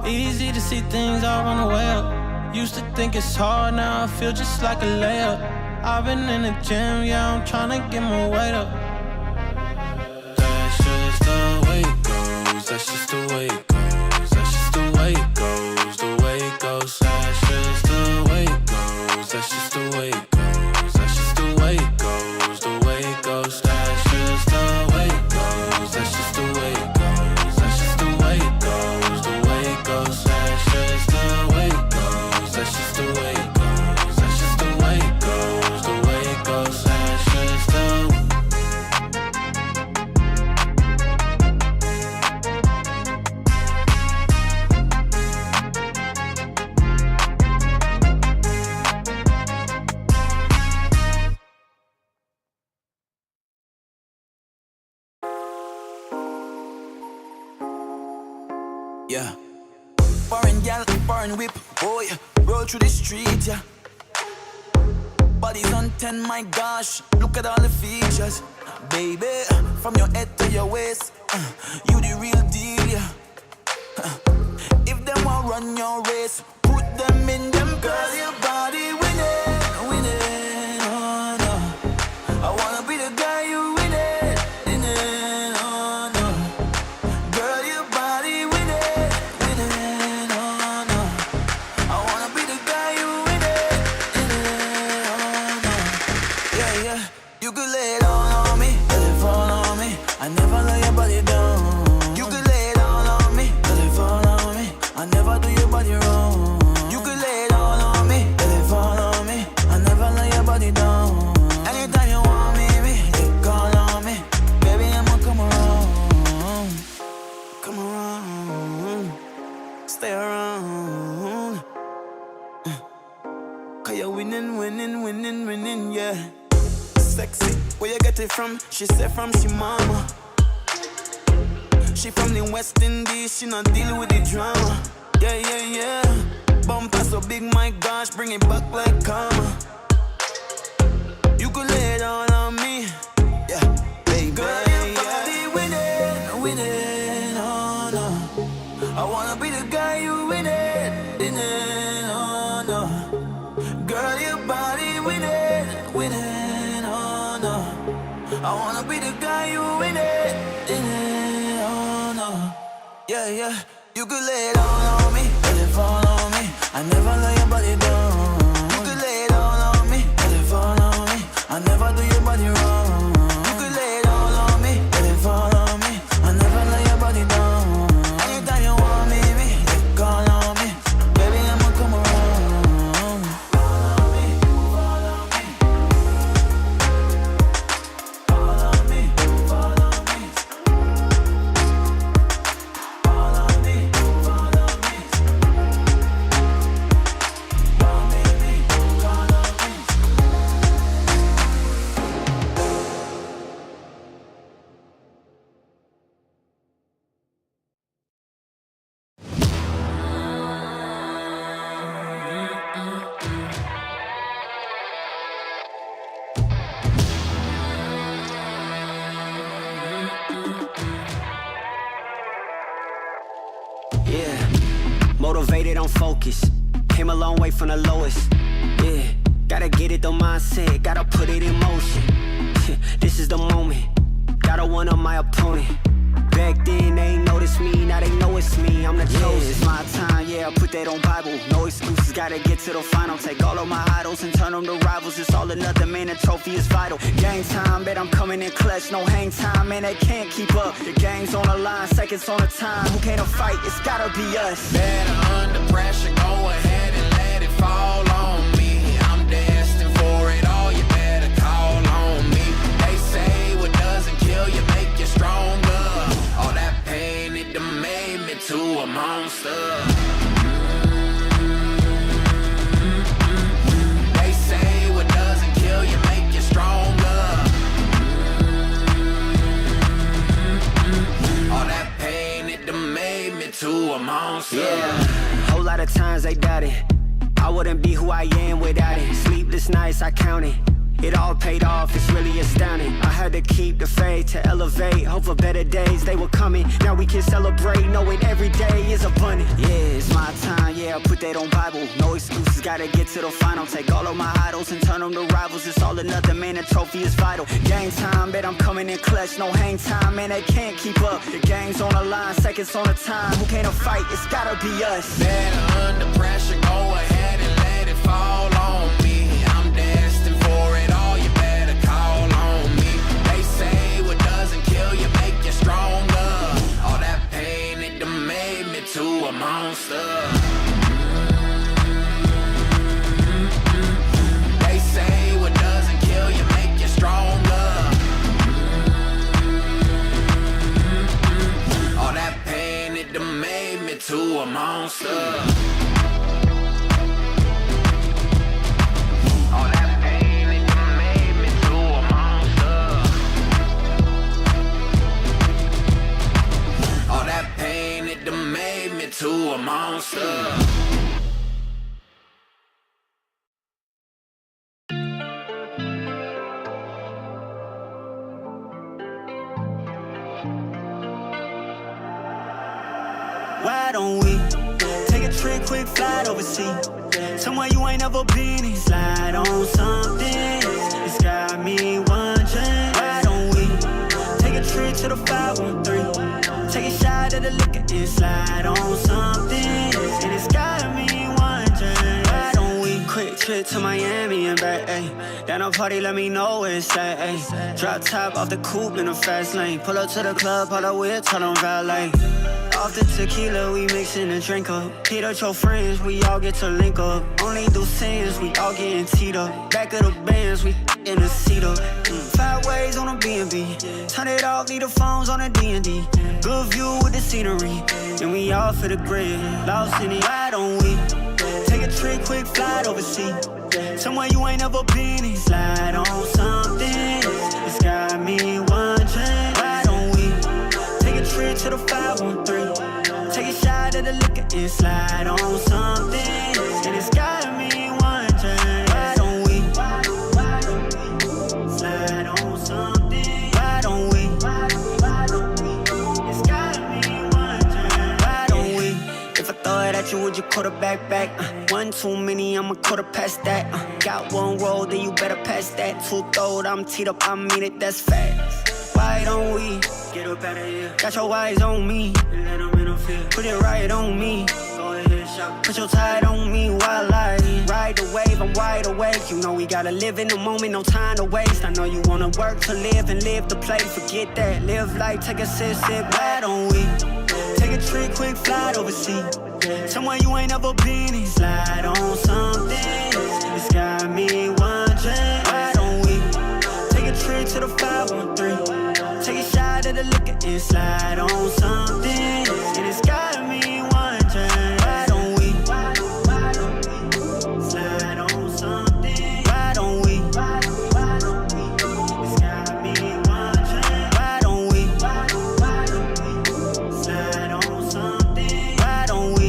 Easy to see things all on the way up. Used to think it's hard, now I feel just like a layup. I've been in the gym, yeah, I'm tryna get my weight up. That's just the way it goes, that's just the way it goes, that's just the way it goes, the way it goes. That's just the way it goes, that's just the way it goes, that's just the way it goes, the way it goes. That's just the way it goes, that's just the way it goes, that's just the way it goes, the way it goes. That's just the way it goes, that's just the way it goes, that's just the way it goes, the way it goes. That's just the yeah. Foreign gal, foreign whip, boy, roll through the street, yeah. Bodies on 10, my gosh, look at all the features. Baby, from your head to your waist, you the real deal, yeah. If them want run your race, put them in them, girl, your body winning, winning, oh no. I wanna be the guy you winning, winning, oh no. Girl, your body winning, winning, oh no. I wanna be the guy you winning, winning, oh no. Yeah, yeah, you could lay it all on me, let it fall on me. I never lay your body down. You could lay it all on me, let it fall on me. I never do your body wrong. You could lay it all on me, let it fall on me. I never lay your body down. Anytime you want me, you call on me. Baby, I'ma come around. Come around. Stay around. Cause you're winning, winning, winning, winning, yeah. Sexy, where you get it from? She said from she mama. She from the West Indies, she not deal with the drama. Yeah, yeah, yeah. Bumper so big, my gosh, bring it back like karma. You could lay it all on me, yeah, baby. Girl, your body winning, winning, oh no. I wanna be the guy you winning, winning, oh no. Girl, your body winning, winning, oh no. I wanna be the guy you winning, winning, oh no. Yeah, yeah, you could lay it all on me, let it fall on me. I never lay your body down. You could lay it all on me, let it fall on me. I never do your body wrong. You could lay it all on me, let it fall on me. I never lay your body down. Anytime you want me, you call on me. Baby, I'ma come around. Fall on me, fall on me. Fall on me, fall on me. Fall on me, fall on me. Fall baby, call on me. Yeah, motivated, I'm focused. Came a long way from the lowest. Yeah, gotta get it, the mindset, gotta put it in motion. This is the moment, gotta one up my opponent. Back then they ain't noticed me, now they know it's me, I'm the chosen. It's my time, yeah, I put that on Bible. No excuses, gotta get to the final. Take all of my idols and turn them to rivals. It's all or nothing, man, the trophy is vital. Game time, bet I'm coming in clutch. No hang time, man, they can't keep up. The game's on the line, seconds on the time. Who can't fight? It's gotta be us. Better under pressure, go ahead and let it fall on me. I'm destined for it all, you better call on me. They say what doesn't kill you make you stronger. All that pain, it done made me to a monster. They say what doesn't kill you make you stronger. All that pain, it done made me to a monster. Yeah, whole lot of times they doubt it. I wouldn't be who I am without it. Sleepless nights, I count it. It all paid off, it's really astounding. I had to keep the faith to elevate. Hope for better days, they were coming. Now we can celebrate, knowing every day is abundant. Yeah, I put that on Bible. No excuses, gotta get to the final. Take all of my idols and turn them to rivals. It's all or nothing, man, the trophy is vital. Game time, bet I'm coming in clutch. No hang time, man, they can't keep up. The game's on the line, seconds on the time. Who can't fight? It's gotta be us. Better under pressure, go ahead and let it fall on me. I'm destined for it all, you better call on me. They say what doesn't kill you make you stronger. All that pain, it done made me to a monster. They say what doesn't kill you make you stronger. All that pain, it done made me to a monster. All that pain, it done made me to a monster. All that pain, it done made me to a monster. Why don't we take a trip, quick flight overseas? Somewhere you ain't never been and slide on something. It's got me wondering. Why don't we take a trip to the 513? Take a shot at the liquor and slide on something. And it's got me wondering. Why don't we quick trip to Miami and back, ayy. Down a party, let me know where it's at, ayy. Drop top off the coupe in the fast lane. Pull up to the club, pull up with, tell them valet. Off the tequila, we mixin' a drink up. Hit up your friends, we all get to link up. Only do sins, we all getting teed up. Back of the bands, we in the seat up. 5 ways on a B&B. Turn it off, leave the phones on a D&D. Good view with the scenery. And we all for the grid. Lost in it, why don't we take a trip, quick flight overseas? Somewhere you ain't never been and slide on something. It's got me wondering. Why don't we take a trip to the 513? Take a shot at the liquor and slide on something. And it's got me wondering. Why don't we slide on something? Why don't we? It's got me wondering. Why don't we? If I throw it at you, would you quarterback back? One too many, I'ma quarter past that. Got one roll, then you better pass that. 2 throat, I'm teed up, I mean it, that's facts. Why don't we get up out of here? Got your eyes on me, and let them interfere. Put it right on me. Go ahead, shot. Put your tide on me while I ride the wave. I'm wide awake. You know we gotta live in the moment, no time to waste. I know you wanna work to live and live to play. Forget that, live life, take a sip, sip. Why don't we take a trip, quick flight overseas? Somewhere you ain't never been and slide on something. It's got me wondering. Why don't we take a trip to the 513? Take a shot at the liquor and slide on something. And it's got me wondering. Why don't we slide on something? Why don't we? It's got me wondering. Why don't we slide on something? Why don't we?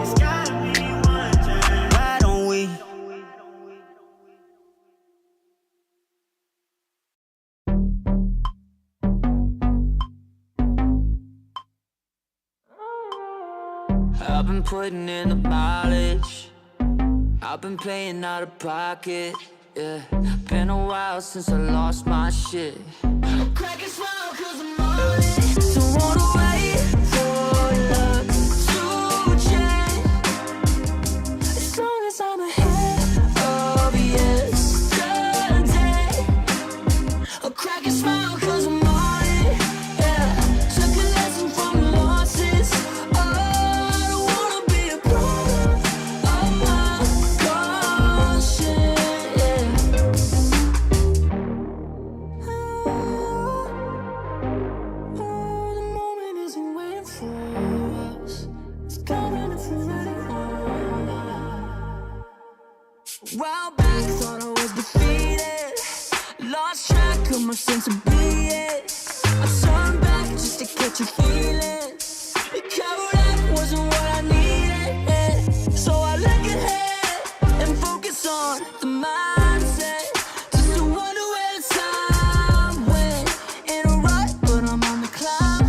It's got me wondering. Why don't we? I've been putting in the mileage. I've been paying out of pocket. Yeah, been a while since I lost my shit. I'm cracking smile 'cause I'm on it. So wanna wait for love to change. As long as I'm ahead of yesterday. I'm cracking smile 'cause I'm on it. Yeah, took a lesson from the losses. While back, thought I was defeated. Lost track of my sense of being. I turned back just to catch a feeling. The comeback wasn't what I needed. So I look ahead and focus on the mindset. Just to wonder where the time went. In a rut, but I'm on the climb.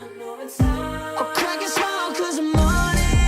I know it's time. I'll crack a smile 'cause I'm on it.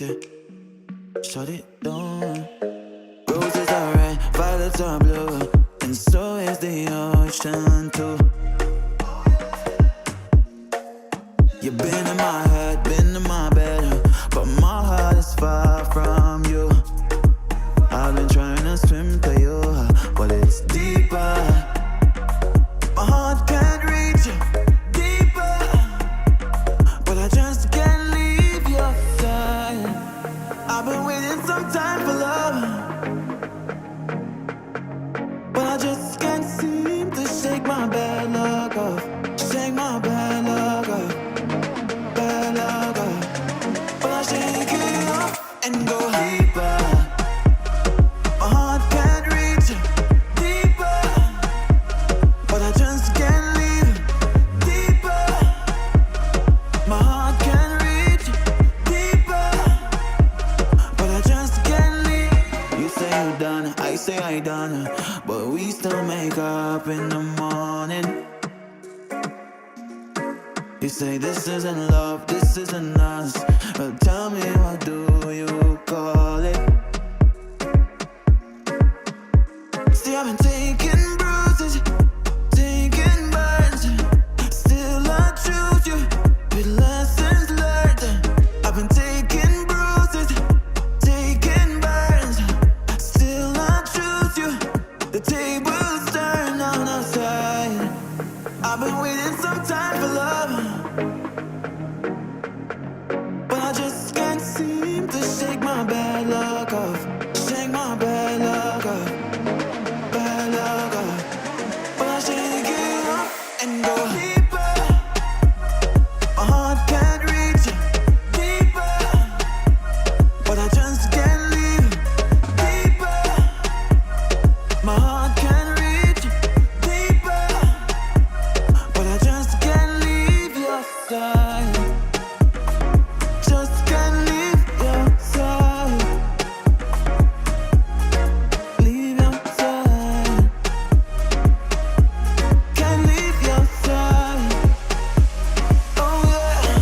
yeah. Shut it down. Roses are red, violets are blue, and so is the ocean too. You've been in my head, been in my bed, but my heart is far from you. I've been trying to swim to you, but it's deeper. My heart can't reach you deeper, but I just can't leave your side. I've been waiting some time for love, but I just can't seem to shake my bad luck off. Shake my bad luck off. Bad luck off. But I shake it off and go deeper. My heart can't reach you deeper, but I just can't leave you deeper. My heart can't reach you deeper, but I just can't leave. You say you done, I say I done, but we still make up in the morning. You say this isn't love, this isn't us, but tell me what do you call it? See, I've been taking bruises, taking burns, still I choose you with lessons learned. I've been taking bruises, taking burns, still I choose you. The tables turn on our side. I've been waiting some time for love, but I just can't seem to shake my bad luck off. Shake my bad luck off. Bad luck off. But I shake it off and go deeper. My heart can't reach you deeper, but I just can't leave you deeper. My heart can't reach you deeper, but I just can't leave your side. Just can't leave your side. Leave your side. Can't leave your side. Oh yeah.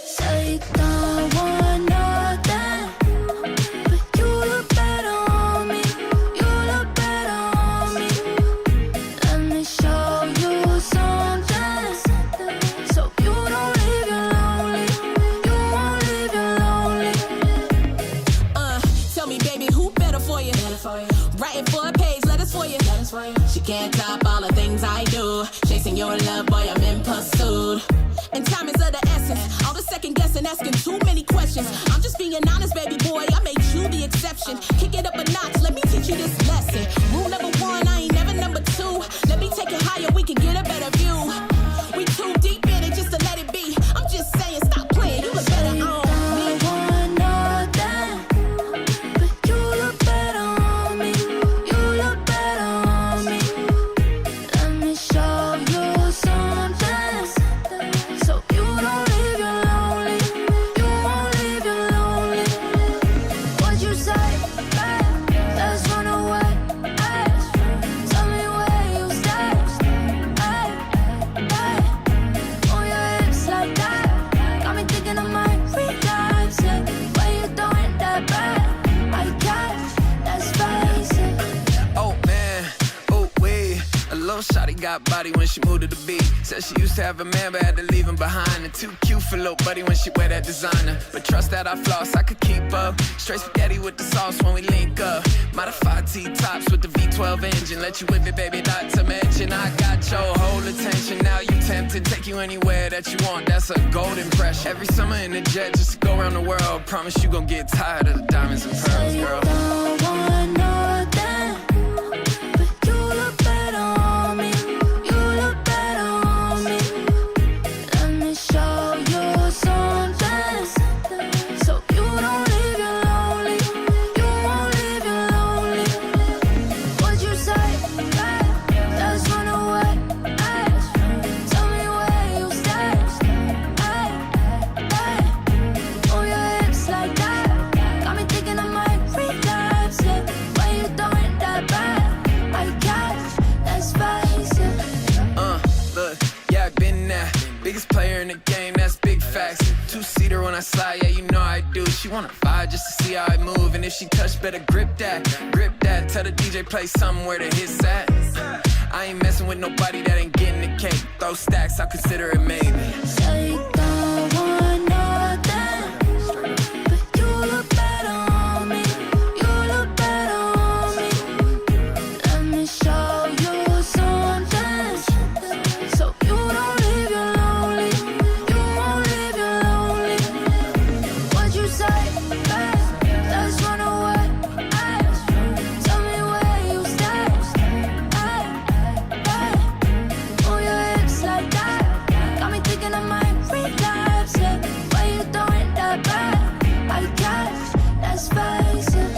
Say don't want nothing, but you look better on me. You look better on me. Let me show you something, so you don't leave you lonely. You won't leave you lonely. Tell me, baby, who better for you? Writing for a page, letters for you. She can't top all the things I do. Chasing your love, boy, I'm in pursuit. And time is of the essence. All the second guessing, asking too many questions. I'm just being honest, baby boy. I made you the exception. Kick it up a notch. Let me teach you this lesson. Rule number one, I ain't never number two. Let me take it higher. We can get a better view. We too deep in it just to let it be. I'm just saying, stop playing. You look better on me. Want nothing, but you look better on me. You look better on me. Let me show you something, so you don't leave you lonely. You won't leave you lonely. What you say, babe? Let's run away. Ay. Tell me where you stay. Ay, ay. On your hips like that, got me thinking I might relapse it. Why you doing that bad? I can't, let's face it. Oh man, oh wait. A little shawty got body when she moved to the beat. Said she used to have a man but had to leave him behind. And too cute for little buddy when she wear that designer. But trust that I floss, I could keep up. Straight spaghetti with the sauce when we link up. Modified T-tops with the V12 engine. Let you whip it, baby, not to mention I got your whole attention. Now you tempted, take you anywhere that you want. That's a gold impression. Every summer in the jet just to go around the world. Promise you gon' get tired of the diamonds and pearls, girl. Don't want nothing, but you look better on me. You look better on me. Let me show you something, so you don't leave you lonely. You won't leave you lonely. when I slide, yeah, you know I do. She wanna fight just to see how I move, and if she touch, better grip that, grip that. Tell the DJ play somewhere to hit that. I ain't messing with nobody that ain't getting the cake. Throw stacks, I'll consider it maybe. Say you don't want nothing, but you look better on me. You look better on me. Let me show you something, so you don't leave you lonely. You won't leave you lonely. What you say, babe? Let's run away. Ay, tell me where you stay. Move your hips like that. Got me thinking I might relapse. Yeah, why you doing that bad? I guess, let's face it.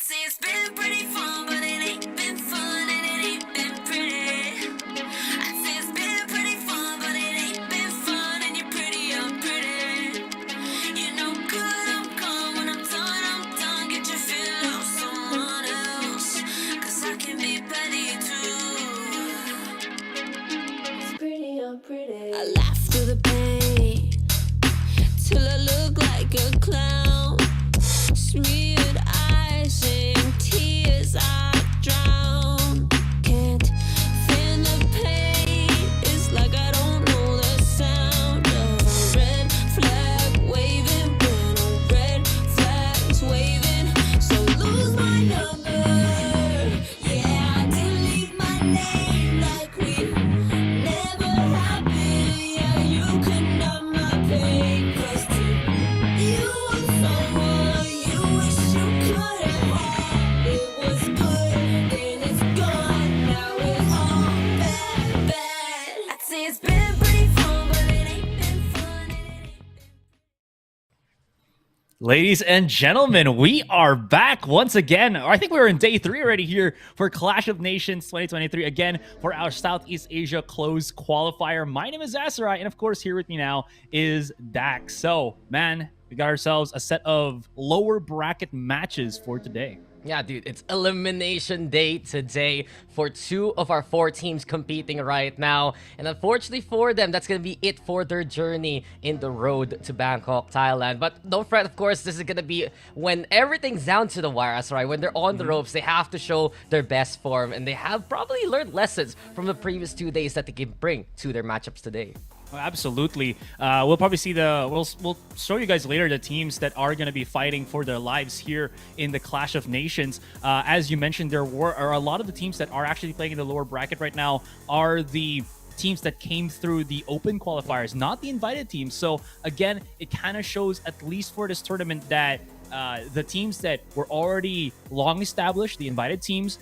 See, it's been pretty fun, but it ain't been fun, and it ain't been pretty. I say it's been pretty fun, but it ain't been fun, and you're pretty, I'm pretty. You know good, I'm gone. When I'm done. Get your feel out someone else, 'cause I can be petty too. It's pretty, I'm pretty. I laugh through the pain till I look like a clown. Smeared eyes and tears I drown. Can't feel the pain. It's like I don't know the sound of a red flag waving when a red flag's waving. So lose my number. Yeah, I delete my name like we never happened. Yeah, you can numb my pain, 'cause to you I'm someone you wish you could have had. It was good, then it's gone. Now it's all bad, bad. I'd say it's been pretty fun, but it ain't been fun. Ladies and gentlemen, we are back once again. I think we're in day 3 already here for Clash of Nations 2023. Again, for our Southeast Asia Closed Qualifier. My name is Asurai, and of course, here with me now is Daks. So, man, we got ourselves a set of lower bracket matches for today. Yeah, dude, it's elimination day today for 2 of our 4 teams competing right now. And unfortunately for them, that's going to be it for their journey in the road to Bangkok, Thailand. But don't fret, of course, this is going to be when everything's down to the wire, right? When they're on the ropes, they have to show their best form. And they have probably learned lessons from the previous 2 days that they can bring to their matchups today. Oh, absolutely. We'll probably see we'll show you guys later the teams that are going to be fighting for their lives here in the Clash of Nations. As you mentioned, there are a lot of the teams that are actually playing in the lower bracket right now are the teams that came through the open qualifiers, not the invited teams. So again, it kind of shows, at least for this tournament, that the teams that were already long established, the invited teams,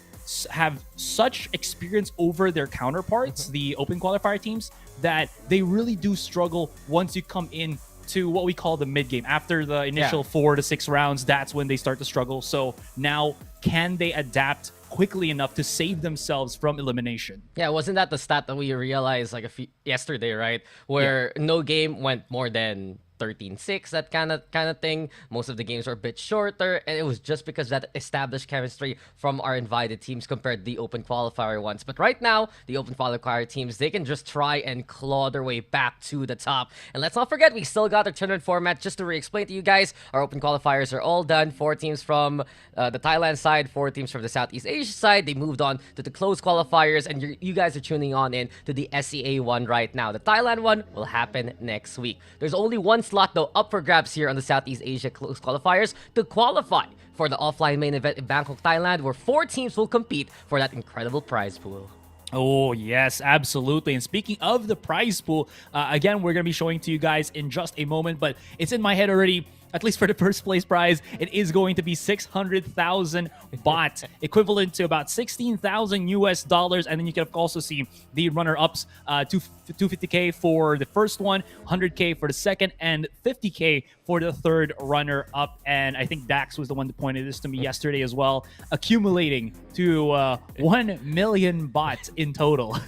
have such experience over their counterparts, the open qualifier teams, that they really do struggle once you come in to what we call the mid game. After the initial 4 to 6 rounds, that's when they start to struggle. So now, can they adapt quickly enough to save themselves from elimination? Yeah, wasn't that the stat that we realized like yesterday, right? Where no game went more than 13-6, that kind of thing. Most of the games were a bit shorter, and it was just because that established chemistry from our invited teams compared to the open qualifier ones. But right now, the open qualifier teams, they can just try and claw their way back to the top. And let's not forget, we still got our tournament format. Just to re-explain to you guys, our open qualifiers are all done. 4 teams from the Thailand side, 4 teams from the Southeast Asia side. They moved on to the closed qualifiers, and you guys are tuning on in to the SEA one right now. The Thailand one will happen next week. There's only one slot though up for grabs here on the Southeast Asia Closed Qualifiers to qualify for the offline main event in Bangkok, Thailand, where 4 teams will compete for that incredible prize pool. Oh, yes, absolutely. And speaking of the prize pool, again, we're going to be showing to you guys in just a moment, but it's in my head already. at least for the first place prize, it is going to be 600,000 baht, equivalent to about 16,000 US dollars. And then you can also see the runner-ups, 250K for the first one, 100K for the second, and 50K for the third runner-up. And I think Daks was the one that pointed this to me yesterday as well, accumulating to 1 million baht in total.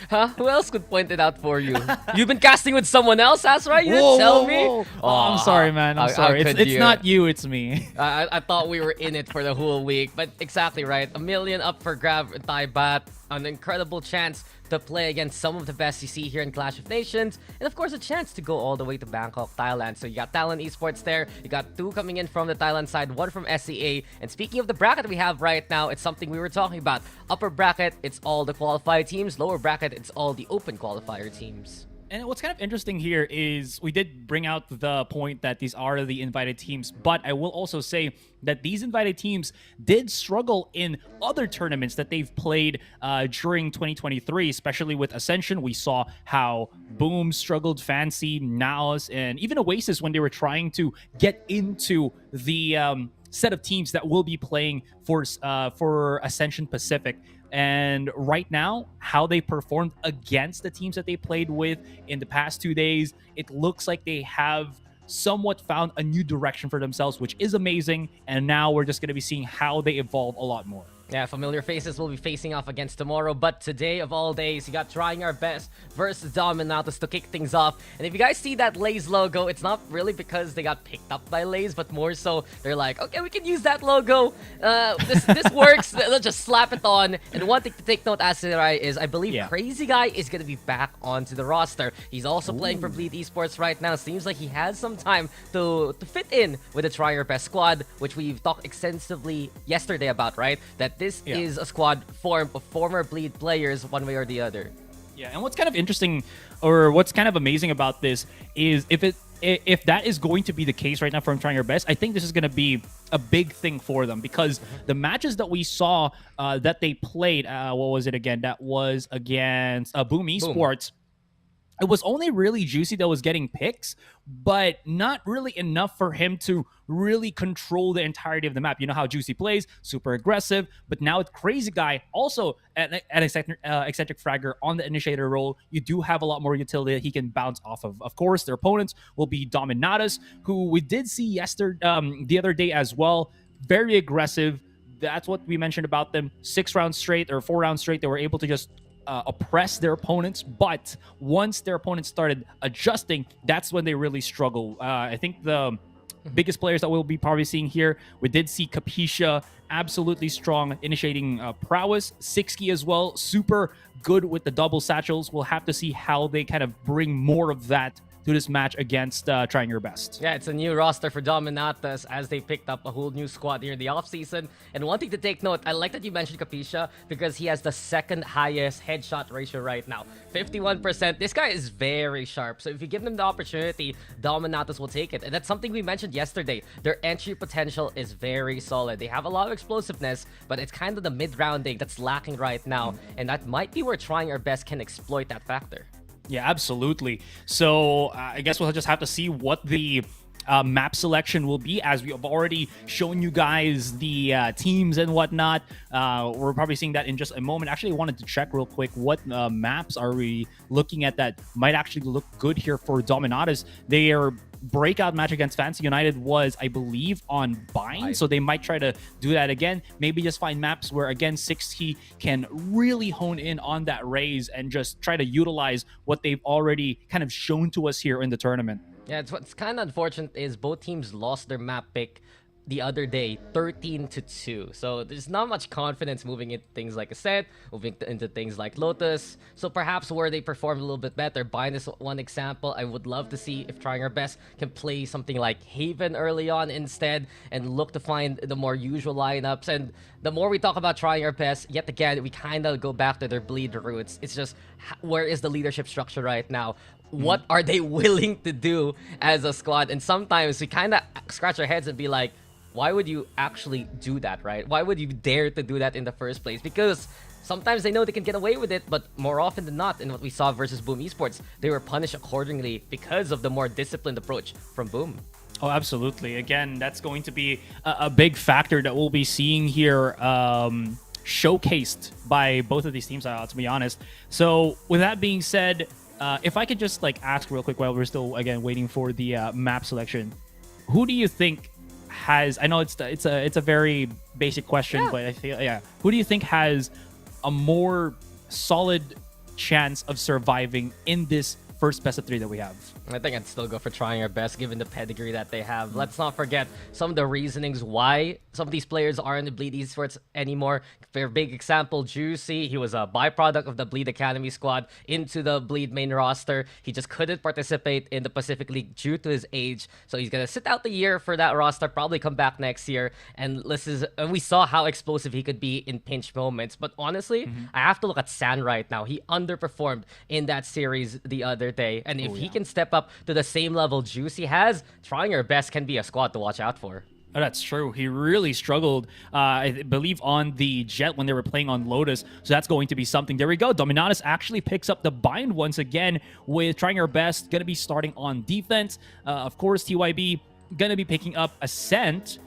Huh? Who else could point it out for you? You've been casting with someone else, Asurai? You didn't tell me? Whoa. Oh, I'm sorry, man. I'm sorry. It's not you, it's me. I thought we were in it for the whole week, but exactly right. 1 million up for grab in Thai baht. An incredible chance to play against some of the best you see here in Clash of Nations, and of course a chance to go all the way to Bangkok, Thailand. So you got Thailand Esports there, you got 2 coming in from the Thailand side, 1 from SEA. And speaking of the bracket we have right now, it's something we were talking about. Upper bracket, it's all the qualifier teams. Lower bracket, it's all the open qualifier teams. And what's kind of interesting here is we did bring out the point that these are the invited teams, but I will also say that these invited teams did struggle in other tournaments that they've played during 2023, especially with Ascension. We saw how Boom struggled, Fancy, Naos, and even Oasis when they were trying to get into the set of teams that will be playing for Ascension Pacific. And right now, how they performed against the teams that they played with in the past 2 days, it looks like they have somewhat found a new direction for themselves, which is amazing. And now we're just going to be seeing how they evolve a lot more. Yeah, familiar faces will be facing off against tomorrow, but today of all days, you got Trying Our Best versus Dominatus to kick things off. And if you guys see that Lays logo, it's not really because they got picked up by Lays, but more so they're like, okay, we can use that logo. This works. Let's just slap it on. And one thing to take note, Asurai, is I believe Crazy Guy is going to be back onto the roster. He's also playing for Bleed Esports right now. Seems like he has some time to fit in with the Trying Our Best squad, which we've talked extensively yesterday about, right? That this is a squad formed of former Bleed players one way or the other. Yeah, and what's kind of interesting, or what's kind of amazing about this is if that is going to be the case right now from Trying Our Best, I think this is going to be a big thing for them, because the matches that we saw that they played, what was it again? That was against Boom Esports. It was only really Juicy that was getting picks, but not really enough for him to really control the entirety of the map. You know how Juicy plays, super aggressive, but now with Crazy Guy, also an eccentric fragger on the initiator role, you do have a lot more utility that he can bounce off of. Of course, their opponents will be Dominatus, who we did see the other day as well. Very aggressive. That's what we mentioned about them. 6 rounds straight or 4 rounds straight, they were able to just oppress their opponents, but once their opponents started adjusting, that's when they really struggle. I think the biggest players that we'll be probably seeing here, we did see Capisha, absolutely strong initiating prowess. Sixky as well, super good with the double satchels. We'll have to see how they kind of bring more of that to this match against Trying Your Best. Yeah, it's a new roster for Dominatus as they picked up a whole new squad here in the offseason. And one thing to take note, I like that you mentioned Capisha because he has the second highest headshot ratio right now. 51%. This guy is very sharp. So if you give them the opportunity, Dominatus will take it. And that's something we mentioned yesterday. Their entry potential is very solid. They have a lot of explosiveness, but it's kind of the mid-rounding that's lacking right now. And that might be where Trying Our Best can exploit that factor. Yeah, absolutely. So I guess we'll just have to see what the map selection will be, as we have already shown you guys the teams and whatnot. We're probably seeing that in just a moment. Actually, I wanted to check real quick what maps are we looking at that might actually look good here for Dominatus. Their breakout match against Fancy United was, I believe, on Bind, so they might try to do that again. Maybe just find maps where, again, 6T can really hone in on that raise and just try to utilize what they've already kind of shown to us here in the tournament. Yeah, what's kind of unfortunate is both teams lost their map pick the other day, 13-2. So there's not much confidence moving into things like Ascent, moving into things like Lotus. So perhaps where they performed a little bit better, Bind is one example. I would love to see if Trying Our Best can play something like Haven early on instead and look to find the more usual lineups. And the more we talk about Trying Our Best, yet again, we kind of go back to their Bleed roots. It's just, where is the leadership structure right now? What are they willing to do as a squad? And sometimes we kind of scratch our heads and be like, why would you actually do that, right? Why would you dare to do that in the first place? Because sometimes they know they can get away with it, but more often than not, in what we saw versus Boom Esports, they were punished accordingly because of the more disciplined approach from Boom. Oh, absolutely. Again, that's going to be a big factor that we'll be seeing here, showcased by both of these teams, to be honest. So with that being said, if I could just like ask real quick while we're still again waiting for the map selection, who do you think has? I know it's a very basic question, but I feel who do you think has a more solid chance of surviving in this first best of 3 that we have? I think I'd still go for trying our best given the pedigree that they have. Let's not forget some of the reasonings why some of these players aren't in Bleed Esports anymore. For a big example, Juicy, he was a byproduct of the Bleed Academy squad into the Bleed main roster. He just couldn't participate in the Pacific League due to his age. So he's going to sit out the year for that roster, probably come back next year. And we saw how explosive he could be in pinch moments. But honestly, I have to look at San right now. He underperformed in that series the other day. And if he can step up to the same level Juicy has, trying our best can be a squad to watch out for. Oh, that's true. He really struggled, I believe, on the Jet when they were playing on Lotus. So that's going to be something. There we go. Dominatus actually picks up the bind once again with trying our best. Going to be starting on defense. Of course, TYB going to be picking up Ascent.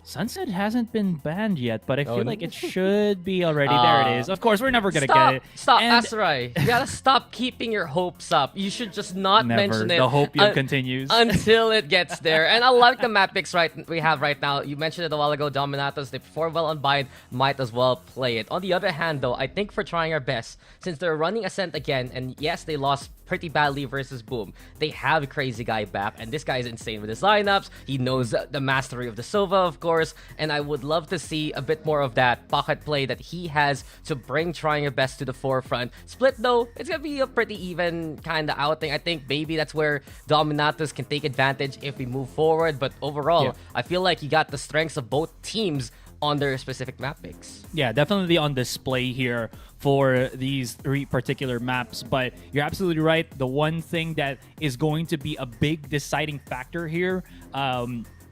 Sunset hasn't been banned yet, but I feel like it should be already. There it is. Of course, we're never going to get it. Stop, Asurai. You gotta stop keeping your hopes up. You should just not mention it. The hopium continues. Until it gets there. And I like the map picks we have right now. You mentioned it a while ago, Dominatus. They perform well on Bind. Might as well play it. On the other hand, though, I think for trying our best, since they're running Ascent again, and yes, they lost pretty badly versus Boom, they have Crazy Guy BAP, and this guy is insane with his lineups. He knows the mastery of the Sova, of course, and I would love to see a bit more of that pocket play that he has to bring trying your best to the forefront. Split, though, it's gonna be a pretty even kind of outing. I think maybe that's where Dominatus can take advantage if we move forward, but overall, I feel like you got the strengths of both teams on their specific map picks. Yeah, definitely on display here for these 3 particular maps, but you're absolutely right. The one thing that is going to be a big deciding factor here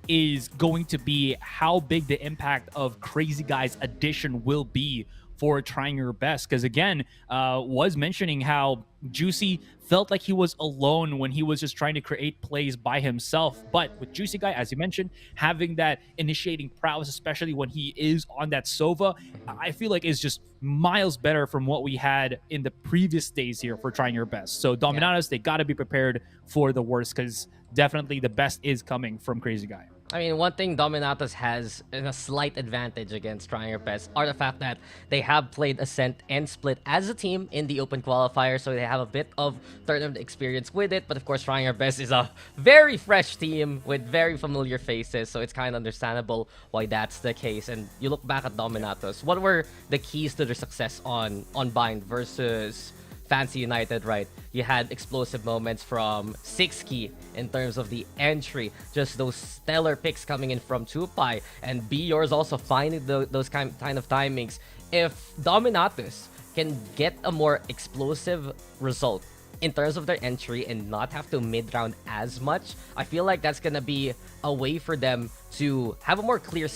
is going to be how big the impact of Crazy Guy's addition will be for trying your best. Because again, was mentioning how Juicy felt like he was alone when he was just trying to create plays by himself. But with Juicy Guy, as you mentioned, having that initiating prowess, especially when he is on that Sova, I feel like is just miles better from what we had in the previous days here for trying your best. So Dominatus, they got to be prepared for the worst, because definitely the best is coming from Crazy Guy. I mean, one thing Dominatus has a slight advantage against trying your best are the fact that they have played Ascent and Split as a team in the open qualifier, so they have a bit of tournament experience with it. But of course, trying our best is a very fresh team with very familiar faces, so it's kind of understandable why that's the case. And you look back at Dominatus, what were the keys to their success on Bind versus Fancy United, right? You had explosive moments from 6key in terms of the entry, just those stellar picks coming in from Tupai, and Be Yours also finding those kind of timings. If Dominatus can get a more explosive result in terms of their entry and not have to mid-round as much, I feel like that's gonna be a way for them to have a more clear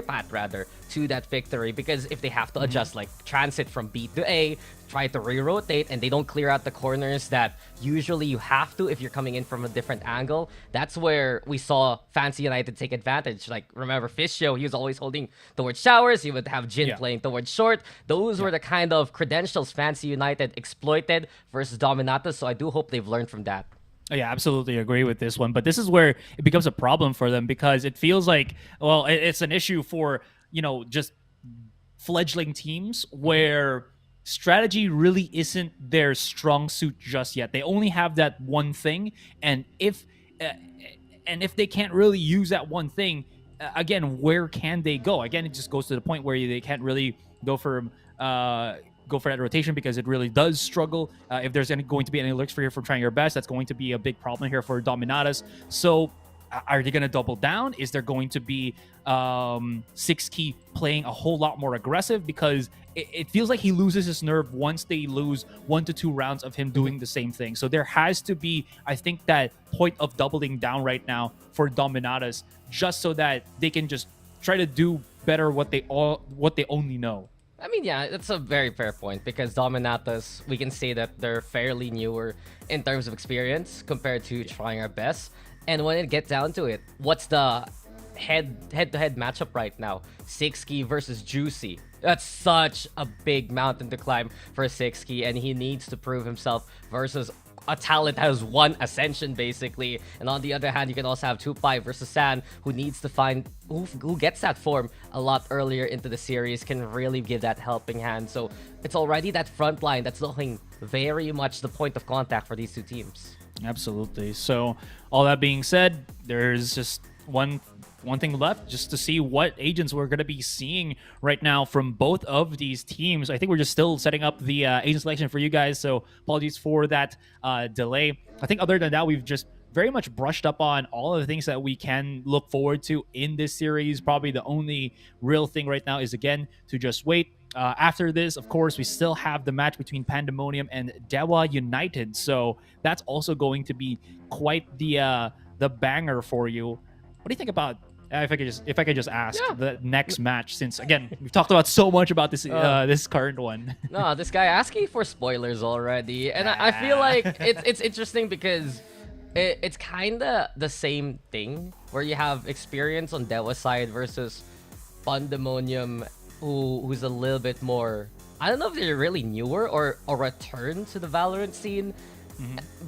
path rather to that victory. Because if they have to adjust, like transit from B to A, try to re-rotate, and they don't clear out the corners that usually you have to if you're coming in from a different angle, that's where we saw Fancy United take advantage. Like, remember Fishio, he was always holding towards showers, he would have Jin playing towards short. Those were the kind of credentials Fancy United exploited versus Dominatus, so I do hope they've learned from that. Oh, yeah, absolutely agree with this one. But this is where it becomes a problem for them, because it feels like, well, it's an issue for, just fledgling teams where strategy really isn't their strong suit just yet. They only have that one thing, and if they can't really use that one thing, again, where can they go? Again, it just goes to the point where they can't really go for that rotation, because it really does struggle. If there's going to be any lurks for here for trying your best, that's going to be a big problem here for Dominatus. So are they going to double down? Is there going to be 6key playing a whole lot more aggressive? Because it feels like he loses his nerve once they lose 1 to 2 rounds of him doing the same thing. So there has to be, I think, that point of doubling down right now for Dominatus, just so that they can just try to do better what they only know. I mean, yeah, that's a very fair point, because Dominatus, we can say that they're fairly newer in terms of experience compared to trying our best. And when it gets down to it, what's the head-to-head matchup right now? Sixkey versus Juicy. That's such a big mountain to climb for Sixkey, and he needs to prove himself versus a talent that has one ascension basically. And on the other hand, you can also have Tupai versus San, who needs to find who gets that form a lot earlier into the series, can really give that helping hand. So it's already that front line that's looking very much the point of contact for these two teams. Absolutely. So all that being said, there's just one thing left, just to see what agents we're going to be seeing right now from both of these teams. I think we're just still setting up the agent selection for you guys, so apologies for that delay. I think other than that, we've just very much brushed up on all of the things that we can look forward to in this series. Probably the only real thing right now is, again, to just wait. After this, of course, we still have the match between Pandemonium and DEWA United, so that's also going to be quite the banger for you. What do you think about, if I could just ask, the next match, since again we've talked about so much about this this current one. No, this guy asking for spoilers already, and I feel like it's interesting because it's kind of the same thing where you have experience on DEWA side versus Pandemonium, who's a little bit more, I don't know if they're really newer or a return to the Valorant scene.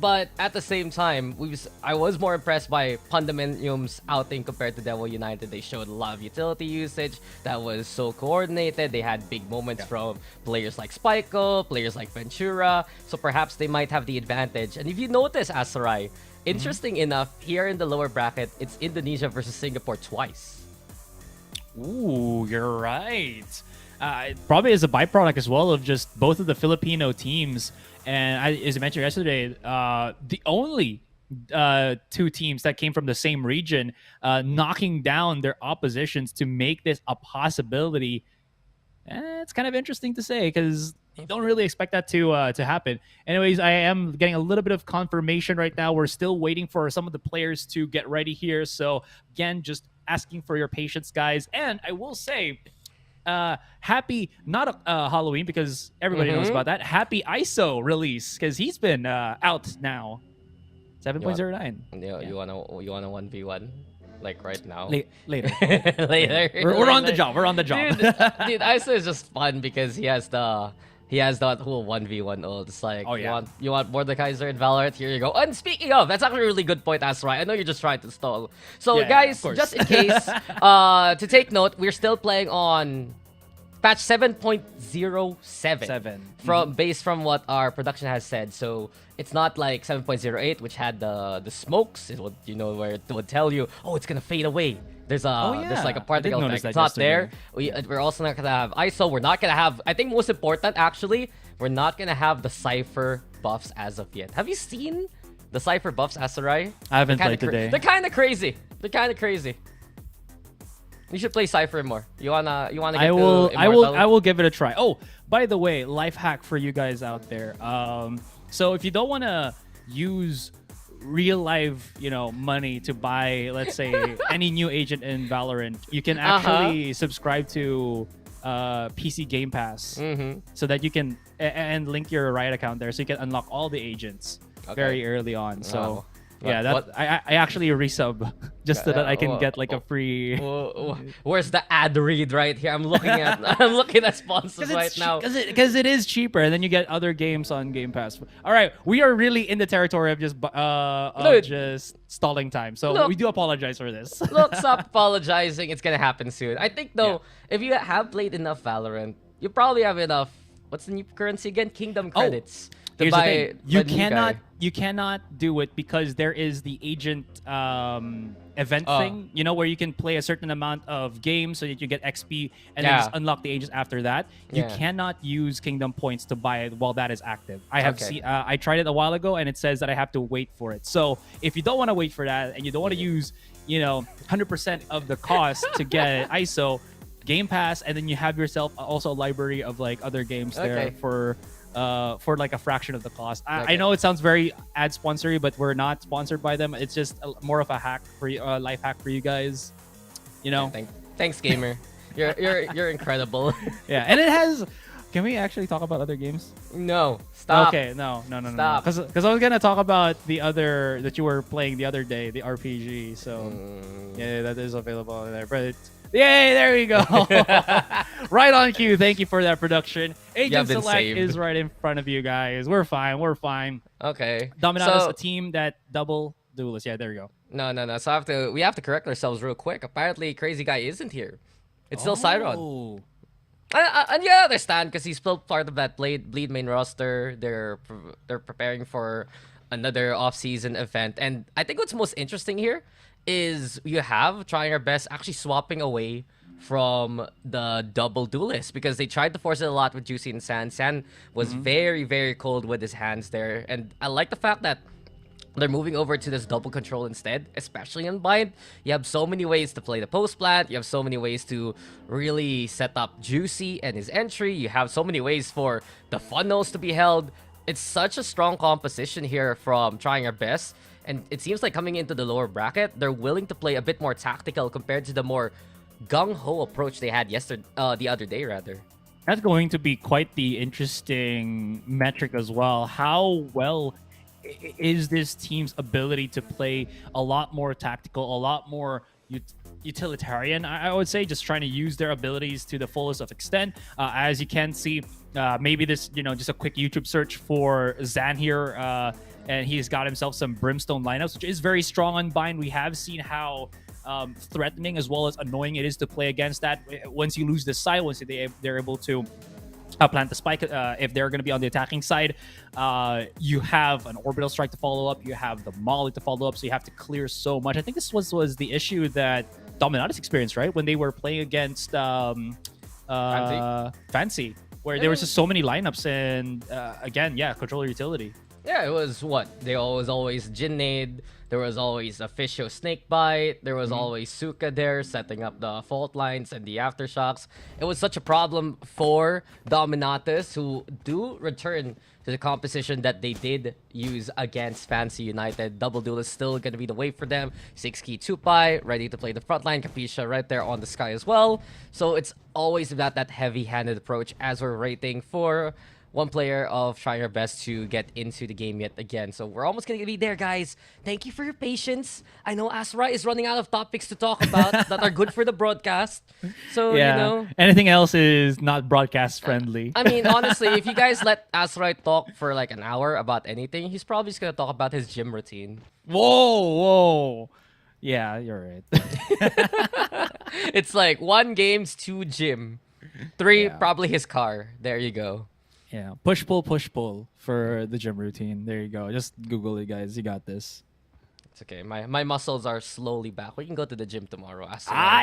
But at the same time, I was more impressed by Pandemonium's outing compared to DEWA United. They showed a lot of utility usage that was so coordinated. They had big moments from players like Spiko, players like Ventura. So perhaps they might have the advantage. And if you notice, Asurai, interesting enough, here in the lower bracket, it's Indonesia versus Singapore twice. Ooh, you're right. Probably as a byproduct as well of just both of the Filipino teams. And as I mentioned yesterday, the only two teams that came from the same region knocking down their oppositions to make this a possibility. It's kind of interesting to say because you don't really expect that to happen. Anyways, I am getting a little bit of confirmation right now. We're still waiting for some of the players to get ready here. So again, just asking for your patience, guys. And I will say, happy, not Halloween, because everybody knows about that. Happy ISO release, because he's been out now. 7.09. You wanna 1v1 like right now? Later. Later. We're on the job. We're on the job. Dude, ISO is just fun because he has that whole 1v1 ult. It's like, you want Mordekaiser in Valorant? Here you go. And speaking of, that's actually a really good point, Asurai. I know you're just trying to stall. So guys, just in case, to take note, we're still playing on patch 7.07 based from what our production has said. So it's not like 7.08, which had the smokes. It would, where it would tell you, oh, it's gonna fade away. There's like a particle effect. It's not there. We're also not gonna have ISO. We're not gonna have, I think most important actually, we're not gonna have the Cypher buffs as of yet. Have you seen the Cypher buffs, Asurai? I haven't played today. They're kind of crazy. You should play Cypher more. You wanna get I will give it a try. Oh, by the way, life hack for you guys out there. So if you don't wanna use real life, money to buy, let's say, any new agent in Valorant, you can actually subscribe to PC Game Pass, so that you can and link your Riot account there, so you can unlock all the agents very early on. So I actually resub just so that I can get like a free. Where's the ad read right here? I'm looking at sponsors right now because it is cheaper, and then you get other games on Game Pass. All right, we are really in the territory of just just stalling time, so we do apologize for this. Look, stop apologizing. It's gonna happen soon. I think though, if you have played enough Valorant, you probably have enough. What's the new currency again? Kingdom credits. Here's the thing. You cannot do it because there is the agent event thing, where you can play a certain amount of games so that you get XP and then just unlock the agents after that. You cannot use Kingdom points to buy it while that is active. I have seen. I tried it a while ago and it says that I have to wait for it. So if you don't want to wait for that and you don't want to use, 100% of the cost to get ISO, Game Pass, and then you have yourself also a library of like other games there for like a fraction of the cost. I know it sounds very ad sponsory, but we're not sponsored by them. It's just more of a hack for you, life hack for you guys. Thanks, gamer. You're incredible. Yeah, and it has. can we actually talk about other games? No, stop. Okay, no. Stop. Because I was gonna talk about the other that you were playing the other day, the RPG. So yeah, that is available in there. But yay, there we go. Right on cue. Thank you for that production. Agent been Select saved. is right in front of you guys. We're fine. Okay. Dominatus, So- a team that double duelist. Yeah, there we go. No. So we have to correct ourselves real quick. Apparently, Crazy Guy isn't here. It's still Siron. Oh. And yeah, I understand because he's still part of that Bleed main roster. They're preparing for another off-season event, and I think what's most interesting here is you have Trying Our Best actually swapping away from the double duelist because they tried to force it a lot with Juicy and San. San was very, very cold with his hands there, and I like the fact that they're moving over to this double control instead, especially in Bind. You have so many ways to play the post plant. You have so many ways to really set up Juicy and his entry. You have so many ways for the funnels to be held. It's such a strong composition here from Trying Our Best. And it seems like coming into the lower bracket, they're willing to play a bit more tactical compared to the more gung-ho approach they had the other day, rather. That's going to be quite the interesting metric as well. How well is this team's ability to play a lot more tactical, a lot more utilitarian, I would say, just trying to use their abilities to the fullest of extent. As you can see, maybe this, just a quick YouTube search for Zan here, and he's got himself some Brimstone lineups, which is very strong on Bind. We have seen how threatening as well as annoying it is to play against that. Once you lose the side, once they're able to plant the spike, if they're going to be on the attacking side, you have an orbital strike to follow up, you have the molly to follow up, so you have to clear so much. I think this was the issue that Dominatus experienced, right, when they were playing against Fancy, where there was just so many lineups, and again, controller utility. Yeah, it was what? There was always Jinnade, there was always a Fisho Snakebite, there was always Suka there setting up the fault lines and the aftershocks. It was such a problem for Dominatus, who do return to the composition that they did use against Fancy United. Double Duel is still going to be the way for them. 6-key Tupai, ready to play the frontline. Capisha right there on the sky as well. So it's always about that heavy-handed approach as we're rating for one player of Trying Our Best to get into the game yet again. So we're almost going to be there, guys. Thank you for your patience. I know Asurai is running out of topics to talk about that are good for the broadcast. So, anything else is not broadcast friendly. I mean, honestly, if you guys let Asurai talk for like an hour about anything, he's probably just going to talk about his gym routine. Whoa. Yeah, you're right. It's like 1 games, 2 gym. 3, probably his car. There you go. Yeah, push pull for the gym routine. There you go. Just Google it, guys. You got this. It's okay. My muscles are slowly back. We can go to the gym tomorrow.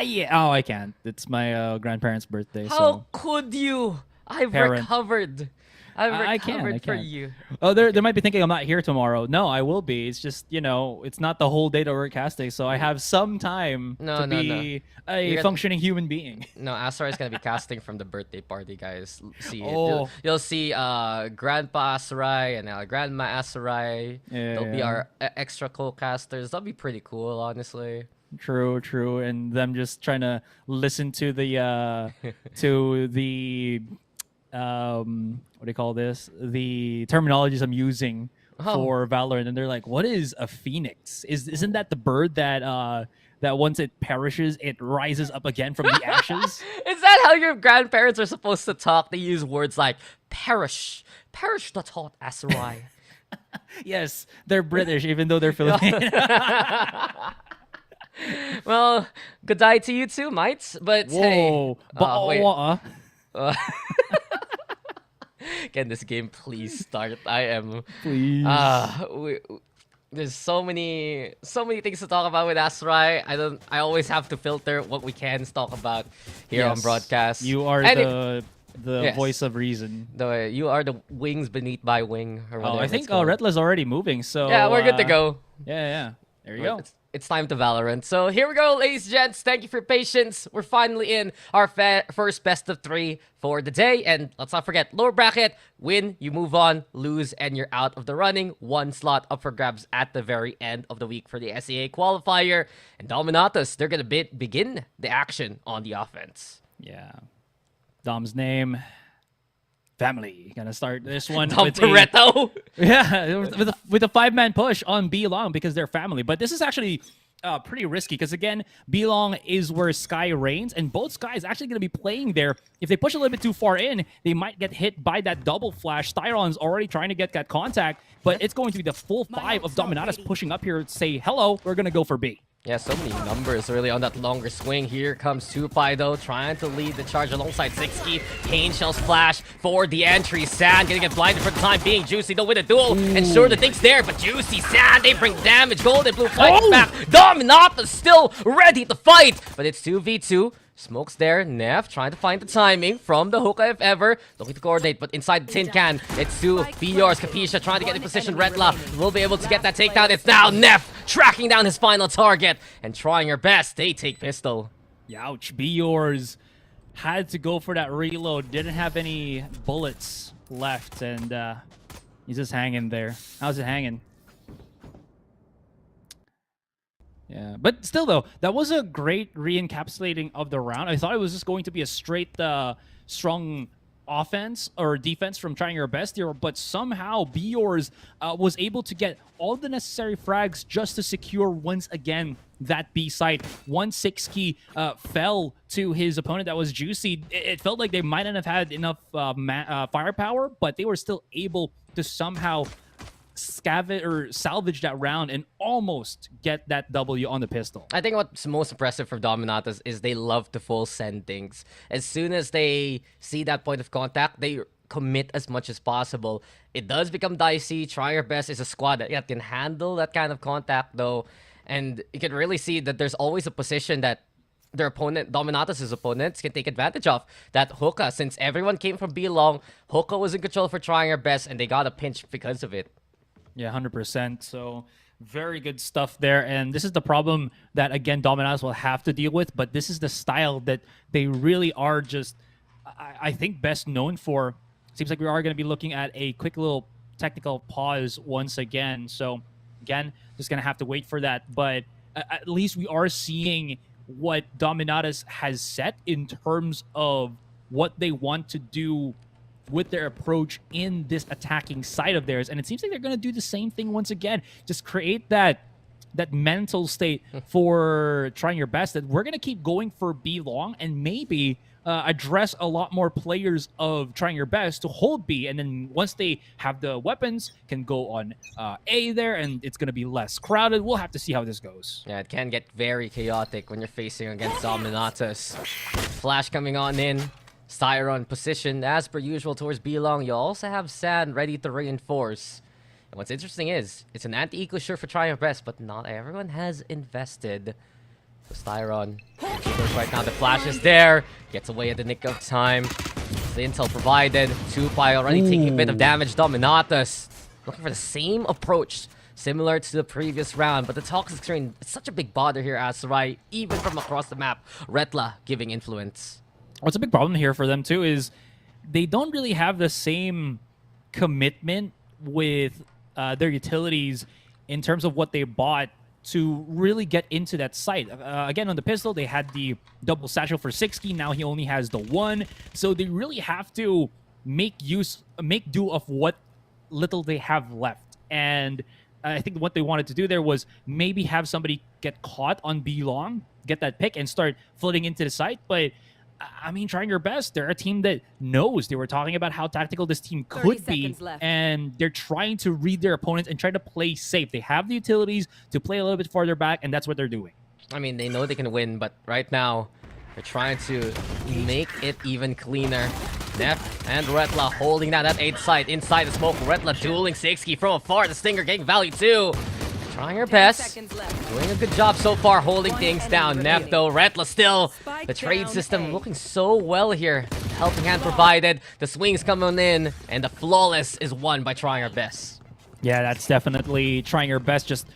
Yeah. Oh, I can't. It's my grandparents' birthday. How could you? I've recovered. I can. for you. Oh, they might be thinking I'm not here tomorrow. No, I will be. It's just, it's not the whole day that we're casting, so I have some time to be a functioning human being. No, Asurai is going to be casting from the birthday party, guys. See it. Oh. You'll see Grandpa Asurai and Grandma Asurai. They'll be our extra co-casters. That'll be pretty cool, honestly. True. And them just trying to listen to the what do you call this? The terminologies I'm using for Valorant, and they're like, "What is a phoenix? Isn't that the bird that once it perishes, it rises up again from the ashes?" Is that how your grandparents are supposed to talk? They use words like perish the thought, Asurai. Yes, they're British, even though they're Filipino. Well, good day to you too, mates. But whoa, wait. Can this game please start? I am. Please. There's so many things to talk about with Asurai. I always have to filter what we can talk about here on broadcast. You are the voice of reason. You are the wings beneath my wing. Or I think Retla's already moving. So yeah, we're good to go. Yeah. There you go. It's time to Valorant. So here we go, ladies and gents. Thank you for your patience. We're finally in our first best of 3 for the day. And let's not forget, lower bracket, win, you move on, lose, and you're out of the running. 1 slot up for grabs at the very end of the week for the SEA qualifier. And Dominatus, they're going to begin the action on the offense. Yeah. Dom's name, family. Gonna start this one Tom with Toretto. yeah, with a 5-man push on B-Long because they're family. But this is actually pretty risky because, again, B-Long is where Sky reigns, and both Skies actually going to be playing there. If they push a little bit too far in, they might get hit by that double flash. Styron's already trying to get that contact, but it's going to be the full 5 of Dominatus pushing up here to say, hello, we're going to go for B. Yeah, so many numbers really on that longer swing. Here comes Tupai though, trying to lead the charge alongside Sixky. Pain Shells flash for the entry. Sand getting it blinded for the time being. Juicy though with a duel. And sure, the thing's there, but Juicy, Sand, they bring damage. Gold and Blue fighting back. Dominatus still ready to fight, but it's 2v2. Smoke's there. Neff trying to find the timing from the hookah if ever. Looking to coordinate, but inside the tin can, it's to be yours. Capisha trying to get in position. Retla will be able to get that takedown. It's now Neff tracking down his final target and trying her best. They take pistol. Ouch. Be yours. Had to go for that reload. Didn't have any bullets left, and he's just hanging there. How's it hanging? Yeah, but still though, that was a great re-encapsulating of the round. I thought it was just going to be a straight strong offense or defense from trying your best here, but somehow Biors was able to get all the necessary frags just to secure once again that B site. 1-6 key fell to his opponent that was Juicy. It felt like they might not have had enough firepower, but they were still able to somehow salvage that round and almost get that W on the pistol. I think what's most impressive for Dominatus is they love to full send things. As soon as they see that point of contact, they commit as much as possible. It does become dicey. Try Your Best is a squad that can handle that kind of contact though. And you can really see that there's always a position that their opponent, Dominatus' opponents, can take advantage of. That hookah, since everyone came from B-Long, hookah was in control for Trying Your Best, and they got a pinch because of it. Yeah, 100%. So very good stuff there. And this is the problem that, again, Dominatus will have to deal with. But this is the style that they really are just, I think, best known for. Seems like we are going to be looking at a quick little technical pause once again. So, again, just going to have to wait for that. But at least we are seeing what Dominatus has set in terms of what they want to do with their approach in this attacking side of theirs. And it seems like they're going to do the same thing once again. Just create that mental state for Trying Your Best, that we're going to keep going for B long and maybe address a lot more players of Trying Your Best to hold B. And then once they have the weapons, can go on A there, and it's going to be less crowded. We'll have to see how this goes. Yeah, it can get very chaotic when you're facing against Dominatus. Flash coming on in. Styron positioned as per usual towards B-Long. You also have Sand ready to reinforce. And what's interesting is, it's an anti-eco sure for Trying Your Best, but not everyone has invested. So Styron, right now the flash is there. Gets away at the nick of time. The intel provided. Tupai already taking a bit of damage. Dominatus looking for the same approach, similar to the previous round. But the toxic screen, it's such a big bother here, Asurai, even from across the map. Retla giving influence. What's a big problem here for them, too, is they don't really have the same commitment with their utilities in terms of what they bought to really get into that site. Again, on the pistol, they had the double satchel for 60. Now he only has the one. So they really have to make do of what little they have left. And I think what they wanted to do there was maybe have somebody get caught on B-Long, get that pick, and start flooding into the site. But I mean, Trying Your Best, they're a team that knows. They were talking about how tactical this team could be, and they're trying to read their opponents and try to play safe. They have the utilities to play a little bit farther back, and that's what they're doing. I mean, they know they can win, but right now, they're trying to make it even cleaner. Neff and Retla holding down that 8th site inside the smoke. Retla dueling Sixky from afar. The Stinger getting value too. Trying her best. Doing a good job so far holding things down. Neff though, Retla still. The trade system looking so well here. Helping hand provided. The swings coming in. And the flawless is won by Trying Her Best. Yeah, that's definitely Trying Her Best. Just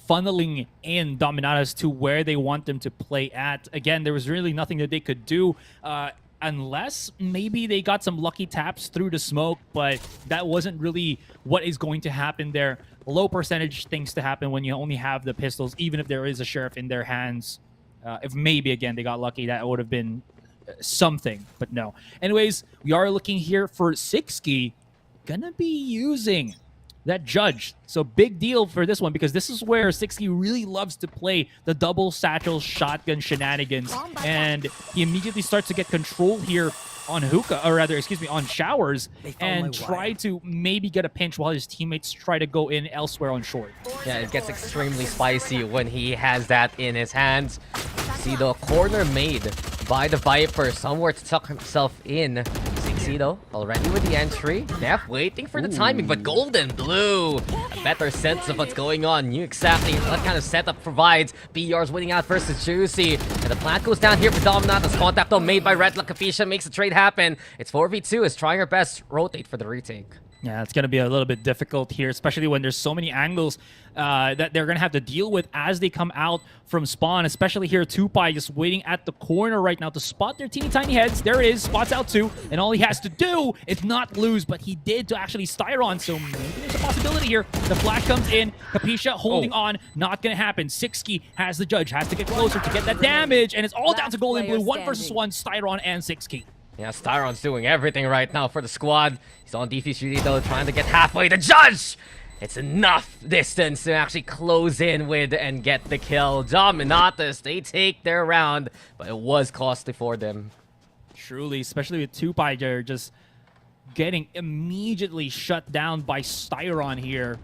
funneling in Dominatus to where they want them to play at. Again, there was really nothing that they could do. Unless maybe they got some lucky taps through the smoke, but that wasn't really what is going to happen there. Low percentage things to happen when you only have the pistols, even if there is a sheriff in their hands. If maybe, again, they got lucky, that would have been something, but no. Anyways, we are looking here for Sixky. Gonna be using that judge. So big deal for this one because this is where Sixky really loves to play the double satchel shotgun shenanigans. And he immediately starts to get control here on Hookah, or rather, excuse me, on Showers, and try to maybe get a pinch while his teammates try to go in elsewhere on short. Yeah, it gets extremely spicy when he has that in his hands. See the corner made by the Viper, somewhere to tuck himself in. Sixky though, already with the entry. Def waiting for the timing, but Golden Blue, a better sense of what's going on. Knew exactly what kind of setup provides. BR's winning out versus Juicy. And the plant goes down here for Dominatus. Contact though made by Red. Capisha makes the trade happen. It's 4v2 is trying our best rotate for the retake. Yeah, it's going to be a little bit difficult here, especially when there's so many angles that they're going to have to deal with as they come out from spawn, especially here Tupai just waiting at the corner right now to spot their teeny tiny heads. There it is, spots out two, and all he has to do is not lose, but he did to actually Styron, so maybe there's a possibility here. The flash comes in, Capisha holding on, not going to happen. Sixky has the judge, has to get closer to get that damage, and it's all down to Golden Blue, 1 versus 1, Styron and Sixky. Yeah, Styron's doing everything right now for the squad. He's on defense duty though, trying to get halfway. The judge! It's enough distance to actually close in with and get the kill. Dominatus, they take their round, but it was costly for them. Truly, especially with Tupai, they're just getting immediately shut down by Styron here.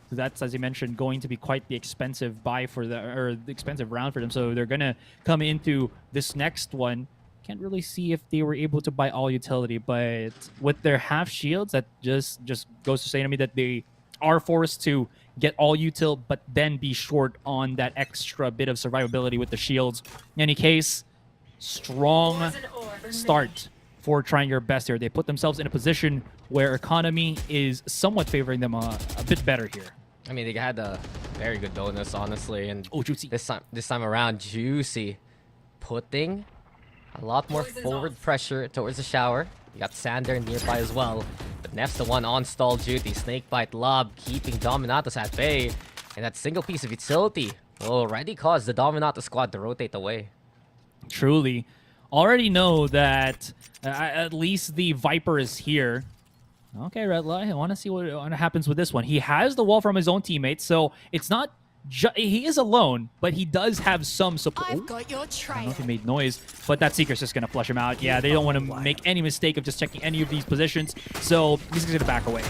So that's, as you mentioned, going to be quite the expensive buy for the expensive round for them. So they're gonna come into this next one. Can't really see if they were able to buy all utility, but with their half shields, that just goes to say to me that they are forced to get all util, but then be short on that extra bit of survivability with the shields. In any case, strong start for trying your best here. They put themselves in a position where economy is somewhat favoring them a bit better here. I mean, they had a very good bonus, honestly, and Juicy. this time around, Juicy putting a lot more forward pressure towards the shower. You got Sander nearby as well. But Nef's the one on stall duty. Snakebite Lob keeping Dominatus at bay. And that single piece of utility will already cause the Dominatus squad to rotate away. Truly. Already know that at least the Viper is here. Okay, Red Light, I want to see what happens with this one. He has the wall from his own teammates, so it's not... he is alone, but he does have some support. I've got your trail. I don't know if he made noise, but that Seeker's just going to flush him out. Yeah, they don't want to make any mistake of just checking any of these positions, so he's going to back away.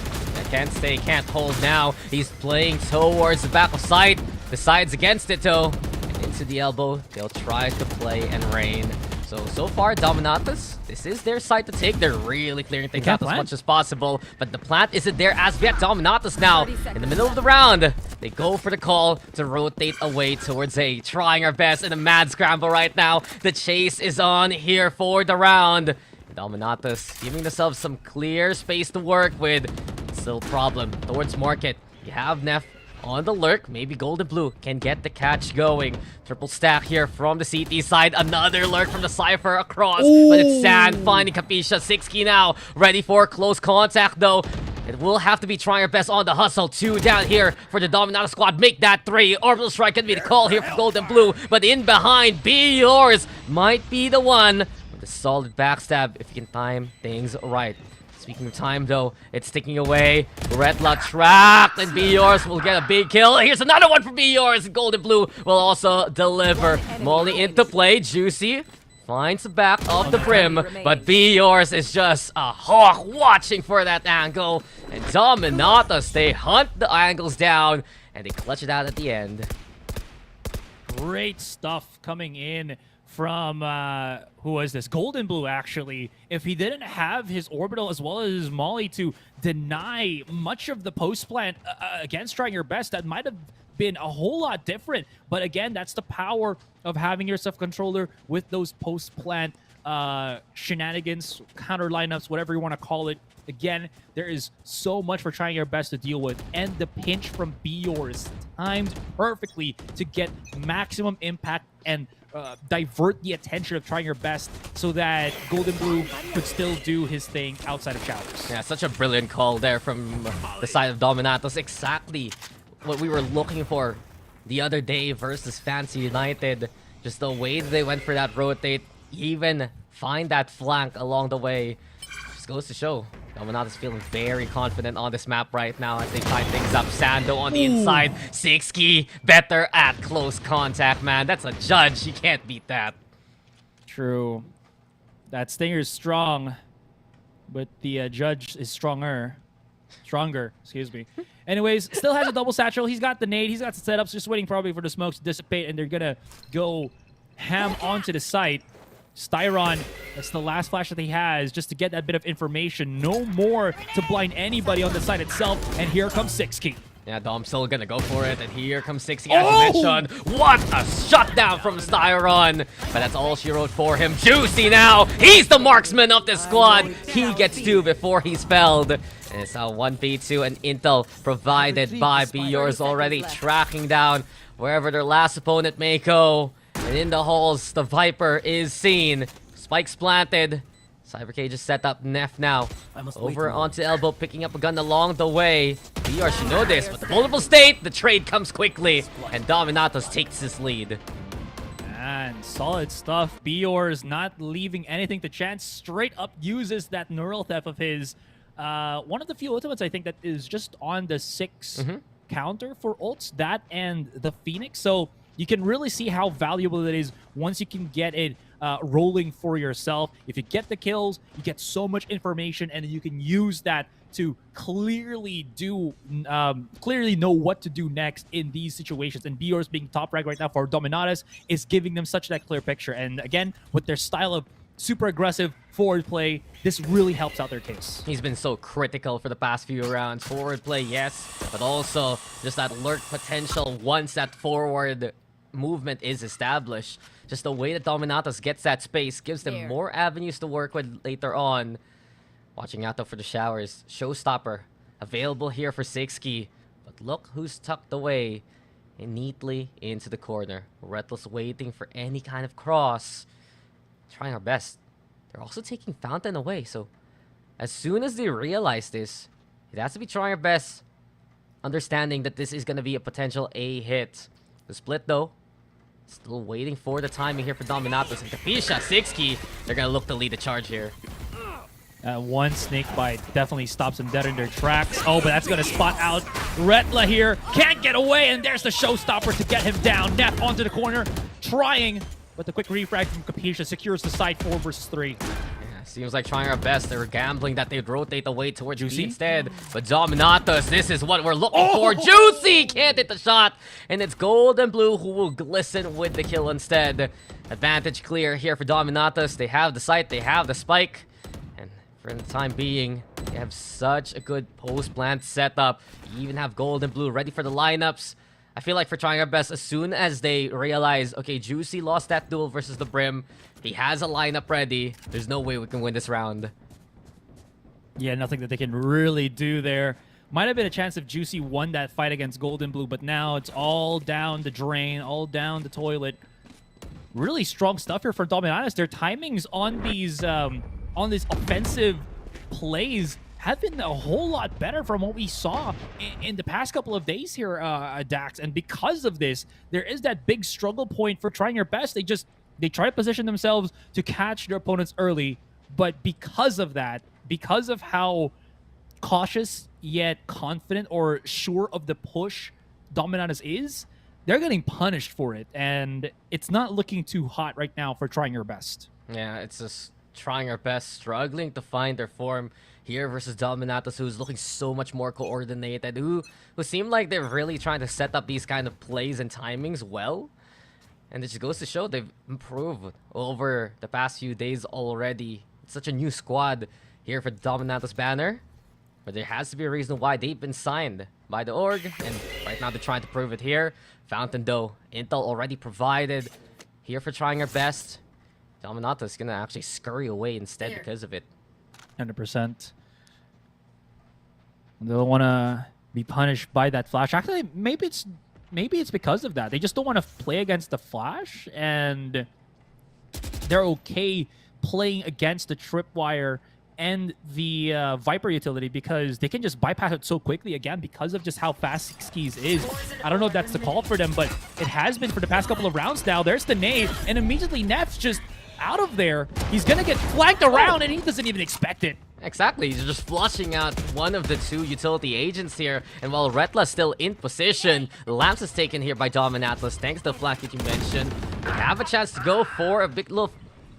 Can't stay, can't hold now. He's playing towards the back of sight. Decides against it, though. And into the elbow, they'll try to play and rain. So far, Dominatus, this is their side to take. They're really clearing things out as much as possible. But the plant isn't there as yet. Dominatus now, in the middle of the round, they go for the call to rotate away towards A. Trying our best in a mad scramble right now. The chase is on here for the round. Dominatus giving themselves some clear space to work with. Still problem towards Market. You have Nef on the lurk. Maybe Golden Blue can get the catch going. Triple stack here from the CT side. Another lurk from the Cypher across. Ooh. But it's Sand finding Capisha. Sixky now ready for close contact though. It will have to be trying our best on the hustle. 2 down here for the Dominatus squad. Make that 3. Orbital Strike can be the call here for Golden Blue. But in behind, Be Yours might be the one with a solid backstab if you can time things right. Speaking of time, though, it's sticking away. Retla trapped, and Be Yours will get a big kill. Here's another one for Be Yours. Golden Blue will also deliver. Molly into play. Juicy finds the back of the brim, but Be Yours is just a hawk watching for that angle. And Dominatus, they hunt the angles down, and they clutch it out at the end. Great stuff coming in from, who was this? Golden Blue, actually. If he didn't have his orbital as well as his molly to deny much of the post plant against Trying Your Best, that might have been a whole lot different. But again, that's the power of having your self-controller with those post plant shenanigans, counter lineups, whatever you want to call it. Again, there is so much for Trying Your Best to deal with, and the pinch from Be Yours timed perfectly to get maximum impact and divert the attention of Trying Your Best so that Golden Blue could still do his thing outside of Showers. Yeah, such a brilliant call there from the side of Dominatus. Exactly what we were looking for the other day versus Fancy United. Just the way that they went for that rotate. even find that flank along the way. Just goes to show Dominatus is feeling very confident on this map right now as they tie things up. Sando on the inside. Sixkey better at close contact, man. That's a judge. You can't beat that. True. That Stinger's strong, but the judge is stronger. Stronger, excuse me. Anyways, still has a double satchel. He's got the nade. He's got the setups. Just waiting probably for the smokes to dissipate, and they're going to go ham onto the site. Styron, that's the last flash that he has just to get that bit of information. No more to blind anybody on the site itself. And here comes Sixkey. Yeah, Dom's still gonna go for it, and here comes Sixkey as you mentioned. What a shutdown from Styron! But that's all she wrote for him. Juicy now! He's the marksman of the squad! He gets 2 before he's felled. And it's now 1v2, and intel provided by Yours already tracking down wherever their last opponent may go. And in the halls, the Viper is seen. Spikes planted. Cybercage is set up. Neff now over onto elbow, picking up a gun along the way. VR should know this, but the vulnerable state, the trade comes quickly, and Dominatus takes his lead. And solid stuff. Bior not leaving anything to chance. Straight up uses that neural theft of his. One of the few ultimates I think that is just on the 6 counter for ults. That and the Phoenix. So you can really see how valuable it is once you can get it rolling for yourself. If you get the kills, you get so much information, and you can use that to clearly know what to do next in these situations. And Bior's being top rank right now for Dominatus is giving them such that clear picture. And again, with their style of super aggressive forward play, this really helps out their case. He's been so critical for the past few rounds. Forward play, yes, but also just that lurk potential once that forward movement is established. Just the way that Dominatus gets that space gives them more avenues to work with later on. Watching out though for the showers. Showstopper available here for Sixkey. But look who's tucked away and neatly into the corner. Retless waiting for any kind of cross. Trying our best. They're also taking Fountain away. So as soon as they realize this, it has to be trying our best. Understanding that this is going to be a potential A hit. The split though. Still waiting for the timing here for Dominatus and Capisha. Sixkey, they're going to look to lead the charge here. One snake bite definitely stops them dead in their tracks. Oh, but that's going to spot out Retla here. Can't get away, and there's the showstopper to get him down. Neff onto the corner, trying, but the quick refrag from Capisha secures the side 4 versus 3. Seems like trying our best. They were gambling that they'd rotate away towards Juicy instead. But Dominatus, this is what we're looking for. Juicy can't hit the shot. And it's Gold and Blue who will glisten with the kill instead. Advantage clear here for Dominatus. They have the sight. They have the spike. And for the time being, they have such a good post-plant setup. You even have Gold and Blue ready for the lineups. I feel like for trying our best, as soon as they realize, okay, Juicy lost that duel versus the Brim. He has a lineup ready. There's no way we can win this round. Yeah, nothing that they can really do there. Might have been a chance if Juicy won that fight against Gold and Blue, but now it's all down the drain, all down the toilet. Really strong stuff here for Dominatus. Their timings on these offensive plays have been a whole lot better from what we saw in the past couple of days here at Daks. And because of this, there is that big struggle point for trying your best. They try to position themselves to catch their opponents early, but because of that, because of how cautious yet confident or sure of the push Dominatus is, they're getting punished for it, and it's not looking too hot right now for trying your best. Yeah, it's just trying our best, struggling to find their form here versus Dominatus, who's looking so much more coordinated, who seem like they're really trying to set up these kind of plays and timings well. And it just goes to show they've improved over the past few days already. It's such a new squad here for Dominatus banner. But there has to be a reason why they've been signed by the org. And right now they're trying to prove it here. Fountain though, intel already provided. Here for trying our best. Dominatus is going to actually scurry away instead because of it. 100%. They don't want to be punished by that flash. Actually, maybe it's because of that. They just don't want to play against the flash, and they're okay playing against the tripwire and the Viper utility because they can just bypass it so quickly again because of just how fast Sixkey's is. I don't know if that's the call for them, but it has been for the past couple of rounds now. There's the nade, and immediately Neff's just out of there, he's gonna get flanked around and he doesn't even expect it. Exactly, he's just flushing out one of the two utility agents here. And while Retla's still in position, Lamps is taken here by Dominatus. Thanks to the flag that you mentioned. They have a chance to go for a big little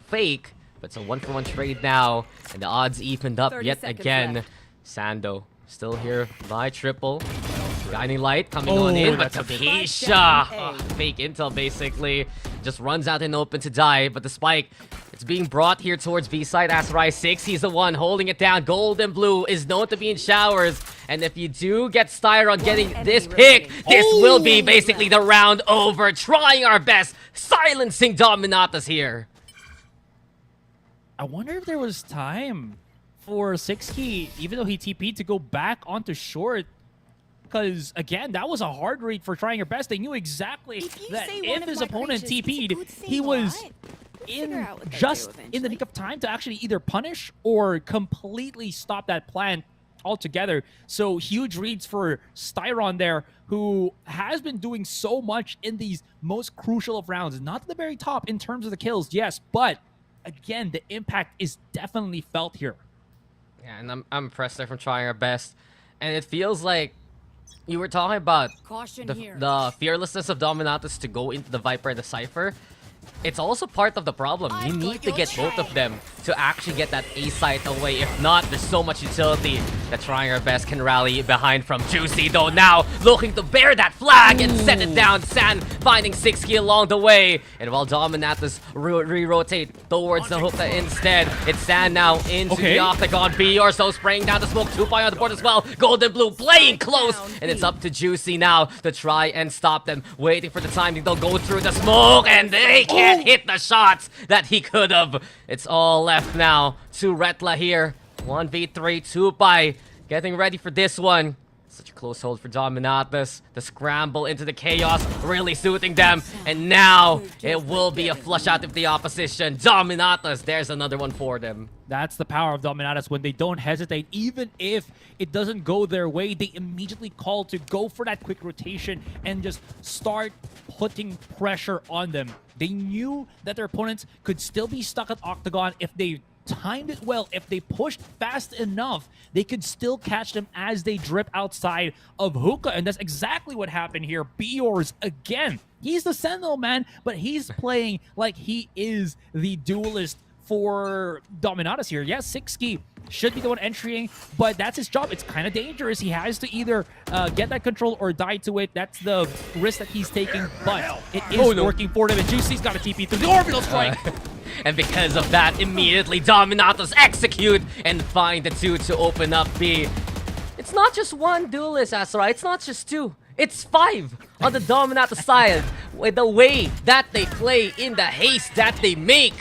fake, but it's a 1-for-1 trade now. And the odds evened up yet again. Left. Sando still here by Triple. Guiding Light coming on in, but Capisha, fake intel basically, just runs out in open to die. But the spike, it's being brought here towards B side. Asurai 6, he's the one holding it down. Gold and Blue is known to be in showers, and if you do get Styron getting this pick, this will be basically the round over. Trying our best, silencing Dominatus here. I wonder if there was time for 6key, even though he TP'd, to go back onto short. Because, again, that was a hard read for Trying Your Best. They knew exactly that if his opponent TP'd, he was just in the nick of time to actually either punish or completely stop that plan altogether. So, huge reads for Styron there, who has been doing so much in these most crucial of rounds. Not at the very top in terms of the kills, yes, but, again, the impact is definitely felt here. Yeah, and I'm impressed there from Trying Our Best. And it feels like you were talking about the fearlessness of Dominatus to go into the Viper and the Cypher. It's also part of the problem. You need to get both of them to actually get that A site away. If not, there's so much utility that Trying Our Best can rally behind from. Juicy, though, now looking to bear that flag and set it down. San finding 6key along the way. And while Dominatus re-rotate towards the hookah instead, it's San now into the octagon. BR so spraying down the smoke. 2 on the board as well. Gold and Blue playing close. And it's up to Juicy now to try and stop them. Waiting for the timing. They'll go through the smoke and they can't hit the shots that he could have. It's all left now to Retla here. 1v3, 2-by. Getting ready for this one. Such a close hold for Dominatus. The scramble into the chaos really suiting them. And now it will be a flush out of the opposition. Dominatus, there's another one for them. That's the power of Dominatus when they don't hesitate. Even if it doesn't go their way, they immediately call to go for that quick rotation and just start putting pressure on them. They knew that their opponents could still be stuck at Octagon if they timed it well. If they pushed fast enough, they could still catch them as they drip outside of Hookah. And that's exactly what happened here. Biors again. He's the Sentinel, man, but he's playing like he is the duelist for Dominatus here. Yes, 6key should be the one entering, but that's his job. It's kind of dangerous. He has to either get that control or die to it. That's the risk that he's taking, but it is working for them. And Juicy's got a TP through the orbital strike. And because of that, immediately Dominatus execute and find the 2 to open up B. It's not just one duelist, Asurai. It's not just 2. It's 5 on the Dominatus side with the way that they play, in the haste that they make.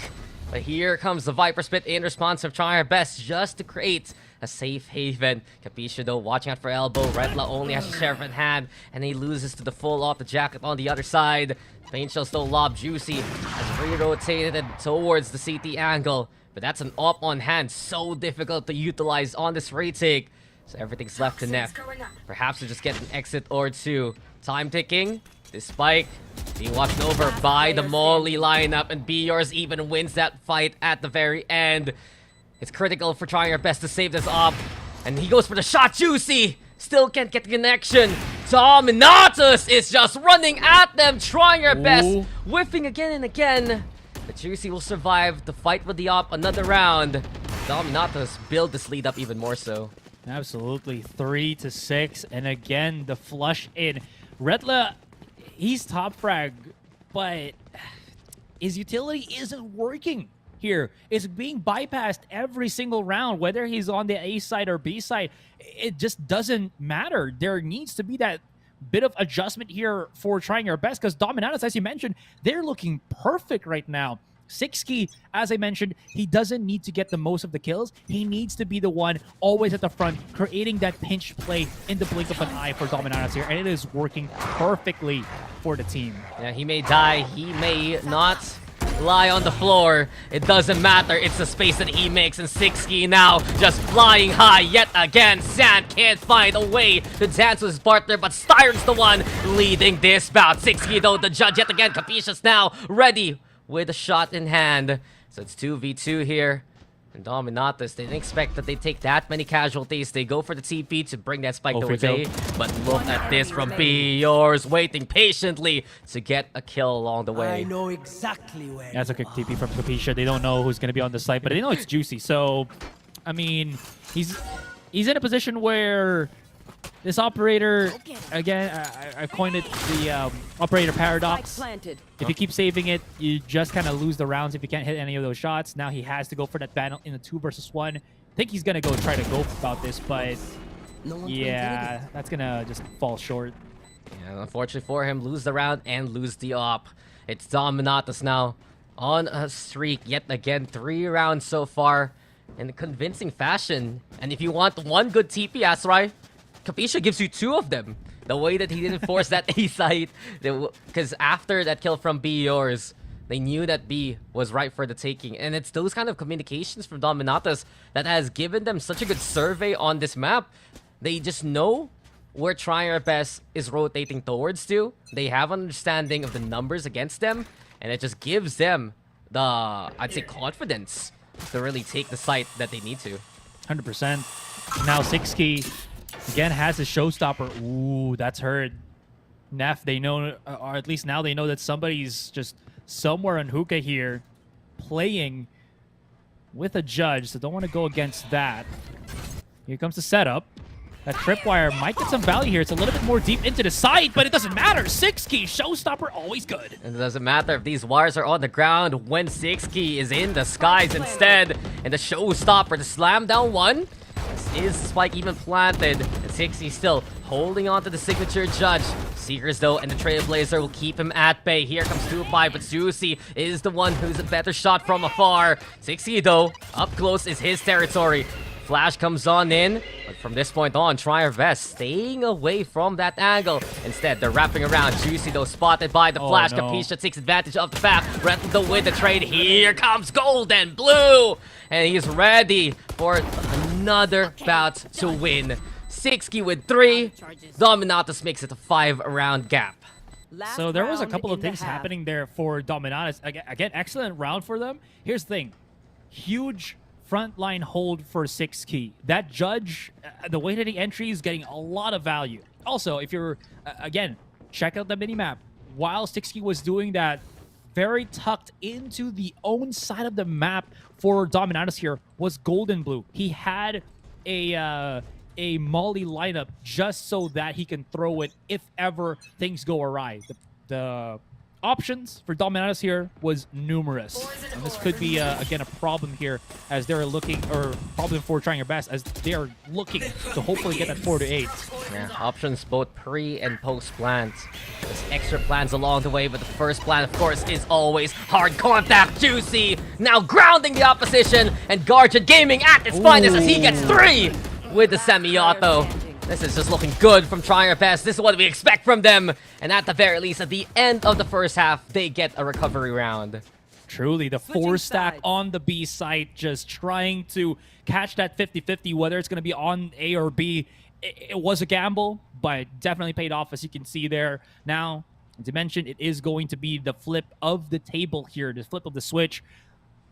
But here comes the Viper Spit in response of Trying Our Best just to create a safe haven. Capisha, though, watching out for elbow. Retla only has a sheriff in hand, and he loses to the full off the jacket on the other side. Pain Shell still lob. Juicy has re-rotated towards the CT angle, but that's an op on hand. So difficult to utilize on this retake. So everything's left to net. Perhaps to just get an exit or two. Time ticking. This spike being watched over by the Molly lineup, and BRs even wins that fight at the very end. It's critical for Trying Our Best to save this op, and he goes for the shot. Juicy still can't get the connection. Dominatus is just running at them, Trying Our Best, whiffing again and again. But Juicy will survive the fight with the op another round. Dominatus build this lead up even more so. Absolutely, 3-6, and again the flush in. Retla, he's top frag, but his utility isn't working here. It's being bypassed every single round, whether he's on the A side or B side. It just doesn't matter. There needs to be that bit of adjustment here for Trying Our Best, because Dominatus, as you mentioned, they're looking perfect right now. 6key, as I mentioned, he doesn't need to get the most of the kills. He needs to be the one always at the front, creating that pinch play in the blink of an eye for Dominatus here, and it is working perfectly for the team. Yeah, he may die, he may not lie on the floor. It doesn't matter, it's the space that he makes, and 6key now just flying high yet again. San can't find a way to dance with his partner, but Styron's the one leading this bout. 6key, though, the judge yet again. Capisha's now ready with a shot in hand. So it's 2v2 here. And Dominatus, they didn't expect that they take that many casualties. They go for the TP to bring that spike towards A. But look at this from B. Yours waiting patiently to get a kill along the way. I know exactly where. That's a quick TP from Capisha. They don't know who's going to be on the site, but they know it's Juicy. So, I mean, he's in a position where this operator, again, I coined it the operator paradox. If you keep saving it, you just kind of lose the rounds if you can't hit any of those shots. Now he has to go for that battle in a 2 versus 1. I think he's going to try to go about this, but yeah, that's going to just fall short. Yeah, unfortunately for him, lose the round and lose the op. It's Dominatus now on a streak. Yet again, 3 rounds so far in a convincing fashion. And if you want one good TP, Asurai, Capisha gives you 2 of them. The way that he didn't force that A site, because after that kill from B yours, they knew that B was right for the taking. And it's those kind of communications from Dominatus that has given them such a good survey on this map. They just know where Trying Our Best is rotating towards to. They have an understanding of the numbers against them, and it just gives them the, I'd say, confidence to really take the site that they need to. 100%. Now 6key again has a showstopper. Ooh, that's hurt. Neff, they know, or at least now they know that somebody's just somewhere in hookah here playing with a judge, so don't want to go against that. Here comes the setup. That tripwire might get some value here. It's a little bit more deep into the site, but it doesn't matter. 6key, showstopper, always good. And it doesn't matter if these wires are on the ground when 6key is in the skies instead. And the showstopper to slam down one. Is Spike even planted? And 6key still holding on to the signature judge. Seekers though, and the Trailblazer will keep him at bay. Here comes 2-5, but Juicy is the one who's a better shot from afar. 6key though, up close is his territory. Flash comes on in, but from this point on, Try Our Best staying away from that angle. Instead, they're wrapping around. Juicy though, spotted by the flash. No. Capisha takes advantage of the fact. Rental with the trade. Here comes Golden Blue, and he's ready for another bout to win. 6key with 3. Dominatus makes it a 5-round gap. So there was a couple of things happening there for Dominatus. Again, excellent round for them. Here's the thing. Huge frontline hold for 6key. That judge, the way that he entry is getting a lot of value. Also, if you're, again, check out the minimap. While 6key was doing that, very tucked into the own side of the map for Dominatus here was Golden Blue. He had a molly lineup just so that he can throw it if ever things go awry. The options for Dominatus here was numerous. And this could be, again, a problem here as they're looking, or problem for Trying Your Best, as they are looking to hopefully get that 4 to 8. Yeah, options both pre and post plans. There's extra plans along the way, but the first plan, of course, is always hard contact. Juicy now grounding the opposition, and Guardian Gaming at its finest as he gets 3 with the semi-auto. This is just looking good from Trying Our Best. This is what we expect from them. And at the very least, at the end of the first half, they get a recovery round. Truly, the 4-stack on the B site, just trying to catch that 50-50, whether it's going to be on A or B. It was a gamble, but it definitely paid off, as you can see there. Now, as I mentioned, it is going to be the flip of the table here, the flip of the switch.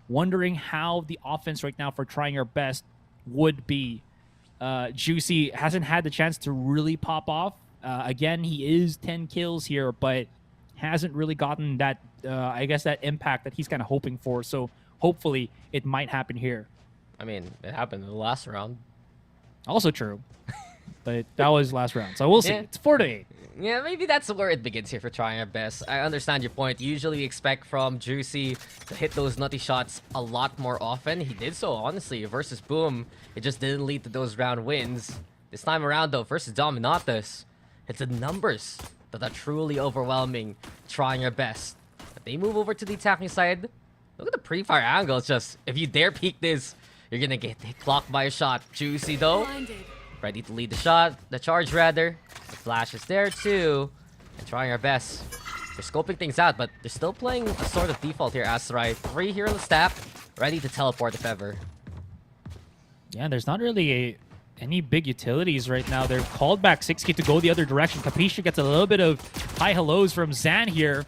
Wondering how the offense right now for Trying Our Best would be. Juicy hasn't had the chance to really pop off. Again, he is 10 kills here, but hasn't really gotten that, I guess, that impact that he's kind of hoping for. So hopefully it might happen here. I mean, it happened in the last round. Also true. But that was last round. So we'll see. Yeah. It's 4 to 8. Yeah, maybe that's where it begins here for Trying Our Best. I understand your point. Usually we expect from Juicy to hit those nutty shots a lot more often. He did so, honestly, versus Boom. It just didn't lead to those round wins. This time around, though, versus Dominatus, it's the numbers that are truly overwhelming Trying Our Best. If they move over to the attacking side, look at the pre-fire angle. It's just, if you dare peek this, you're gonna get clocked by a shot. Juicy, though, ready to lead the shot, the charge rather. The flash is there too. And Trying Our Best. They're scoping things out, but they're still playing a sort of default here, Asurai. 3 here on the staff, ready to teleport if ever. Yeah, there's not really any big utilities right now. They're called back 6key to go the other direction. Capisha gets a little bit of hi hellos from Zan here.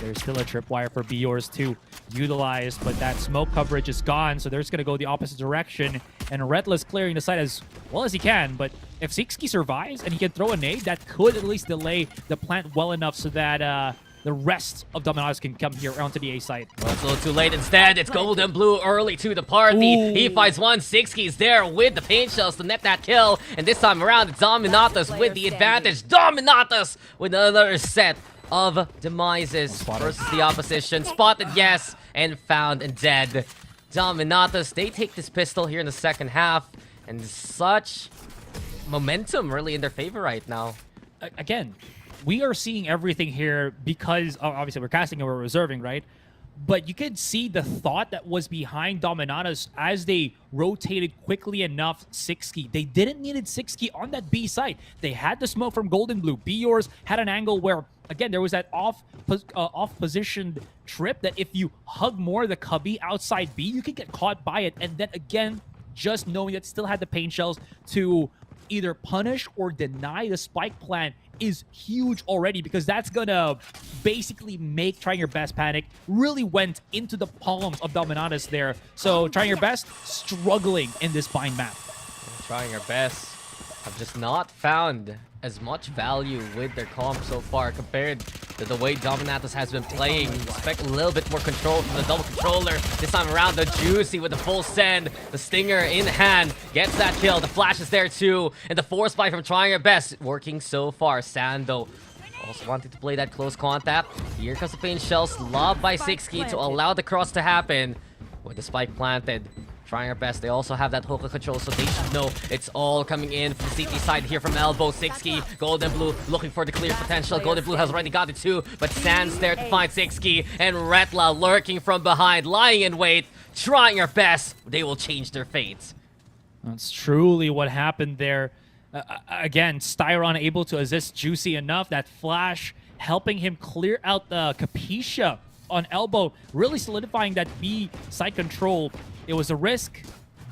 There's still a tripwire for Biors to utilize, but that smoke coverage is gone, so they're just going to go the opposite direction. And Retla's clearing the site as well as he can, but if Sixky survives and he can throw a nade, that could at least delay the plant well enough so that the rest of Dominatus can come here onto the A site. Well, it's a little too late. Instead, it's Golden Blue early to the party. Ooh. He finds one. Sixky's there with the paint shells to net that kill. And this time around, it's Dominatus with the advantage. Dominatus with another set of demises versus the opposition. Spotted, yes, and found and dead. Dominatus, they take this pistol here in the second half. And such momentum really in their favor right now. Again, we are seeing everything here because obviously we're casting and we're reserving, right? But you could see the thought that was behind Dominatus as they rotated quickly enough Sixky. They didn't need Sixky on that B site. They had the smoke from Golden Blue. Biors had an angle where, again, there was that off-positioned trip that if you hug more the cubby outside B, you could get caught by it. And then again, just knowing that still had the paint shells to either punish or deny the spike plant is huge already, because that's gonna basically make Trying Your Best panic. Really went into the palms of Dominatus there. So Trying Your Best struggling in this bind map. Trying Your Best have just not found as much value with their comp so far compared to the way Dominatus has been playing. Expect a little bit more control from the double controller. This time around, the Juicy with the full send. The Stinger in hand gets that kill. The flash is there too. And the force buy from Trying Your Best working so far. Sando also wanted to play that close contact. Here comes the paint shells lobbed by Sixky to allow the cross to happen. With the spike planted. Trying Our Best. They also have that hookah control, so they should know it's all coming in from the CT side here from Elbow. Sixky, Golden Blue looking for the clear potential. Golden Blue has already got it too, but Sans there to find Sixky, and Retla lurking from behind, lying in wait. Trying Our Best. They will change their fate. That's truly what happened there. Again, Styron able to assist Juicy enough. That flash helping him clear out the Capisha on Elbow, really solidifying that B side control. It was a risk,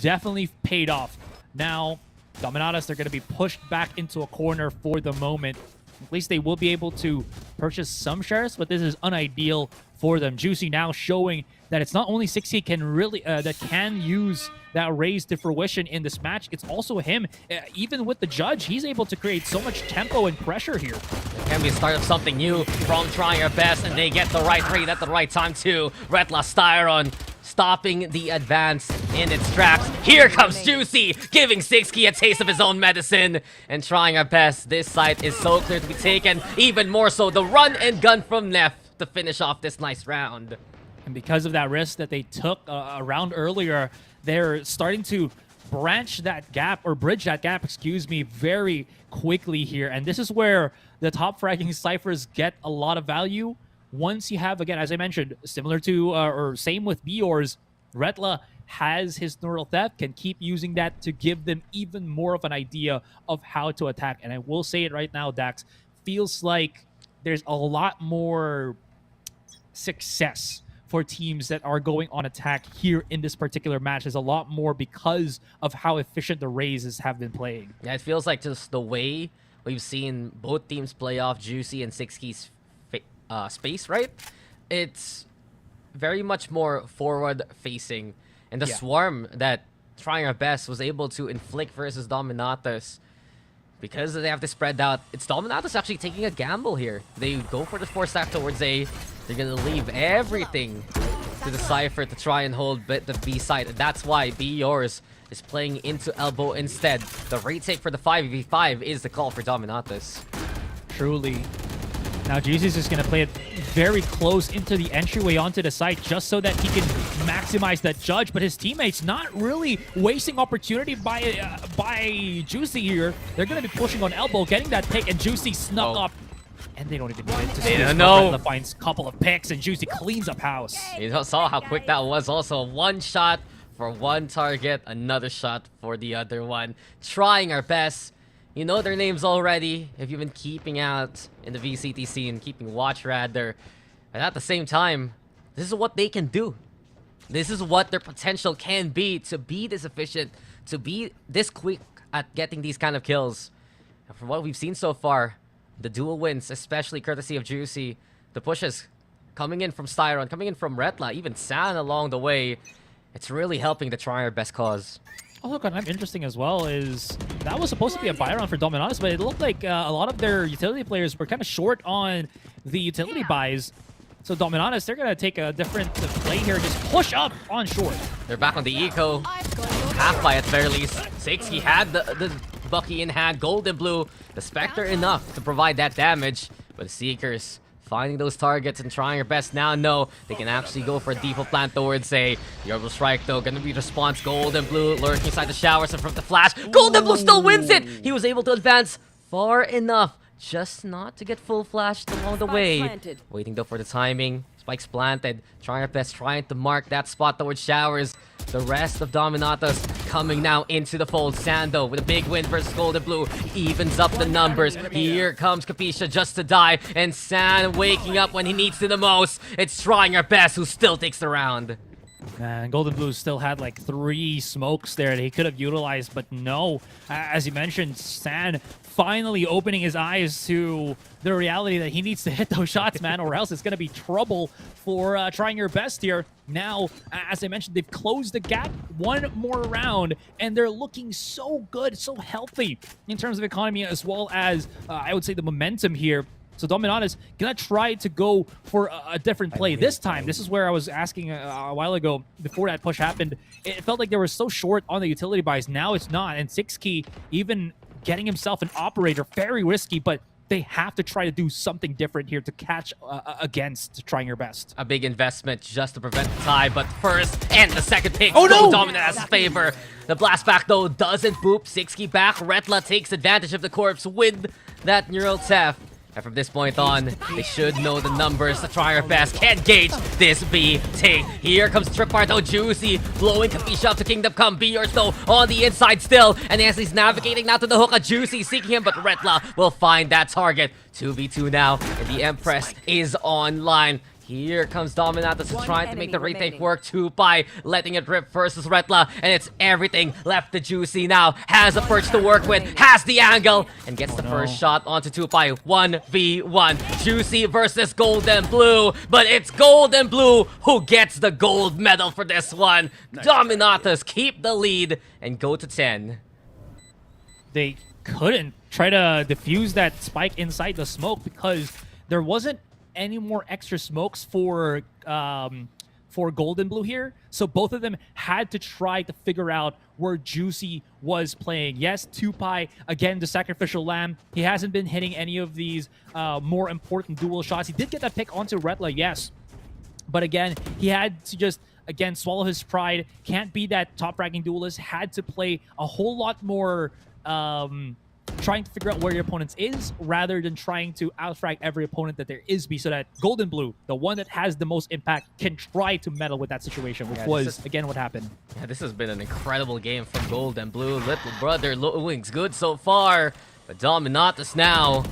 definitely paid off. Now, Dominatus, they're going to be pushed back into a corner for the moment. At least they will be able to purchase some shares, but this is unideal for them. Juicy now showing that it's not only Sixky can really that can use that raise to fruition in this match. It's also him. Even with the judge, he's able to create so much tempo and pressure here. It can be a start of something new from Trying Our Best, and they get the right read at the right time too. Retla Styron stopping the advance in its tracks. Here comes Juicy, giving Sixky a taste of his own medicine. And Trying Our Best, this site is so clear to be taken. Even more so, the run and gun from Neff to finish off this nice round. And because of that risk that they took a round earlier, they're starting to branch that gap, or bridge that gap, excuse me, very quickly here. And this is where the top fragging ciphers get a lot of value. Once you have, again, as I mentioned, similar to, or same with Biors, Retla has his neural theft, can keep using that to give them even more of an idea of how to attack. And I will say it right now, Daks, feels like there's a lot more success for teams that are going on attack here in this particular match. There's a lot more because of how efficient the raises have been playing. Yeah, it feels like just the way we've seen both teams play off Juicy and Sixky's space, right? It's very much more forward-facing. And the swarm that Trying Our Best was able to inflict versus Dominatus, because they have to spread out, it's Dominatus actually taking a gamble here. They go for the force stack towards A. They're going to leave everything to the Cypher to try and hold the B side. And that's why Biors is playing into Elbow instead. The retake for the 5v5 is the call for Dominatus. Truly. Now, Jesus is going to play it very close into the entryway onto the site just so that he can maximize that judge, but his teammates not really wasting opportunity by Juicy here. They're going to be pushing on Elbow, getting that pick, and Juicy snuck up. And they don't even need it to they don't know. Finds a couple of picks, and Juicy cleans up house. You saw how quick that was. Also, one shot for one target, another shot for the other one. Trying Our Best. You know their names already if you've been keeping out in the VCT scene, keeping watch rather. And at the same time, this is what they can do. This is what their potential can be, to be this efficient, to be this quick at getting these kind of kills. And from what we've seen so far, the dual wins, especially courtesy of Juicy, the pushes coming in from Styron, coming in from Retla, even San along the way. It's really helping the try our best cause. Oh, look, what I'm interesting as well is that was supposed to be a buy round for Dominatus, but it looked like a lot of their utility players were kind of short on the utility buys. So Dominatus, they're going to take a different play here, just push up on short. They're back on the eco. Half buy at the very least. Sixky had the Bucky in hand, gold and blue. The Spectre enough to provide that damage, but the Seekers finding those targets and trying their best now know they can actually go for a default plan towards the orbital strike though. Gonna be response, gold and blue lurking inside the showers in front of the flash. Gold and blue still wins it! He was able to advance far enough just not to get full flashed along the way. Waiting though for the timing. Spikes planted, trying our best, trying to mark that spot towards showers. The rest of Dominatus coming now into the fold. Sando with a big win versus Gold and Blue evens up the numbers. Here comes Capisha just to die, and San waking up when he needs to the most. It's trying our best who still takes the round. And Golden Blue still had like 3 smokes there that he could have utilized, but no. As you mentioned, San finally opening his eyes to the reality that he needs to hit those shots, man, or else it's going to be trouble for trying your best here. Now, as I mentioned, they've closed the gap 1 more round, and they're looking so good, so healthy in terms of economy, as well as, I would say, the momentum here. So Dominatus gonna try to go for a different play. This time, this is where I was asking a while ago, before that push happened, it felt like they were so short on the utility buys. Now it's not, and Sixky even getting himself an operator, very risky, but they have to try to do something different here to catch against trying your best. A big investment just to prevent the tie, but first and the second pick oh no! Dominatus' favor. The blast back though doesn't boop. Sixky back. Retla takes advantage of the corpse with that neural theft. And from this point on, they should know the numbers to try our best. Can't gauge this BT. Here comes Tripart though, Juicy, blowing Capisha up to Kingdom Come. Beers though on the inside still. And as he's navigating now to the hook, Juicy seeking him, but Retla will find that target. 2v2 now, and the Empress is online. Here comes Dominatus trying to make the retake work. 2Pi letting it rip versus Retla, and it's everything left to Juicy now. Has a perch to work with, has the angle, and gets the first shot onto 2Pi. 1v1. Juicy versus Gold and Blue, but it's Gold and Blue who gets the gold medal for this one. Nice. Dominatus keep the lead and go to 10. They couldn't try to defuse that spike inside the smoke because there wasn't any more extra smokes for Gold and Blue here. So both of them had to try to figure out where Juicy was playing. Yes, 2Pi, again, the sacrificial lamb. He hasn't been hitting any of these more important dual shots. He did get that pick onto Retla, yes. But again, he had to just, again, swallow his pride. Can't be that top-ranking duelist. Had to play a whole lot more trying to figure out where your opponent is rather than trying to outfrag every opponent that there is be, so that Gold and Blue, the one that has the most impact, can try to meddle with that situation, which was, again, what happened. Yeah, this has been an incredible game from Gold and Blue. Little brother doing good so far, but Dominatus now,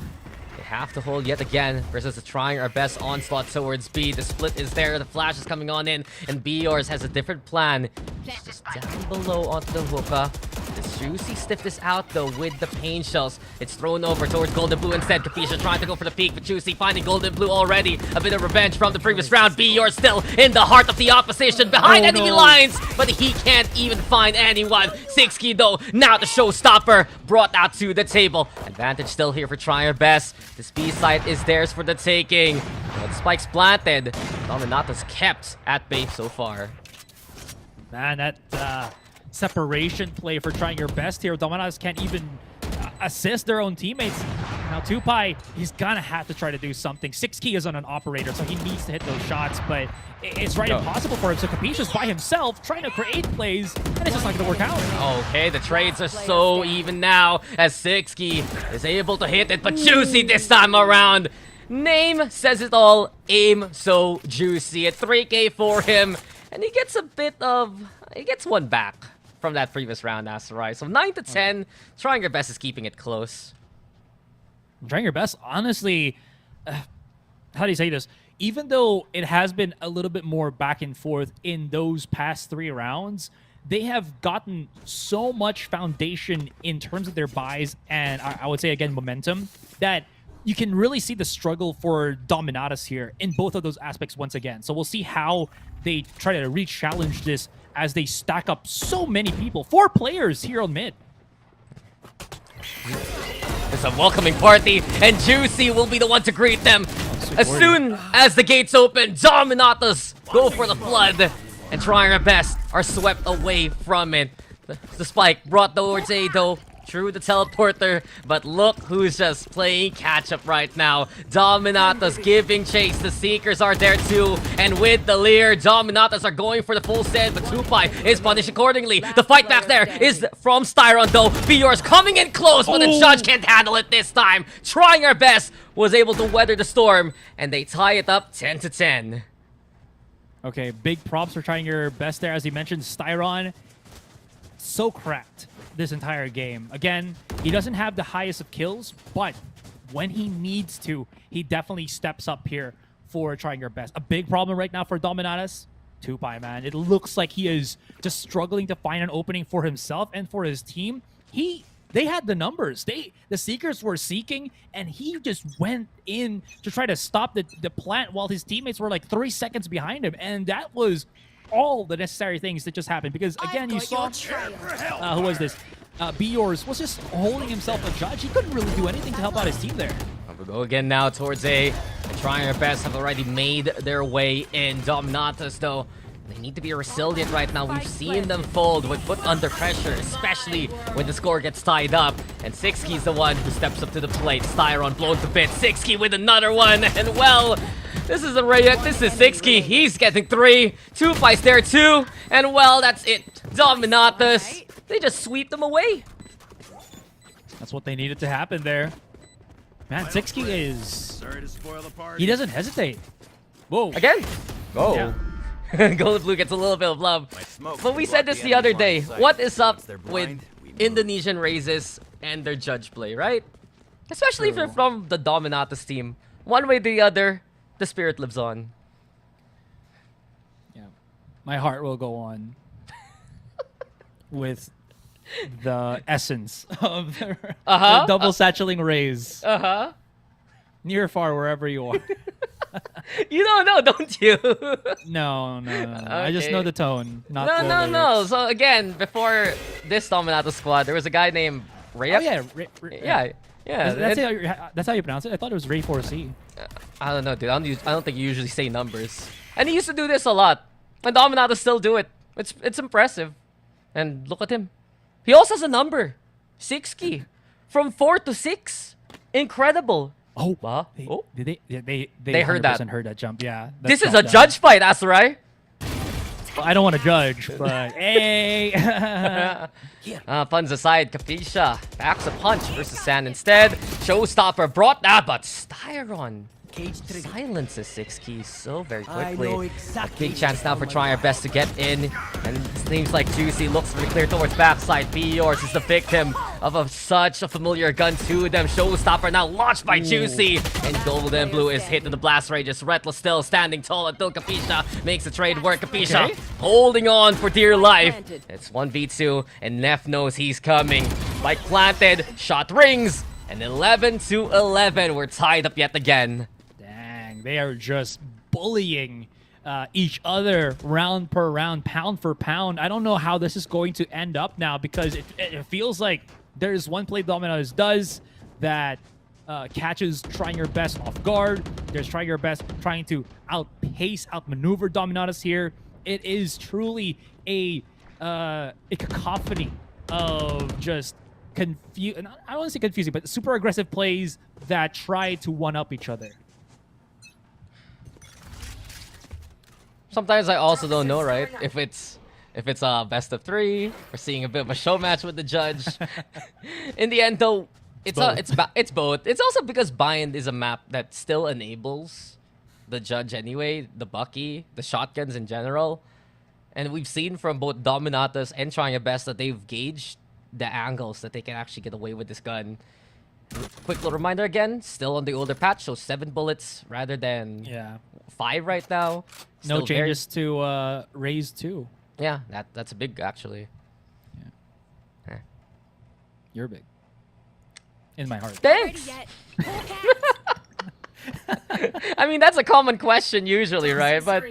they have to hold yet again versus the trying our best onslaught towards B. The split is there, the flash is coming on in, and Biors has a different plan. He's just down below onto the hookah. Does Juicy stiff this out though with the pain shells? It's thrown over towards Gold and Blue instead. Capisha trying to go for the peak, but Juicy finding Gold and Blue already. A bit of revenge from the previous round. Biors still in the heart of the opposition, behind enemy lines, but he can't even find anyone. Sixky though, now the showstopper, brought out to the table. Advantage still here for trying our best. This B site is theirs for the taking. But spikes planted. Dominatus kept at bay so far. Man, that separation play for trying your best here. Dominatus can't even assist their own teammates. Now 2Pi, he's gonna have to try to do something. Sixky is on an operator, so he needs to hit those shots, but it's impossible for him. So Capisha's by himself trying to create plays, and it's just not gonna work out. Okay, the trades are so even now as Sixky is able to hit it, but Juicy this time around. Name says it all, aim so juicy. At 3K for him, and he gets he gets one back from that previous round, Asurai. So 9 to 10, trying your best is keeping it close. Trying your best, honestly, how do you say this? Even though it has been a little bit more back and forth in those past 3 rounds, they have gotten so much foundation in terms of their buys and I would say, again, momentum, that you can really see the struggle for Dominatus here in both of those aspects once again. So we'll see how they try to re-challenge this as they stack up so many people. 4 players here on mid. It's a welcoming party, and Juicy will be the one to greet them. As soon as the gates open, Dominatus go for the flood, and trying our best are swept away from it. The spike brought towards A though, through the teleporter, but look who's just playing catch-up right now. Dominatus giving chase, the Seekers are there too, and with the Leer, Dominatus are going for the full set, but Tupai is punished accordingly. The fight back there is from Styron though. Bior's coming in close, but the judge can't handle it this time. Trying our best was able to weather the storm, and they tie it up 10-10. Okay, big props for trying your best there. As you mentioned, Styron, so cracked this entire game. Again, he doesn't have the highest of kills, but when he needs to, he definitely steps up here for trying your best. A big problem right now for Dominatus, Tupai, man. It looks like he is just struggling to find an opening for himself and for his team. They had the numbers. The Seekers were seeking, and he just went in to try to stop the plant while his teammates were like 3 seconds behind him, and that was all the necessary things that just happened. Because again, you saw who was this? Biors was just holding himself a judge. He couldn't really do anything to help out his team there. We'll go again now towards A. And trying our best have already made their way in. Dominatus though, they need to be resilient right now. We've seen them fold when put under pressure, especially when the score gets tied up. And Sixkey's the one who steps up to the plate. Styron blown to bits. Sixkey with another one, and well, this is a Rayek. This is Sixkey. He's getting 3. Tupai's there too. And well, that's it. Dominatus. They just sweep them away. That's what they needed to happen there. Man, Sixkey is... He doesn't hesitate. Whoa. Again? Go. Yeah. Gold Blue gets a little bit of love. But we said this the other day. What is up with Indonesian raises and their judge play, right? Especially if you're from the Dominatus team. One way or the other, the spirit lives on. Yeah. My heart will go on with the essence of the double satcheling raise. Near or far, wherever you are. You don't know, don't you? No. I just know the tone. Not the No. lyrics. So again, before this Dominatus squad, there was a guy named Rayek. Oh yeah. Yeah. That's how you pronounce it? I thought it was Ray 4C. I don't know, dude. I don't think you usually say numbers. And he used to do this a lot. And Dominatus still do it. It's impressive. And look at him. He also has a number. 6 from 4 to 6. Incredible. Oh, wow. They heard that. Heard that jump. Yeah. This is a judge fight, Asurai. Well, I don't want to judge, but hey. Puns aside, Capisha backs a punch versus Sand instead. Showstopper brought that, but Styron silences 6 so very quickly. Big chance now for trying our best to get in. And it seems like Juicy looks really clear towards backside. Biors is the victim of such a familiar gun to them. Showstopper now launched by Juicy. And Golden Blue is hit in the blast radius. Retless still standing tall until Capisha makes the trade work. Capisha holding on for dear life. It's 1v2 and Neff knows he's coming. Spike planted, shot rings. And 11-11, we're tied up yet again. Dang, they are just bullying each other round per round, pound for pound. I don't know how this is going to end up now, because it feels like there's one play Dominatus does that catches trying your best off guard. There's trying your best trying to outpace, outmaneuver Dominatus here. It is truly a cacophony of just I don't want to say confusing, but super aggressive plays that try to one-up each other. Sometimes I also don't know, right? If it's a best of 3, we're seeing a bit of a show match with the judge. In the end, though, it's both. It's also because Bind is a map that still enables the judge anyway, the Bucky, the shotguns in general, and we've seen from both Dominatus and Trying Your Best that they've gauged the angles that they can actually get away with this gun. Quick little reminder again, still on the older patch, so 7 bullets rather than 5 right now. Still no changes to raise 2. Yeah, that's a big actually. You're big. In my heart. Thanks! I mean, that's a common question usually, right? But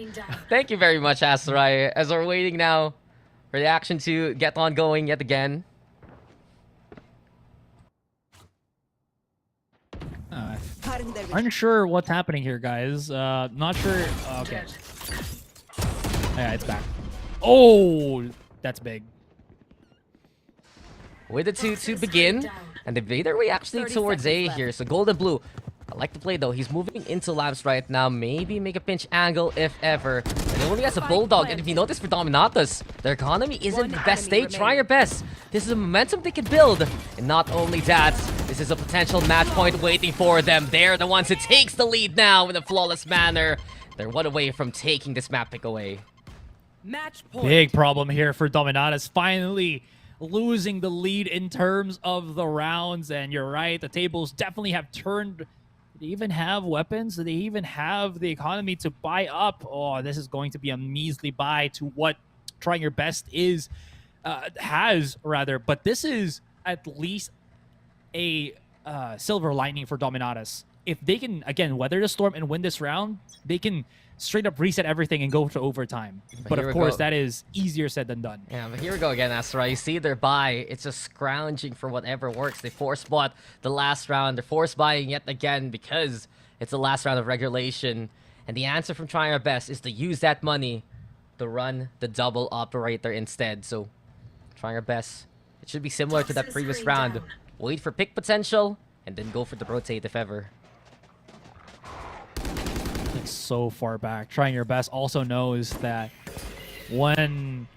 thank you very much, Asurai, as we're waiting now for the action to get on going yet again. Unsure what's happening here, guys. Not sure. Okay. Yeah, it's back. Oh, that's big. With the 2 to begin, and they made their way actually towards A here. So gold and blue. I like the play though. He's moving into lamps right now. Maybe make a pinch angle if ever. And he only has a bulldog. And if you notice for Dominatus, their economy isn't the best state. Try your best. This is a momentum they can build. And not only that, this is a potential match point waiting for them. They're the ones who takes the lead now in a flawless manner. They're one away from taking this map pick away. Match point. Big problem here for Dominatus. Finally losing the lead in terms of the rounds. And you're right, the tables definitely have turned. They even have weapons. They even have the economy to buy up. Oh, this is going to be a measly buy to what Trying Your Best has rather. But this is at least a silver lining for Dominatus. If they can, again, weather the storm and win this round, they can straight up reset everything and go to overtime. But of course, that is easier said than done. Yeah, but here we go again, Asurai. You see their buy. It's just scrounging for whatever works. They force bought the last round. They're force buying yet again because it's the last round of regulation. And the answer from Trying Our Best is to use that money to run the double operator instead. So, Trying Our Best. It should be similar to that previous round. Wait for pick potential and then go for the rotate if ever. So far back. Trying Your Best also knows that one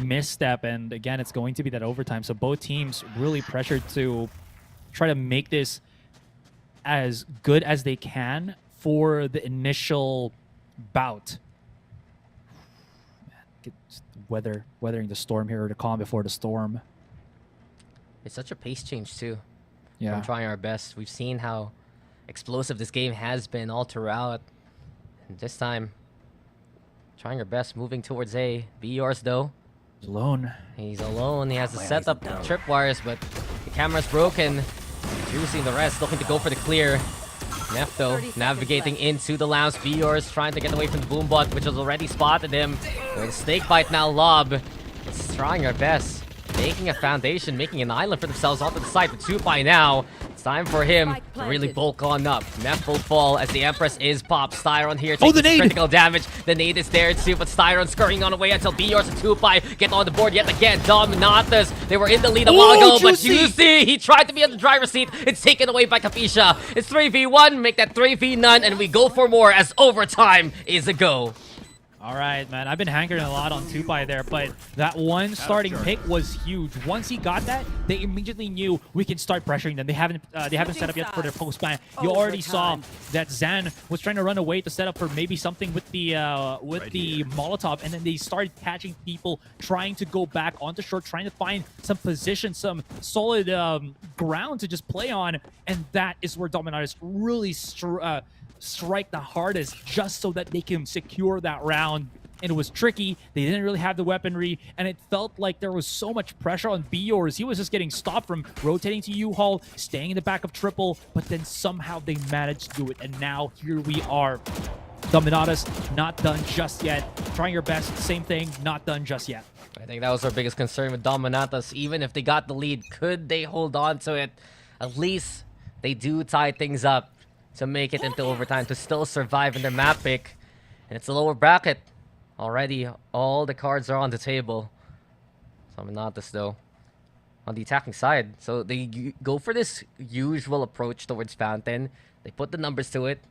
misstep, and again, it's going to be that overtime. So both teams really pressured to try to make this as good as they can for the initial bout. Man, weathering the storm here, or the calm before the storm. It's such a pace change too. Yeah. From Trying Our Best. We've seen how explosive this game has been all throughout. And this time, Trying Our Best, moving towards A. Be yours, though. He's alone. He's alone. He has to set up tripwires, but the camera's broken. Juicing the rest, looking to go for the clear. Neff, though, navigating into the lamps. Be yours, trying to get away from the boombot, which has already spotted him. With a snake bite now lob. It's Trying Our Best. Making a foundation, making an island for themselves onto the side. The 2 by now. It's time for him to really bulk on up. Neff will fall as the Empress is popped. Styron here takes critical damage. The nade is there too, but Styron scurrying on away until Biors and 2 by get on the board yet again. Dominatus, they were in the lead a while ago, but Juicy, he tried to be on the driver's seat. It's taken away by Capisha. It's 3v1, make that 3v none, and we go for more as overtime is a go. All right, man. I've been hankering a lot on 2-Pi there, but that one starting pick was huge. Once he got that, they immediately knew we can start pressuring them. They haven't set up yet for their post ban. You already saw that Zan was trying to run away to set up for maybe something with the Molotov, and then they started catching people trying to go back onto short, trying to find some position, some solid ground to just play on, and that is where Dominatus really strike the hardest, just so that they can secure that round. And it was tricky. They didn't really have the weaponry, and it felt like there was so much pressure on Biors. He was just getting stopped from rotating to U-Haul, staying in the back of triple, but then somehow they managed to do it. And now here we are. Dominatus not done just yet. Trying Your Best, same thing, not done just yet. I think that was our biggest concern with Dominatus. Even if they got the lead, could they hold on to it? At least they do tie things up to make it into overtime, to still survive in their map pick. And it's a lower bracket. Already, all the cards are on the table. Dominatus, though, on the attacking side. So they go for this usual approach towards Fountain. They put the numbers to it.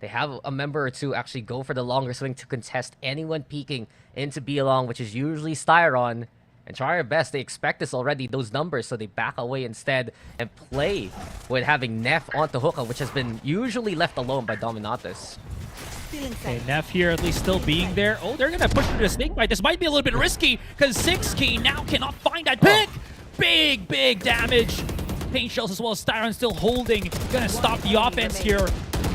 They have a member or two actually go for the longer swing to contest anyone peeking into B-Along, which is usually Styron. And Try Our Best, they expect this already, those numbers, so they back away instead and play with having Neff onto hookah, which has been usually left alone by Dominatus. Okay, Neff here at least still being there. Oh, they're going to push through the snake bite. This might be a little bit risky because 6Key now cannot find that pick. Big damage. Paint shells as well as Styron still holding. Going to stop the offense here.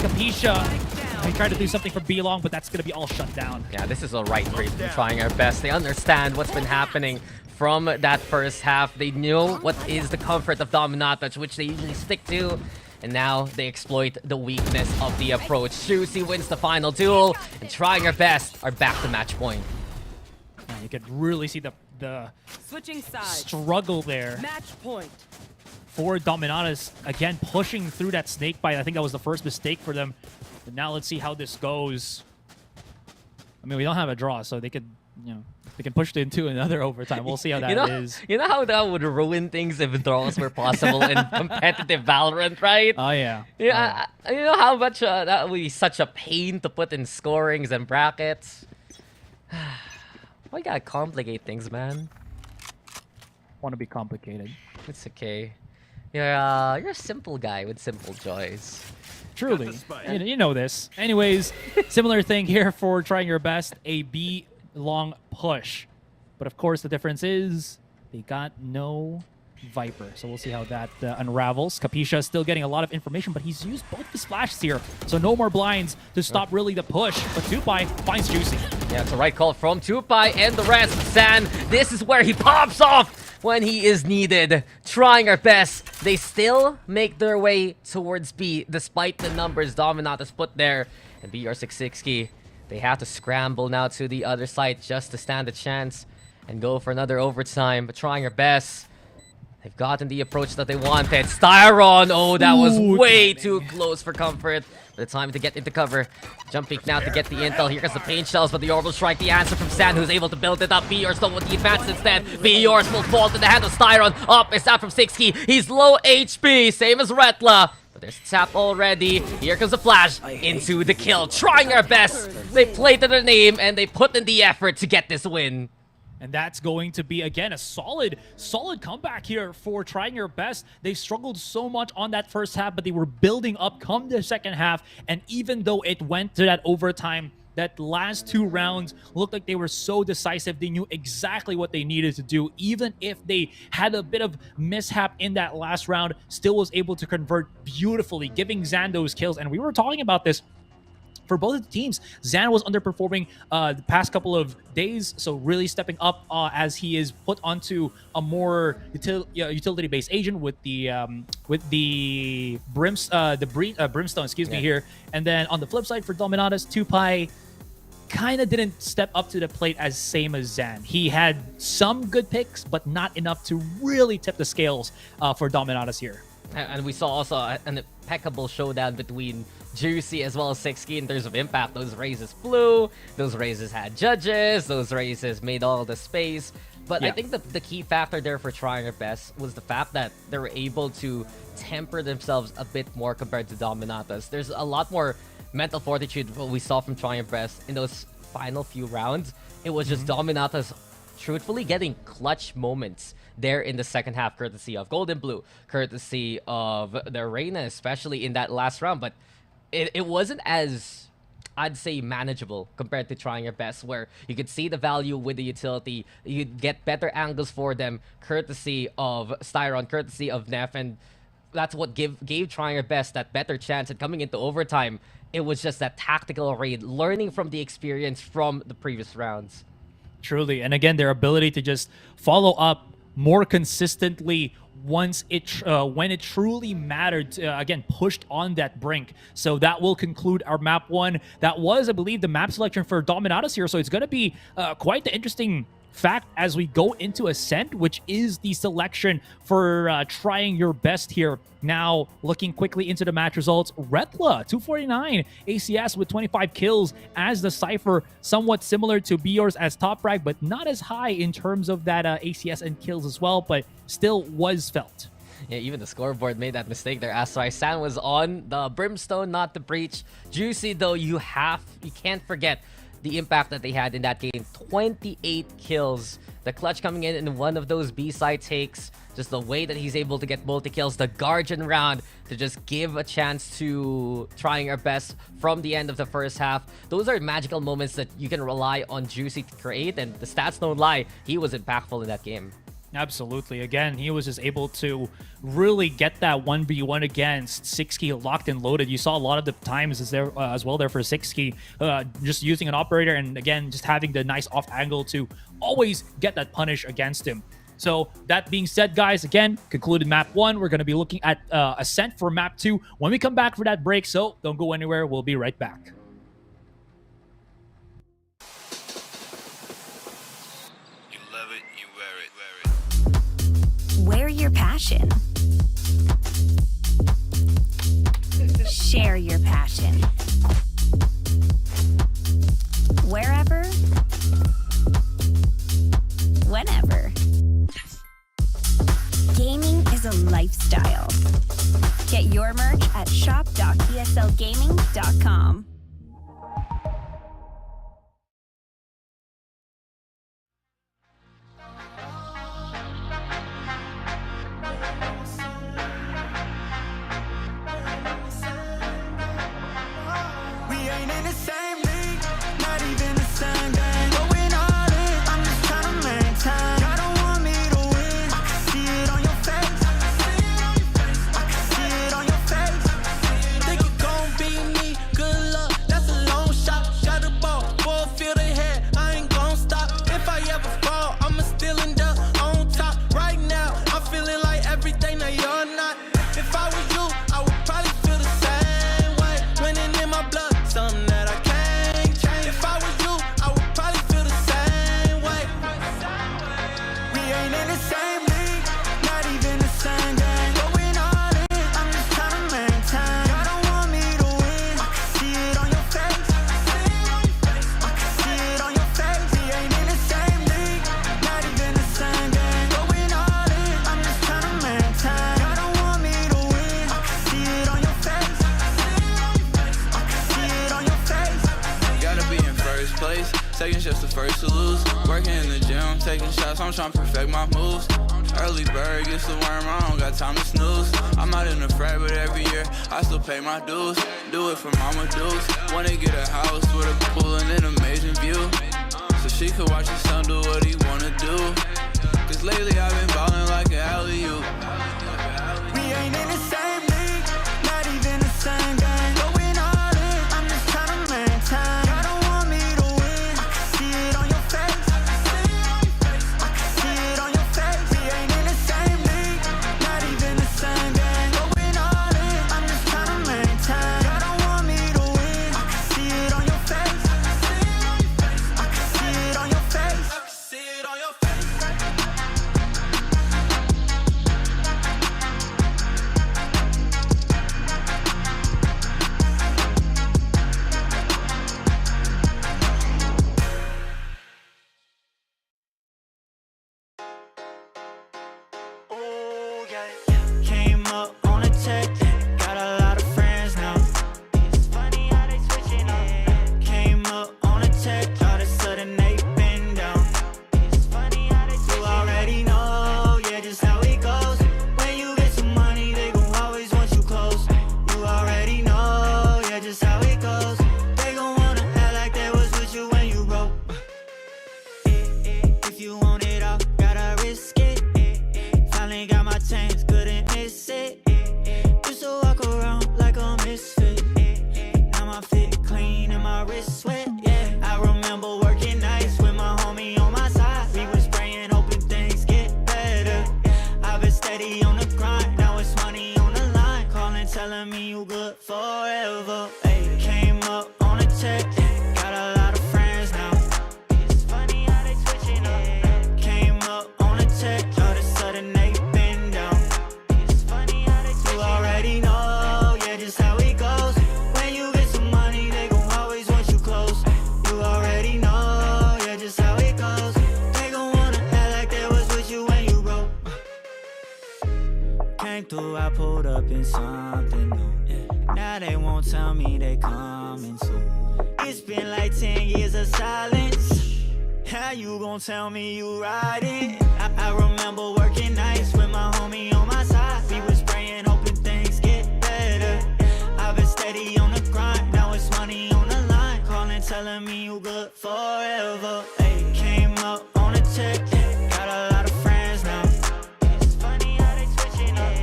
Capisha. They tried to do something for B-Long, but that's going to be all shut down. Yeah, this is a right break from Trying Our Best. They understand what's been happening from that first half. They know what is the comfort of Dominatus, which they usually stick to. And now they exploit the weakness of the approach. Juicy wins the final duel, and Trying Our Best are back to match point. And you could really see the Switching sides. struggle there Match point. for Dominatus. Again, pushing through that snake bite. I think that was the first mistake for them. But now let's see how this goes. I mean, we don't have a draw, so they could, they can push it into another overtime. We'll see how that is. You know how that would ruin things if draws were possible in competitive Valorant, right? Oh, yeah. Yeah, you know how much that would be such a pain to put in scorings and brackets. Why you gotta complicate things, man? Want to be complicated. It's okay. You're a simple guy with simple joys. Truly. You know this. Anyways, similar thing here for Trying Your Best. A B long push. But of course, the difference is they got no Viper. So we'll see how that unravels. Capisha is still getting a lot of information, but he's used both his flashes here. So no more blinds to stop really the push. But Tupai finds Juicy. Yeah, it's a right call from Tupai and the rest. San, this is where he pops off when he is needed. Trying Our Best. They still make their way towards B, despite the numbers Dominatus put there. And BR660, they have to scramble now to the other side just to stand a chance and go for another overtime. But Trying Our Best, they've gotten the approach that they wanted. Styron, oh, that was way too close for comfort. The time to get into cover. Jumping now to get the intel. Here comes the pain shells, but the orbital strike, the answer from San, who's able to build it up. BR's still with the advance instead. BR's will fall to the hand of Styron. Up is that from 6key. He's low HP, same as Retla. But there's tap already. Here comes the flash into the kill. Trying Our Best. They played to their name and they put in the effort to get this win. And that's going to be, again, a solid comeback here for Trying Your Best. They struggled so much on that first half, but they were building up come the second half. And even though it went to that overtime, that last 2 rounds looked like they were so decisive. They knew exactly what they needed to do. Even if they had a bit of mishap in that last round, still was able to convert beautifully, giving Zan those kills. And we were talking about this. For both of the teams, Zan was underperforming the past couple of days, so really stepping up as he is put onto a more utility-based agent with the brimstone, excuse me here. And then on the flip side for Dominatus, Tupai kind of didn't step up to the plate as same as Zan. He had some good picks, but not enough to really tip the scales for Dominatus here. And we saw also an impeccable showdown between Juicy as well as 6key in terms of impact. Those raises flew, those raises had judges, those raises made all the space. But I think the key factor there for Trying Our Best was the fact that they were able to temper themselves a bit more compared to Dominatus. There's a lot more mental fortitude what we saw from Trying Our Best in those final few rounds. It was just Dominatus truthfully getting clutch moments there in the second half, courtesy of Golden Blue, courtesy of the Reina, especially in that last round. But it wasn't as, I'd say, manageable compared to Trying Your Best, where you could see the value with the utility. You'd get better angles for them, courtesy of Styron, courtesy of Neff, and that's what gave Trying Your Best that better chance. And coming into overtime, it was just that tactical raid, learning from the experience from the previous rounds. Truly. And again, their ability to just follow up more consistently once when it truly mattered, again, pushed on that brink. So that will conclude our map 1. That was, I believe, the map selection for Dominatus here. So it's going to be quite the interesting fact as we go into Ascent, which is the selection for Trying Your Best here. Now, looking quickly into the match results, Retla, 249, ACS with 25 kills as the Cypher, somewhat similar to Bior's as top frag, but not as high in terms of that ACS and kills as well, but still was felt. Yeah, even the scoreboard made that mistake there. Asurai San was on the Brimstone, not the Breach. Juicy, though, you can't forget the impact that they had in that game. 28 kills. The clutch coming in one of those B-side takes. Just the way that he's able to get multi-kills. The Guardian round to just give a chance to Trying Our Best from the end of the first half. Those are magical moments that you can rely on Juicy to create. And the stats don't lie. He was impactful in that game. Absolutely. Again, he was just able to really get that 1v1 against 6key locked and loaded. You saw a lot of the times as well there for 6key, just using an operator and again, just having the nice off angle to always get that punish against him. So that being said, guys, again, concluded map 1. We're going to be looking at Ascent for map 2 when we come back for that break. So don't go anywhere. We'll be right back. You love it, you wear it. Wear your passion. Share your passion. Wherever, whenever. Gaming is a lifestyle. Get your merch at shop.eslgaming.com. We ain't in the same league, not even the same game. Going all in, I'm just trying to maintain. Y'all don't want me to win. I can see it on your face. I can see it on your face. Think it gon' be me, good luck, that's a long shot. Shot the ball, full field ahead, I ain't gon' stop. If I ever fall, I'ma still end up on top. Right now, I'm feeling like everything that you're not. If I was you, I would probably feel the same way. Winning in my blood, something that I can't change. If I was you, I would probably feel the same way. We ain't in the same league, not even the same game. Going all in, I'm just trying to maintain. Y'all don't want me to win. I can see it on your face. I can see it on your face. We ain't in the same league, not even the same game. Going all in, I'm just trying to maintain. Y'all don't want me to win. I can see it on your face. I can see it on your face. Gotta be in first place, second's just the first to lose. Working in the gym, taking shots, I'm trying to perfect my moves. Early bird gets the worm, I don't got time to snooze. I'm not in the frat, but every year I still pay my dues. Do it for mama dudes. Wanna get a house with a pool and an amazing view, so she could watch her son do what he wanna do. Cause lately I've been ballin' like an alley-oop. We ain't in the same league, not even the same game. Going all in, I'm just trying to maintain. Y'all don't want me to win. I can see it on your face. I can see it on your face. We ain't in the same league, not even the same game. Going all in, I'm just trying to maintain. Y'all don't want me to win. I can see it on your face. I can see it on your face. I can see it on your face. Oh yeah, came up on a tech, got a lot of friends now. It's funny how they switching up. Came up on a tech, all of a sudden they been down. It's funny how they switching up. You already know, yeah, just how it goes. When you get some money, they gon' always want you close. You already know, yeah, just how it goes. They gon' wanna act like they was with you when you broke. If you want it all, gotta risk it. Finally got my chance, couldn't miss it. Used to walk around like a misfit. Now my fit clean and my wrist sweat. Yeah, I remember working nights with my homie on my side. We was praying, hoping things get better. I've been steady on the grind, now it's money on the line. Calling, telling me you good forever. Ay, came up on a check, got a lot of friends now. It's funny how they switching up. Came up on a check, all of a sudden they been down. It's funny how they switching up. You already know, yeah, just how it goes. When you get some money, they gon' always want you close. You already know, yeah, just how it goes. They gon' wanna act like they was with you when you broke. Came through, I pulled up in something new. Now they won't tell me they coming soon. It's been like 10 years of silence. How you gon' tell me you riding? I remember working nights with my homie on my side. We was praying, hoping things get better. I've been steady on the grind, now it's money on the line. Calling, telling me you good forever. Ay, came up on a check, got a lot of friends now. It's funny how they switching up.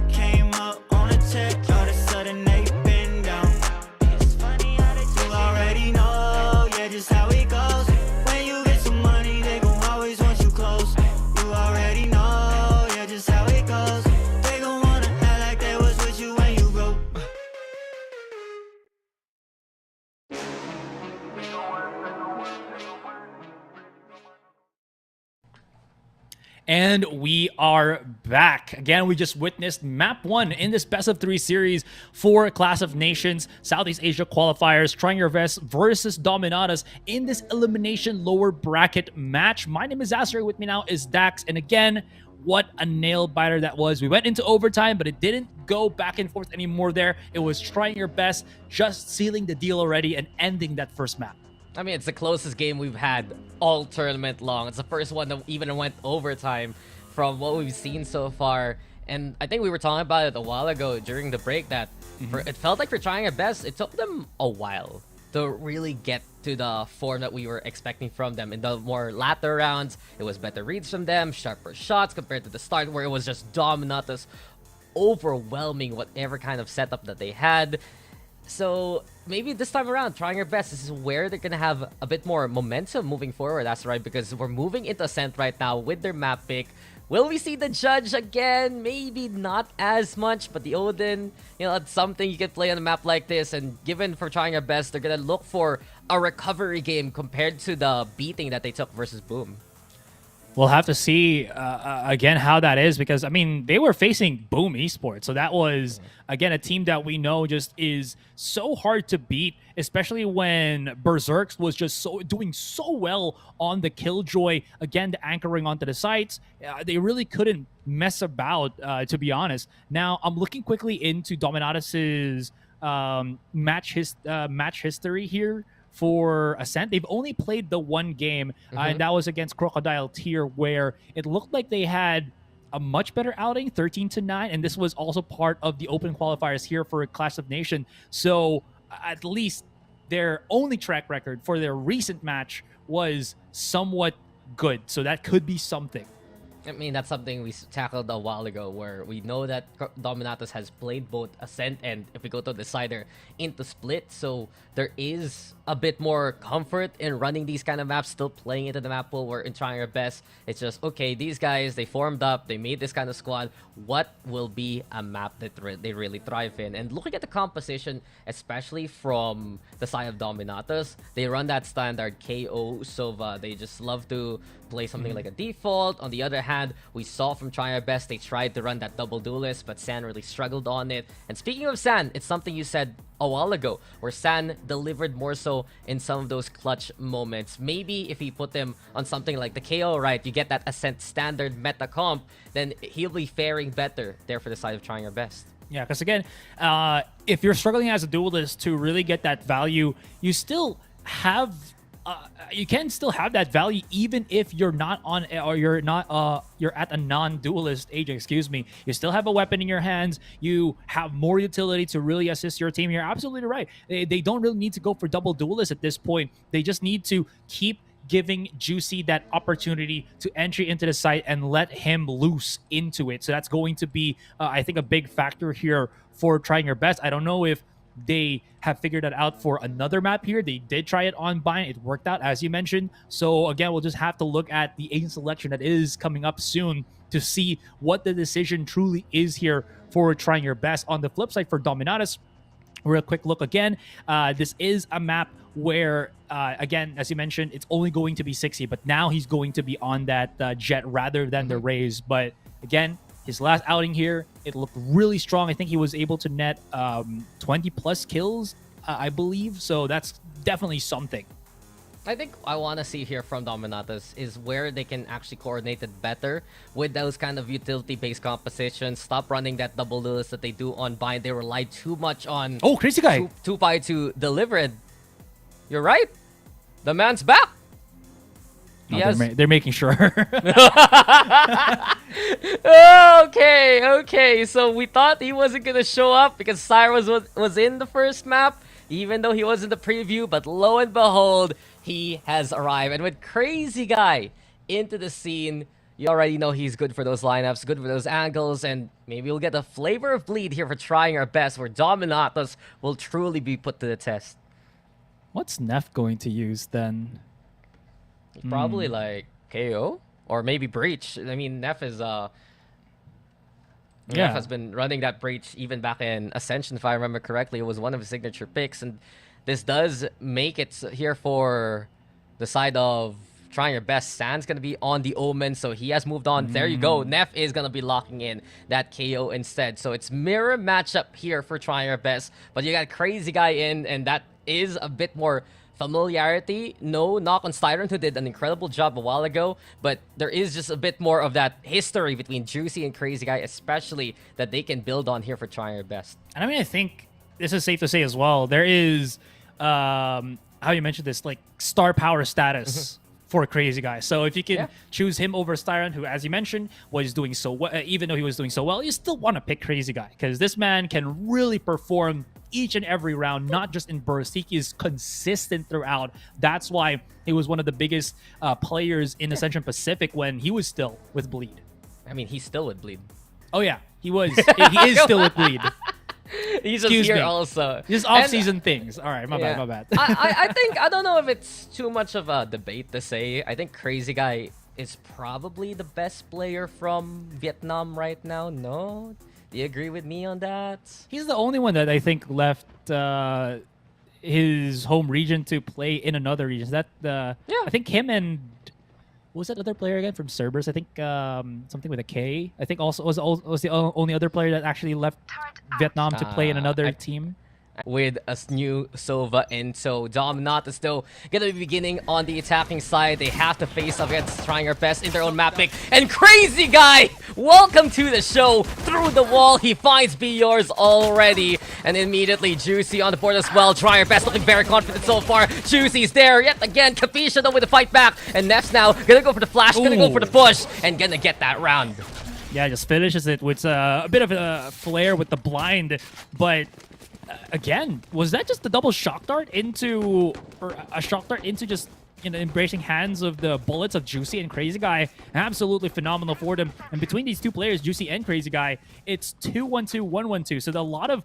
Came up on a check, all of a sudden they been down. It's funny how they switching up. You already know, yeah, just how it goes. When you get some money, they gon' always want you close. You already know. And we are back. Again, we just witnessed map 1 in this best of 3 series for Clash of Nations Southeast Asia qualifiers, Trying Your Best versus Dominatus in this elimination lower bracket match. My name is Asurai, with me now is Daks, and again, what a nail biter that was. We went into overtime, but it didn't go back and forth anymore there. It was Trying Your Best, just sealing the deal already and ending that first map. I mean, it's the closest game we've had all tournament long. It's the first one that even went overtime from what we've seen so far. And I think we were talking about it a while ago during the break that it felt like for Trying Our Best, it took them a while to really get to the form that we were expecting from them. In the more latter rounds, it was better reads from them, sharper shots compared to the start where it was just Dominatus overwhelming whatever kind of setup that they had. So maybe this time around, Trying Our Best, this is where they're going to have a bit more momentum moving forward. That's right, because we're moving into Ascent right now with their map pick. Will we see the Judge again? Maybe not as much, but the Odin, you know, it's something you can play on a map like this. And given for Trying Our Best, they're going to look for a recovery game compared to the beating that they took versus Boom. We'll have to see, again, how that is, because, I mean, they were facing Boom Esports. So that was, again, a team that we know just is so hard to beat, especially when Berserk was just doing so well on the Killjoy. Again, the anchoring onto the sites. They really couldn't mess about, to be honest. Now, I'm looking quickly into Dominatus's match history here. For Ascent, they've only played the one game, and that was against Crocodile Tier, where it looked like they had a much better outing, 13-9, and this was also part of the open qualifiers here for Clash of Nation. So at least their only track record for their recent match was somewhat good. So that could be something. I mean, that's something we tackled a while ago, where we know that Dominatus has played both Ascent and, if we go to Decider, into Split. So there is a bit more comfort in running these kind of maps, still playing into the map pool. We're in Trying Our Best. It's just, okay, these guys, they formed up, they made this kind of squad. What will be a map that they really thrive in? And looking at the composition, especially from the side of Dominatus, they run that standard KO Sova. They just love to play something like a default. On the other hand, we saw from Trying Our Best, they tried to run that double duelist, but San really struggled on it. And speaking of San, it's something you said a while ago, where San delivered more so in some of those clutch moments. Maybe if he put them on something like the KO, right, you get that Ascent standard meta comp, then he'll be faring better there for the side of Trying Our Best. Yeah, because again, if you're struggling as a duelist to really get that value, you still have you can still have that value even if you're not on, or you're not you're at a non-duelist age, excuse me. You still have a weapon in your hands. You have more utility to really assist your team. You're absolutely right. They don't really need to go for double duelists at this point. They just need to keep giving Juicy that opportunity to entry into the site and let him loose into it. So that's going to be, I think, a big factor here for Trying Your Best. I don't know if they have figured that out for another map here. They did try it on Bind. It worked out, as you mentioned. So again, we'll just have to look at the agent selection that is coming up soon to see what the decision truly is here for Trying Your Best. On the flip side for Dominatus, real quick look again. This is a map where, again, as you mentioned, it's only going to be 60, but now he's going to be on that jet rather than the Raze. But again, his last outing here, it looked really strong. I think he was able to net 20 plus kills, I believe. So that's definitely something. I think I want to see here from Dominatus is where they can actually coordinate it better with those kind of utility-based compositions. Stop running that double duelist that they do on Bind. They rely too much on Crazy Guy 2-Pi to deliver it. You're right. The man's back. No, they're making sure. Okay. So we thought he wasn't going to show up because Cyrus was in the first map, even though he was in the preview. But lo and behold, he has arrived. And with Crazy Guy into the scene, you already know he's good for those lineups, good for those angles. And maybe we'll get a flavor of bleed here for Trying Our Best, where Dominatus will truly be put to the test. What's Neff going to use then? Probably like KO or maybe Breach. I mean, Neff is Neff has been running that Breach even back in Ascension, if I remember correctly. It was one of his signature picks, and this does make it here for the side of trying your best. San's gonna be on the Omen, so he has moved on. There you go. Neff is gonna be locking in that KO instead. So it's mirror matchup here for trying your best. But you got Crazy Guy in, and that is a bit more familiarity. No knock on Styrant, who did an incredible job a while ago, but there is just a bit more of that history between Juicy and Crazy Guy, especially that they can build on here for trying your best. And I mean, I think this is safe to say as well. There is, how you mentioned this, like star power status for Crazy Guy. So if you can choose him over Styron, who, as you mentioned, was doing so well, even though he was doing so well, you still want to pick Crazy Guy because this man can really perform each and every round, not just in burst. He is consistent throughout. That's why he was one of the biggest players in Ascension Pacific when he was still with Bleed. I mean, he's still with Bleed. Oh yeah, he was. He is still with Bleed. He's just here also. Just off-season things. All right, my bad. I think, I don't know if it's too much of a debate to say. I think Crazy Guy is probably the best player from Vietnam right now. No? Do you agree with me on that? He's the only one that I think left his home region to play in another region. That I think him and what was that other player again from Cerberus? I think something with a K. I think also was the only other player that actually left Vietnam to play in another team. With a new Sova in. So Dominatus still gonna be beginning on the attacking side. They have to face up against trying our best in their own map pick. And Crazy Guy, welcome to the show. Through the wall, he finds Be Yours already. And immediately Juicy on the board as well. Trying our best, looking very confident so far. Juicy's there yet again. Capisha though with the fight back. And Neff's now gonna go for the flash, gonna go for the push, and gonna get that round. Yeah, just finishes it with a bit of a flare with the blind, but again, was that just the double shock dart into, or a shock dart into just, you know, embracing hands of the bullets of Juicy and Crazy Guy? Absolutely phenomenal for them. And between these two players, Juicy and Crazy Guy, it's 2-1-2, 1-1-2. So a lot of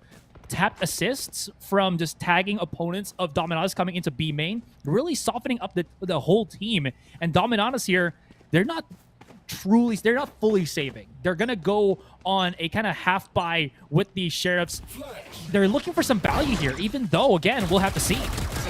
tapped assists from just tagging opponents of Dominatus coming into B main, really softening up the whole team. And Dominatus here, they're not fully saving. They're gonna go on a kind of half buy with the Sheriffs. They're looking for some value here, even though, again, we'll have to see.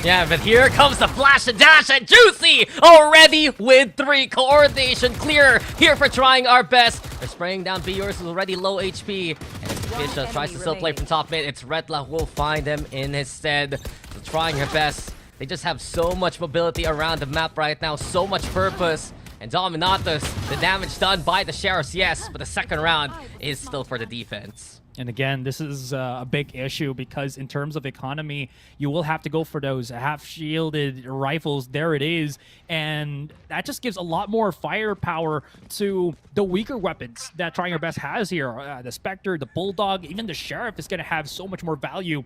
Yeah, but here comes the flash and dash, and Juicy already with 3. Coordination clear here for trying our best. They're spraying down B Yours, who's already low HP. And Fisha tries to still play from top mid. It's Redla who will find him in his stead. So trying her best. They just have so much mobility around the map right now, so much purpose. And Dominatus, the damage done by the Sheriffs, yes, but the second round is still for the defense. And again, this is a big issue because in terms of economy, you will have to go for those half-shielded rifles. There it is. And that just gives a lot more firepower to the weaker weapons that Trying Our Best has here. The Spectre, the Bulldog, even the Sheriff is going to have so much more value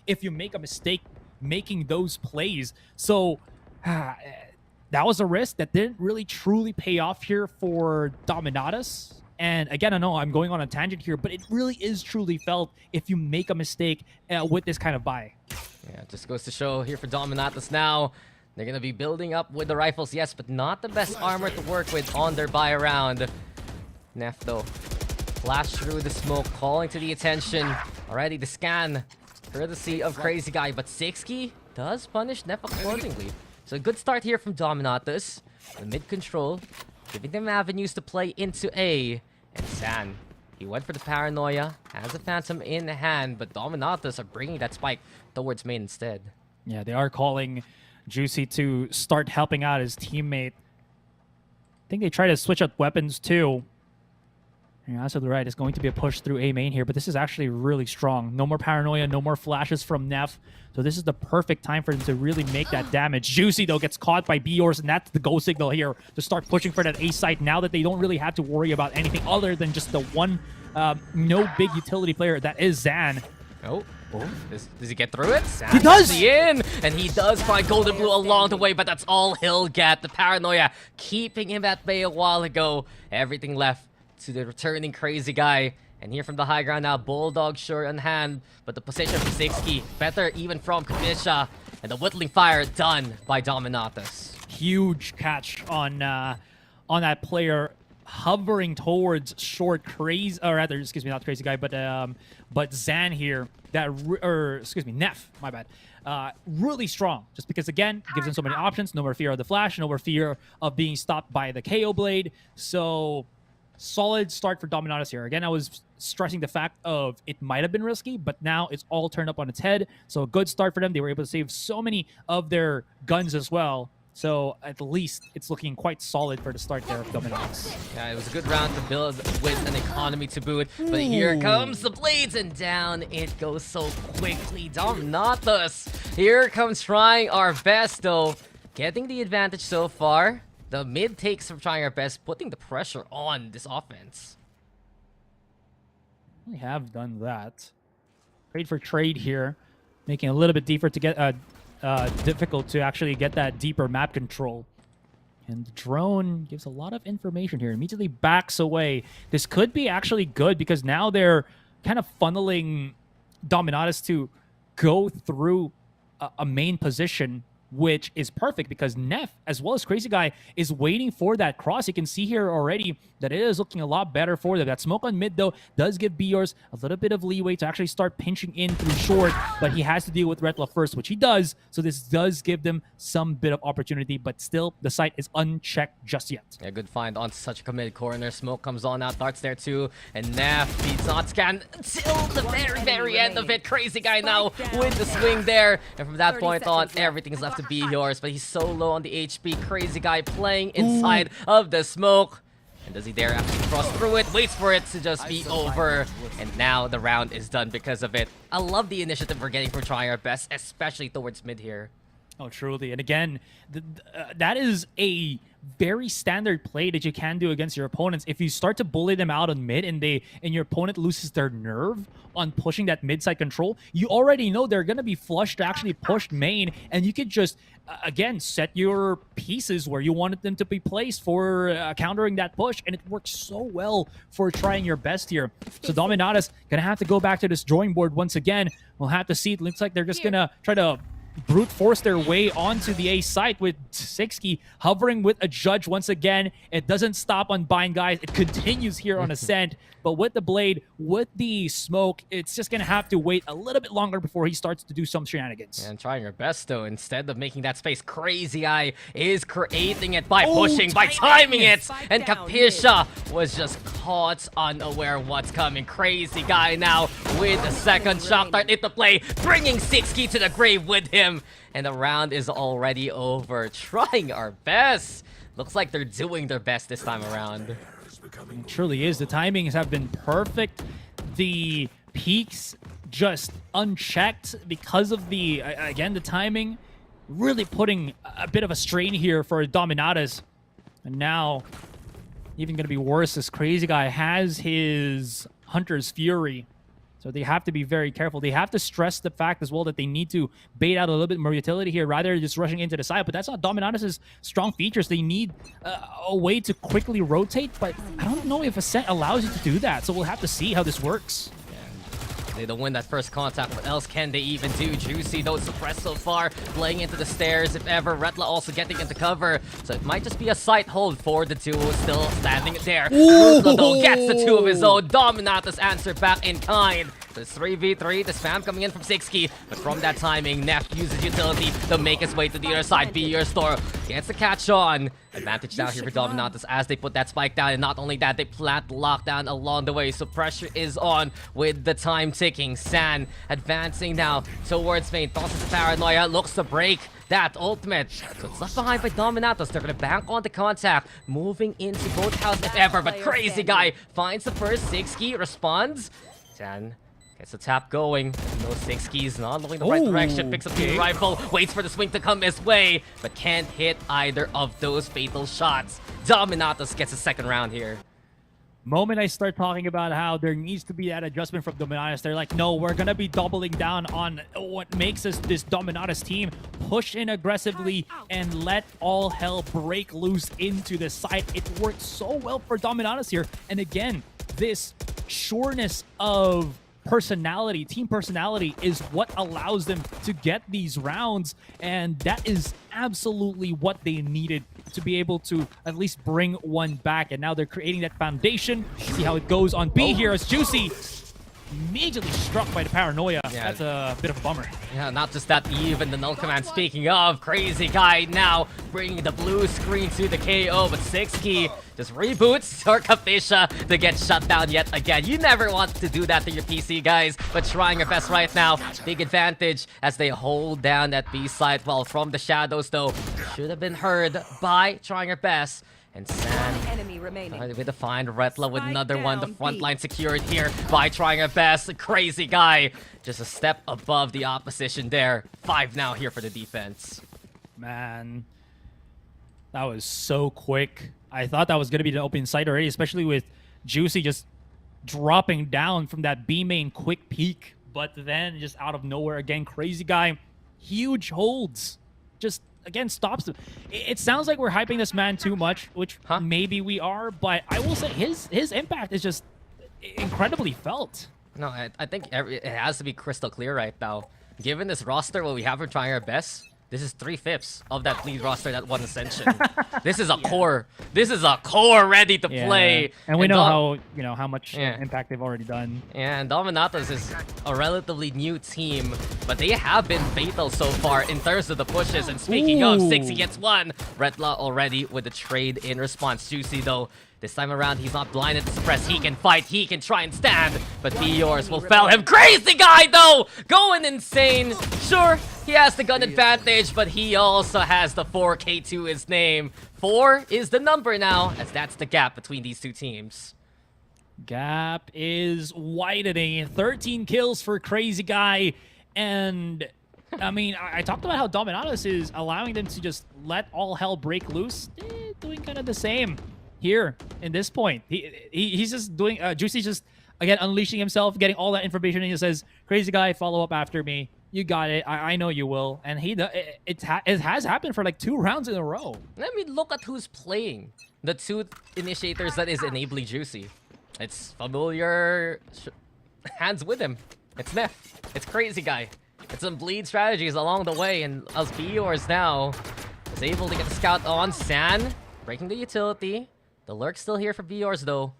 if you make a mistake making those plays. So that was a risk that didn't really truly pay off here for Dominatus. And again, I know I'm going on a tangent here, but it really is truly felt if you make a mistake with this kind of buy. Yeah, it just goes to show here for Dominatus now. They're going to be building up with the rifles, yes, but not the best armor to work with on their buy around. Neff, though, flash through the smoke, calling to the attention. Already the scan, courtesy of Crazy Guy, but Sixkey does punish Neff accordingly. So a good start here from Dominatus. The mid control, giving them avenues to play into A. And San, he went for the paranoia, has a Phantom in hand, but Dominatus are bringing that spike towards main instead. Yeah, they are calling Juicy to start helping out his teammate. I think they try to switch up weapons too. And you're absolutely right. It's going to be a push through A main here, but this is actually really strong. No more paranoia, no more flashes from Neff. So this is the perfect time for him to really make that damage. Juicy, though, gets caught by B Yours, and that's the go signal here to start pushing for that A site now that they don't really have to worry about anything other than just the one no big utility player that is Zan. Oh. Does he get through it? He does! In, and he does find Golden Blue along the way, but that's all he'll get. The paranoia keeping him at bay a while ago. Everything left to the returning Crazy Guy. And here from the high ground now, Bulldog sure in hand, but the position for Sixkey better even from Kamisha. And the Whittling Fire done by Dominatus. Huge catch on that player. hovering towards short crazy, or rather, excuse me, not crazy guy, but Zan here. Neff, my bad. Really strong, just because again gives him so many options. No more fear of the flash, no more fear of being stopped by the KO blade. So solid start for Dominatus here. Again, I was stressing the fact of it might have been risky, but now it's all turned up on its head. So a good start for them. They were able to save so many of their guns as well. So at least it's looking quite solid for the start there of Dominatus. Yeah, it was a good round to build with an economy to boot. But here comes the blades, and down it goes so quickly. Dominatus here comes trying our best, though. Getting the advantage so far. The mid takes from trying our best, putting the pressure on this offense. We have done that. Trade for trade here, making it a little bit deeper to get difficult to actually get that deeper map control. And the drone gives a lot of information here. Immediately backs away. This could be actually good because now they're kind of funneling Dominatus to go through a main position, which is perfect because Neff, as well as Crazy Guy, is waiting for that cross. You can see here already that it is looking a lot better for them. That smoke on mid, though, does give BRs a little bit of leeway to actually start pinching in through short, but he has to deal with Retla first, which he does. So this does give them some bit of opportunity, but still, the site is unchecked just yet. Yeah, good find on such a committed corner. Smoke comes on out, darts there too, and Neff beats not scan until the very end of it. Crazy Guy now with the swing there, and from that point on, everything's left to be yours, but he's so low on the HP. Crazy Guy playing inside of the smoke. And does he dare actually cross through it? Waits for it to just be over. And now the round is done because of it. I love the initiative we're getting from trying our best, especially towards mid here. Oh, truly. And again, that is a very standard play that you can do against your opponents. If you start to bully them out on mid and your opponent loses their nerve on pushing that mid side control, you already know they're going to be flushed to actually push main, and you could just again set your pieces where you wanted them to be placed for countering that push, and it works so well for trying your best here. So Dominatus gonna have to go back to this drawing board once again. We'll have to see. It looks like they're just gonna try to brute force their way onto the A site with Sixky hovering with a judge once again. It doesn't stop on bind, guys. It continues here on Ascent, but with the blade, with the smoke, it's just gonna have to wait a little bit longer before he starts to do some shenanigans. And trying her best, though, instead of making that space, Crazy Eye is creating it by pushing, by timing it, and Capisha was just caught unaware what's coming. Crazy Guy now with a second shock dart into play, bringing Sixky to the grave with him. And the round is already over. Trying our best. Looks like they're doing their best this time around. It truly is. The timings have been perfect. The peaks just unchecked because of the, again, the timing. Really putting a bit of a strain here for Dominatus. And now, even going to be worse, this Crazy Guy has his Hunter's Fury. So they have to be very careful. They have to stress the fact as well that they need to bait out a little bit more utility here rather than just rushing into the side. But that's not Dominatus' strong features. They need a way to quickly rotate, but I don't know if Ascent allows you to do that. So we'll have to see how this works. They don't win that first contact. What else can they even do? Juicy, though, suppressed so far. Playing into the stairs, if ever. Retla also getting into cover. So it might just be a sight hold for the two. Still standing there. Retla, though, gets the two of his own. Dominatus answer back in kind. So it's 3v3. The spam coming in from Sixky. But from that timing, Neff uses utility to make his way to the other side. Be your store. Gets the catch on. Advantage down here for Dominatus as they put that spike down. And not only that, they plant lockdown along the way. So pressure is on with the time ticking. San advancing now towards main. Tosses the paranoia. Looks to break that ultimate. So it's left behind by Dominatus. They're going to bank on the contact. Moving into both houses if ever. But Crazy Guy finds the first. Sixky responds. San gets the tap going. No Sixky's not looking the right direction. Picks up the rifle. Waits for the swing to come his way. But can't hit either of those fatal shots. Dominatus gets a second round here. Moment I start talking about how there needs to be that adjustment from Dominatus, they're like, no, we're going to be doubling down on what makes us this Dominatus team. Push in aggressively and let all hell break loose into the site. It worked so well for Dominatus here. And again, this sureness of personality, team personality, is what allows them to get these rounds, and that is absolutely what they needed to be able to at least bring one back. And now they're creating that foundation. See how it goes on B here as Juicy immediately struck by the paranoia. Yeah. That's a bit of a bummer. Yeah, not just that, even the null command. Speaking of, Crazy Guy now bringing the blue screen to the KO, but 6key just reboots Sorcaficia to get shut down yet again. You never want to do that to your PC, guys, but trying your best right now. Big advantage as they hold down that B side. Well, from the shadows, though, should have been heard by trying your best. And San with the find Retla with another one. The front line secured here by trying our best. Crazy Guy just a step above the opposition there. 5 now here for the defense. Man, that was so quick. I thought that was going to be the open site already, especially with Juicy just dropping down from that B main quick peek. But then just out of nowhere again, Crazy Guy, huge holds. Just again stops them. It sounds like we're hyping this man too much, which maybe we are, but I will say his impact is just incredibly felt. No, I think it has to be crystal clear right now. Given this roster, what we have for trying our best, this is 3/5 of that lead roster that won Ascension. This is a core. This is a core ready to play. And we know how much impact they've already done. And Dominatus is a relatively new team, but they have been fatal so far in terms of the pushes. And speaking of, 6, he gets 1. Retla already with the trade in response. Juicy though, this time around he's not blinded to suppress. He can fight, he can try and stand, but Be Yours will fell him. Crazy Guy though, going insane. Sure, he has the gun advantage, but he also has the 4K to his name. 4 is the number now, as that's the gap between these two teams. Gap is widening. 13 kills for Crazy Guy. And I mean, I talked about how Dominatus is allowing them to just let all hell break loose. Doing kind of the same here in this point. He's just doing, Juicy's just, again, unleashing himself, getting all that information, and he says, Crazy Guy, follow up after me. You got it. I know you will. And it has happened for like 2 rounds in a row. I mean, look at who's playing. The 2 initiators that is enabling Juicy. It's familiar hands with him. It's Neff. It's Crazy Guy. It's some bleed strategies along the way. And as Be Yours now is able to get the scout on. San breaking the utility. The lurk's still here for Be Yours though.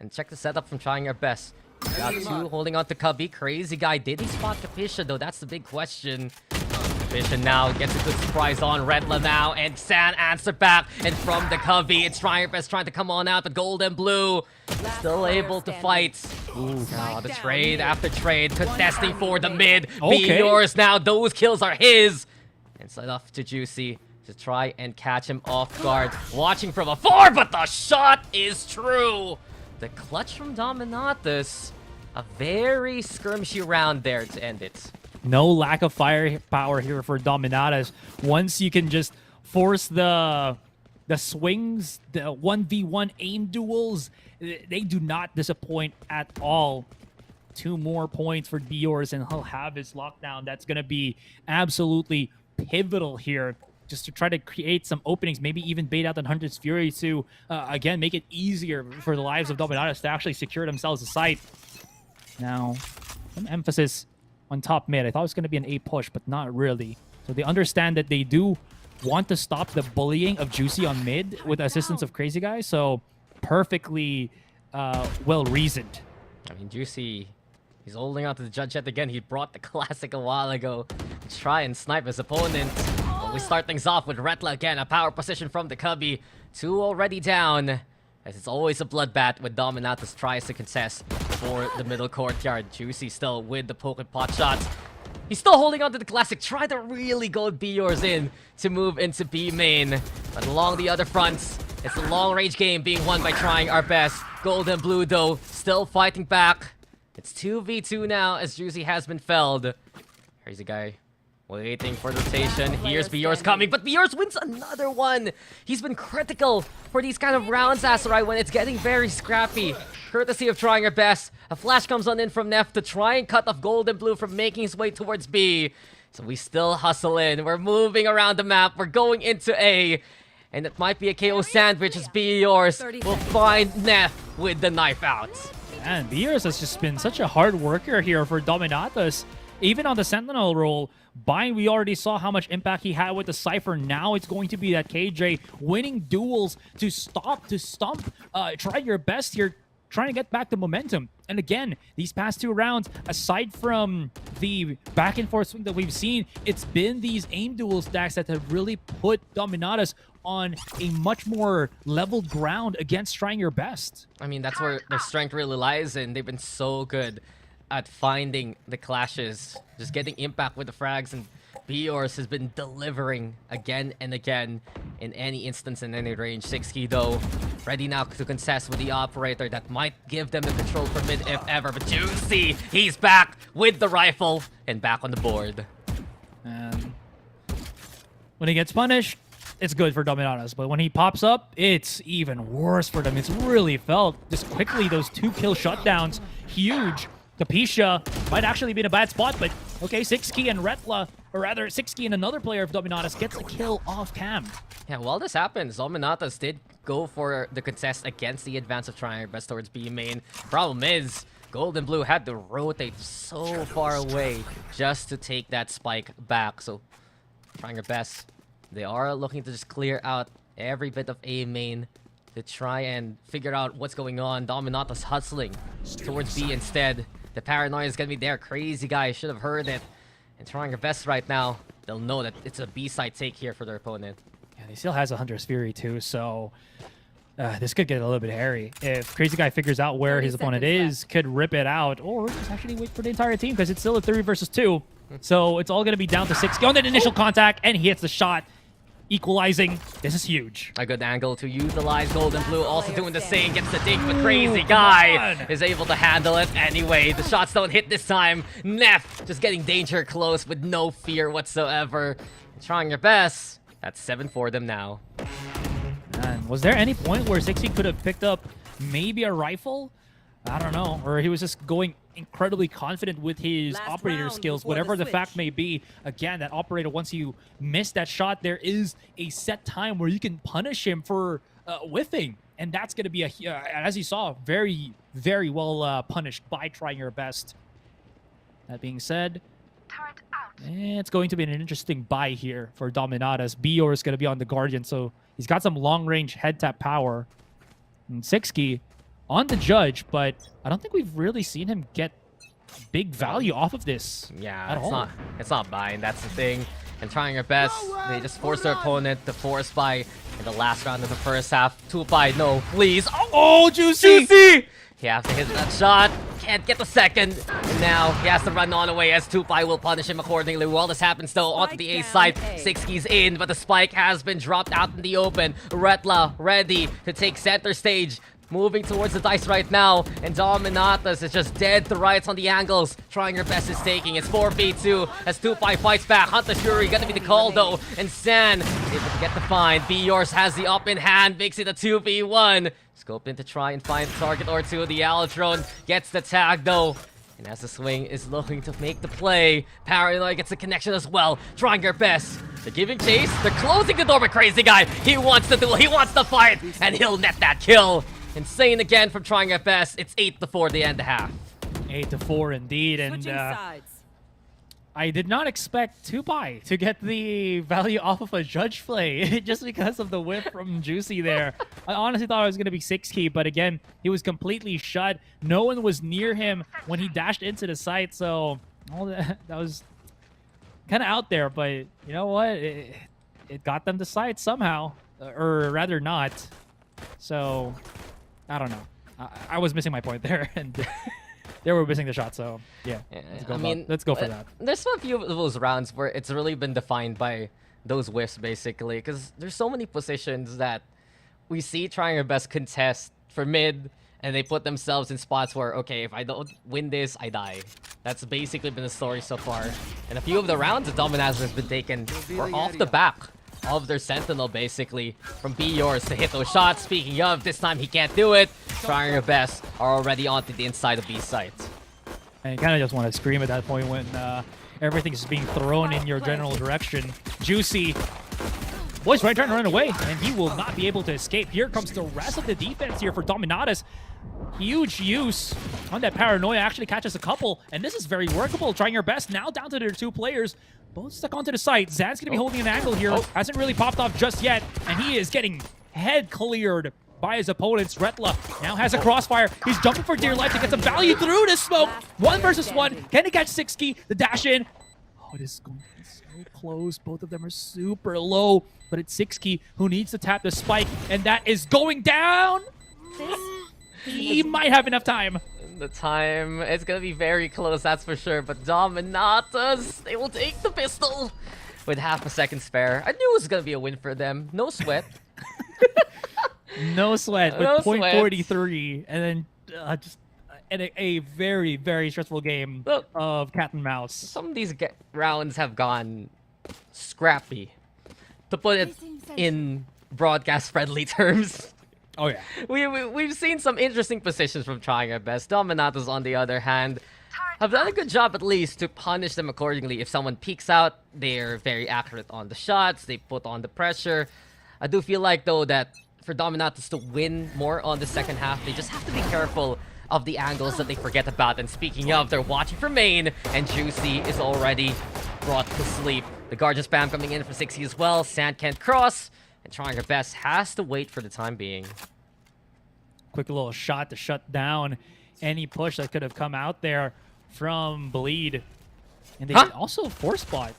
And check the setup from trying our best. Got 2 holding on to Cubby. Crazy Guy. Did he spot Capisha though? That's the big question. Capisha now gets a good surprise on Retla now. And San answer back. And from the Cubby, it's trying our best trying to come on out. But Gold and Blue still able to fight. Ooh, now the trade after trade. Contesting for the mid. Be Yours now. Those kills are his. And slide off to Juicy to try and catch him off guard. Watching from afar, but the shot is true. The clutch from Dominatus. A very skirmishy round there to end it. No lack of firepower here for Dominatus. Once you can just force the swings, the 1v1 aim duels, they do not disappoint at all. 2 more points for Be Yours, and he'll have his lockdown. That's going to be absolutely pivotal here, just to try to create some openings, maybe even bait out the Hunter's Fury to, again, make it easier for the lives of Dominatus to actually secure themselves a site. Now, some emphasis on top mid. I thought it was going to be an A push, but not really. So they understand that they do want to stop the bullying of Juicy on mid with the assistance of Crazy Guy, so perfectly well-reasoned. I mean, Juicy, he's holding on to the judge yet again. He brought the classic a while ago to try and snipe his opponent. We start things off with Retla again, a power position from the Cubby. 2 already down, as it's always a bloodbath when Dominatus tries to contest for the middle courtyard. Juicy still with the poke and pot shots. He's still holding on to the classic. Try to really go Be Yours in to move into B main. But along the other fronts, it's a long-range game being won by trying our best. Gold and Blue, though, still fighting back. It's 2v2 now as Juicy has been felled. Crazy Guy waiting for the rotation. Here's Be Yours coming, but Be Yours wins another one. He's been critical for these kind of rounds, Asurai, when it's getting very scrappy. Courtesy of trying our best. A flash comes on in from Neff to try and cut off Gold and Blue from making his way towards B. So we still hustle in. We're moving around the map. We're going into A. And it might be a KO sandwich as Be Yours will find Neff with the knife out. And Beers has just been such a hard worker here for Dominatus. Even on the Sentinel role, Bind, we already saw how much impact he had with the Cypher. Now it's going to be that KJ winning duels to stomp. Try your best here, trying to get back the momentum. And again, these past 2 rounds, aside from the back and forth swing that we've seen, it's been these aim duels, Daks, that have really put Dominatus on a much more leveled ground against trying your best. I mean, that's where their strength really lies in. They've been so good at finding the clashes, just getting impact with the frags, and Biors has been delivering again and again in any instance, in any range. 6key though, ready now to contest with the operator that might give them the control for mid if ever, but Juicy, he's back with the rifle and back on the board. And when he gets punished, it's good for Dominatus, but when he pops up, it's even worse for them. It's really felt just quickly, those 2-kill shutdowns, huge. Capisha might actually be in a bad spot, but okay, 6key and Retla, or rather 6key and another player of Dominatus gets a kill off cam. Yeah, while this happens, Dominatus did go for the contest against the advance of Trying Your Best towards B main. Problem is, Gold and Blue had to rotate so far away just to take that spike back. So, Trying Your Best, they are looking to just clear out every bit of A main to try and figure out what's going on. Dominatus hustling towards B instead. The paranoia is going to be there. Crazy guy should have heard it. And Trying Your Best right now, they'll know that it's a B-side take here for their opponent. Yeah, he still has a Hunter's Fury too, so this could get a little bit hairy. If Crazy Guy figures out where his opponent is, could rip it out, or just actually wait for the entire team, because it's still a 3 versus 2. So it's all going to be down to 6 on that initial contact, and he hits the shot, equalizing. This is huge. A good angle to utilize. Gold and Blue also doing the same. Gets the dig, but Crazy Guy is able to handle it anyway. The shots don't hit this time. Neff just getting danger close with no fear whatsoever. Trying Your Best. That's 7 for them now. And was there any point where 6key could have picked up maybe a rifle? I don't know. Or he was just going incredibly confident with his operator skills, whatever the fact may be. Again, that operator, once you miss that shot, there is a set time where you can punish him for whiffing. And that's going to be, as you saw, very, very well punished by Trying Your Best. That being said, it's going to be an interesting buy here for Dominatus. Bior is going to be on the Guardian, so he's got some long-range head-tap power. And 6key on the Judge, but I don't think we've really seen him get big value off of this. Yeah, it's not buying. That's the thing. And Trying Your Best, they just force their opponent to force buy in the last round of the first half. 2-buy, no, please. Oh, Juicy! He has to hit that shot. Can't get the second. And now he has to run on away as 2-buy will punish him accordingly. While this happens though, onto the A side, 6key's in, but the spike has been dropped out in the open. Retla ready to take center stage. Moving towards the dice right now, and Dominatus is just dead to rights on the angles. Trying Your Best is taking. It's 4v2 as 2-5 fights back. Hunter's Fury gonna be the call though, and San is able to get the find. Yours has the up in hand, makes it a 2v1. Scoping to try and find a target or two. The Aldrone gets the tag though. And as the swing is looking to make the play, Paranoid gets the connection as well. Trying Your Best. They're giving chase. They're closing the door, but Crazy Guy, he wants the duel, he wants the fight, and he'll net that kill. Insane again from Trying Your Best. It's 8-4 the end of half. 8-4 indeed, and I did not expect 2-buy to get the value off of a Judge play just because of the whip from Juicy there. I honestly thought it was going to be 6key, but again, he was completely shut. No one was near him when he dashed into the site, so all that was kind of out there, but you know what? It got them to site somehow, or rather not. So I don't know. I was missing my point there, and they were missing the shot. So yeah, let's go for that. There's a few of those rounds where it's really been defined by those whiffs, basically, because there's so many positions that we see Trying Your Best contest for mid, and they put themselves in spots where, okay, if I don't win this, I die. That's basically been the story so far. And a few of the rounds that Dominatus has been taken were off the back of their Sentinel, basically, from Yours to hit those shots. Speaking of, this time he can't do it. Trying Your Best are already onto the inside of B site. And you kind of just want to scream at that point when everything's being thrown in your general direction. Juicy, boys, trying to run away, and he will not be able to escape. Here comes the rest of the defense here for Dominatus. Huge use on that paranoia. Actually catches a couple, and this is very workable. Trying your best. Now down to their 2 players. Both stuck onto the site. Zan's going to be holding an angle here. Hasn't really popped off just yet, and he is getting head cleared by his opponents. Retla now has a crossfire. He's jumping for dear life to get some value through the smoke. 1 versus 1. Can he catch 6key? The dash in. Oh, it is going to be so close. Both of them are super low, but it's 6key who needs to tap the spike, and that is going down. He might have enough time. The time, it's gonna be very close, that's for sure. But Dominatus, they will take the pistol with half a second spare. I knew it was gonna be a win for them. No sweat. No sweat with No .43, and then just a very, very stressful game of cat and mouse. Some of these rounds have gone scrappy, to put it in broadcast-friendly terms. Oh yeah. We've seen some interesting positions from Trying Our Best. Dominatus, on the other hand, have done a good job at least to punish them accordingly. If someone peeks out, they're very accurate on the shots. They put on the pressure. I do feel like, though, that for Dominatus to win more on the second half, they just have to be careful of the angles that they forget about. And speaking of, they're watching for main, and Juicy is already brought to sleep. The Guardian spam coming in for 6key as well. Sand can't cross. And Trying Her Best has to wait for the time being. Quick little shot to shut down any push that could have come out there from Bleed. And they also force spot.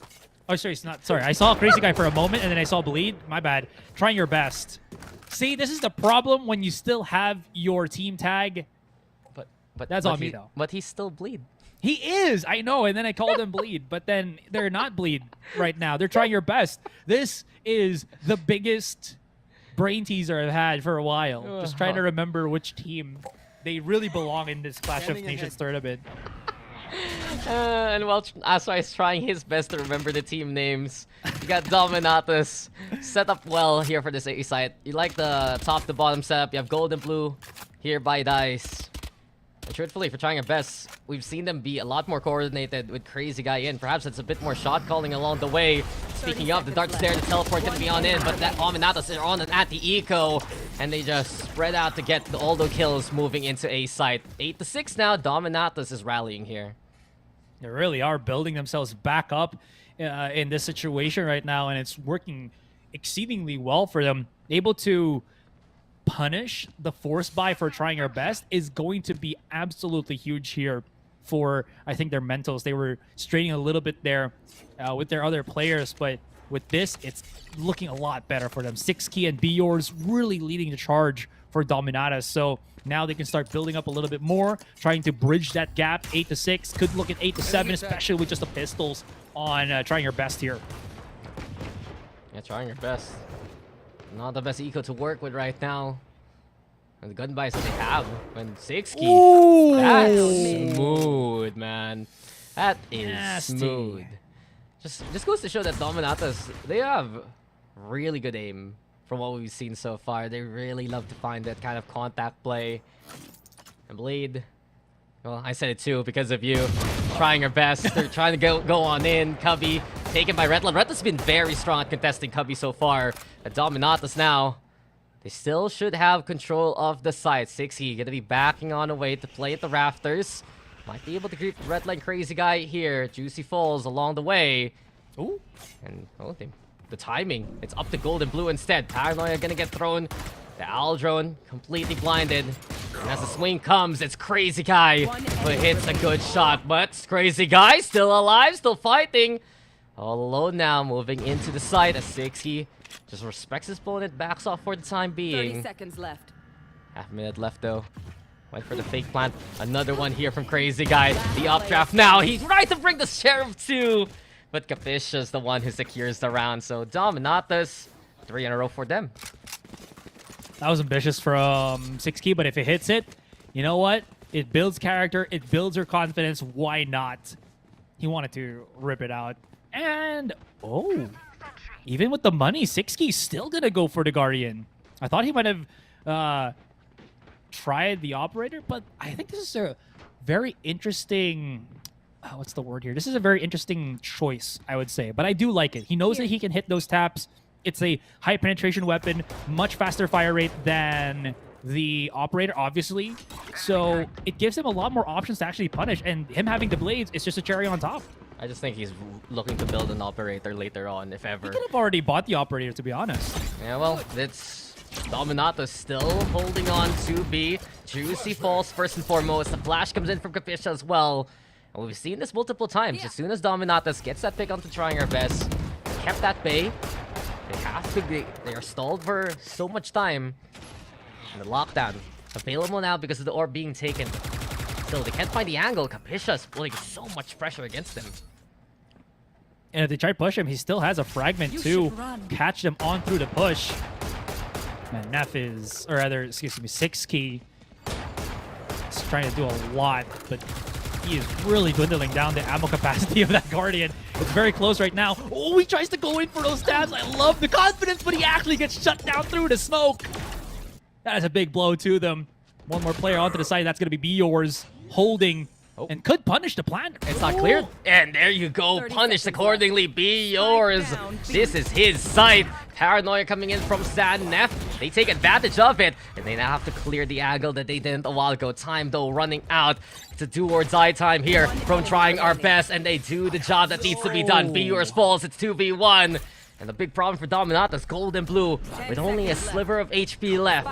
Oh, sorry, it's not. Sorry, I saw Crazy Guy for a moment, and then I saw Bleed. My bad. Trying Your Best. See, this is the problem when you still have your team tag. But that's on me, though. But he's still Bleed. He is, I know, and then I called him Bleed, but then they're not Bleed right now. They're Trying Your Best. This is the biggest brain teaser I've had for a while. Just trying to remember which team they really belong in this Clash of Nations tournament. And well, Asurai is trying his best to remember the team names. You got Dominatus set up well here for this A site. You like the top to bottom setup. You have gold and blue here by Dice. And truthfully, for Trying Our Best, we've seen them be a lot more coordinated with Crazy Guy in. Perhaps it's a bit more shot calling along the way. Speaking of, the dart's there, the teleport gonna be on in, but that Dominatus is on an anti-eco, and they just spread out to get all the kills moving into A site. 8-6 now. Dominatus is rallying here. They really are building themselves back up in this situation right now, and it's working exceedingly well for them. Able to punish the force buy for Trying Our Best is going to be absolutely huge here for, I think, their mentals. They were straining a little bit there with their other players, but with this, it's looking a lot better for them. 6key and Bjor's really leading the charge for Dominatus, so now they can start building up a little bit more, trying to bridge that gap. 8-6, could look at 8-7, especially with just the pistols on Trying Your Best here. Yeah, Trying Your Best. Not the best eco to work with right now. And the gun buys that they have. And 6key. That's smooth, man. That is Nasty. smooth. Just goes to show that Dominatus, they have really good aim from what we've seen so far. They really love to find that kind of contact play. And Bleed, well, I said it too because of you. Trying Our Best. They're trying to go on in. Cubby taken by Retla. Retla's been very strong at contesting Cubby so far. At Dominatus now, they still should have control of the site. 6key gonna be backing on away to play at the rafters. Might be able to creep Retla and Crazy Guy here. Juicy falls along the way. Ooh. And the timing. It's up to gold and blue instead. Paranoia gonna get thrown. The Owl Drone completely blinded. And as the swing comes, it's Crazy Guy who hits a good shot. But Crazy Guy still alive, still fighting. All alone now, moving into the site. A 6key just respects his opponent, backs off for the time being. 30 seconds left. Half a minute left though. Went for the fake plant. Another one here from Crazy Guy. The updraft now. He's right to bring the Sheriff too. But Capish is the one who secures the round. So Dominatus, 3 in a row for them. That was ambitious from 6key, but if it hits it, you know what? It builds character. It builds your confidence. Why not? He wanted to rip it out. And, oh, even with the money, 6key's still going to go for the Guardian. I thought he might have tried the Operator, but I think this is a very interesting... what's the word here? This is a very interesting choice, I would say. But I do like it. He knows that he can hit those taps. It's a high penetration weapon, much faster fire rate than the operator, obviously. So it gives him a lot more options to actually punish, and him having the blades is just a cherry on top. I just think he's looking to build an operator later on, if ever. He could have already bought the operator, to be honest. Yeah, well, it's Dominatus still holding on to B. Juicy falls first and foremost. The flash comes in from Capisha as well. And we've seen this multiple times. As soon as Dominatus gets that pick onto trying our best, they kept that bay. They have to be. They are stalled for so much time. And the lockdown available now because of the orb being taken. Still, they can't find the angle. Capisha is putting so much pressure against them. And if they try to push him, he still has a fragment to catch them on through the push. Man, Neff is, or rather, excuse me, 6Key is trying to do a lot, but he is really dwindling down the ammo capacity of that Guardian. It's very close right now. Oh, he tries to go in for those stabs. I love the confidence, but he actually gets shut down through the smoke. That is a big blow to them. One more player onto the side. That's going to be yours holding and could punish the plant. It's not clear. And there you go. Punished accordingly. Be yours. This is his site. Paranoia coming in from San Neff. They take advantage of it. And they now have to clear the angle that they didn't a while ago. Time, though, running out. It's a do or die time here from trying our best. And they do the job that needs to be done. Be yours falls. It's 2v1. And the big problem for Dominatus, gold and blue, with only a sliver of HP left.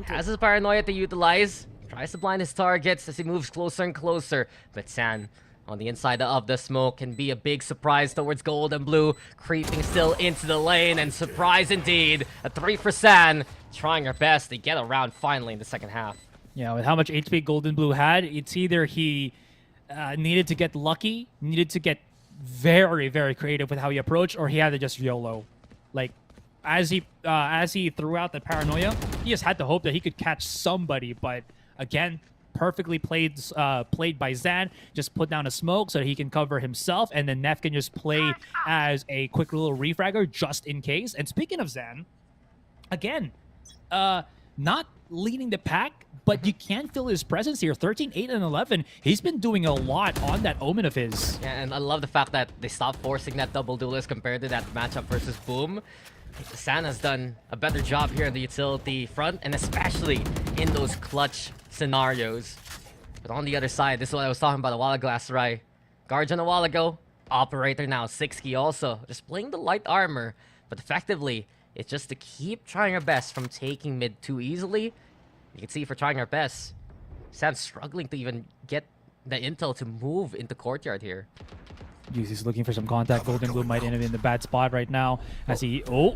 Has his paranoia to utilize. Tries to blind his targets as he moves closer and closer. But San, on the inside of the smoke, can be a big surprise towards gold and blue. Creeping still into the lane, and surprise indeed. A 3 for San. Trying her best to get around finally in the second half. Yeah, with how much HP gold and blue had, it's either he needed to get lucky, needed to get very, very creative with how he approached, or he had to just YOLO. Like, as he threw out the paranoia, he just had to hope that he could catch somebody, but again, perfectly played by Zan. Just put down a smoke so that he can cover himself, and then Neff can just play as a quick little refragger just in case. And speaking of Zan, again, not leading the pack, but you can feel his presence here. 13, 8, and 11. He's been doing a lot on that Omen of his. Yeah, and I love the fact that they stopped forcing that double duelist compared to that matchup versus Boom. San has done a better job here on the utility front, and especially in those clutch scenarios. But on the other side, this is what I was talking about a while ago, Asurai. Guardian a while ago, Operator now, 6Key also. Just playing the light armor, but effectively, it's just to keep trying our best from taking mid too easily. You can see for trying our best, San's struggling to even get the intel to move into courtyard here. He's looking for some contact. Golden Blue might end up in the bad spot right now as he... Oh,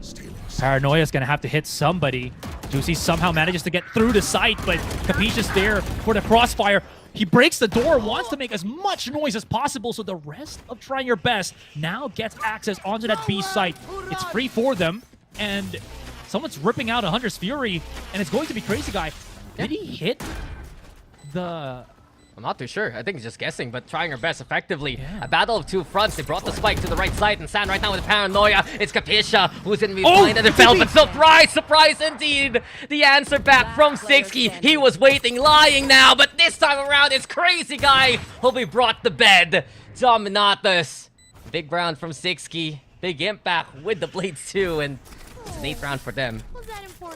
Paranoia is going to have to hit somebody. Juicy somehow manages to get through the site, but Capiche is there for the crossfire. He breaks the door, wants to make as much noise as possible, so the rest of trying your best now gets access onto that B site. It's free for them, and someone's ripping out 100's Fury, and it's going to be Crazy Guy. Did he hit the... I'm not too sure. I think he's just guessing, but trying her best effectively. Yeah. A battle of two fronts. They brought the spike to the right side, and San right now with Paranoia. It's Capisha who's in the blind and fell, but surprise indeed! The answer back from 6Key. He was waiting, lying now, but this time around it's Crazy Guy who'll be brought to bed. Dominatus. Big round from 6Key. Big impact with the blades too, and it's an 8th round for them.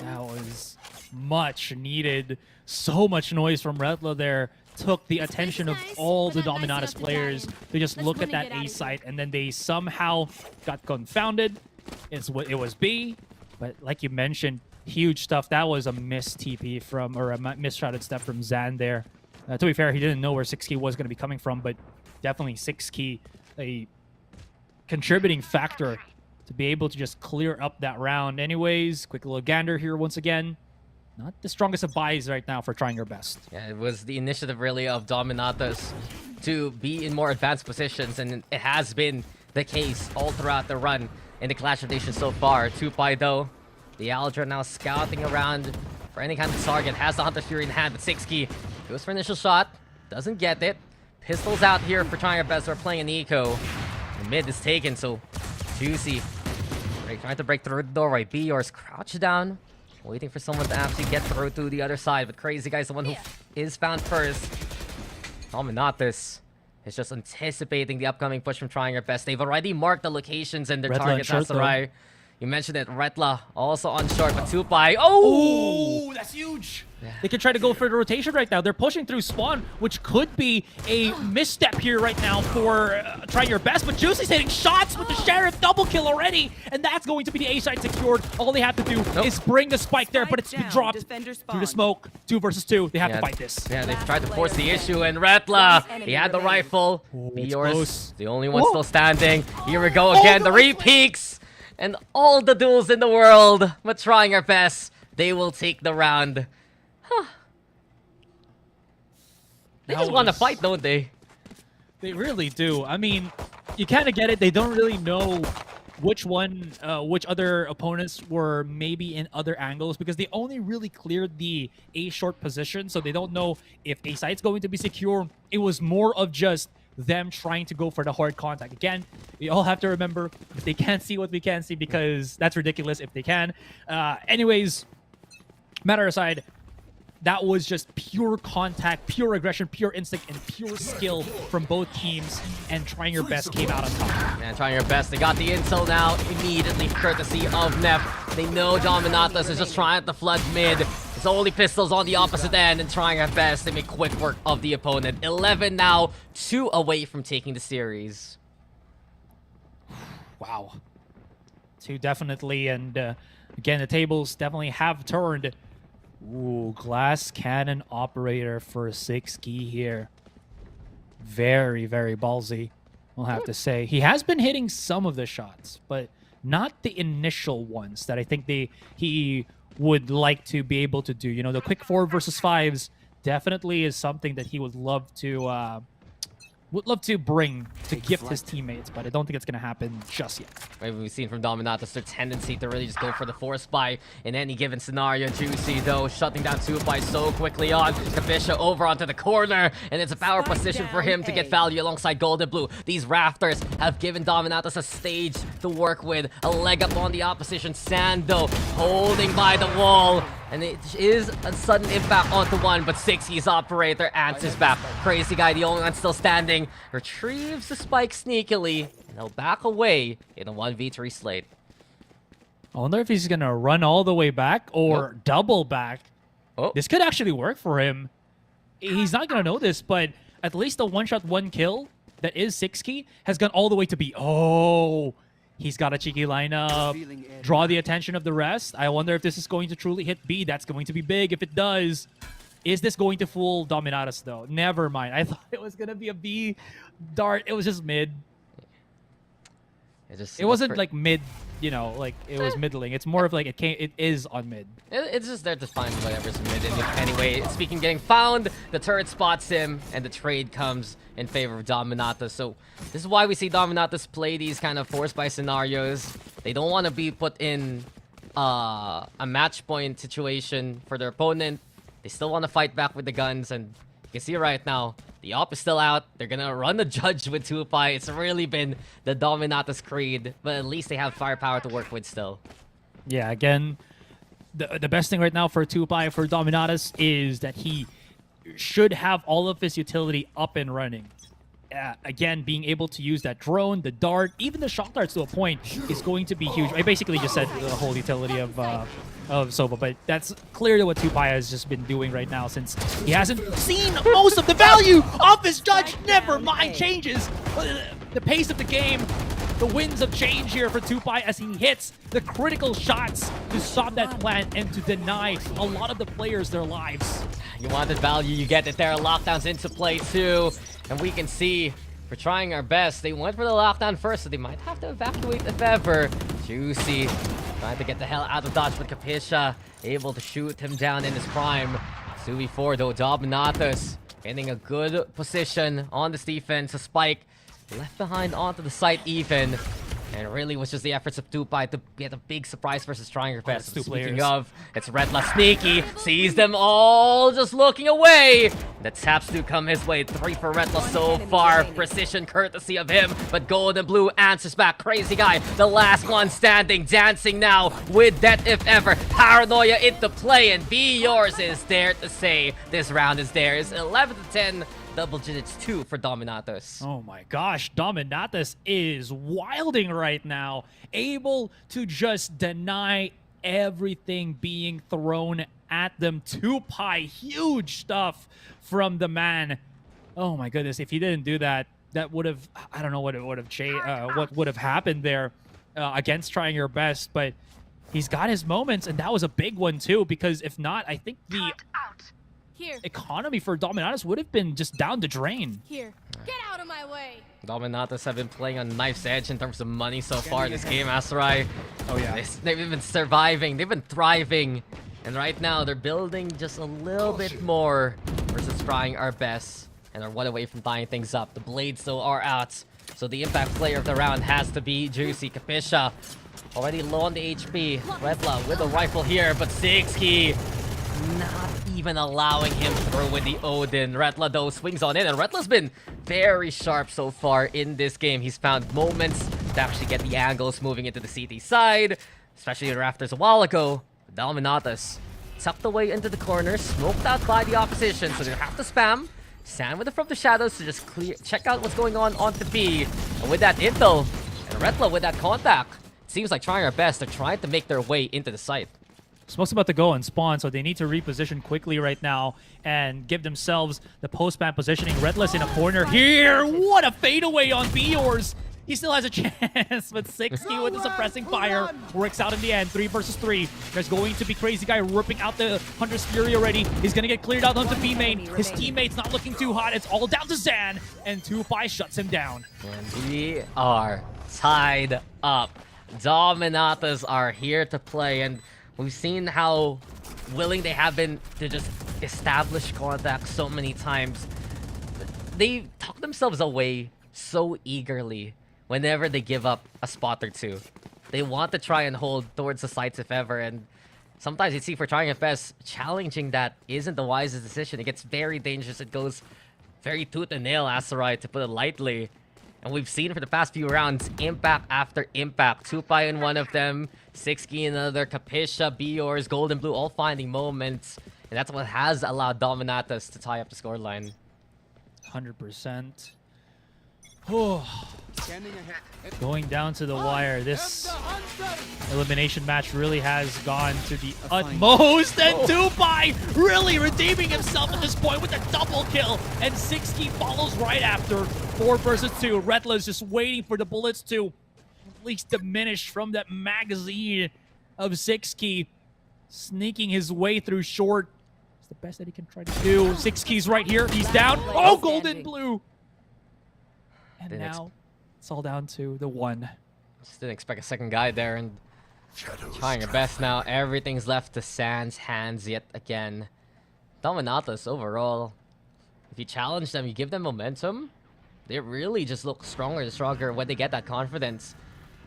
That was much needed. So much noise from Redla there. Took the attention of all the Dominatus players. They just looked at that A site, and then they somehow got confounded. It was B, but like you mentioned, huge stuff. That was a missed TP from, or a misshotted step from Zan there. To be fair, he didn't know where 6Key was going to be coming from, but definitely 6Key, a contributing factor to be able to just clear up that round. Anyways, quick little gander here once again. Not the strongest of buys right now for trying your best. Yeah, it was the initiative really of Dominatus to be in more advanced positions, and it has been the case all throughout the run in the Clash of Nations so far. Tupai though, the Aldra now scouting around for any kind of target, has the Hunter's Fury in hand, but 6Key goes for initial shot, doesn't get it. Pistols out here for trying our best. We're playing an eco. The mid is taken, so Juicy trying to break through the doorway. B yours crouched down, waiting for someone to actually get through to the other side, but Crazy Guy's the one who is found first. Dominatus is just anticipating the upcoming push from trying our best. They've already marked the locations and their targets. Asurai, You mentioned it, Retla also on short, but Tupai. Oh! Ooh, that's huge. They can try to go for the rotation right now. They're pushing through spawn, which could be a misstep here right now for trying your best. But Juicy's hitting shots with the Sheriff double kill already, and that's going to be the A side secured. All they have to do is bring the spike there, but it's been dropped through the smoke. 2 versus 2. They have to fight this. Yeah, they've tried to force the issue, and Retla, he had the rifle. Be yours, the only one still standing. Here we go again, the repeaks, and all the duels in the world. But trying our best, they will take the round. They just want to fight, don't they? They really do. I mean, you kind of get it. They don't really know which other opponents were maybe in other angles because they only really cleared the A short position, so they don't know if A side's going to be secure. It was more of just them trying to go for the hard contact. Again, we all have to remember, if they can't see what we can see, because that's ridiculous if they can. Anyways, matter aside, that was just pure contact, pure aggression, pure instinct, and pure skill from both teams, and trying your best came out on top. Man, trying your best. They got the intel now immediately, courtesy of Nef. They know Dominatus is just trying to flood mid. It's only pistols on the opposite end, and trying our best. They make quick work of the opponent. 11 now, 2 away from taking the series. Wow. 2 definitely, and again, the tables definitely have turned. Ooh, glass cannon operator for 6 key here. Very, very ballsy, we'll have to say. He has been hitting some of the shots, but not the initial ones that I think he would like to be able to do. You know, the quick 4 versus 5s definitely is something that he would love to bring to gift his teammates, but I don't think it's going to happen just yet. Maybe we've seen from Dominatus their tendency to really just go for the force buy in any given scenario. Juicy, though, shutting down Tupai so quickly on. Kabisha over onto the corner, and it's a power position for him to get value alongside Gold and Blue. These rafters have given Dominatus a stage to work with, a leg up on the opposition. Sando holding by the wall, and it is a sudden impact onto one, but 6K's operator answers back. Crazy Guy, the only one still standing, retrieves the spike sneakily, and he'll back away in a 1v3 slate. I wonder if he's going to run all the way back or double back. Oh. This could actually work for him. He's not going to know this, but at least the one-shot, one-kill that is 6K has gone all the way to B. Oh, he's got a cheeky lineup. Draw the attention of the rest. I wonder if this is going to truly hit B. That's going to be big if it does. Is this going to fool Dominatus, though? Never mind. I thought it was going to be a B dart. It was just mid. It wasn't like mid, you know, like it was middling. It's more of like it is on mid. It's just there to find whatever's mid. Anyway, speaking getting found, the turret spots him, and the trade comes in favor of Dominatus. So this is why we see Dominatus play these kind of force buy scenarios. They don't want to be put in a match point situation for their opponent. They still want to fight back with the guns, and you can see right now, the op is still out. They're gonna run the judge with Tupai. It's really been the Dominatus creed, but at least they have firepower to work with still. Yeah, again, the best thing right now for Tupai, for Dominatus, is that he should have all of his utility up and running. Again, being able to use that drone, the dart, even the shock darts to a point is going to be huge. I basically just said the whole utility of Sova, but that's clearly what Tupai has just been doing right now since he hasn't seen most of the value of his judge. Never mind changes. The pace of the game, the winds of change here for Tupai as he hits the critical shots to stop that plan and to deny a lot of the players their lives. You wanted value, you get it there. Lockdowns into play too. And we can see, for trying our best, they went for the lockdown first, so they might have to evacuate if ever. Juicy trying to get the hell out of dodge, but Capisha able to shoot him down in his prime. 2v4 though, Dominatus getting a good position on this defense. A spike left behind onto the site even. And it really was just the efforts of Tupai to get a big surprise versus trying her best. Speaking of, it's Redla sneaky, sees them all just looking away. The taps do come his way. 3 for Redla so far. Precision courtesy of him, but Gold and Blue answers back. Crazy Guy, the last one standing, dancing now with Death if ever. Paranoia into play, and Be Yours is there to say this round is theirs. 11 to 10. double digits too for Dominatus. Oh my gosh, Dominatus is wilding right now, able to just deny everything being thrown at them. 2Pi, huge stuff from the man. Oh my goodness, if he didn't do that, that would have, I don't know what it would have what would have happened there against Trying Your Best, but he's got his moments, and that was a big one too, because if not, I think the economy for Dominatus would have been just down the drain. Here, get out of my way. Dominatus have been playing on knife's edge in terms of money so far this game, Asurai. Oh yeah. They've been surviving, they've been thriving, and right now they're building just a little bit more versus Trying Our Best, and are one away from tying things up. The blades though are out, so the impact player of the round has to be Juicy. Capisha already low on the HP. Redla with a rifle here, but Sixkey not even allowing him through with the Odin. Redla though swings on in, and Redla's been very sharp so far in this game. He's found moments to actually get the angles moving into the CT side, especially the rafters a while ago. Dominatus tucked away into the corner, smoked out by the opposition, so they have to spam. Sand with it from the shadows to just check out what's going on the B. And with that intel, and Redla with that contact, it seems like Trying Our Best. They're trying to make their way into the site. Smoke's about to go and spawn, so they need to reposition quickly right now and give themselves the post-ban positioning. Redless in a corner here. What a fadeaway on Biors. He still has a chance, but Sixkey with the suppressing fire works out in the end. 3 versus 3. There's going to be Crazy Guy ripping out the Hunter's Fury already. He's going to get cleared out onto B main. His teammate's not looking too hot. It's all down to Zan, and 2Pi shuts him down. And we are tied up. Dominatas are here to play, and we've seen how willing they have been to just establish contact so many times. They tuck themselves away so eagerly whenever they give up a spot or two. They want to try and hold towards the sites if ever, and sometimes you see for Trying Your Best, challenging that isn't the wisest decision. It gets very dangerous. It goes very tooth and nail, Asurai, to put it lightly. And we've seen for the past few rounds, impact after impact. 2Pi in one of them, Sixkey in another, Capisha, Biors, Gold and Blue all finding moments. And that's what has allowed Dominatus to tie up the scoreline. 100%. Going down to the wire. This elimination match really has gone to the utmost. And 2Pi really redeeming himself at this point with a double kill. And Sixkey follows right after. 4 versus 2. Redla's just waiting for the bullets to at least diminish from that magazine of Sixkey. Sneaking his way through short. It's the best that he can try to do. Sixkey's right here. He's down. Oh, Golden Blue. And now it's all down to the 1. Just didn't expect a second guy there, and Trying Your Best now. Everything's left to Sand's hands yet again. Dominatus overall, if you challenge them, you give them momentum, they really just look stronger and stronger when they get that confidence.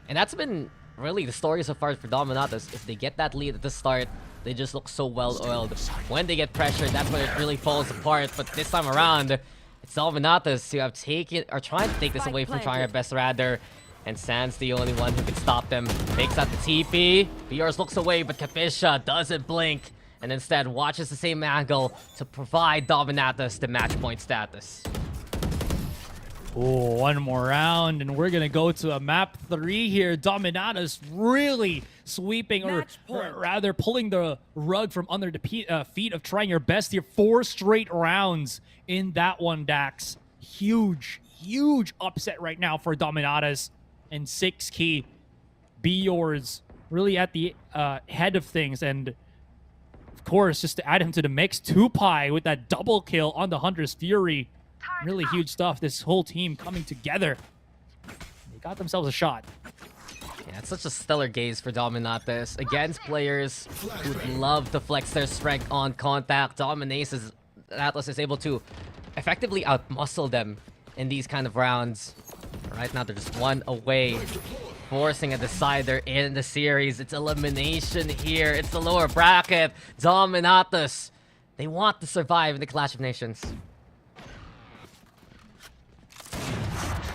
And that's been really the story so far for Dominatus. If they get that lead at the start, they just look so well-oiled. When they get pressured, that's when it really falls apart. But this time around, it's Dominatus who have taken, or trying to take this away from Trying Our Best rather. And Sand's the only one who can stop them. Takes out the TP. Biors looks away, but Capisha doesn't blink. And instead watches the same angle to provide Dominatus the match point status. Oh, one more round, and we're going to go to a map 3 here. Dominatus really sweeping, or rather pulling the rug from under the feet of Trying Your Best here. 4 straight rounds in that one, Daks. Huge, huge upset right now for Dominatus. And Sixkey, Biors really at the head of things. And of course, just to add him to the mix, 2Pi with that double kill on the Hunter's Fury. Really huge stuff. This whole team coming together. They got themselves a shot. Yeah, it's such a stellar gaze for Dominatus against players who love to flex their strength on contact. Dominatus Atlas is able to effectively outmuscle them in these kind of rounds. Right now, they're just 1 away, forcing a decider in the series. It's elimination here. It's the lower bracket. Dominatus, they want to survive in the Clash of Nations.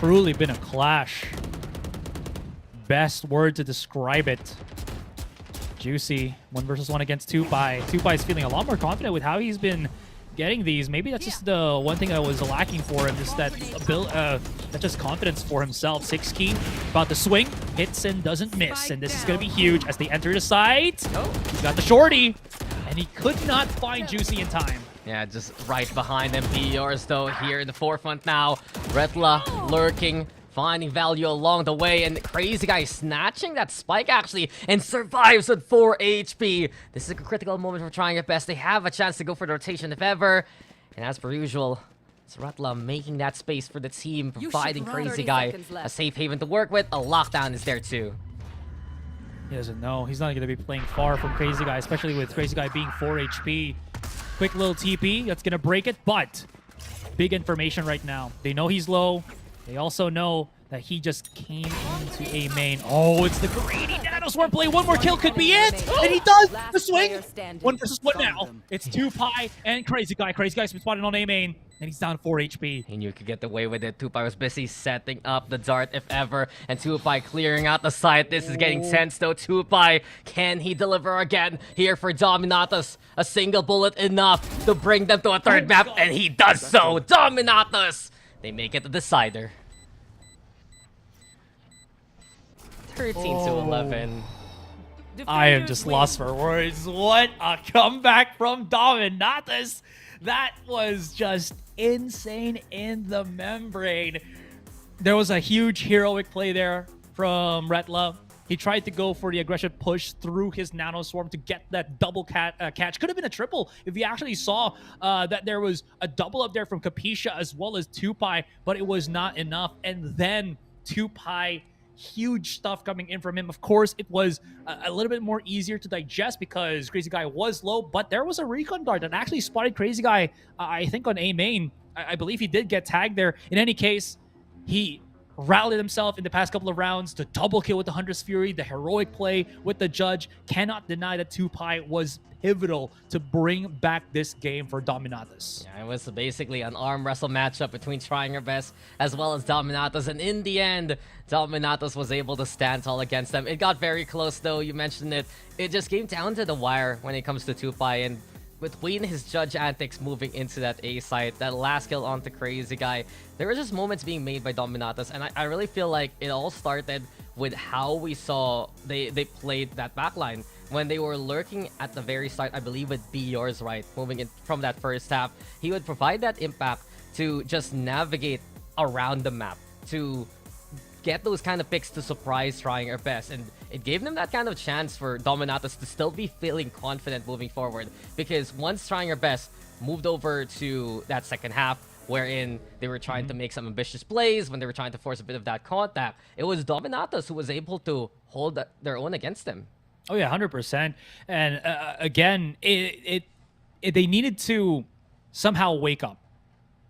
Truly been a clash. Best word to describe it. Juicy. 1 versus 1 against 2Pi. 2Pi is feeling a lot more confident with how he's been getting these. Maybe that's just the one thing I was lacking for him, just that that just confidence for himself. 6 key, about to swing, hits and doesn't miss. And this is going to be huge as they enter the site. He's got the shorty, and he could not find Juicy in time. Yeah, just right behind them. PURs though here in the forefront now. Retla lurking, finding value along the way, and Crazy Guy snatching that spike actually and survives with 4 HP. This is a critical moment for Trying Your Best. They have a chance to go for the rotation if ever. And as per usual, it's Retla making that space for the team, providing Crazy Guy a safe haven to work with. A lockdown is there too. He doesn't know. He's not going to be playing far from Crazy Guy, especially with Crazy Guy being 4 HP. Quick little TP, that's going to break it, but big information right now. They know he's low. They also know that he just came into a main. Oh, it's the greedy Nanoswarm play. One more kill could be it. And he does the swing. 1 versus 1 now. It's 2Pi and Crazy Guy. Crazy Guy's been spotted on A main. And he's down 4 HP. He knew he could get away with it. 2Pi was busy setting up the dart if ever. And 2Pi clearing out the site. This is getting tense though. 2Pi, can he deliver again here for Dominatus? A single bullet enough to bring them to a third map. And he does so. Dominatus! They make it the decider. 13 to 11. I am just lost for words. What a comeback from Dominatus. That was just insane in the membrane. There was a huge heroic play there from Retla. He tried to go for the aggressive push through his Nanoswarm to get that double catch. Could have been a triple if he actually saw that there was a double up there from Capisha as well as 2Pi, but it was not enough. And then 2Pi, huge stuff coming in from him. Of course, it was a little bit more easier to digest because Crazy Guy was low, but there was a recon dart that actually spotted Crazy Guy, I think on A main. I believe he did get tagged there. In any case, he rallied himself in the past couple of rounds to double kill with the Hunter's Fury, the heroic play with the judge. Cannot deny that 2Pi was pivotal to bring back this game for Dominatus. Yeah, it was basically an arm wrestle matchup between Trying Your Best as well as Dominatus, and in the end, Dominatus was able to stand tall against them. It got very close though, you mentioned it. It just came down to the wire when it comes to 2Pi, and between his judge antics moving into that A site, that last kill onto Crazy Guy, there were just moments being made by Dominatus, and I really feel like it all started with how we saw they played that backline. When they were lurking at the very start, I believe with yours right, moving in from that first half, he would provide that impact to just navigate around the map, to get those kind of picks to surprise Trying Our Best. And it gave them that kind of chance for Dominatus to still be feeling confident moving forward. Because once Trying Our Best moved over to that second half, wherein they were trying to make some ambitious plays, when they were trying to force a bit of that contact, it was Dominatus who was able to hold their own against them. Oh yeah, 100%. And again, they needed to somehow wake up.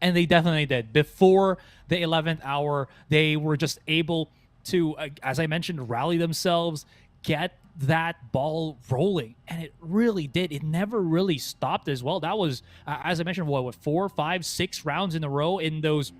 And they definitely did. Before the 11th hour, they were just able to, as I mentioned, rally themselves, get that ball rolling. And it really did. It never really stopped as well. That was, as I mentioned, what 4, 5, 6 rounds in a row in those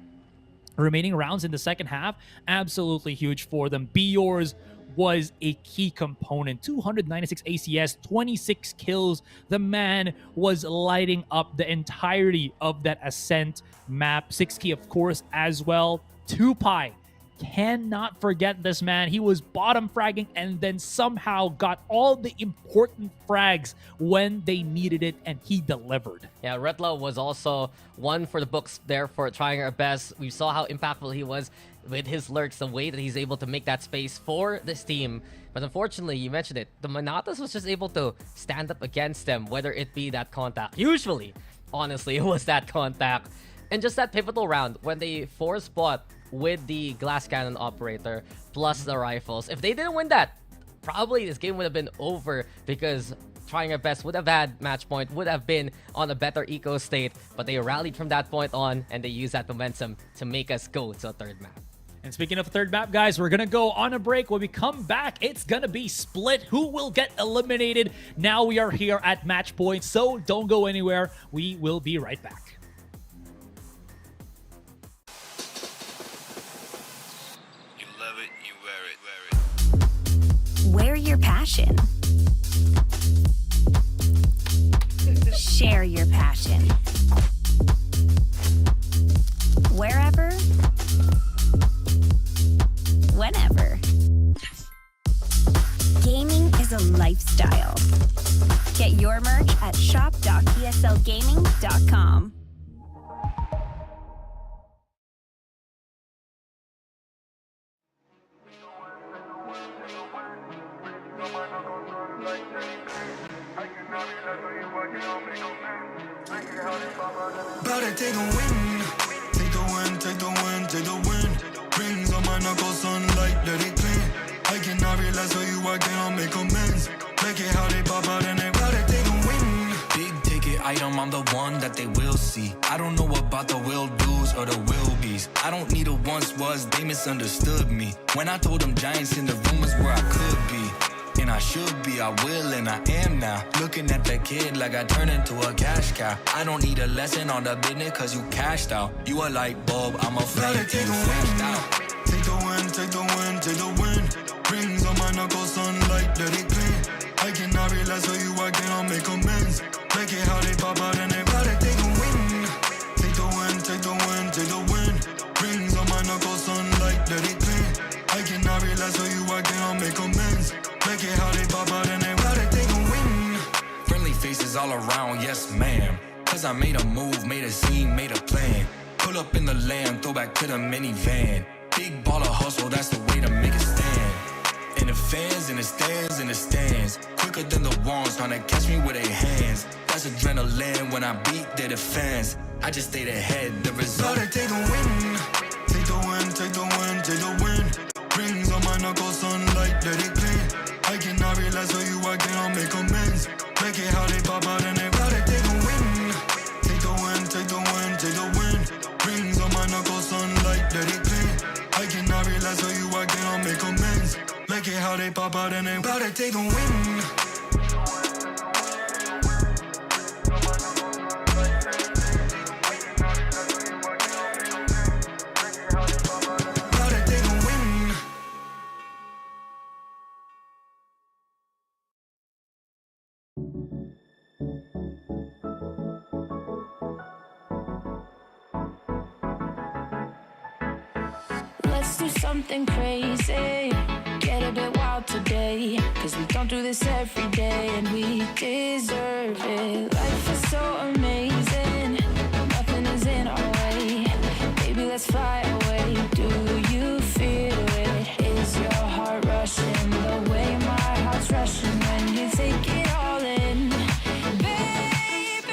remaining rounds in the second half. Absolutely huge for them. Be Yours was a key component. 296 ACS, 26 kills. The man was lighting up the entirety of that Ascent map. 6 key, of course, as well. 2Pi, cannot forget this man. He was bottom fragging and then somehow got all the important frags when they needed it, and he delivered. Yeah, Retla was also one for the books there for Trying Our Best. We saw how impactful he was with his lurks, the way that he's able to make that space for this team. But unfortunately, you mentioned it, Dominatus was just able to stand up against them, whether it be that contact. Usually, honestly, it was that contact. And just that pivotal round when they force bought with the glass cannon operator plus the rifles. If they didn't win that, probably this game would have been over, because Trying Our Best would have had match point, would have been on a better eco state. But they rallied from that point on, and they used that momentum to make us go to a third map. And speaking of third map, guys, we're going to go on a break. When we come back, it's going to be split. Who will get eliminated? Now we are here at match point, so don't go anywhere. We will be right back. You love it, you wear it. Wear your passion. Share your passion. a lifestyle. Get your merch at shop.eslgaming.com. Bout to take a win. Take the win, take the win, take the win. Rings on my knuckles, sunlight, let it clean. I cannot realize who you are, cannot make amends. Make it how they pop out and they bout to take a win. Big ticket item, I'm the one that they will see. I don't know about the will do's or the will be's. I don't need a once was, they misunderstood me. When I told them giants in the room was where I could be. And I should be, I will, and I am now. Looking at that kid like I turned into a cash cow. I don't need a lesson on the business cause you cashed out. You a light bulb, I'm a flame, and you flashed out. Take the win, take the win, take the win. Rings on my knuckles, sunlight, let it clean. I cannot realize who you are, cannot make amends. Make it how they pop out and they bout to take a win. Take the win, take the win, take the win. Rings on my knuckles, sunlight, let it clean. I cannot realize who you are, cannot make amends. Make it how they pop out and they bout to take a win. Friendly faces all around, yes ma'am. Cause I made a move, made a scene, made a plan. Pull up in the land, throw back to the minivan. Big baller hustle, that's the way to make a stand. And the fans in the stands, in the stands. Quicker than the ones trying to catch me with their hands. That's adrenaline when I beat their defense. I just stayed ahead, the result. Bout to take a win. Take the win, take the win, take the win. Rings on my knuckles, sunlight, let it clean. I cannot realize who you are, cannot make amends. Make it how they pop out and they bout to take a win. Take the win, take the win, take the win. Rings on my knuckles, sunlight, let it clean. I cannot realize who you are, cannot make amends. Make it how they pop out and they bout to take a win. Let's do something crazy, get a bit wild today, cause we don't do this every day and we deserve it. Life is so amazing, nothing is in our way. Baby, let's fly away. Do you feel it? Is your heart rushing the way my heart's rushing when you take it all in? Baby,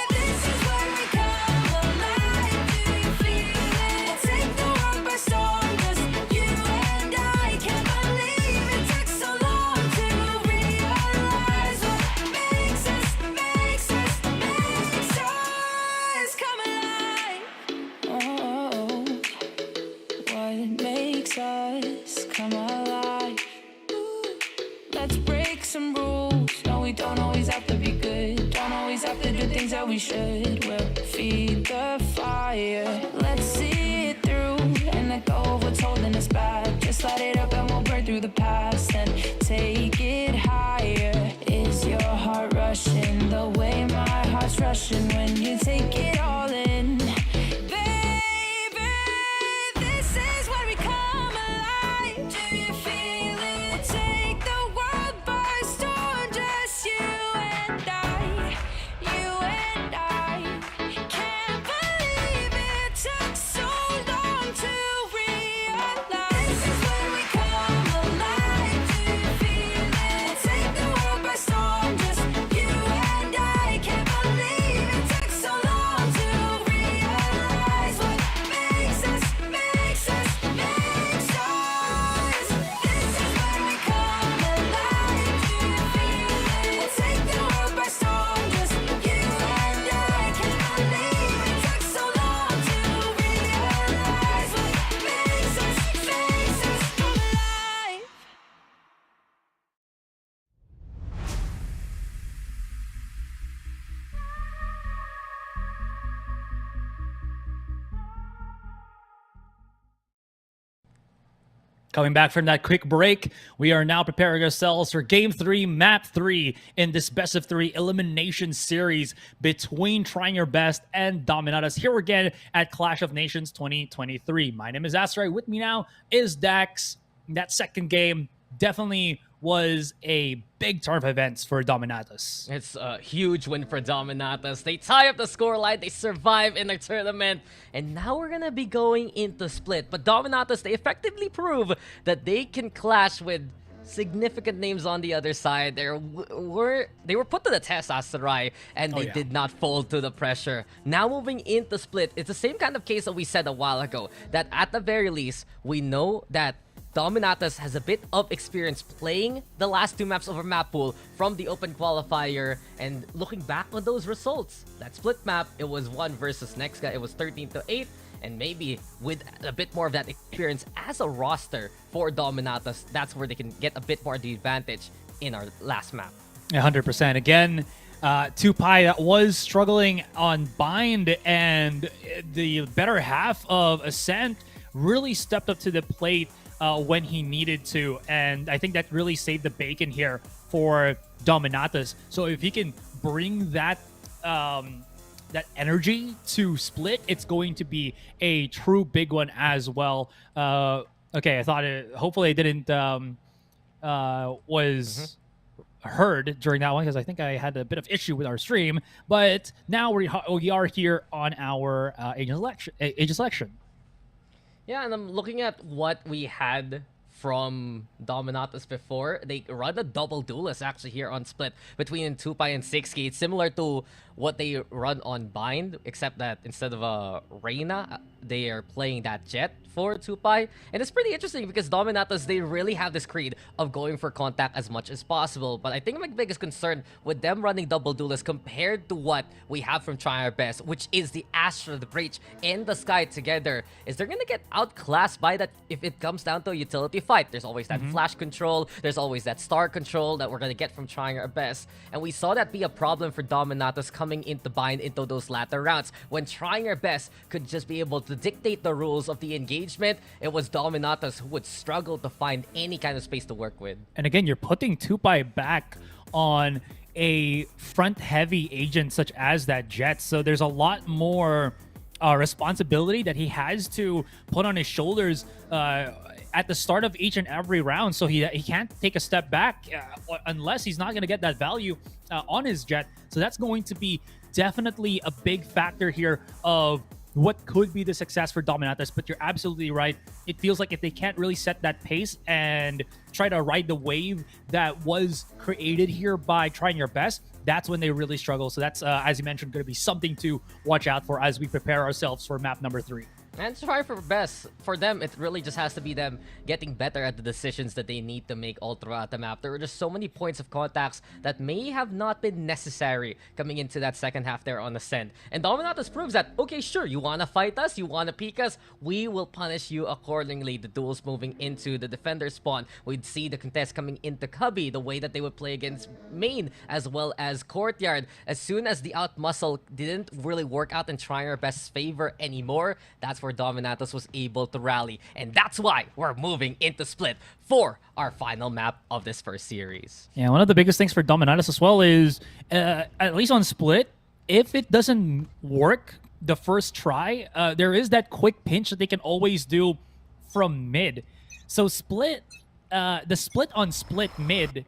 this is where we come alive. Do you feel it? Take the world by storm, just you and I. Can't believe it took so long to realize what makes us come alive. Oh, what makes us come alive? Let's break some rules. No, we don't always have to be good. Don't always have to do things that we should. We'll feed the fire. Let's see it through and let go of what's holding us back. Just light it up and we'll burn through the past and take it higher. Is your heart rushing the way my heart's rushing when you take it all in? Baby, this is where we come alive. Do you feel it? Take the world by storm, just you and I. You and I. Can't believe it took so long to realize. This is where we come alive. Do you feel it? Take the world by storm, just you and I. Can't believe it took so long to realize what makes us. This is where we come alive. Do you feel it? Take the world by storm, just you and I. Can't believe it took so long to realize what makes us come alive. Coming back from that quick break, we are now preparing ourselves for Game 3, Map 3 in this best of 3 elimination series between Trying Your Best and Dominatus here again at Clash of Nations 2023. My name is Asurai. With me now is Daks. That second game, definitely was a big turn of events for Dominatus. It's a huge win for Dominatus. They tie up the scoreline, they survive in the tournament, and now we're gonna be going into split. But Dominatus, they effectively prove that they can clash with significant names on the other side. They were put to the test, Asurai, and they did not fold to the pressure. Now moving into split, it's the same kind of case that we said a while ago, that at the very least, we know that Dominatus has a bit of experience playing the last 2 maps over map pool from the open qualifier, and looking back on those results, that split map, it was 1 versus next guy, it was 13-8, and maybe with a bit more of that experience as a roster for Dominatus, that's where they can get a bit more of the advantage in our last map. 100%. Again, Tupai that was struggling on bind, and the better half of Ascent really stepped up to the plate when he needed to, and I think that really saved the bacon here for Dominatus. So if he can bring that that energy to split, it's going to be a true big one as well. Okay, I thought hopefully it didn't was heard during that one, because I think I had a bit of issue with our stream. But now we are here on our agent selection. Yeah, and I'm looking at what we had from Dominatus before. They run a double duelist actually here on split between Tupai and 6K. It's similar to what they run on Bind, except that instead of a Reyna, they are playing that Jet for Tupai. And it's pretty interesting because Dominatus, they really have this creed of going for contact as much as possible. But I think my biggest concern with them running double duelist compared to what we have from Trying Our Best, which is the Astra, the Breach, and the Sky together, is they're gonna get outclassed by that if it comes down to a utility fight. There's always that flash control, there's always that star control that we're gonna get from Trying Our Best. And we saw that be a problem for Dominatus coming into Bind into those latter rounds. When Trying Our Best could just be able to dictate the rules of the engagement, it was Dominatus who would struggle to find any kind of space to work with. And again, you're putting Tupai back on a front-heavy agent such as that Jet, so there's a lot more responsibility that he has to put on his shoulders at the start of each and every round, so he can't take a step back unless he's not going to get that value on his Jet. So that's going to be definitely a big factor here of what could be the success for Dominatus. But you're absolutely right. It feels like if they can't really set that pace and try to ride the wave that was created here by Trying Your Best, that's when they really struggle. So that's, as you mentioned, going to be something to watch out for as we prepare ourselves for map number 3. And Try for Best, for them, it really just has to be them getting better at the decisions that they need to make all throughout the map. There were just so many points of contacts that may have not been necessary coming into that second half there on Ascent. And Dominatus proves that, okay, sure, you want to fight us, you want to peek us, we will punish you accordingly. The duels moving into the defender spawn. We'd see the contest coming into Cubby, the way that they would play against Main as well as Courtyard. As soon as the outmuscle didn't really work out in Trying Our Best's favor anymore, that's where Dominatus was able to rally, and that's why we're moving into split for our final map of this first series. Yeah, one of the biggest things for Dominatus as well is, at least on split, if it doesn't work the first try, there is that quick pinch that they can always do from mid. So split, the split on split mid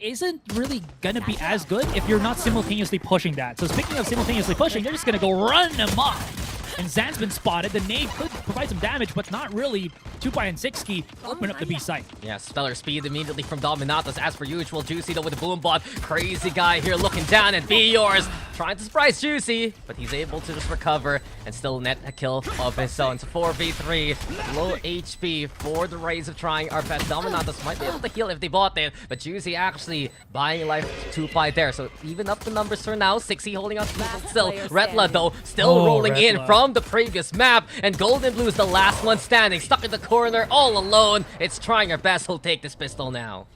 isn't really gonna be as good if you're not simultaneously pushing that. So speaking of simultaneously pushing, they're just gonna go run them off. And Zan's been spotted. The nade could provide some damage, but not really. Tupai and 6K open up the B site. Yeah, stellar speed immediately from Dominatus. As per usual, Juicy though with the boom bot. Crazy guy here looking down and be yours. Trying to surprise Juicy, but he's able to just recover and still net a kill of his own. So 4v3, low HP for the Rays of Trying Our Best. Dominatus might be able to heal if they bought it, but Juicy actually buying life to Tupai there. So even up the numbers for now. 6K holding on still. Retla though, still rolling in from the previous map, and Golden Blue's the last one standing, stuck in the corner all alone. It's Trying Our Best who'll take this pistol now.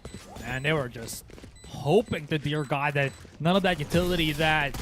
And they were just hoping to dear God that none of that utility that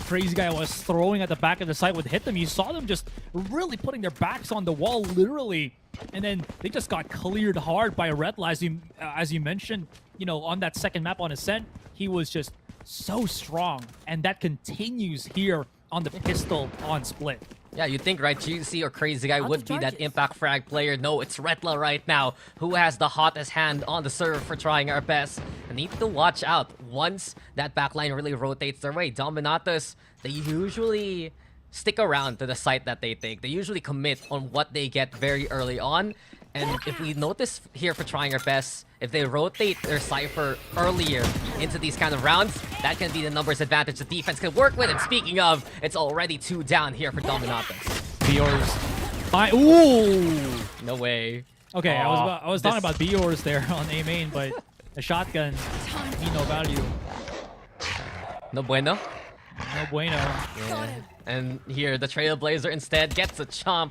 crazy guy was throwing at the back of the site would hit them. You saw them just really putting their backs on the wall, literally, and then they just got cleared hard by Retla. As you mentioned, you know, on that second map on Ascent, he was just so strong, and that continues here on the pistol on split. Yeah, you'd think, right, Juicy or Crazy Guy would be that impact frag player. No, it's Retla right now who has the hottest hand on the serve for trying our best. And need to watch out once that backline really rotates their way. Dominatus, they usually stick around to the site that they take. They usually commit on what they get very early on. And if we notice here for trying our best, if they rotate their Cypher earlier into these kind of rounds, that can be the numbers advantage the defense can work with. And speaking of, it's already 2 down here for Dominatus. Biors. Ooh! No way. Okay, I was talking about Biors there on A main, but the shotgun, need no value. No bueno. No bueno. Yeah. And here, the Trailblazer instead gets a chomp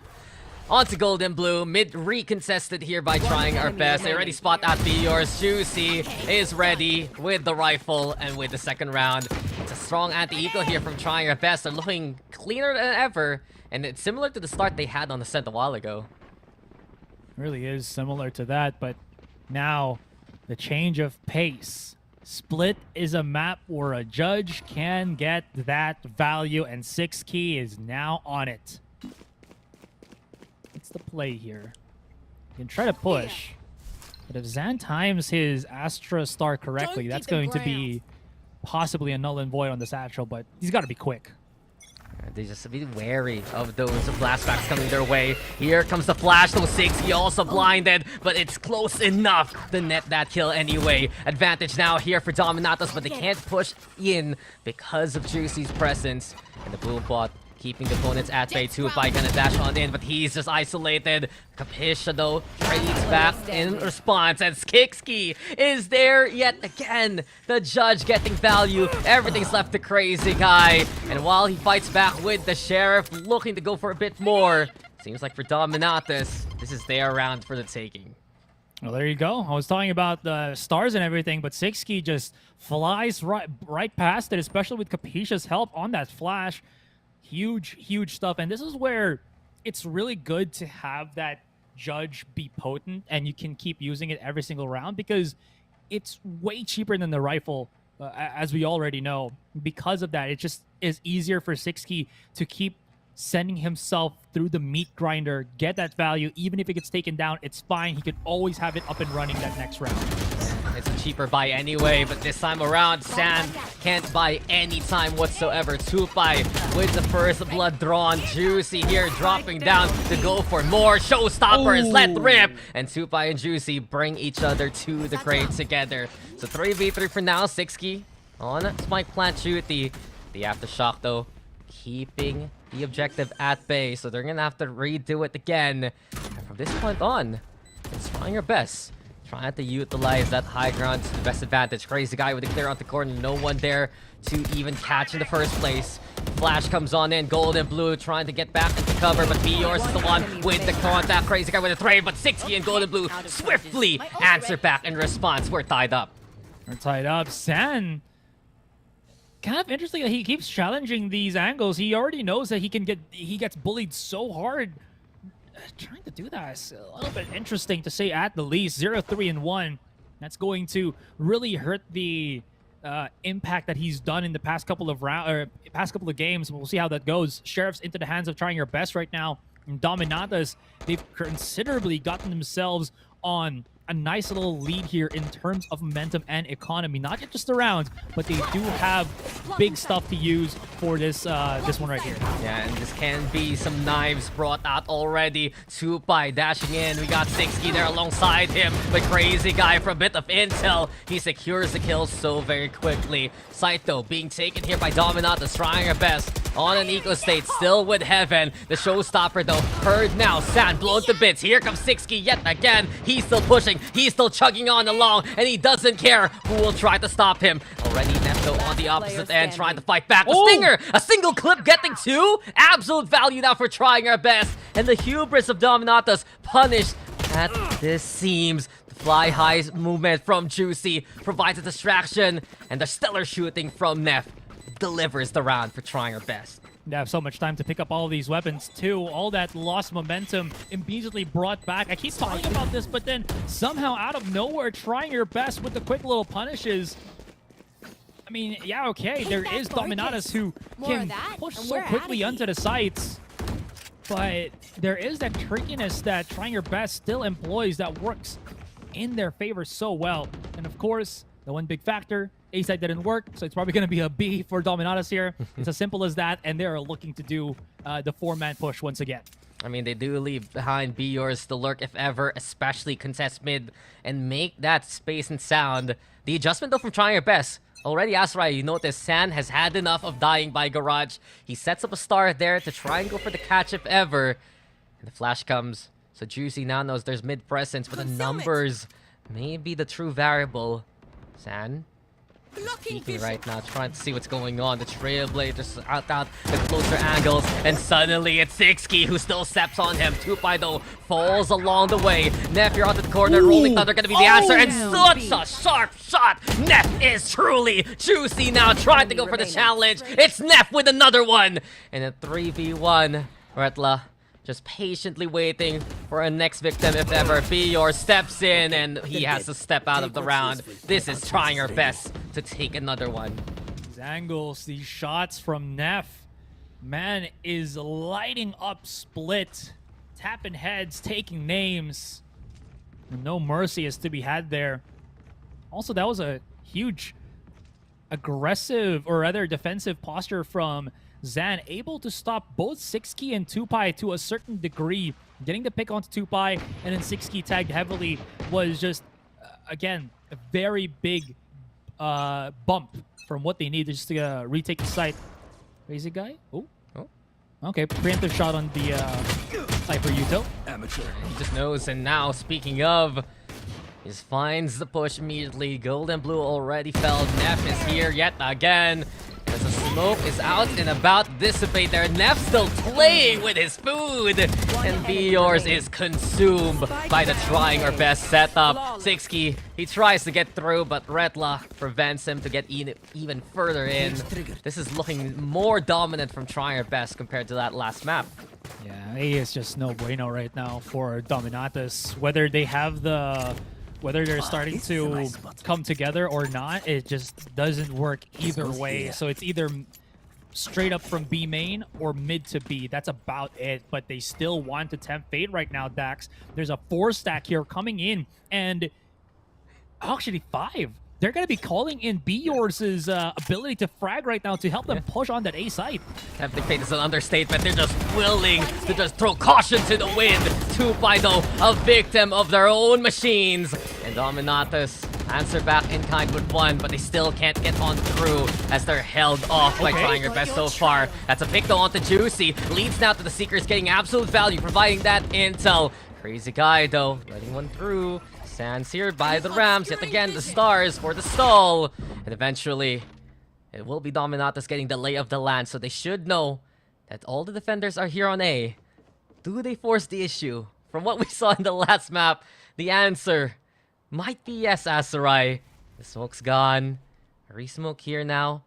onto Golden Blue. Mid recontested here by trying our best. They already spot out Biors. Juicy is ready with the rifle and with the second round. It's a strong anti-eco here from trying our best. They're looking cleaner than ever. And it's similar to the start they had on the set a while ago. Really is similar to that, but now the change of pace. Split is a map where a judge can get that value, and 6key is now on it. What's the play here? You can try to push, but if Zan times his Astra Star correctly, that's going to be possibly a null and void on the satchel, but he's got to be quick. They just be wary of those blastbacks coming their way. Here comes the flash, though 6key also blinded, but it's close enough to net that kill anyway. Advantage now here for Dominatus, but they can't push in because of Juicy's presence. And the blue bot keeping the opponents at bay. Tupai gonna dash on in, but he's just isolated. Capisha though trades back in response, and Skixky is there yet again. The judge getting value. Everything's left to Crazy Guy, and while he fights back with the Sheriff, looking to go for a bit more. Seems like for Dominatus, this is their round for the taking. Well, there you go. I was talking about the stars and everything, but 6key just flies right past it, especially with Capisha's help on that flash. Huge stuff. And this is where it's really good to have that judge be potent and you can keep using it every single round, because it's way cheaper than the rifle, as we already know. Because of that, it just is easier for 6key to keep sending himself through the meat grinder, get that value. Even if it gets taken down, it's fine. He could always have it up and running that next round. It's a cheaper buy anyway, but this time around, San can't buy any time whatsoever. Tupai with the first blood drawn. Juicy here dropping down to go for more. Showstoppers, let rip! And Tupai and Juicy bring each other to the crate together. So 3v3 for now. 6key on Spike Plant shoot. The Aftershock though, keeping the objective at bay. So they're gonna have to redo it again. And from this point on, it's trying your best. Trying to utilize that high ground to the best advantage. Crazy Guy with a clear on the corner. No one there to even catch in the first place. Flash comes on in. Gold and Blue trying to get back into cover, but Biors is the one with the contact. Crazy Guy with a trade, but 6key and Gold and Blue swiftly answer back in response. We're tied up. We're tied up. San, kind of interesting that he keeps challenging these angles. He already knows that he gets bullied so hard. Trying to do that is a little bit interesting to say at the least. 0-3-1. That's going to really hurt the impact that he's done in the past couple of games. We'll see how that goes. Sheriff's into the hands of trying your best right now. And Dominatus, they've considerably gotten themselves on a nice little lead here in terms of momentum and economy. Not just around, but they do have big stuff to use for this one right here. Yeah, and this can be some knives brought out already. Tupai dashing in. We got 6key there alongside him. But Crazy Guy for a bit of intel. He secures the kill so very quickly. Saito being taken here by Dominatus, trying her best on an eco state, still with Heaven. The showstopper though, heard now. San blown to bits. Here comes 6key yet again. He's still pushing. He's still chugging on along, and he doesn't care who will try to stop him. Already Nesto on the opposite end, trying to fight back. The Stinger, a single clip getting 2. Absolute value now for trying our best. And the hubris of Dominatus punished at the seams. The fly high movement from Juicy provides a distraction, and the stellar shooting from Neff delivers the round for trying our best. They have so much time to pick up all these weapons too. All that lost momentum immediately brought back. I keep talking about this, but then somehow out of nowhere, trying your best with the quick little punishes. I mean, yeah, okay, there is Dominatus who can push so quickly onto the sites. but there is that trickiness that Trying Your Best still employs that works in their favor so well. And of course, the one big factor, A side didn't work, so it's probably going to be a B for Dominatus here. It's as simple as that, and they're looking to do the 4-man push once again. I mean, they do leave behind B-Yours to lurk if ever, especially contest mid, and make that space and sound. The adjustment, though, from Trying Your Best. Already, Asurai, you notice San has had enough of dying by Garage. He sets up a star there to try and go for the catch if ever. And the flash comes. So Juicy now knows there's mid presence, but the numbers may be the true variable. San peeking right now, trying to see what's going on. The Trailblazers out the closer angles, and suddenly it's Sixky who still steps on him. Tupai though falls along the way. Neff, you're onto the corner. Rolling Thunder gonna be the answer, and such a sharp shot. Neff is truly juicy now, trying to go for the challenge. It's Neff with another one, and a 3v1. Retla just patiently waiting for a next victim if ever. Bior steps in, and he has to step out of the round. This is Trying Our Best to take another one. These angles, these shots from Neff, man, is lighting up Split. Tapping heads, taking names. No mercy is to be had there. Also, that was a huge aggressive, or rather defensive posture from Zan, able to stop both Sixky and Tupai to a certain degree. Getting the pick onto Tupai and then Sixky tagged heavily was just, again, a very big bump from what they need just to retake the site. Crazy guy? Oh. Okay, preemptive shot on the Cypher Util. Amateur. He just knows, and now, speaking of, he just finds the push immediately. Gold and blue already fell. Neff is here yet again. As the smoke is out and about to dissipate there. Neff still playing with his food. And Biors is consumed by the Trying Our Best setup. Sixky, he tries to get through, but Retla prevents him to get even further in. This is looking more dominant from Trying Our Best compared to that last map. Yeah, A is just no bueno right now for Dominatus. Whether they have the... Whether they're starting to come together or not, it just doesn't work either way. So it's either straight up from B main or mid to B. That's about it. But they still want to tempt fate right now, Daks. There's a 4-stack here coming in. And actually 5. They're going to be calling in Biors' ability to frag right now to help them push on that A side. Tempting fate is an understatement. They're just willing to just throw caution to the wind. Tupai, though, a victim of their own machines. And Dominatus answer back in kind with one, but they still can't get on through as they're held off by Trying Your Best so far. That's a pick, though, onto Juicy. Leads now to the Seekers getting absolute value, providing that intel. Crazy guy, though, letting one through. Sands here by the Rams, yet again the stars for the stall. And eventually, it will be Dominatus getting the lay of the land, so they should know that all the defenders are here on A. Do they force the issue? From what we saw in the last map, the answer might be yes, Asurai. The smoke's gone. A re-smoke here now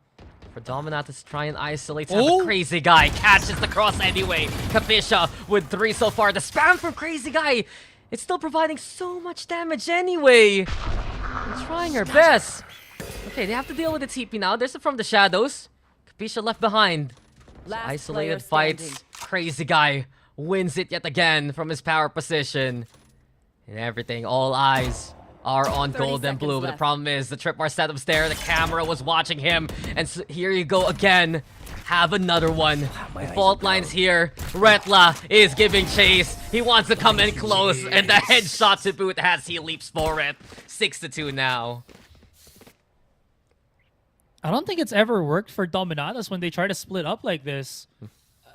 for Dominatus to try and isolate. The Crazy Guy catches the cross anyway. Kapisha with 3 so far. The spam from Crazy Guy, it's still providing so much damage anyway. They're Trying Our Best. Okay, they have to deal with the TP now. There's it from the shadows. Kapisha left behind. So isolated fights. Crazy Guy wins it yet again from his power position. And everything, all eyes are on gold and blue. But the problem is the tripwire setup's there. The camera was watching him. And so here you go again. Have another one. The fault lines here. Retla is giving chase. He wants to come in close. And the headshot to boot as he leaps for it. 6-2 now. I don't think it's ever worked for Dominatus when they try to split up like this.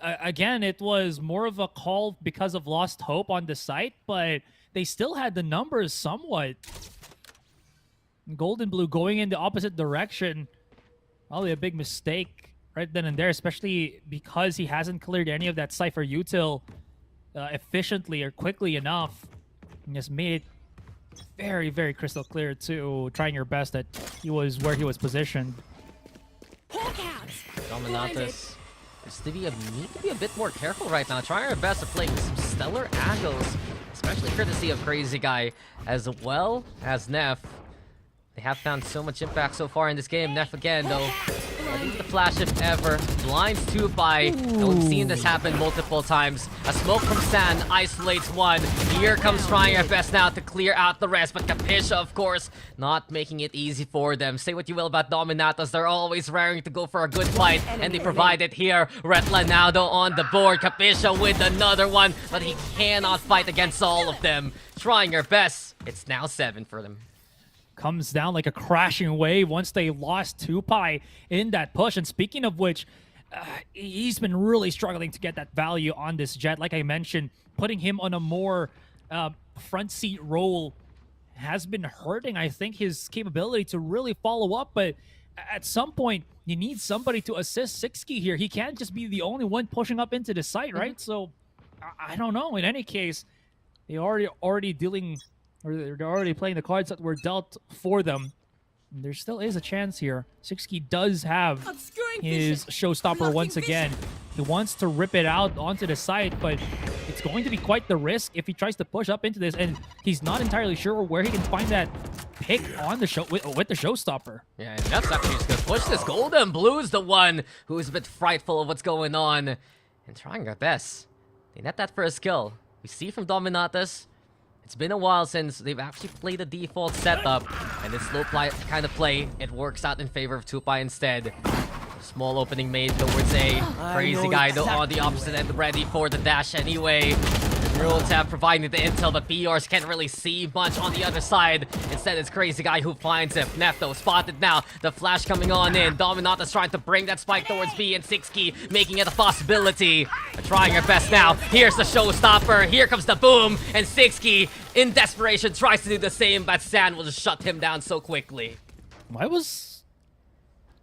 Again, it was more of a call because of lost hope on the site, but they still had the numbers somewhat. Gold and blue going in the opposite direction. Probably a big mistake right then and there, especially because he hasn't cleared any of that Cypher util efficiently or quickly enough. And just made it very, very crystal clear to Trying Your Best that he was where he was positioned. Dominatus need to be a bit more careful right now. Trying Our Best to play with some stellar angles, especially courtesy of Crazy Guy as well as Neff. They have found so much impact so far in this game. Neff again, though, Ready the flash if ever. Blinds 2-Pi. And we've seen this happen multiple times. A smoke from San isolates one. Here comes trying our best now to clear out the rest. But Capisha, of course, not making it easy for them. Say what you will about Dominatus. They're always raring to go for a good fight. And they provide it here. Retla now though on the board. Capisha with another one. But he cannot fight against all of them. Trying our best. It's now 7 for them. Comes down like a crashing wave once they lost 2-Pi in that push. And speaking of which, he's been really struggling to get that value on this Jet. Like I mentioned, putting him on a more front seat role has been hurting, I think, his capability to really follow up. But at some point, you need somebody to assist Sixkey here. He can't just be the only one pushing up into the site, right? So, I don't know. In any case, they already dealing... or they're already playing the cards that were dealt for them. And there still is a chance here. Sixkey does have his showstopper once again. He wants to rip it out onto the side, but it's going to be quite the risk if he tries to push up into this, and he's not entirely sure where he can find that pick on the show with the showstopper. Yeah, and that's actually just gonna push this. Golden Blue's the one who's a bit frightful of what's going on. And trying our best. They net that for a skill. We see from Dominatus, it's been a while since they've actually played the default setup, and this slow kind of play, it works out in favor of 2-Pi instead. Small opening made towards A. Crazy guy though on the opposite end, ready for the dash anyway. Roll tap providing the intel, but PRs can't really see much on the other side. Instead, it's Crazy Guy who finds him. Nefto spotted now. The flash coming on in. Dominatus trying to bring that spike towards B, and Sixkey making it a possibility. But trying her best now. Here's the showstopper. Here comes the boom, and Sixkey, in desperation, tries to do the same, but San will just shut him down so quickly. Why was...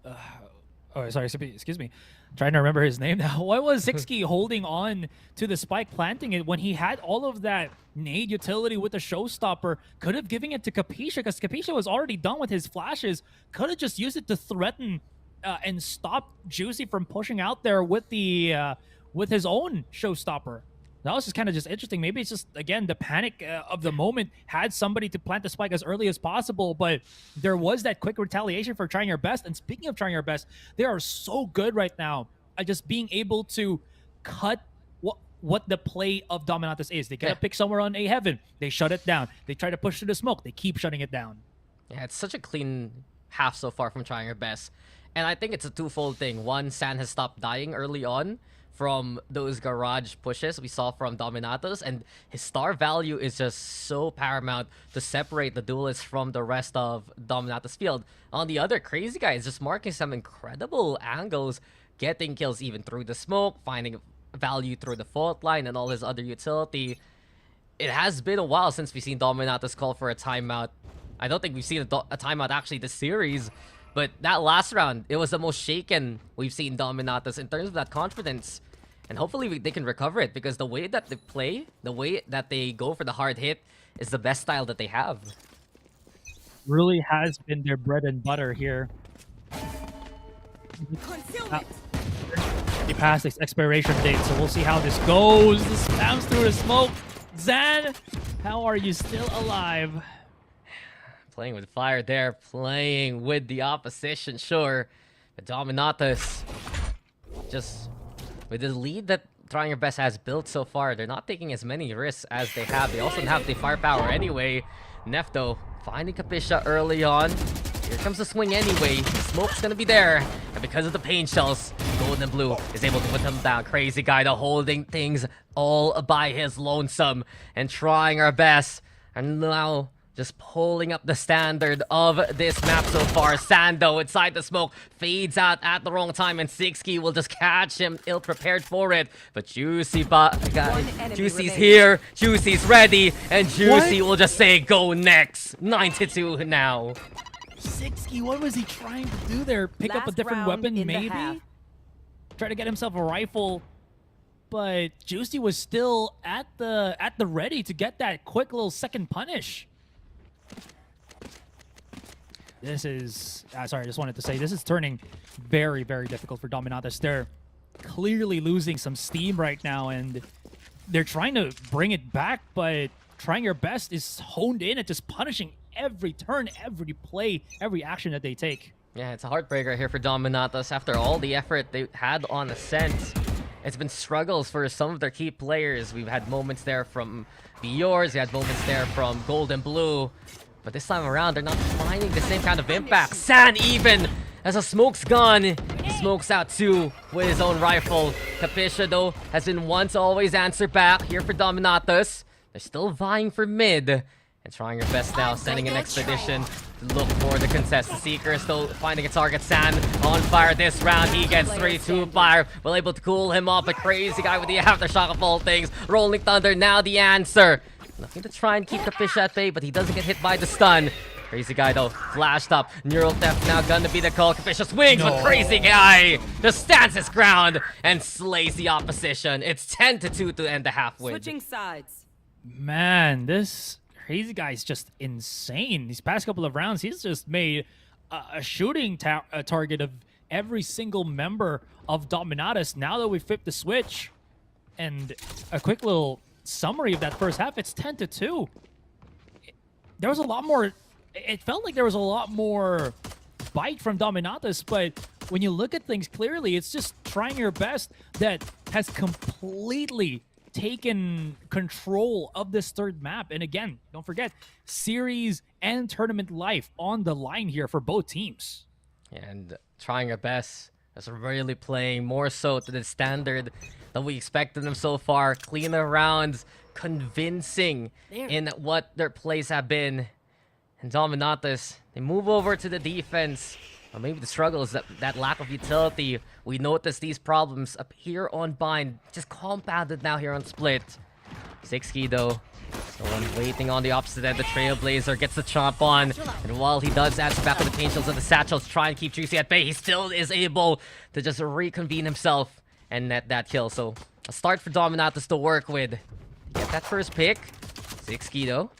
oh, sorry, excuse me. Trying to remember his name now. Why was Sixkey holding on to the spike, planting it when he had all of that nade utility with the showstopper? Could have given it to Capisha, because Capisha was already done with his flashes. Could have just used it to threaten and stop Juicy from pushing out there with the with his own showstopper. That was just kind of just interesting. Maybe it's just, again, the panic of the moment had somebody to plant the spike as early as possible, but there was that quick retaliation for trying your best. And speaking of trying your best, they are so good right now at just being able to cut what the play of Dominatus is. They get a pick somewhere on A Heaven. They shut it down. They try to push through the smoke. They keep shutting it down. Yeah, it's such a clean half so far from trying your best. And I think it's a twofold thing. One, San has stopped dying early on from those garage pushes we saw from Dominatus, and his star value is just so paramount to separate the duelists from the rest of Dominatus field. On the other, Crazy Guy is just marking some incredible angles, getting kills even through the smoke, finding value through the fault line and all his other utility. It has been a while since we've seen Dominatus call for a timeout. I don't think we've seen a timeout actually this series, but that last round, it was the most shaken we've seen Dominatus in terms of that confidence. And hopefully they can recover it, because the way that they play, the way that they go for the hard hit is the best style that they have. Really has been their bread and butter here. They passed its expiration date, so we'll see how this goes. This spams through the smoke. Zan, how are you still alive? Playing with fire there, playing with the opposition, sure. But Dominatus, just with the lead that Trying Your Best has built so far, they're not taking as many risks as they have. They also have the firepower anyway. Nefto finding Capisha early on. Here comes the swing anyway. Smoke's gonna be there. And because of the pain shells, Golden Blue is able to put them down. Crazy Guy to holding things all by his lonesome. And Trying Our Best. And now just pulling up the standard of this map so far. Sando inside the smoke fades out at the wrong time, and Sixkey will just catch him ill-prepared for it. But Juicy's here, Juicy's ready, and Juicy will just say go next. 9-2 now. Sixkey, what was he trying to do there? Pick up a different weapon, maybe? Try to get himself a rifle. But Juicy was still at the ready to get that quick little second punish. This is... sorry, I just wanted to say, this is turning very, very difficult for Dominatus. They're clearly losing some steam right now, and they're trying to bring it back, but Trying Your Best is honed in at just punishing every turn, every play, every action that they take. Yeah, it's a heartbreaker here for Dominatus after all the effort they had on Ascent. It's been struggles for some of their key players. We've had moments there from Yours, we had moments there from Gold and Blue. But this time around, they're not finding the same kind of impact. San even as a smoke's gone. He smokes out 2 with his own rifle. Capisha, though, has been one to always answer back here for Dominatus. They're still vying for mid and trying their best now, sending an expedition to look for the contested Seeker. Still finding a target. San on fire this round. He gets 3-2 fire. Well able to cool him off. A crazy guy with the aftershock of all things. Rolling Thunder now the answer. Nothing to try and keep Capisha at bay, but he doesn't get hit by the stun. Crazy guy though, flashed up. Neural Theft now gonna be the call. Capisha swings, but Crazy guy just stands his ground and slays the opposition. It's 10-2 to end the half win. Switching sides. Man, this Crazy guy's just insane. These past couple of rounds, he's just made a shooting target of every single member of Dominatus. Now that we've flipped the switch, and a quick little summary of that first half, it's 10-2. There was a lot more. It felt like there was a lot more bite from Dominatus, but when you look at things clearly, it's just trying your best that has completely taken control of this third map. And again, don't forget, series and tournament life on the line here for both teams. And trying our best is really playing more so to the standard that we expected them so far. Cleaner rounds, convincing in what their plays have been. And Dominatus, they move over to the defense. Or maybe the struggle is that lack of utility. We notice these problems up here on Bind, just compounded now here on Split. 6key though, the one waiting on the opposite end. The Trailblazer gets the chomp on. And while he does answer back with the Pain Shields and the Satchels, try and keep Juicy at bay, he still is able to just reconvene himself and net that kill. So a start for Dominatus to work with. Get that first pick. 6key though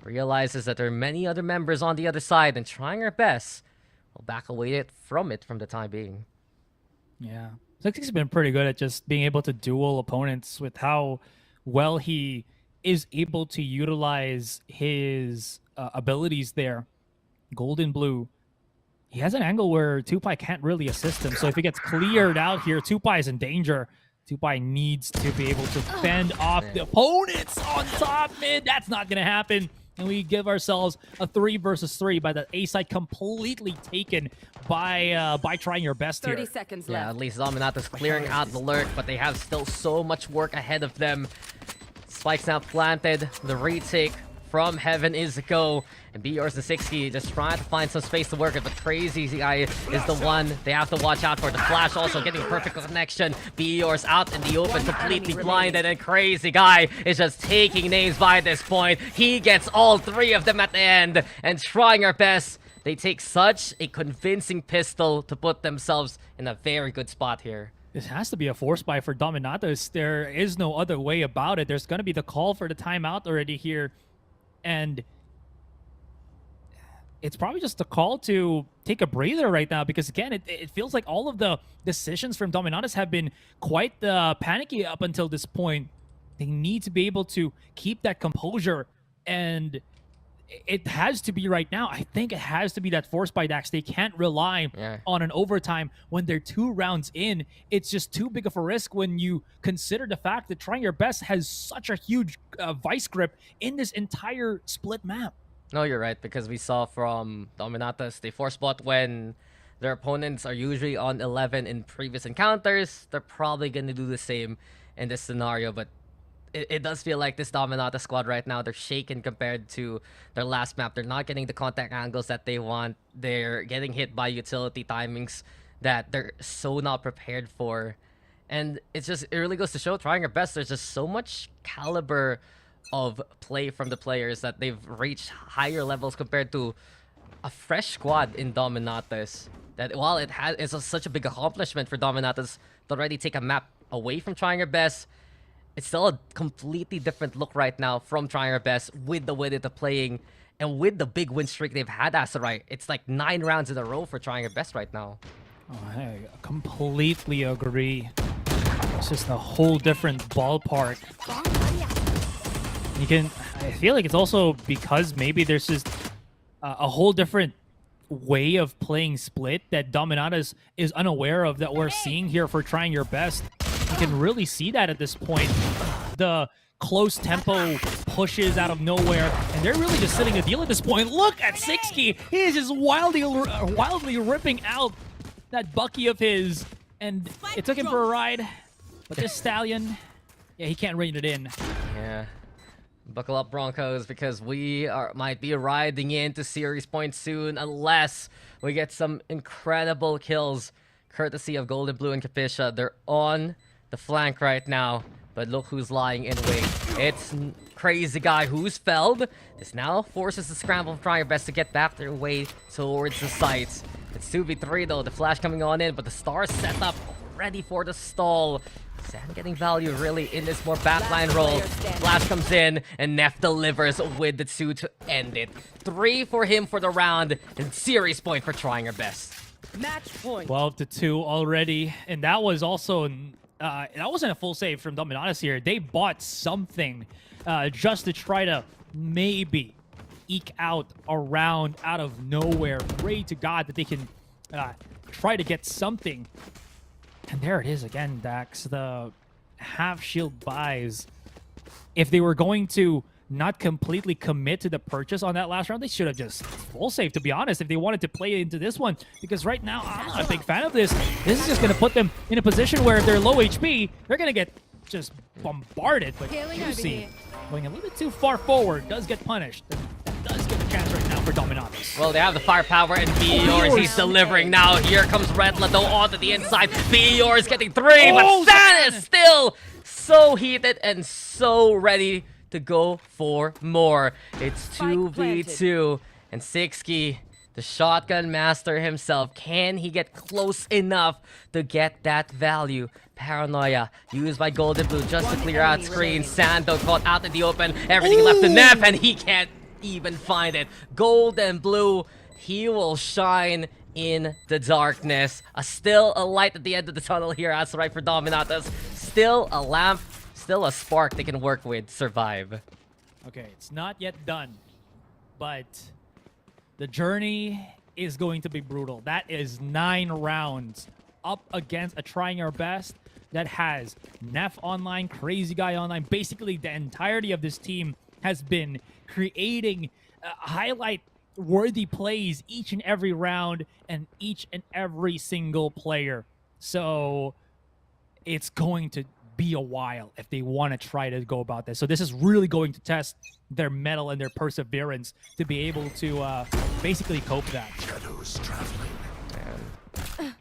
realizes that there are many other members on the other side, and trying our best, we'll back away from it from the time being. Yeah. Sexy's been pretty good at just being able to duel opponents with how well he is able to utilize his abilities there. Gold and Blue. He has an angle where Tupai can't really assist him, so if he gets cleared out here, Tupai is in danger. Tupai needs to be able to fend off the opponents on top mid. That's not going to happen. And we give ourselves a 3 versus 3 by the A side, completely taken by trying your best here. 30 seconds left. Yeah, at least Dominatus clearing out the lurk, but they have still so much work ahead of them. Spikes now planted. The retake from Heaven is a go. And Yours and 6key just trying to find some space to work with, but Crazy guy is the one they have to watch out for. The flash also getting perfect connection. Yours out in the open, completely blinded, and Crazy guy is just taking names by this point. He gets all 3 of them at the end, and trying our best. They take such a convincing pistol to put themselves in a very good spot here. This has to be a force buy for Dominatus. There is no other way about it. There's going to be the call for the timeout already here. And it's probably just a call to take a breather right now, because again, it feels like all of the decisions from Dominatus have been quite panicky up until this point. They need to be able to keep that composure, and it has to be right now. I think it has to be that force by Daks. They can't rely on an overtime when they're 2 rounds in. It's just too big of a risk when you consider the fact that trying your best has such a huge vice grip in this entire split map. No, you're right, because we saw from Dominatus, they force bot when their opponents are usually on 11 in previous encounters. They're probably going to do the same in this scenario, but it does feel like this Dominatus squad right now, they're shaken compared to their last map. They're not getting the contact angles that they want. They're getting hit by utility timings that they're so not prepared for. And it really goes to show, trying our best, there's just so much caliber of play from the players that they've reached higher levels compared to a fresh squad in Dominatus. That while it's such a big accomplishment for Dominatus to already take a map away from trying our best, it's still a completely different look right now from trying our best with the way that they're playing and with the big win streak they've had, Asurai. It's like 9 rounds in a row for trying our best right now. Oh, I completely agree. It's just a whole different ballpark. I feel like it's also because maybe there's just a whole different way of playing split that Dominatus is unaware of that we're seeing here for trying your best. You can really see that at this point. The close tempo pushes out of nowhere, and they're really just sitting a deal at this point. Look at Sixkey. He is just wildly ripping out that Bucky of his, and it took him for a ride. But this Stallion, yeah, he can't rein it in. Yeah. Buckle up, Broncos, because we might be riding into series points soon unless we get some incredible kills courtesy of Golden Blue and Capisha. They're on the flank right now, but look who's lying in wait. It's Crazy Guy who's felled. This now forces the scramble, trying your best to get back their way towards the sites. It's 2v3 though, the flash coming on in, but the star set up ready for the stall. Sand getting value really in this more backline role. Flash comes in, and Neff delivers with the 2 to end it. 3 for him for the round, and series point for trying our best. Match point. 12-2 already, and that was also that wasn't a full save from Dominatus here. They bought something just to try to maybe eke out a round out of nowhere. Pray to God that they can try to get something. And there it is again, Daks. The half shield buys. If they were going to not completely commit to the purchase on that last round, they should have just full save, to be honest, if they wanted to play into this one. Because right now, I'm not a big fan of this. This is just going to put them in a position where if they're low HP, they're going to get just bombarded. But Juicy, going a little bit too far forward, does get punished. Does get a chance right now for Dominatus. Well, they have the firepower, and Viors, he's delivering now. Here comes Redla, though, onto the inside. Viors getting 3, but Stan is still so heated and so ready to go for more. It's 2v2, and Sixkey, the shotgun master himself, can he get close enough to get that value? Paranoia used by Golden Blue just to clear out screen. Sando caught out in the open. Everything left to Neff, and he can't even find it. Golden Blue, he will shine in the darkness. Still a light at the end of the tunnel here. Asurai for Dominatus. Still a lamp, still a spark they can work with. Survive. Okay, it's not yet done, but the journey is going to be brutal. That is 9 rounds up against a trying our best that has Neff online, Crazy Guy online. Basically, the entirety of this team has been creating highlight-worthy plays each and every round and each and every single player. So it's going to be a while if they want to try to go about this. So this is really going to test their mettle and their perseverance to be able to basically cope that. Shadows traveling.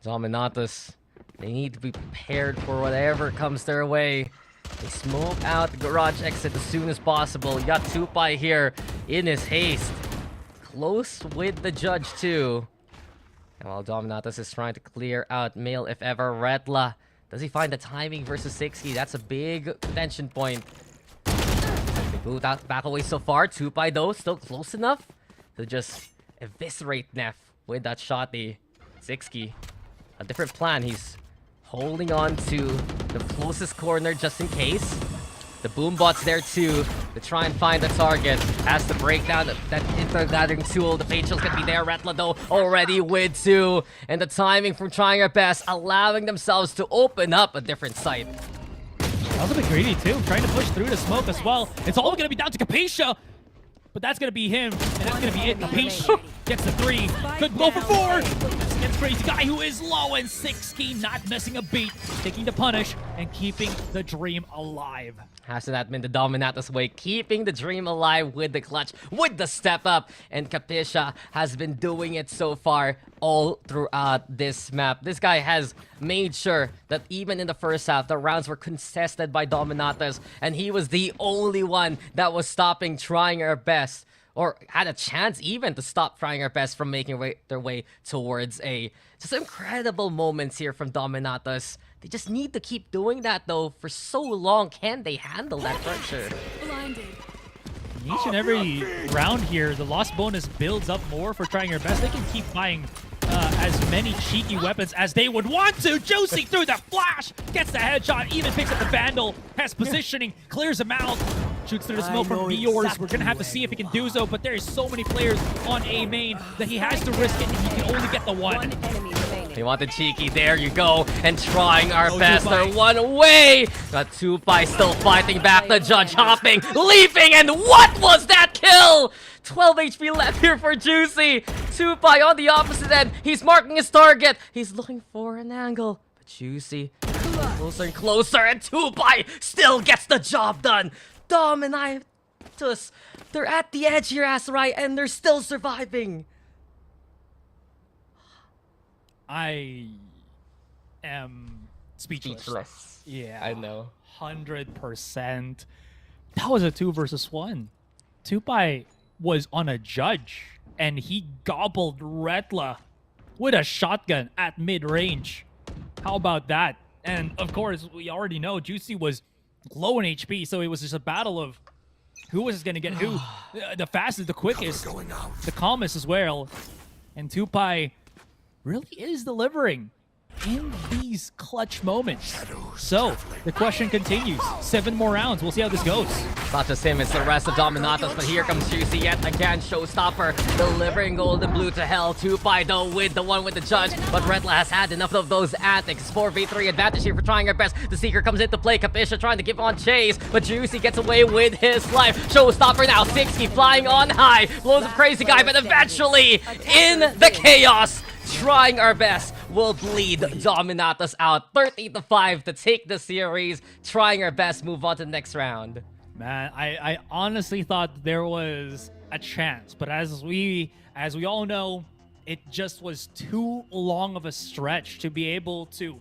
Dominatus, they need to be prepared for whatever comes their way. They smoke out the garage exit as soon as possible. You got Tupai here in his haste. Close with the judge too. And while Dominatus is trying to clear out Male if ever, Retla, does he find the timing versus Sixkey? That's a big tension point. They boot out back away so far. Tupai though, still close enough to just eviscerate Neff with that shotty. Sixkey, a different plan. He's holding on to the closest corner just in case. The Boombot's there too to try and find the target. Has to break down that inter-gathering tool. The Facial's gonna be there. Retla though already with 2. And the timing from trying our best, allowing themselves to open up a different site. That was a bit greedy too, trying to push through the smoke as well. It's all gonna be down to Capisha, but that's gonna be him, and that's gonna be it. Capisha gets the 3. Could go for 4. Gets Crazy Guy who is low, and Sixkey not missing a beat, taking the punish and keeping the dream alive. Hasn't that been the Dominatus way? Keeping the dream alive with the clutch, with the step up. And Capisha has been doing it so far all throughout this map. This guy has made sure that even in the first half, the rounds were contested by Dominatus. And he was the only one that was stopping trying our best. Or had a chance even to stop trying our best from making their way towards A. Just incredible moments here from Dominatus. They just need to keep doing that though for so long. Can they handle that pressure? Each and every round here, the lost bonus builds up more for trying your best. They can keep buying as many cheeky weapons as they would want to. Juicy through the flash, gets the headshot, even picks up the Vandal, has positioning, clears him out. Shoots through the smoke from Biors. We're gonna have to see if he can do so, but there's so many players on A main that he has to risk it, and he can only get the one. They wanted cheeky. There you go. And trying our best. They're one away. Got Tupai still fighting back. The judge hopping, leaping, and what was that kill? 12 HP left here for Juicy. Tupai on the opposite end. He's marking his target. He's looking for an angle. But Juicy closer and closer, and Tupai still gets the job done. Dominatus. They're at the edge here, Asurai, and they're still surviving. I am speechless. Yeah, I know. 100%. That was a 2 versus 1. Tupai was on a judge, and he gobbled Retla with a shotgun at mid-range. How about that? And of course, we already know Juicy was low in HP, so it was just a battle of who was going to get who. The fastest, the quickest, the calmest as well. And Tupai really is delivering in these clutch moments. So, the question continues. 7 more rounds. We'll see how this goes. Not just him, it's the rest of Dominatus, but here comes Juicy yet again. Showstopper delivering golden blue to hell. Tupai though with the one with the judge, but Retla has had enough of those antics. 4v3 advantage here for trying our best. The Seeker comes into play. Capisha trying to give on chase, but Juicy gets away with his life. Showstopper now, 60 flying on high. Blows up Crazy Guy, but eventually, in the chaos, trying our best will bleed Dominatus out. 13-5 to take the series. Trying our best, move on to the next round. Man, I honestly thought there was a chance, but as we all know, it just was too long of a stretch to be able to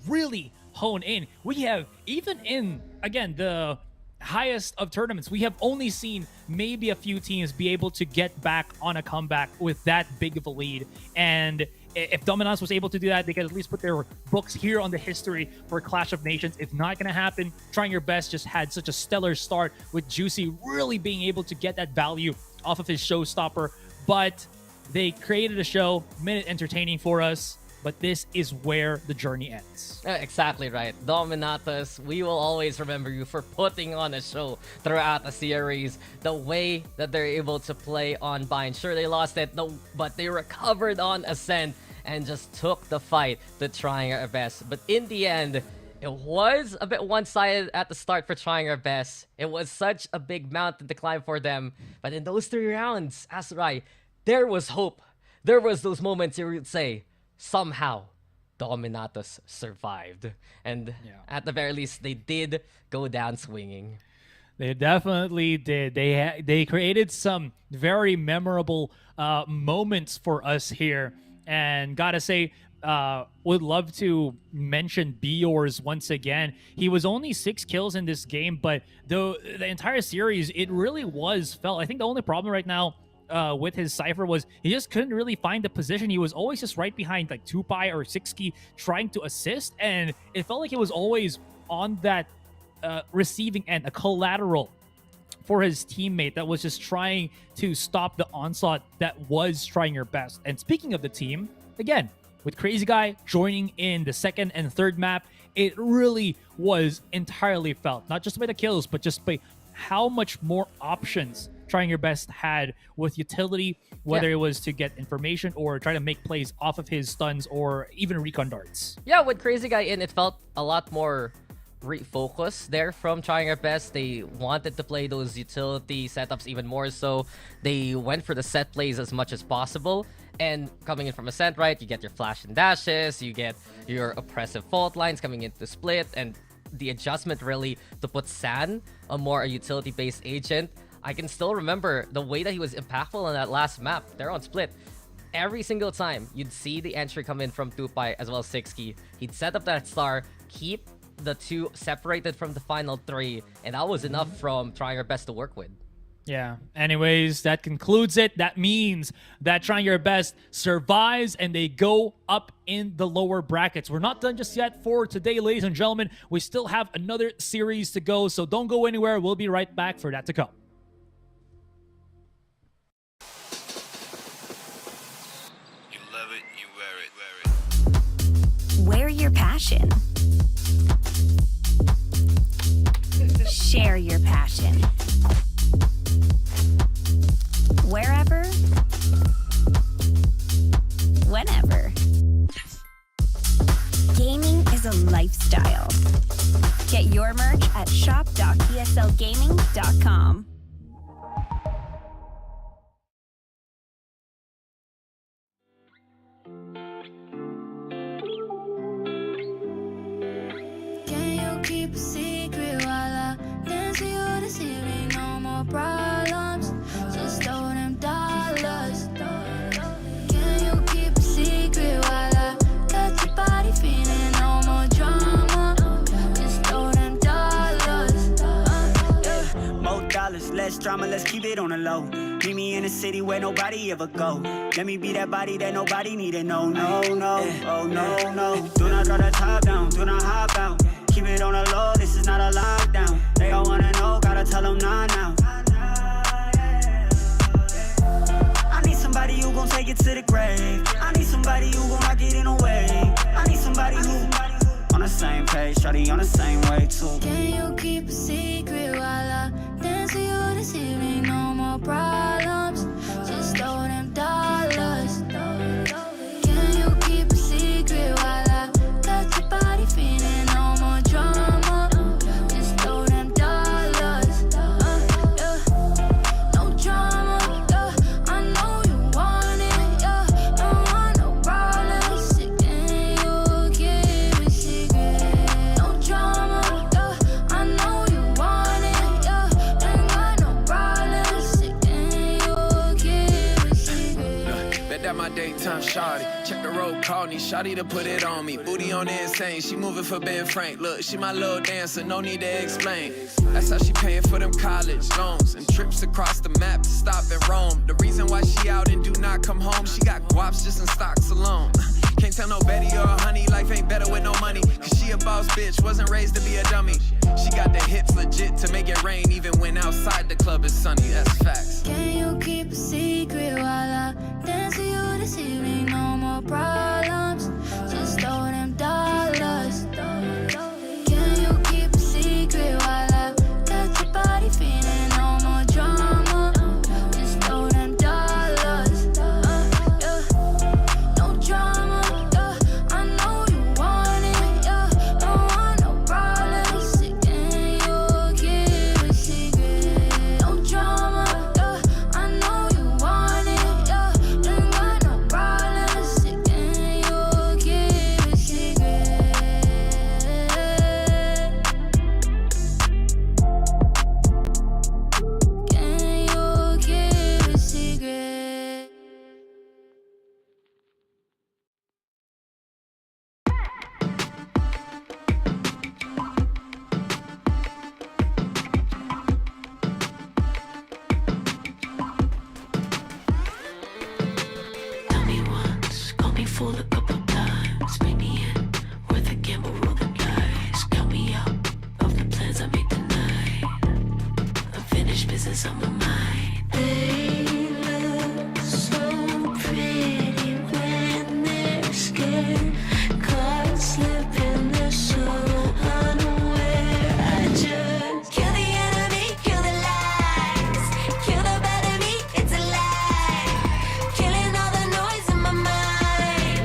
really hone in. We have, even in, again, the highest of tournaments, we have only seen maybe a few teams be able to get back on a comeback with that big of a lead. And if Dominatus was able to do that, they could at least put their books here on the history for Clash of Nations. It's not going to happen. Trying Your Best just had such a stellar start with Juicy really being able to get that value off of his showstopper. But they created a show, made it entertaining for us. But this is where the journey ends. Exactly right. Dominatus, we will always remember you for putting on a show throughout the series. The way that they're able to play on Bind. Sure, they lost it, but they recovered on Ascent and just took the fight to Trying Our Best. But in the end, it was a bit one-sided at the start for Trying Our Best. It was such a big mountain to climb for them. But in those 3 rounds, Asurai, there was hope. There was those moments you would say, somehow, Dominatus survived. And at the very least, they did go down swinging. They definitely did. They created some very memorable moments for us here. And gotta say, would love to mention Biors once again. He was only 6 kills in this game, but the entire series, it really was felt. I think the only problem right now with his Cypher was he just couldn't really find the position. He was always just right behind like Tupai or Sixky trying to assist, and it felt like he was always on that receiving end, a collateral for his teammate that was just trying to stop the onslaught that was Trying Your Best. And speaking of the team, again, with Crazy Guy joining in the 2nd and 3rd map, it really was entirely felt, not just by the kills, but just by how much more options Trying Your Best had with utility, whether it was to get information or try to make plays off of his stuns or even recon darts. Yeah, with Crazy Guy in, it felt a lot more refocused there from Trying Our Best. They wanted to play those utility setups even more, so they went for the set plays as much as possible. And coming in from Ascent, right, you get your flash and dashes, you get your oppressive fault lines coming into split, and the adjustment really to put San, a more utility-based agent. I can still remember the way that he was impactful on that last map. They're on split. Every single time you'd see the entry come in from Tupai as well as Sixky, he'd set up that star, keep the 2 separated from the final 3, and that was enough from Trying Our Best to work with. Yeah. Anyways, that concludes it. That means that Trying Your Best survives and they go up in the lower brackets. We're not done just yet for today, ladies and gentlemen. We still have another series to go, so don't go anywhere. We'll be right back for that to come. You love it, you wear it. Wear your passion. Share your passion. lifestyle. Get your merch at shop.eslgaming.com. Can you keep a secret while I dance to you this evening? No more problems, just throw them dollars. Can you keep a secret while I touch your body feeling? No more drama, just throw them dollars. More dollars, less drama, let's keep it on the low. Meet me in a city where nobody ever go. Let me be that body that nobody need to know. No, no, oh no, no. Do not draw the top down, do not hop out. Keep it on the low, this is not a lockdown. They all wanna know, gotta tell them nah now. I need somebody who gon' take it to the grave. I need somebody who gon' rock it in a way. I need somebody who on the same page, shawty on the same way too. Can you keep a secret while I dance to you this evening? No more problems, just throw them dollars. Can you keep a secret while I touch your body feeling? No more drama, just throw them dollars. No drama, I know you want it, don't want no problems. Can you keep a secret? No drama, I know you want it, ain't got no problems. Can you keep a secret? Bet that my daytime shawty. Check the road, call me, shawty to put it on me. Booty on the insane, she moving for Ben Frank. Look, she my little dancer, no need to explain. That's how she paying for them college loans and trips across the map to stop in Rome. The reason why she out and do not come home, she got guaps just in stocks alone. Can't tell no Betty or honey, life ain't better with no money. Cause she a boss bitch, wasn't raised to be a dummy. She got the hips legit to make it rain even when outside the club is sunny, that's facts. Can you keep a secret while I dance to you this evening? No more problems, just throw them dollars. Can you keep a secret while I touch your body feeling? No more drama, just throw them dollars. No drama, I know you want it, don't want no problems. Can you keep a secret? No drama, I know you want it, ain't got no problems. Can you keep a secret? Can you keep a secret? Tell me once, call me fool a couple times. Bring me in, worth a gamble, roll the dice. Count me out of the plans I made tonight. Unfinished business on my mind. They look so pretty when they're scared. Caught slipping, they're so unaware. I just kill the enemy, kill the lies. Kill the better me, it's a lie. Killing all the noise in my mind.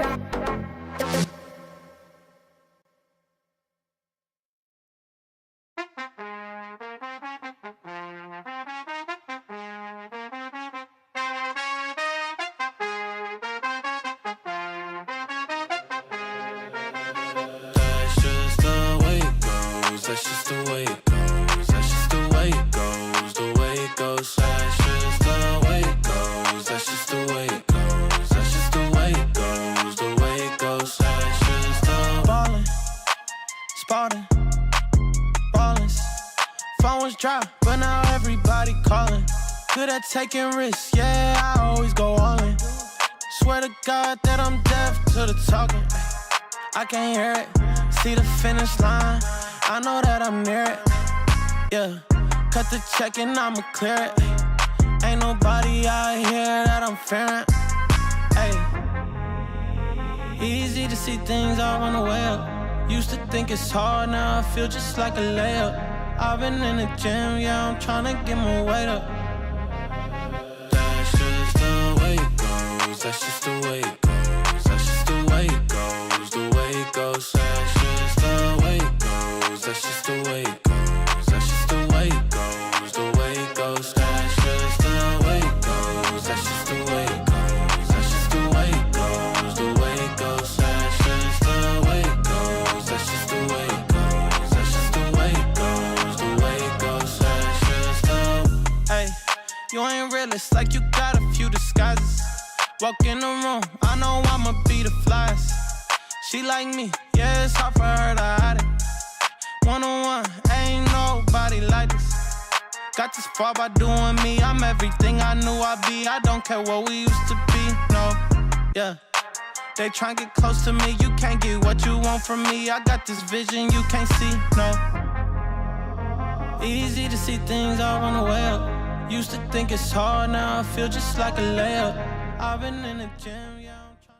That's just the way it goes. That's just the way it goes. That's just the way it goes. The way it goes. That's just the way it goes. That's just the way it goes. That's just the way it goes. The way it goes. That's just the Ballin', spotting, ballin'. Phone was dry, but now everybody calling. Good at taking risks, yeah, I always go all in. Swear to God that I'm deaf to the talking. I can't hear it, see the finish line. I know that I'm near it, yeah. Cut the check and I'ma clear it. Ain't nobody out here that I'm fearing. Ay. Easy to see things all on the way up. Used to think it's hard, now I feel just like a layup. I've been in the gym, yeah, I'm tryna get my weight up. That's just the way it goes. That's just the way it goes. That's just the way it goes. The way it goes. That's just the way it goes. That's just the way it goes. That's just the way it goes. The way it goes. That's just the way it goes. That's just the way it goes. That's just the way it goes. The way it goes. That's just the way it goes. That's just the way it goes. That's just the way it goes. The way it goes. That's just the. Hey, you ain't real, it's like you got a few disguises. Walk in the room, I know I'ma be the flyest. She like me, yeah, it's hard for her to hide it. One-on-one, ain't nobody like this. Got this far by doing me, I'm everything I knew I'd be. I don't care what we used to be, no, yeah. They try and get close to me, you can't get what you want from me. I got this vision you can't see, no. Easy to see things all on the way up. Used to think it's hard, now I feel just like a layup. I've been in the gym, yeah, I'm trying.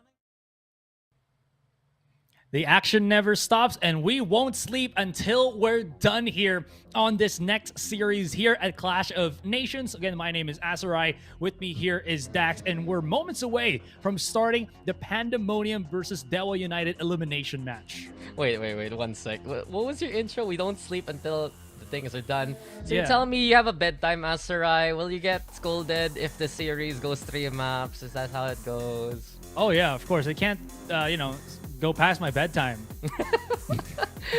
The action never stops, and we won't sleep until we're done here on this next series here at Clash of Nations. Again, my name is Asurai. With me here is Daks, and we're moments away from starting the Pandemonium versus DEWA United elimination match. Wait, 1 sec. What was your intro? We don't sleep until the things are done. So Yeah. you're telling me you have a bedtime, Asurai? Will you get scolded if the series goes 3 maps? Is that how it goes? Oh yeah, of course. I can't, go past my bedtime.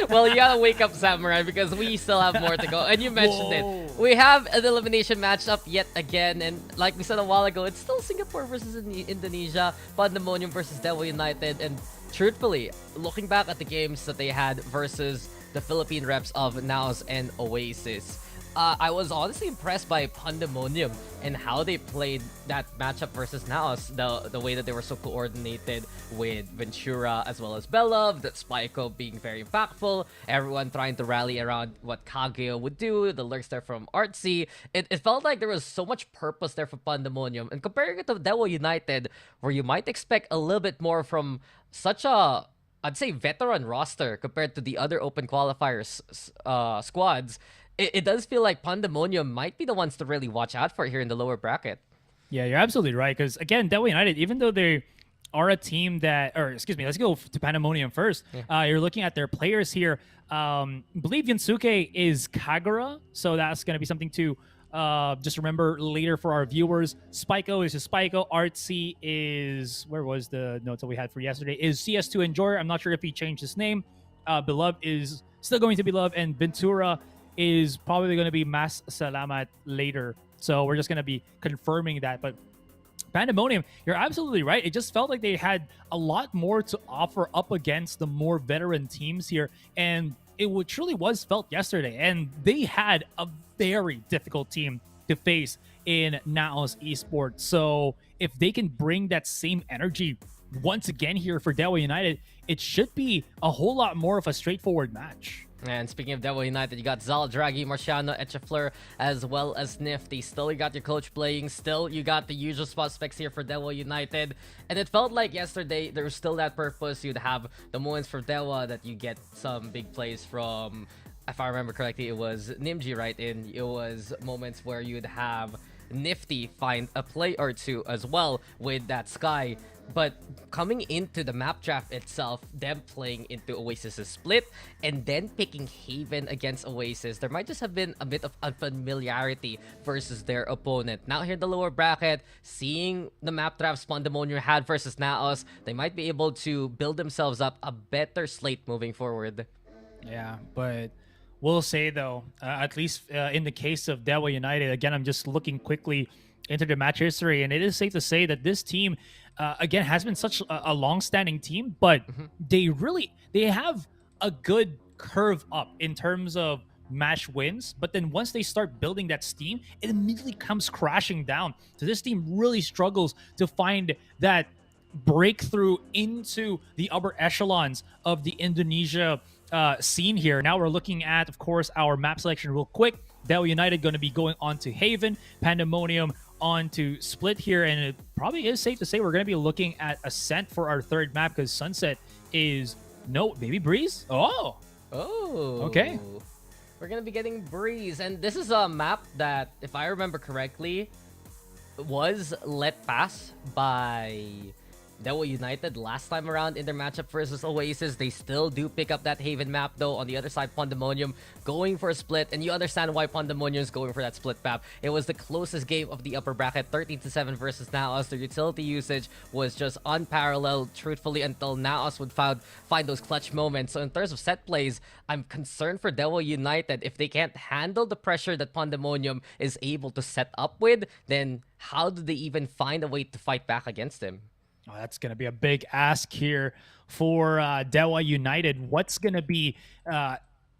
Well, you gotta wake up, Samurai, because we still have more to go. And you mentioned Whoa. it. We have an elimination matchup yet again. And like we said a while ago, it's still Singapore versus Indonesia, Pandemonium versus DEWA United. And truthfully, looking back at the games that they had versus the Philippine reps of Naos and Oasis, I was honestly impressed by Pandemonium and how they played that matchup versus Naos. The way that they were so coordinated with Ventura as well as Belov, that Spyco being very impactful, everyone trying to rally around what Kageo would do, the lurks there from Artsy. It felt like there was so much purpose there for Pandemonium. And comparing it to DEWA United, where you might expect a little bit more from such a, I'd say, veteran roster compared to the other open qualifiers squads, it does feel like Pandemonium might be the ones to really watch out for here in the lower bracket. Yeah, you're absolutely right. Because again, DEWA United, even though they are a team that, or excuse me, let's go to Pandemonium first. Yeah. You're looking at their players here. I believe Yunsuke is Kagura, so that's going to be something to just remember later for our viewers. Spyco is just Spyco. Artsy is, where was the notes that we had for yesterday? Is CS2 Enjoyer. I'm not sure if he changed his name. Beloved is still going to be Beloved, and Ventura is probably going to be Mas Salamat later. So we're just going to be confirming that. But Pandemonium, you're absolutely right. It just felt like they had a lot more to offer up against the more veteran teams here. And it truly was felt yesterday. And they had a very difficult team to face in Naos Esports. So if they can bring that same energy once again here for DEWA United, it should be a whole lot more of a straightforward match. And speaking of DEWA United, you got Zal, Draghi, Marciano, Etchefleur, as well as Nifty. Still, you got your coach playing. Still, you got the usual suspects here for DEWA United. And it felt like yesterday, there was still that purpose. You'd have the moments for DEWA that you get some big plays from, if I remember correctly, it was Nimji, right? And it was moments where you'd have Nifty find a play or two as well with that Sky. But coming into the map draft itself, them playing into Oasis's split and then picking Haven against Oasis, there might just have been a bit of unfamiliarity versus their opponent. Now here in the lower bracket, seeing the map drafts PUNDAMONIUM had versus Naos, they might be able to build themselves up a better slate moving forward. Yeah, but we'll say though, at least in the case of DEWA United, again, I'm just looking quickly into the match history, and it is safe to say that this team, again, has been such a long-standing team, but they have a good curve up in terms of match wins. But then once they start building that steam, it immediately comes crashing down. So this team really struggles to find that breakthrough into the upper echelons of the Indonesia scene here. Now we're looking at, of course, our map selection real quick. DEWA United going to be going on to Haven, PUNDAMONIUM on to Split here, and it probably is safe to say we're going to be looking at Ascent for our third map because Sunset is maybe Breeze? Oh, okay. We're going to be getting Breeze, and this is a map that, if I remember correctly, was let pass by DEWA United last time around in their matchup versus Oasis. They still do pick up that Haven map though. On the other side, PUNDAMONIUM going for a split, and you understand why PUNDAMONIUM is going for that split map. It was the closest game of the upper bracket, 13-7 versus Naos. Their utility usage was just unparalleled, truthfully, until Naos would find those clutch moments. So in terms of set plays, I'm concerned for DEWA United. If they can't handle the pressure that PUNDAMONIUM is able to set up with, then how do they even find a way to fight back against him? Oh, that's going to be a big ask here for DEWA United. What's going to be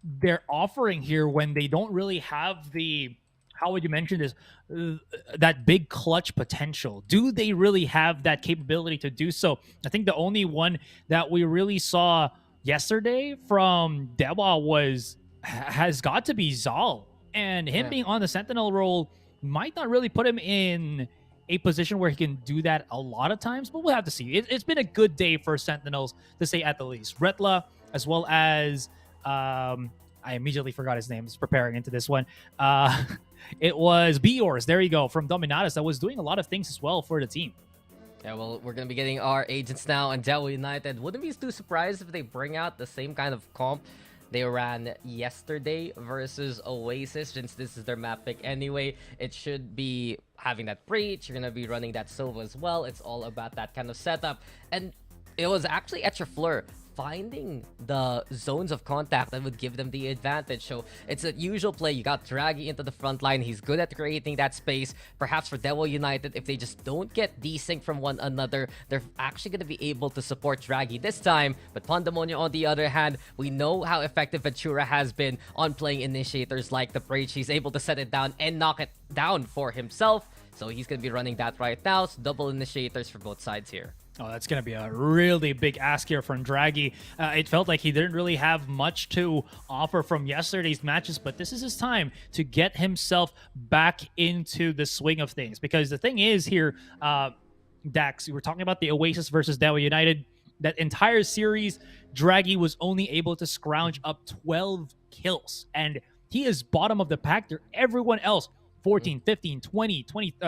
their offering here when they don't really have the, how would you mention this, that big clutch potential? Do they really have that capability to do so? I think the only one that we really saw yesterday from DEWA has got to be Zal. And him being on the Sentinel role might not really put him in a position where he can do that a lot of times, but we'll have to see. It's been a good day for Sentinels, to say at the least. Retla, as well as I immediately forgot his name. I was preparing into this one. It was Biors, there you go, from Dominatus, that was doing a lot of things as well for the team. Yeah, well, we're going to be getting our agents now, and DEWA United wouldn't be too surprised if they bring out the same kind of comp they ran yesterday versus Oasis, since this is their map pick anyway. It should be having that breach. You're going to be running that Sova as well. It's all about that kind of setup. And it was actually Etrafleur finding the zones of contact that would give them the advantage. So it's a usual play. You got Draghi into the front line. He's good at creating that space. Perhaps for DEWA United, if they just don't get desync from one another, they're actually going to be able to support Draghi this time. But PUNDAMONIUM, on the other hand, we know how effective Ventura has been on playing initiators like the Breach. He's able to set it down and knock it down for himself. So he's going to be running that right now. So double initiators for both sides here. Oh, that's going to be a really big ask here from Draghi. It felt like he didn't really have much to offer from yesterday's matches, but this is his time to get himself back into the swing of things. Because the thing is here, Dax, we were talking about the Oasis versus DEWA United. That entire series, Draghi was only able to scrounge up 12 kills. And he is bottom of the pack there. Everyone else, 14, 15, 20,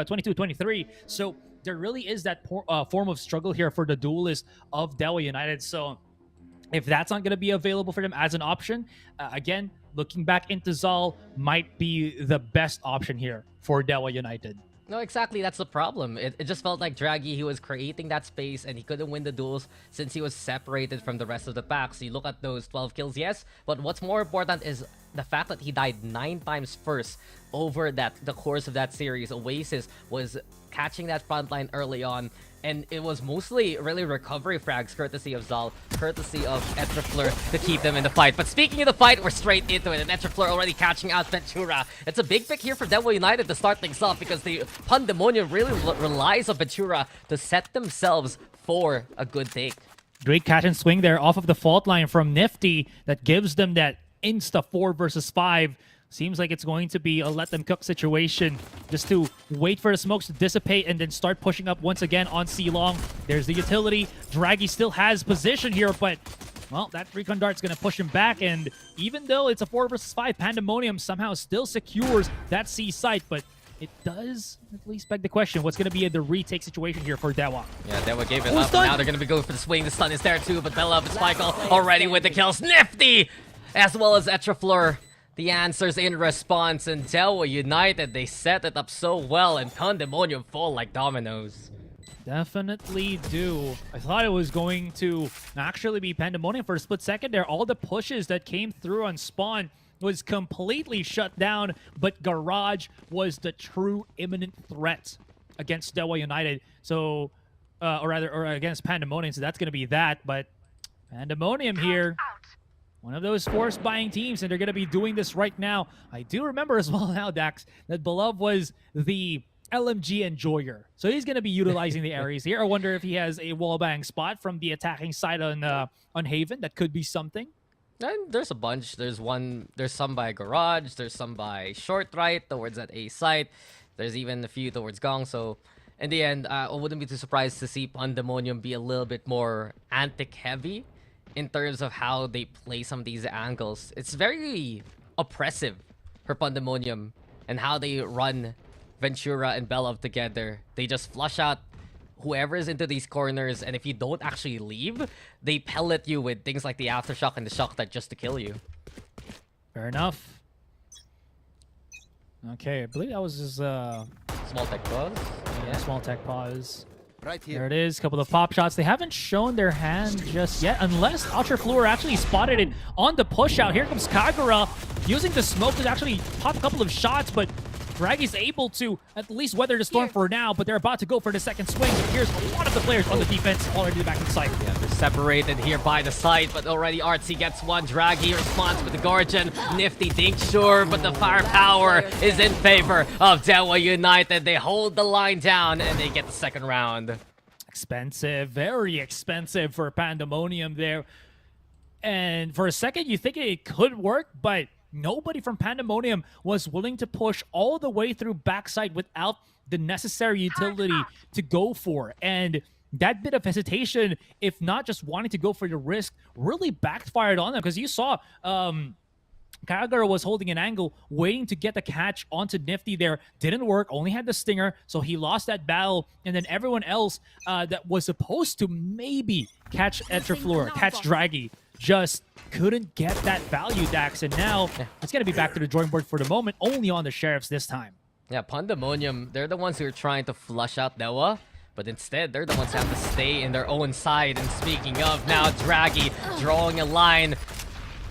22, 23. So there really is that form of struggle here for the duelist of DEWA United. So if that's not going to be available for them as an option, again, looking back into Zal might be the best option here for DEWA United. No, exactly. That's the problem. It just felt like Draghi, he was creating that space and he couldn't win the duels since he was separated from the rest of the pack. So you look at those 12 kills, yes, but what's more important is the fact that he died 9 times first over the course of that series. Oasis was catching that front line early on, and it was mostly really recovery frags courtesy of Zal, courtesy of Etrafleur to keep them in the fight. But speaking of the fight, we're straight into it, and Etrafleur already catching out Ventura. It's a big pick here for DEWA United to start things off because the PUNDAMONIUM really relies on Ventura to set themselves for a good take. Great catch and swing there off of the fault line from Nifty that gives them that insta 4 versus 5. Seems like it's going to be a let them cook situation, just to wait for the smokes to dissipate and then start pushing up once again on C-Long. There's the utility. Draghi still has position here, but, well, that recon dart's going to push him back, and even though it's a 4 versus 5, PUNDAMONIUM somehow still secures that C site, but it does at least beg the question, what's going to be the retake situation here for DEWA? Yeah, DEWA gave it up. Now they're going to be going for the swing. The stun is there too, but Belov and Michael already with the kills. Nifty! As well as Etrafleur. The answers in response, and DEWA United, they set it up so well, and Pandemonium fall like dominoes. Definitely do. I thought it was going to actually be Pandemonium for a split second there. All the pushes that came through on spawn was completely shut down, but Garage was the true imminent threat against DEWA United. So, or against Pandemonium, so that's going to be that. But Pandemonium here, one of those force buying teams, and they're going to be doing this right now. I do remember as well now, Daks, that Beloved was the LMG enjoyer. So he's going to be utilizing the Ares here. I wonder if he has a wallbang spot from the attacking side on Haven. That could be something. And there's a bunch. There's some by Garage. There's some by Short Right towards that A site. There's even a few towards Gong. So in the end, I wouldn't be too surprised to see Pandemonium be a little bit more antic heavy in terms of how they play some of these angles. It's very oppressive for Pandemonium and how they run Ventura and Belov together. They just flush out whoever is into these corners, and if you don't actually leave, they pellet you with things like the Aftershock and the Shock Tech just to kill you. Fair enough. Okay, I believe that was his small tech pause. Yeah, small tech pause. Right here. There it is, couple of pop shots. They haven't shown their hand just yet, unless Ultrafleur actually spotted it on the push out. Here comes Kagura using the smoke to actually pop a couple of shots, but Draggy's able to at least weather the storm for now, but they're about to go for the second swing. But here's a lot of the players on the defense already back in sight. Yeah, they're separated here by the site, but already Artsy gets one. Draggy responds with the Guardian. Nifty thinks sure, but the firepower is in favor of DEWA United. They hold the line down, and they get the second round. Expensive, very expensive for Pandemonium there. And for a second, you think it could work, but nobody from Pandemonium was willing to push all the way through backside without the necessary utility to go for. And that bit of hesitation, if not just wanting to go for the risk, really backfired on them. Because you saw Kagura was holding an angle, waiting to get the catch onto Nifty there. Didn't work, only had the stinger, so he lost that battle. And then everyone else that was supposed to maybe catch Etrafleur, catch Draggy, just couldn't get that value, Dax. And now it's going to be back to the drawing board for the moment, only on the Sheriffs this time. Yeah, Pandemonium, they're the ones who are trying to flush out DEWA, but instead, they're the ones who have to stay in their own side. And speaking of, now Draggy drawing a line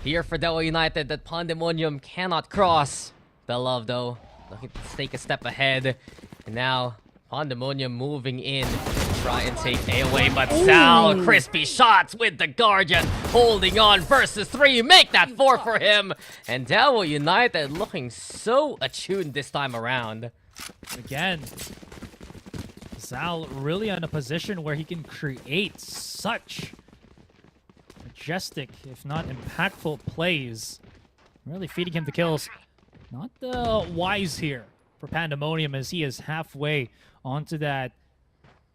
here for DEWA United that Pandemonium cannot cross. Belov, though, looking to take a step ahead. And now, Pandemonium moving in to try and take A away, but Sal, crispy shots with the Guardian, holding on versus 3, make that 4 for him. And DEWA United looking so attuned this time around. Again, Sal really in a position where he can create such majestic, if not impactful plays. Really feeding him the kills. Not wise here for Pandemonium, as he is halfway onto that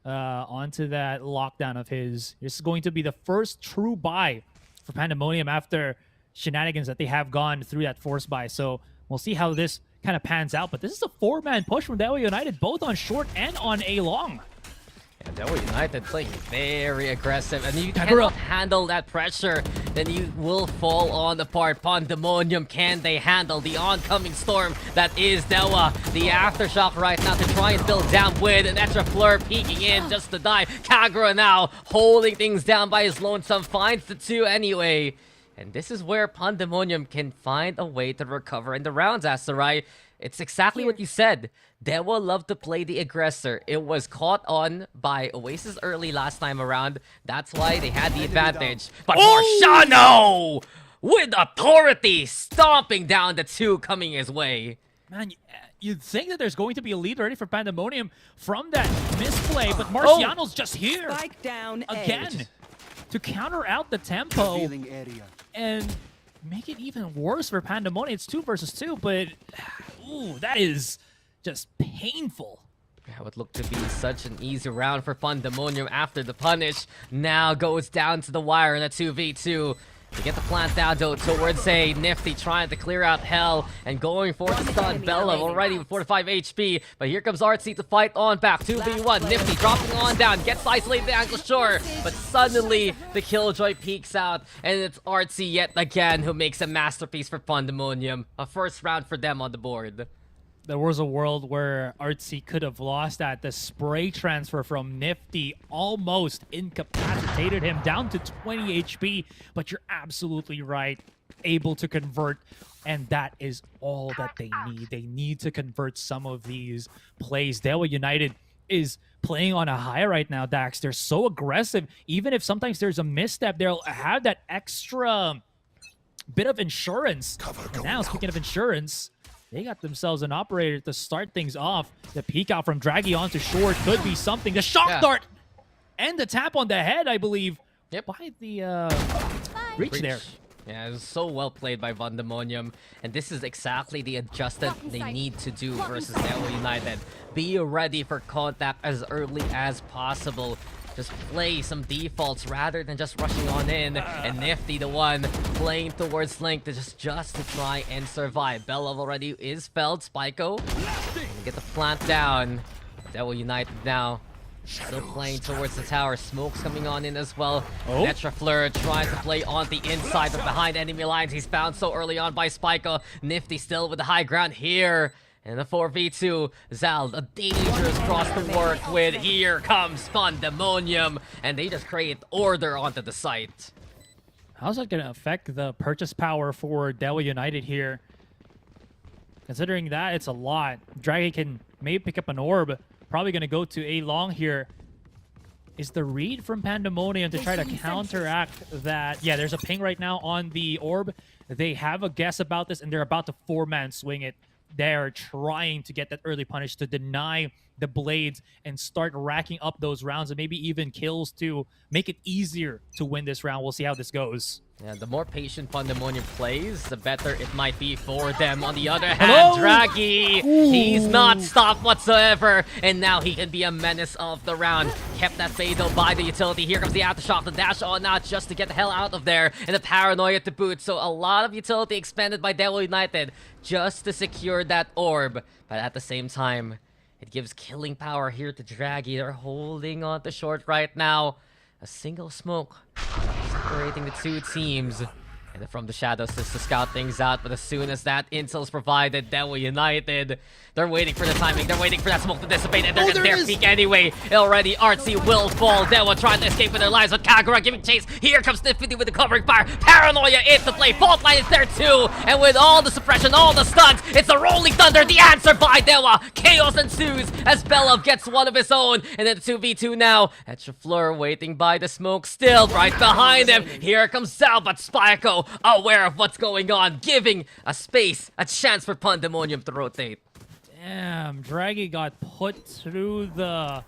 lockdown of his. This is going to be the first true buy for Pandemonium after shenanigans that they have gone through that force buy. So we'll see how this kind of pans out. But this is a 4-man push from DEWA United, both on short and on A long. Yeah, DEWA United playing very aggressive, and you cannot handle that pressure, then you will fall on apart. Pandemonium, can they handle the oncoming storm that is DEWA? The Aftershock right now to try and build down with, and Etrafleur peeking in just to die. Kagura now holding things down by his lonesome, finds the 2 anyway. And this is where Pandemonium can find a way to recover in the rounds, Asurai. It's exactly what you said. DEWA loved to play the aggressor. It was caught on by Oasis early last time around. That's why they had the advantage. But Marciano with authority, stomping down the 2 coming his way. Man, you'd think that there's going to be a lead already for Pandemonium from that misplay, but Marciano's just here Spike down again to counter out the tempo and make it even worse for Pandemonium. It's 2 versus 2, but ooh, that is just painful. Yeah, what looked to be such an easy round for Pandemonium after the punish now goes down to the wire in a 2v2. They get the plant down though towards a Nifty, trying to clear out Hell and going for the stun. Bella already with 45 HP, but here comes Artsy to fight on back. 2v1, Nifty dropping on down, gets isolated the ankle, sure, but suddenly the Killjoy peeks out, and it's Artsy yet again who makes a masterpiece for Pandemonium. A first round for them on the board. There was a world where Artsy could have lost that. The spray transfer from Nifty almost incapacitated him down to 20 HP, but you're absolutely right. Able to convert, and that is all that they need. They need to convert some of these plays. DEWA United is playing on a high right now, Daks. They're so aggressive. Even if sometimes there's a misstep, they'll have that extra bit of insurance. And now, speaking of insurance, they got themselves an operator to start things off. The peek out from Draggy onto short could be something. The shock dart and the tap on the head, I believe. Yep. By the reach there. Yeah, it was so well played by Pandemonium, and this is exactly the adjustment they need to do versus DEWA United. Be ready for contact as early as possible. Just play some defaults rather than just rushing on in. And Nifty, the one playing towards Link to just to try and survive. Bell already is felled. Spyco get the plant down. DEWA United now still playing towards the tower. Smoke's coming on in as well. Netrafleur trying to play on the inside, but behind enemy lines. He's found so early on by Spyco. Nifty still with the high ground here. And the 4v2, Zal, a dangerous cross to work with. Here comes Pandemonium, and they just create order onto the site. How's that going to affect the purchase power for DEWA United here? Considering that, it's a lot. Draggy can maybe pick up an orb. Probably going to go to A long here. Is the read from Pandemonium to try to counteract that? Yeah, there's a ping right now on the orb. They have a guess about this, and they're about to 4-man swing it. They're trying to get that early punish to deny the blades and start racking up those rounds and maybe even kills to make it easier to win this round. We'll see how this goes. Yeah, the more patient Pandemonium plays, the better it might be for them. On the other hand, Draggy, he's not stopped whatsoever, and now he can be a menace of the round. Kept that fade though by the utility. Here comes the aftershock, the dash on not just to get the hell out of there, and the paranoia to boot. So a lot of utility expended by DEWA United just to secure that orb, but at the same time, it gives killing power here to Draggy. They're holding on to short right now. A single smoke separating the two teams. And then from the shadows just to scout things out. But as soon as that intel's provided, DEWA United, they're waiting for the timing. They're waiting for that smoke to dissipate, and they're gonna dare peek anyway. Already, Artsy will fall. DEWA trying to escape with their lives, but Kagura giving chase. Here comes Nifty with the covering fire. Paranoia is the play. Fault line is there too. And with all the suppression, all the stuns, it's a Rolling Thunder. The answer by DEWA. Chaos ensues as Belov gets one of his own. And then the 2v2 now. Etrafleur waiting by the smoke still right behind him. Here comes Zal, but Spyco aware of what's going on, giving a space, a chance for Pandemonium to rotate. Damn, Draggy got put through the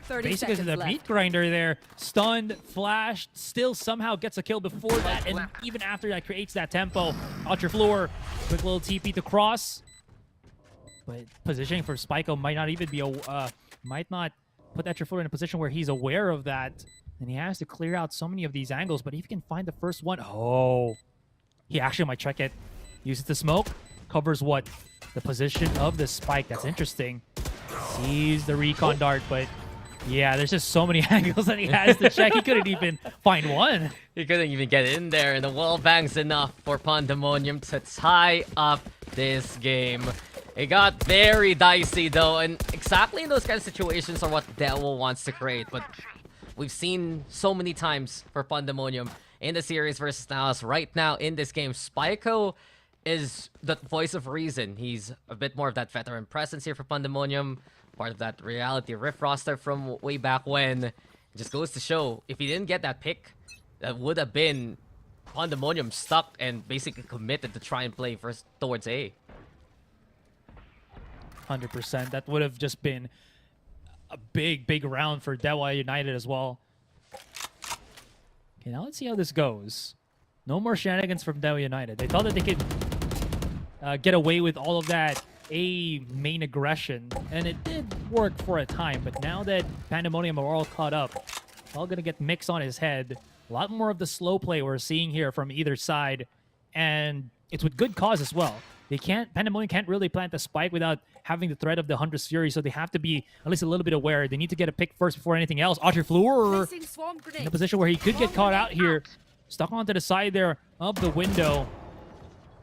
basically the meat grinder there. Stunned, flashed, still somehow gets a kill before that, and even after that creates that tempo. Etrafleur, quick little TP to cross. But positioning for Spyco might not even be might not put Etrafleur in a position where he's aware of that. And he has to clear out so many of these angles, but if he can find the first one, he actually might check it. Uses the smoke, covers what? The position of the spike. That's interesting. Sees the recon dart, but yeah, there's just so many angles that he has to check. He couldn't even find one. He couldn't even get in there, and the wall bangs enough for Pandemonium to tie up this game. It got very dicey though, and exactly in those kind of situations are what DEWA wants to create, but we've seen so many times for Pandemonium in the series versus Naos. Right now in this game, Spyco is the voice of reason. He's a bit more of that veteran presence here for Pandemonium, part of that Reality Rift roster from way back when. It just goes to show, if he didn't get that pick, that would have been Pandemonium stuck and basically committed to try and play first towards A. 100%. That would have just been a big round for DEWA United as well. Okay, now let's see how this goes. No more shenanigans from DEWA United. They thought that they could get away with all of that A main aggression, and it did work for a time, but now that Pandemonium are all caught up, all gonna get mixed on his head. A lot more of the slow play we're seeing here from either side, and it's with good cause as well. Pandemonium can't really plant the spike without having the threat of the Hunter's Fury, so they have to be at least a little bit aware. They need to get a pick first before anything else. Fleur in a position where he could get caught out here. Stuck onto the side there of the window.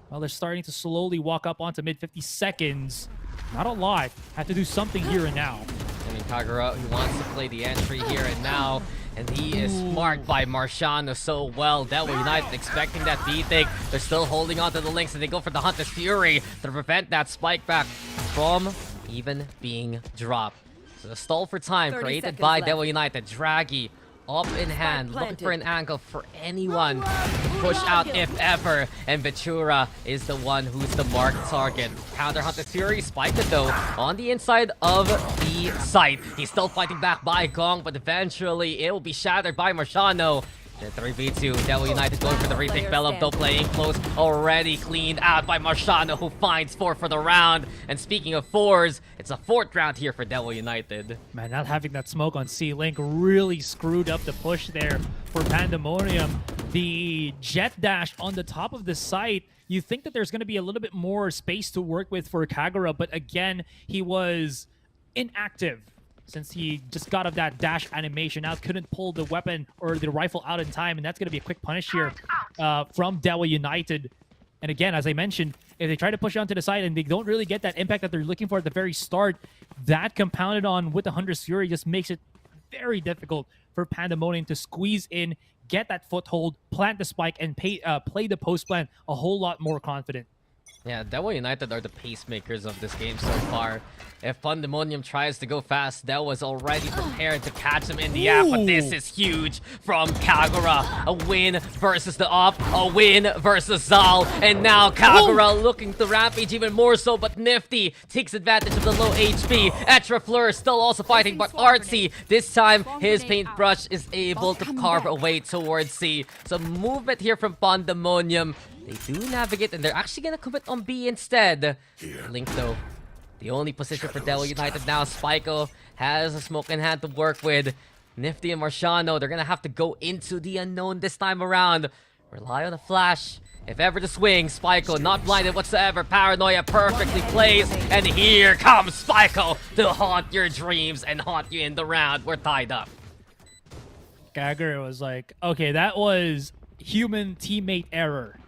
Well, they're starting to slowly walk up onto mid 50 seconds. Not a lot. Have to do something here and now. I mean, Kagura, he wants to play the entry here and now. And he is marked by Marciano so well. DEWA United expecting that beating. They're still holding on to the links, and they go for the Hunter's Fury to prevent that spike back from even being dropped. So the stall for time created by DEWA United. Draggy up in hand, looking for an angle for anyone to push out if ever. And Ventura is the one who's the marked target. Counter Hunter's Fury, spiked it though on the inside of the site. He's still fighting back by Gong, but eventually it will be shattered by Marciano. The 3v2, DEWA United going for the retake. Bellum though playing close, already cleaned out by Marciano, who finds 4 for the round. And speaking of 4s, it's a 4th round here for DEWA United. Man, not having that smoke on C-Link really screwed up the push there for Pandemonium. The jet dash on the top of the site, you think that there's going to be a little bit more space to work with for Kagura, but again, he was inactive since he just got of that dash animation. Now couldn't pull the weapon or the rifle out in time, and that's going to be a quick punish here from DEWA United. And again, as I mentioned, if they try to push onto the side and they don't really get that impact that they're looking for at the very start, that compounded on with the Hunter's Fury just makes it very difficult for Pandemonium to squeeze in, get that foothold, plant the spike, and play the post plan a whole lot more confident. Yeah, DEWA United are the pacemakers of this game so far. If Pandemonium tries to go fast, DEWA's already prepared to catch him in the act, but this is huge from Kagura. A win versus the op, a win versus Zal, and now Kagura looking to rampage even more so, but Nifty takes advantage of the low HP. Fleur still also fighting, but Artsy, this time his paintbrush is able to carve away towards C. Some movement here from Pandemonium. They do navigate, and they're actually going to commit on B instead. Link, though, the only position for DEWA United now. Spiko has a smoke in hand to work with. Nifty and Marciano, they're going to have to go into the unknown this time around. Rely on a flash. If ever to swing, Spiko not blinded whatsoever. Paranoia perfectly plays. And here comes Spiko to haunt your dreams and haunt you in the round. We're tied up. Kagura was like, okay, that was human teammate error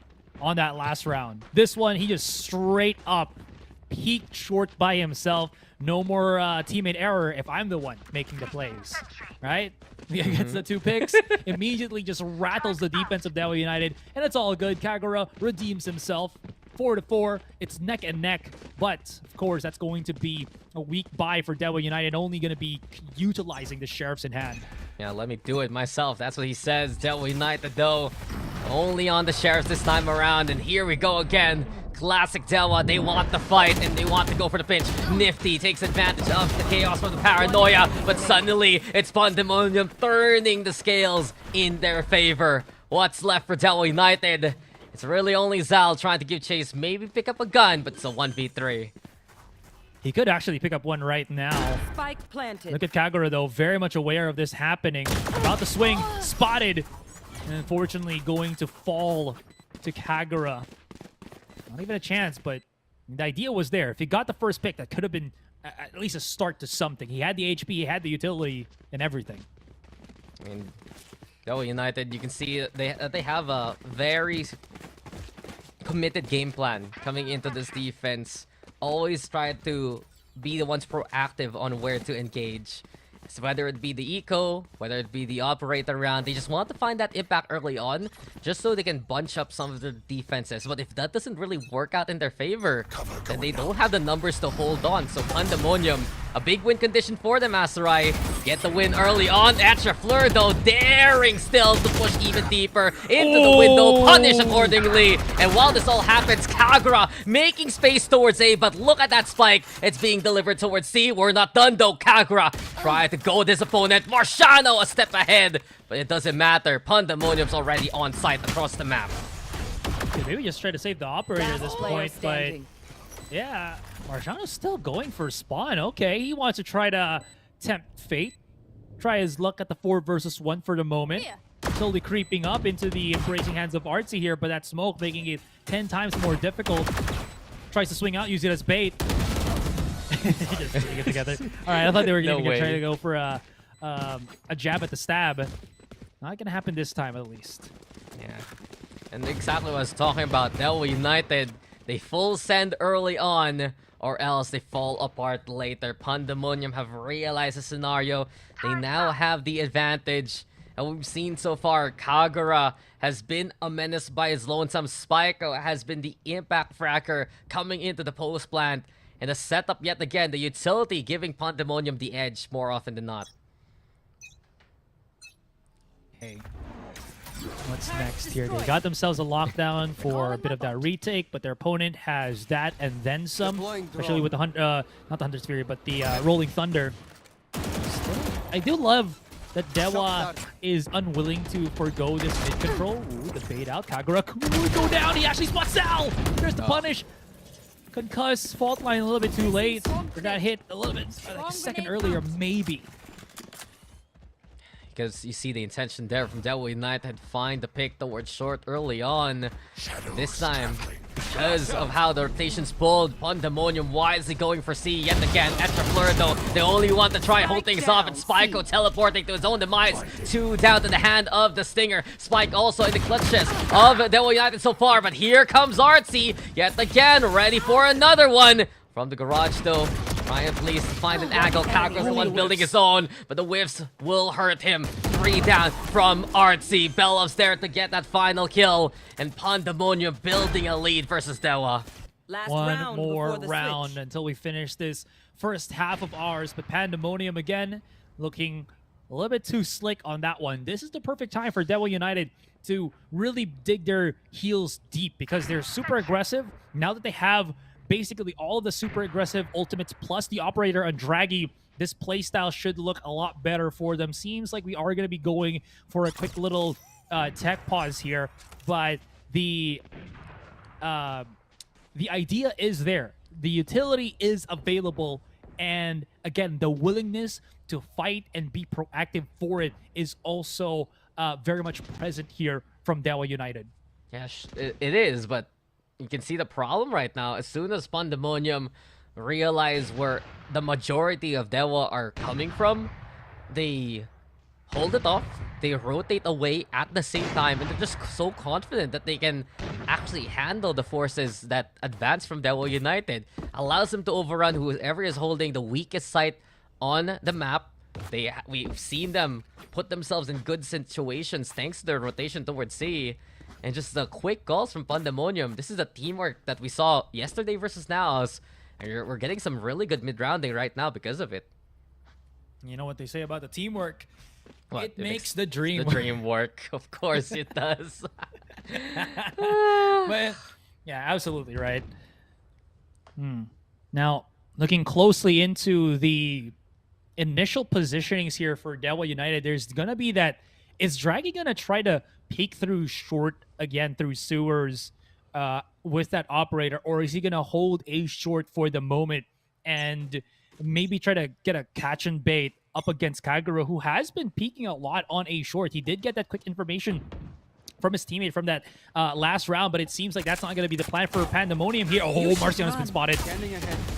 on that last round. This one, he just straight up peeked short by himself. No more teammate error if I'm the one making the plays, right? He gets the 2 picks, immediately just rattles the defense of DEWA United, and it's all good. Kagura redeems himself. 4-4, it's neck and neck, but of course that's going to be a weak buy for DEWA United, only going to be utilizing the sheriffs in hand. Yeah, let me do it myself. That's what he says. DEWA United, though, only on the sheriffs this time around, and here we go again. Classic DEWA, they want the fight and they want to go for the pinch. Nifty takes advantage of the chaos from the paranoia, but suddenly it's Pandemonium turning the scales in their favor. What's left for DEWA United? It's really only Zal trying to give chase, maybe pick up a gun, but it's a 1v3. He could actually pick up one right now. Spike planted. Look at Kagura, though, very much aware of this happening. About to swing, spotted, and unfortunately going to fall to Kagura. Not even a chance, but the idea was there. If he got the first pick, that could have been at least a start to something. He had the HP, he had the utility, and everything. I mean, DEWA United, you can see they have a very committed game plan coming into this defense. Always try to be the ones proactive on where to engage. So whether it be the eco, whether it be the operator round, they just want to find that impact early on, just so they can bunch up some of their defenses. But if that doesn't really work out in their favor, then they don't have the numbers to hold on. So Pandemonium, a big win condition for them, Asurai. Get the win early on. Fleur, though, daring still to push even deeper into the window, punish accordingly. And while this all happens, Kagura making space towards A, but look at that spike. It's being delivered towards C. We're not done, though. Kagura try to go with his opponent. Marciano a step ahead, but it doesn't matter. Pandemonium's already on site across the map. Okay, maybe just try to save the operator at this point, but yeah, Marciano's still going for spawn. Okay, he wants to try to tempt fate, try his luck at the 4 versus 1 for the moment. slowly creeping up into the embracing hands of Artsy here, but that smoke making it 10 times more difficult. Tries to swing out, use it as bait. Just putting it together. All right, I thought they were going to try to go for a jab at the stab. Not going to happen this time, at least. Yeah. And exactly what I was talking about. DEWA United, they full send early on, or else they fall apart later. PUNDAMONIUM have realized the scenario. They now have the advantage. And we've seen so far, Kagura has been a menace by his lonesome. Spyko has been the impact fracker coming into the post plant. And the setup yet again, the utility giving PUNDAMONIUM the edge more often than not. Hey, what's next here? They got themselves a lockdown for a bit of that retake, but their opponent has that and then some, especially with the not the Hunter's Fury, but the Rolling Thunder. Still, I do love that DEWA is unwilling to forgo this mid control. Ooh, the bait out. Kagura could go down. He actually spots Sal. There's the punish. Concuss, fault line a little bit too late. Or got hit a little bit, like a second earlier, maybe. Because you see the intention there from DEWA United, find the pick towards short early on. This time, because of how the rotation's pulled, PUNDAMONIUM wisely going for C yet again. Extra Fleur though, they only want to try and hold things off, and Spyko teleporting to his own demise. 2 down to the hand of the Stinger. Spike also in the clutches of DEWA United so far, but here comes Artsy yet again, ready for another one. From the garage though, try and please find an angle. Kagura's the one building his own, but the whiffs will hurt him. 3 down from Artsy. Belov's there to get that final kill, and PUNDAMONIUM building a lead versus DEWA. One more round until we finish this first half of ours, but PUNDAMONIUM again looking a little bit too slick on that one. This is the perfect time for DEWA United to really dig their heels deep because they're super aggressive. Now that they have basically all of the super aggressive ultimates plus the operator on Draggy, this playstyle should look a lot better for them. Seems like we are going to be going for a quick little tech pause here, but the idea is there. The utility is available, and again, the willingness to fight and be proactive for it is also very much present here from DEWA United. Yeah, it is, but you can see the problem right now. As soon as PUNDAMONIUM realize where the majority of DEWA are coming from, they hold it off, they rotate away at the same time, and they're just so confident that they can actually handle the forces that advance from DEWA United. Allows them to overrun whoever is holding the weakest site on the map. We've seen them put themselves in good situations thanks to their rotation towards C. And just the quick calls from PUNDAMONIUM. This is the teamwork that we saw yesterday versus Naos. And we're getting some really good mid-rounding right now because of it. You know what they say about the teamwork? What? It makes the dream The dream work. Of course it does. But, yeah, absolutely right. Now, looking closely into the initial positionings here for DEWA United, there's going to be that, is Draggy going to try to peek through short again through sewers with that operator, or is he going to hold A short for the moment and maybe try to get a catch and bait up against Kagura, who has been peeking a lot on A short? He did get that quick information from his teammate from that last round, but it seems like that's not going to be the plan for PUNDAMONIUM here. Oh, Marciano's been spotted.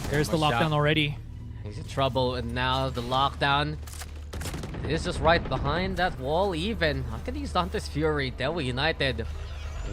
There's the lockdown already. He's in trouble, and now the lockdown is just right behind that wall even. How can he use Dante's Fury? DEWA United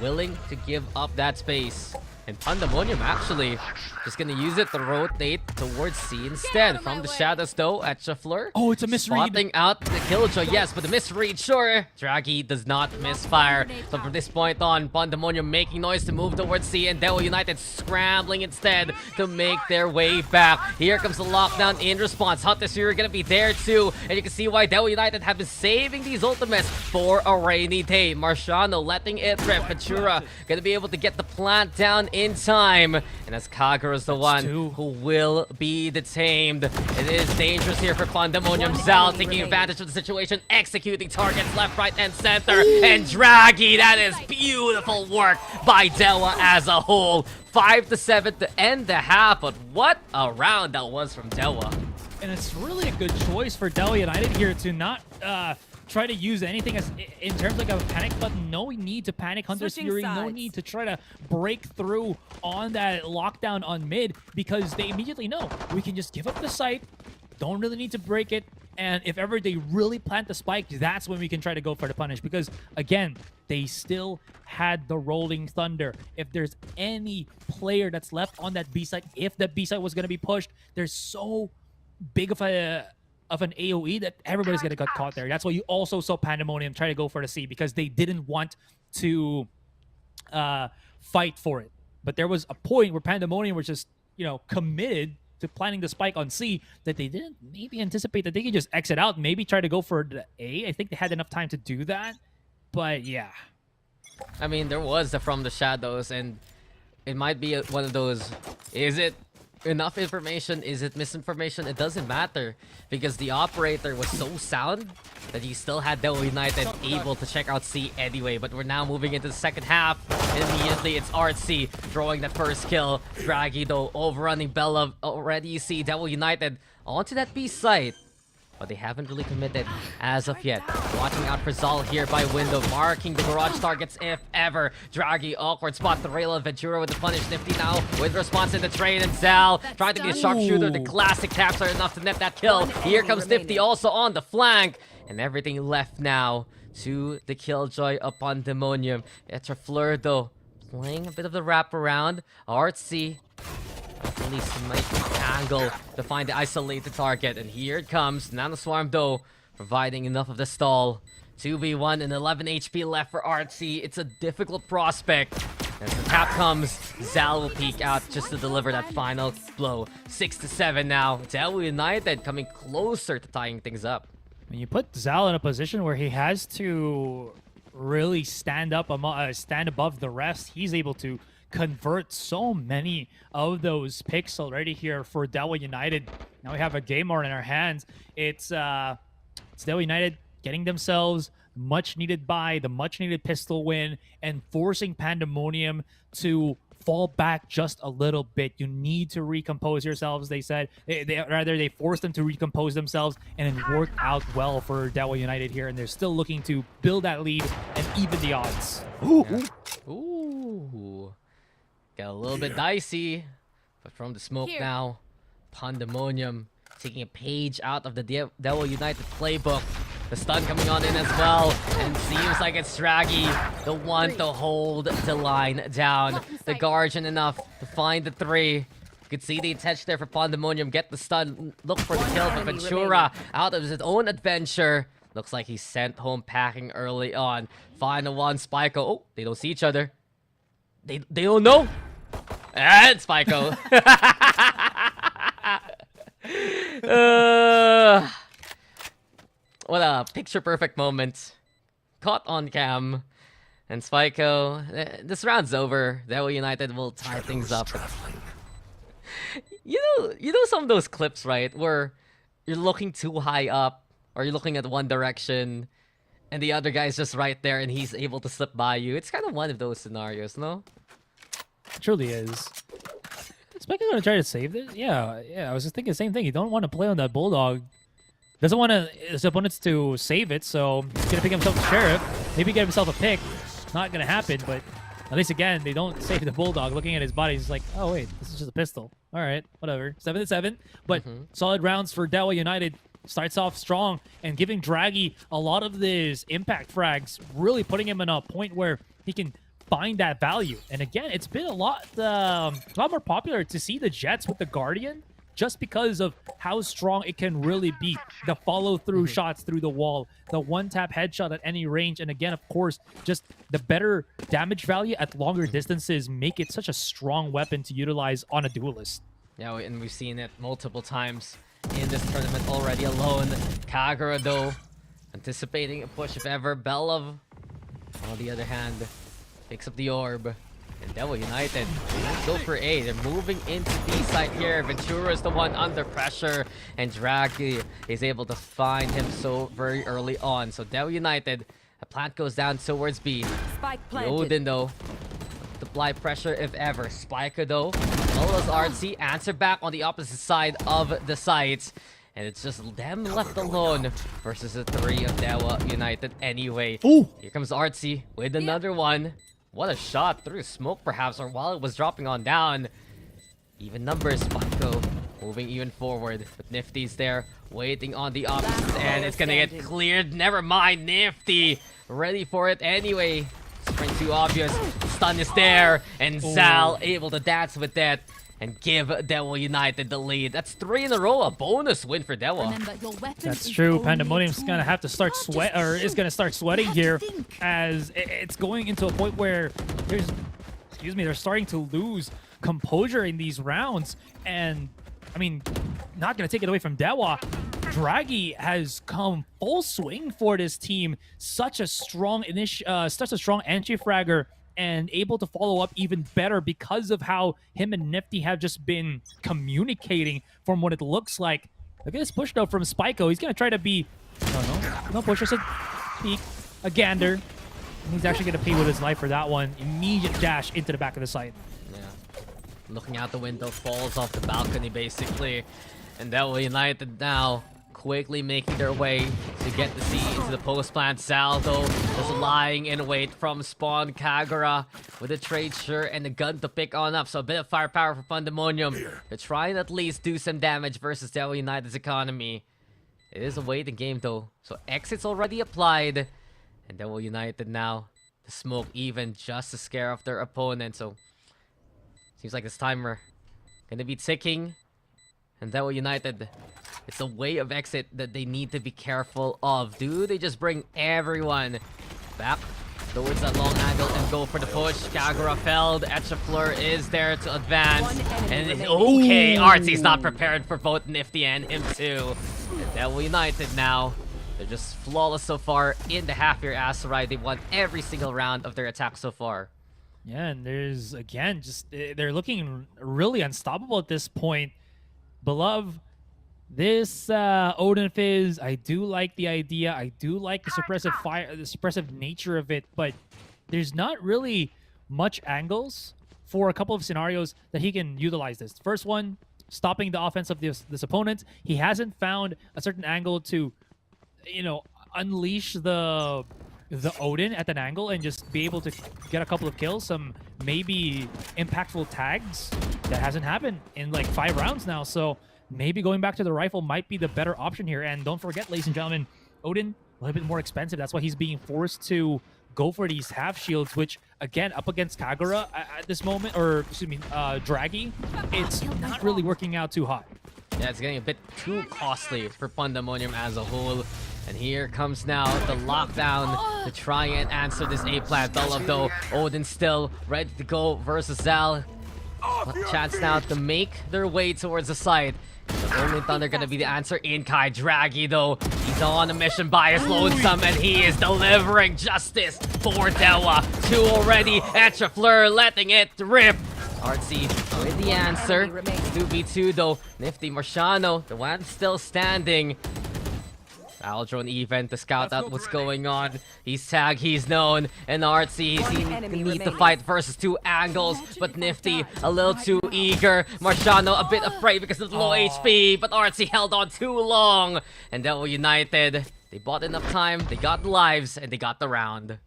willing to give up that space. And PUNDAMONIUM actually just gonna use it to rotate towards C instead. From the shadows though, at Fleur. Oh, it's a misread. Spotting out the killjoy, yes, but the misread, sure. Draggy does not misfire. So from this point on, PUNDAMONIUM making noise to move towards C, and DEWA United scrambling instead to make their way back. Here comes the lockdown in response. Hunter's Fury gonna be there too, and you can see why DEWA United have been saving these ultimates for a rainy day. Marciano letting it rip. Ventura gonna be able to get the plant down in time, and as Kagura is the one who will be detained. It is dangerous here for PUNDAMONIUM. Zal taking advantage of the situation, executing targets left, right, and center. And Draggy, that is beautiful work by DEWA as a whole. 5-7 to end the half, but what a round that was from DEWA. And it's really a good choice for DEWA United here to not try to use anything as in terms like a panic button. No need to panic Hunter's Fury. No need to try to break through on that lockdown on mid, because they immediately know we can just give up the site. Don't really need to break it. And if ever they really plant the spike, that's when we can try to go for the punish. Because, again, they still had the Rolling Thunder. If there's any player that's left on that B site, if that B site was going to be pushed, there's so big of an AoE that everybody's going to get caught there. That's why you also saw Pandemonium try to go for the C, because they didn't want to fight for it. But there was a point where Pandemonium was just, committed to planting the spike on C that they didn't maybe anticipate that they could just exit out, maybe try to go for the A. I think they had enough time to do that, but yeah. I mean, there was the From the Shadows, and it might be one of those, is it enough information? Is it misinformation? It doesn't matter, because the operator was so sound that he still had DEWA United able to check out C anyway. But we're now moving into the second half, and immediately it's Artsy drawing that first kill. Draggy though overrunning Bella. Already you see DEWA United onto that B site, but they haven't really committed as of yet. Watching out for Zal here by window, marking the garage targets if ever. Draggy, awkward spot to Rayla. Ventura with the punish. Nifty now with response in the trade, and Zal trying to be a sharpshooter. The classic taps are enough to net that kill. Here comes Nifty also on the flank, and everything left now to the Killjoy upon Demonium. Etrafleur though playing a bit of the wraparound. Artsy at least might angle to find the isolated target, and here it comes. Nanoswarm though providing enough of the stall. 2v1 and 11 HP left for Artsy. It's a difficult prospect. As the tap comes, Zal will peek out just to deliver that final blow. 6-7 now. DEWA United coming closer to tying things up. When you put Zal in a position where he has to really stand above the rest, he's able to convert so many of those picks already here for DEWA United. Now we have a game more in our hands. It's DEWA United getting themselves much-needed buy, the much-needed pistol win, and forcing Pandemonium to fall back just a little bit. You need to recompose yourselves, they said. They forced them to recompose themselves, and it worked out well for DEWA United here, and they're still looking to build that lead and even the odds. Ooh. Yeah. Ooh. Got a little bit dicey, but from the smoke now, Pandemonium taking a page out of the DEWA United playbook. The stun coming on in as well, and seems like it's Draggy, the one to hold the line down. The Guardian enough to find the 3. You could see the intention there for Pandemonium. Get the stun, look for the kill, but Ventura out of his own adventure. Looks like he's sent home packing early on. Final one, Spyco. Oh, they don't see each other. They don't know. And Spyco. What a picture-perfect moment. Caught on cam. And Spyco, this round's over. DEWA United will tie things up. You know some of those clips, right? Where you're looking too high up, or you're looking at one direction, and the other guy's just right there, and he's able to slip by you. It's kind of one of those scenarios, no? It truly is. Spike is going to try to save this? Yeah, I was just thinking the same thing. You don't want to play on that Bulldog. Doesn't want his opponents to save it, so he's going to pick himself a Sheriff. Maybe get himself a pick. Not going to happen, but at least, again, they don't save the Bulldog. Looking at his body, he's like, oh, wait, this is just a pistol. All right, whatever. 7-7. But solid rounds for DEWA United. Starts off strong and giving Draggy a lot of these impact frags, really putting him in a point where he can find that value. And again, it's been a lot more popular to see the Jets with the Guardian, just because of how strong it can really be. The follow-through shots through the wall, the one-tap headshot at any range, and again, of course, just the better damage value at longer distances make it such a strong weapon to utilize on a duelist. Yeah, and we've seen it multiple times in this tournament already alone. Kagura, though, anticipating a push if ever. Belov, on the other hand, picks up the orb. And DEWA United go for A. They're moving into B side here. Ventura is the one under pressure, and Draggy is able to find him so very early on. So DEWA United, a plant goes down towards B. Spike planted. Odin, though, to apply pressure if ever. Spiker, though, as well as Artsy, answer back on the opposite side of the site. And it's just them left alone versus the 3 of DEWA United anyway. Ooh. Here comes Artsy with another one. What a shot through smoke perhaps, or while it was dropping on down. Even numbers, Spyco moving even forward. But Nifty's there, waiting on the opposite end. It's gonna get cleared. Never mind, Nifty ready for it anyway. Sprint too obvious. Stun is there, and Zal able to dance with that and give DEWA United the lead. That's 3 in a row, a bonus win for DEWA. That's true. Pandemonium's gonna have to start is gonna start sweating here, as it's going into a point where they're starting to lose composure in these rounds. And I mean, not gonna take it away from DEWA. Draghi has come full swing for this team. Such a strong anti-fragger, and able to follow up even better because of how him and Nifty have just been communicating from what it looks like. Look at this push though from Spyco. He's gonna try to be no push, just a peek, a gander. And he's actually gonna pay with his life for that one. Immediate dash into the back of the site. Yeah. Looking out the window, falls off the balcony basically. And DEWA United now quickly making their way to get the C into the post plant. Zal though just lying in wait from spawn. Kagura with a trade shirt and a gun to pick on up, so a bit of firepower for Pandemonium. They're trying to at least do some damage versus DEWA United's economy. It is a waiting game though, so exit's already applied, and DEWA United now to smoke even just to scare off their opponent. So seems like this timer gonna be ticking, and DEWA United, it's a way of exit that they need to be careful of. Do they just bring everyone back towards that long angle and go for the push? Kagura felled. a-esport is there to advance. And okay, Artsy's not prepared for both Nifty and him too. And DEWA United now, they're just flawless so far in the half here. Asurai, they won every single round of their attack so far. Yeah, and there's, again, just they're looking really unstoppable at this point. Beloved, this Odin Fizz, I do like the idea. I do like the suppressive nature of it, but there's not really much angles for a couple of scenarios that he can utilize this. First one, stopping the offense of this opponent. He hasn't found a certain angle to, unleash the Odin at an angle and just be able to get a couple of kills, some maybe impactful tags. That hasn't happened in like 5 rounds now, so maybe going back to the rifle might be the better option here. And don't forget, ladies and gentlemen, Odin, a little bit more expensive. That's why he's being forced to go for these half shields, which, again, up against Kagura at this moment, or excuse me, Draghi, it's not really working out too hot. Yeah, it's getting a bit too costly for Pandemonium as a whole. And here comes now the lockdown to try and answer this A-plant. Beloved though, Odin still ready to go versus Zal. Chance now to make their way towards the site. The only Thunder gonna be the answer in Kai. Draghi though, he's on a mission by his lonesome, and he is delivering justice for DEWA. 2 already, a-esport letting it rip. Artsy with the answer. 2v2 though, Nifty Marciano, the one still standing. Foul drone even to scout out what's going on. He's tagged, he's known, and Artsy, he needs to fight versus 2 angles, but Nifty a little too eager. Marciano a bit afraid because of the low HP, but Artsy held on too long. And DEWA United, they bought enough time, they got the lives, and they got the round.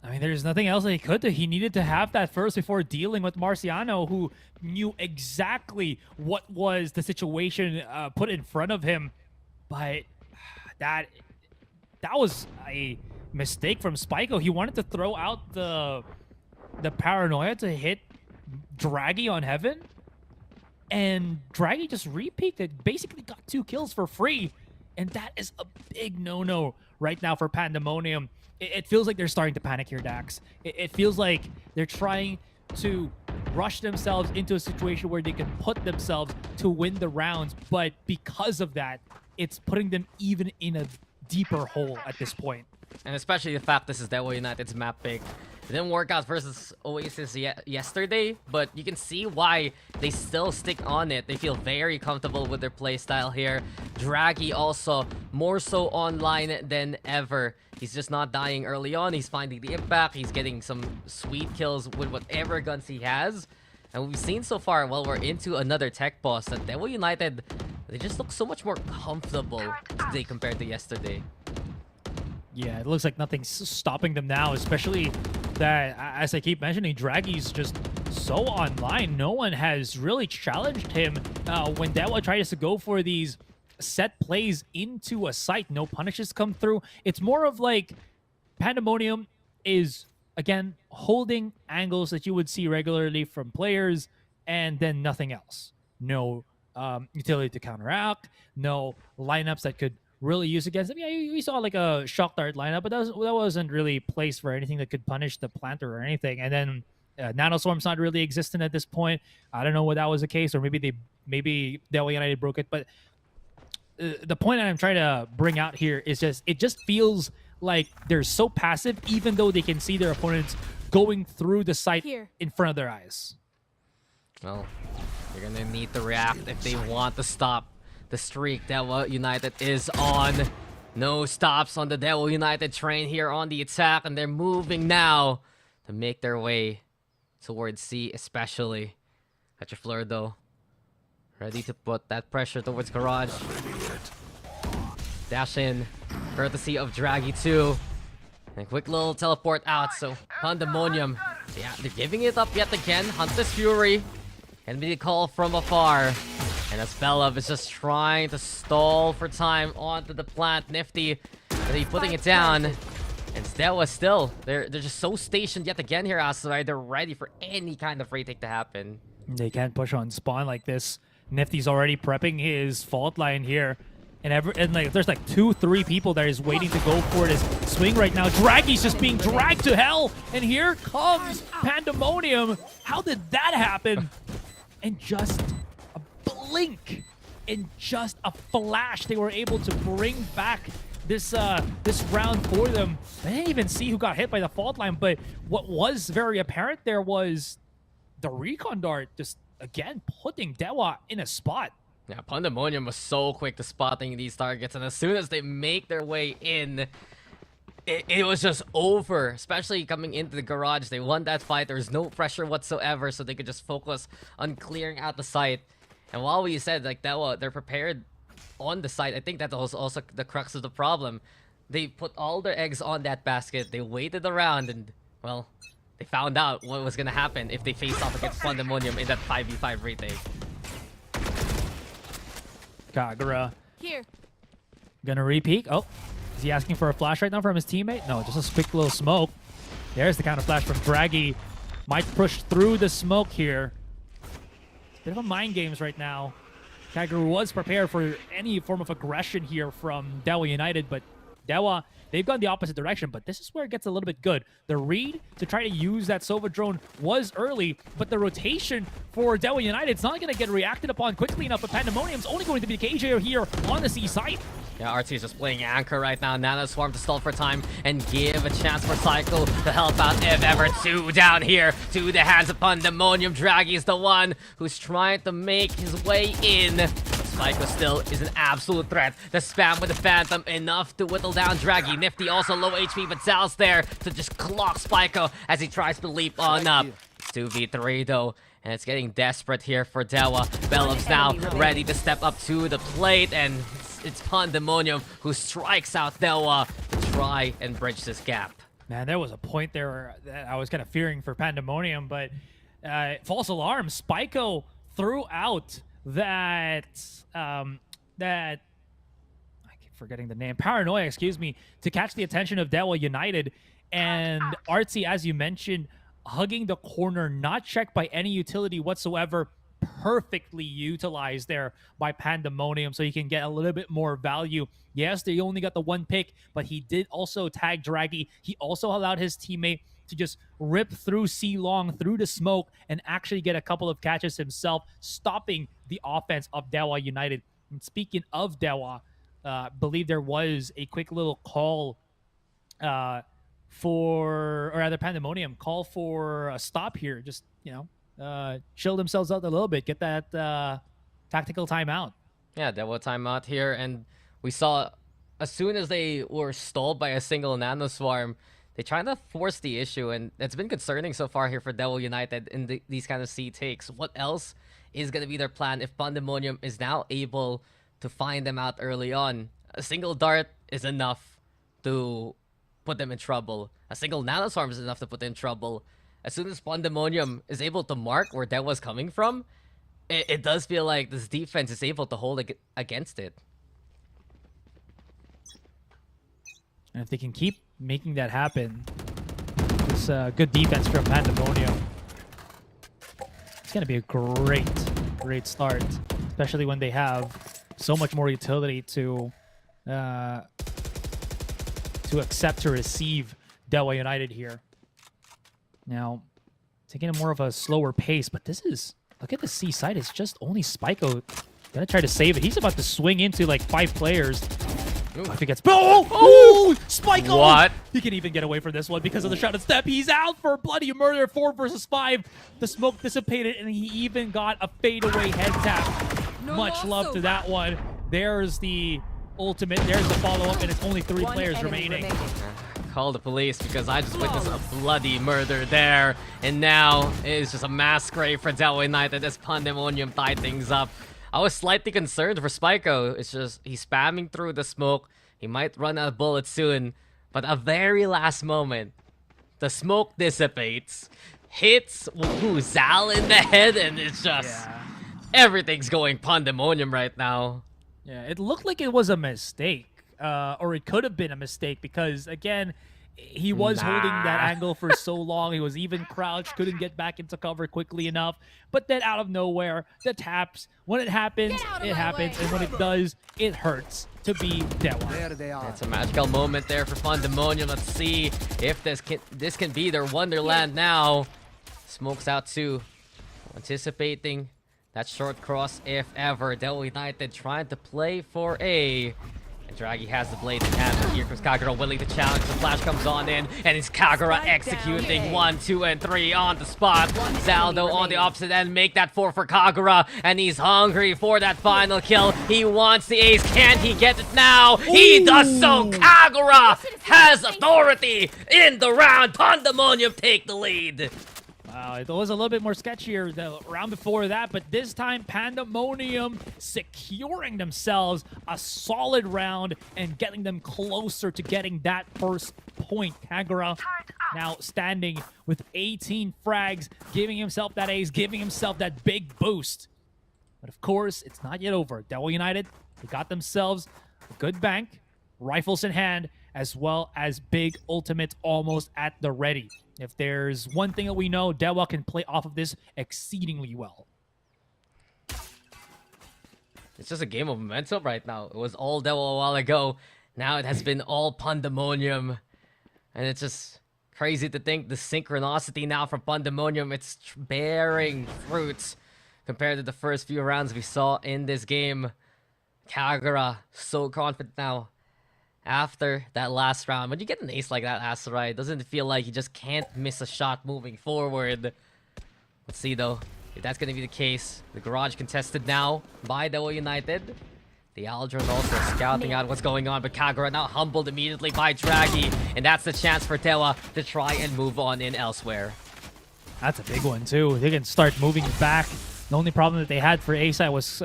I mean, there's nothing else that he could do. He needed to have that first before dealing with Marciano, who knew exactly what was the situation put in front of him. But that was a mistake from Spyco. He wanted to throw out the paranoia to hit Draghi on Heaven, and Draghi just repeaked it. Basically got 2 kills for free, and that is a big no-no right now for Pandemonium. It feels like they're starting to panic here, Daks. It feels like they're trying to rush themselves into a situation where they can put themselves to win the rounds, but because of that, it's putting them even in a deeper hole at this point. And especially the fact this is DEWA United's map pick. It didn't work out versus Oasis yesterday, but you can see why they still stick on it. They feel very comfortable with their playstyle here. Draghi also more so online than ever. He's just not dying early on. He's finding the impact. He's getting some sweet kills with whatever guns he has. And we've seen so far, well, we're into another tech boss, that DEWA United They just look so much more comfortable today compared to yesterday. Yeah, it looks like nothing's stopping them now, especially that, as I keep mentioning, Draggy's just so online. No one has really challenged him when DEWA tries to go for these set plays into a site. No punishes come through. It's more of like Pandemonium is, again, holding angles that you would see regularly from players, and then nothing else. No utility to counteract, no lineups that could really use against them. Yeah, we saw like a shock dart lineup, but that wasn't really placed for anything that could punish the planter or anything. And then Nanoswarm's not really existent at this point. I don't know what that was the case, or maybe DEWA United broke it. But the point that I'm trying to bring out here is it just feels like they're so passive, even though they can see their opponents going through the site in front of their eyes. Well, they're gonna need to react if they want to stop the streak DEWA United is on. No stops on the DEWA United train here on the attack, and they're moving now to make their way towards C, especially. Fleur, though, ready to put that pressure towards Garage. Dash in, courtesy of Draggy too. And a quick little teleport out, so Pandemonium, yeah, they're giving it up yet again. Hunter's Fury can be called from afar. And as Belov is just trying to stall for time onto the plant, Nifty, really putting it down. And DEWA still, they're just so stationed yet again here, Asurai. They're ready for any kind of retake to happen. They can't push on spawn like this. Nifty's already prepping his fault line here. And like there's like 2-3 people that is waiting to go for this swing right now. Draggy's just being dragged to hell. And here comes Pandemonium. How did that happen? And just a blink, in just a flash, they were able to bring back this round for them. I didn't even see who got hit by the fault line, but what was very apparent there was the recon dart just, again, putting DEWA in a spot. Yeah, Pandemonium was so quick to spotting these targets, and as soon as they make their way in, it was just over. Especially coming into the garage, they won that fight. There was no pressure whatsoever, so they could just focus on clearing out the site. And while we said like DEWA, they're prepared on the site, I think that was also the crux of the problem. They put all their eggs on that basket. They waited around, and well, they found out what was gonna happen if they faced off against Pandemonium in that 5v5 retake. Kagura here, gonna re-peek. Oh, is he asking for a flash right now from his teammate? No, just a quick little smoke. There's the counter flash from Draggy. Might push through the smoke here. Bit of a mind games right now. Kagura was prepared for any form of aggression here from DEWA United, but DEWA, they've gone the opposite direction, but this is where it gets a little bit good. The read to try to use that Sova drone was early, but the rotation for DEWA United, it's not going to get reacted upon quickly enough, but Pandemonium's only going to be the KJ here on the C site. Yeah, RT is just playing anchor right now. Nanoswarm to stall for time and give a chance for Cycle to help out if ever. 2 down here to the hands of Pandemonium. Draggy is the one who's trying to make his way in. Spyco still is an absolute threat. The spam with the Phantom, enough to whittle down Draggy. Nifty also low HP, but Zal's there to just clock Spyco as he tries to leap on up. 2v3 though, and it's getting desperate here for DEWA. Belov's now ready to step up to the plate, and it's Pandemonium who strikes out DEWA to try and bridge this gap. Man, there was a point there that I was kind of fearing for Pandemonium, but false alarm. Spyco threw out that I keep forgetting the name, Paranoia, excuse me, to catch the attention of DEWA United. And Artsy, as you mentioned, hugging the corner, not checked by any utility whatsoever, perfectly utilized there by Pandemonium, so he can get a little bit more value. Yes, they only got the 1 pick, but he did also tag Draggy. He also allowed his teammate to just rip through C-Long, through the smoke, and actually get a couple of catches himself, stopping the offense of DEWA United. And speaking of DEWA, believe there was a quick little call or rather Pandemonium call for a stop here. Just, you know, chill themselves out a little bit, get that tactical timeout. Yeah, DEWA timeout here, and we saw as soon as they were stalled by a single Nanoswarm, they try to force the issue, and it's been concerning so far here for DEWA United in these kind of C takes. What else is going to be their plan if Pandemonium is now able to find them out early on. A single dart is enough to put them in trouble. A single nanoswarm is enough to put them in trouble. As soon as Pandemonium is able to mark where DEWA's coming from, it does feel like this defense is able to hold against it. And if they can keep making that happen, it's good defense from Pandemonium. It's going to be a great start, especially when they have so much more utility to accept to receive DEWA United here. Now, taking a more of a slower pace, but this is, look at the C side, it's just only Spyco gonna try to save it. He's about to swing into like 5 players. If he gets, Spyco! What? He can even get away from this one because of the shot and step. He's out for bloody murder, 4 versus 5. The smoke dissipated, and he even got a fadeaway head tap. Much love to that one. There's the ultimate, there's the follow-up, and it's only 3 players remaining. Call the police because I just witnessed a bloody murder there. And now it's just a mass grave for DEWA United as Pandemonium tied things up. I was slightly concerned for Spyco. It's just he's spamming through the smoke. He might run out of bullets soon. But at very last moment, the smoke dissipates, hits Zal in the head, and it's just everything's going Pandemonium right now. Yeah, it looked like it was a mistake. Or it could have been a mistake because, again, he was holding that angle for so long. He was even crouched, couldn't get back into cover quickly enough. But then out of nowhere, the taps, when it happens, it happens. And when it does, it hurts to be DEWA. There they are. It's a magical moment there for Pandemonium. Let's see if this can be their wonderland now. Smokes out too. Anticipating that short cross if ever. DEWA United trying to play for A. Draghi has the blade in hand, but here comes Kagura willing to challenge. The flash comes on in, and it's Kagura executing 1, 2, and 3 on the spot. Zaldo on the opposite end, make that 4 for Kagura, and he's hungry for that final kill. He wants the ace. Can he get it now? He does so. Kagura has authority in the round. Pandemonium take the lead. Wow, it was a little bit more sketchier the round before that, but this time Pandemonium securing themselves a solid round and getting them closer to getting that first point. Kagura now standing with 18 frags, giving himself that ace, giving himself that big boost. But of course, it's not yet over. DEWA United, they got themselves a good bank, rifles in hand, as well as big ultimates almost at the ready. If there's one thing that we know, DEWA can play off of this exceedingly well. It's just a game of momentum right now. It was all DEWA a while ago. Now it has been all Pandemonium. And it's just crazy to think the synchronicity now from Pandemonium, it's bearing fruits compared to the first few rounds we saw in this game. Kagura, so confident now. After that last round, when you get an ace like that, Asurai, it doesn't feel like you just can't miss a shot moving forward. Let's see though, if that's going to be the case. The garage contested now by DEWA United. The Aldrin also scouting out what's going on, but Kagura now humbled immediately by Draghi. And that's the chance for DEWA to try and move on in elsewhere. That's a big one too. They can start moving back. The only problem that they had for A-side was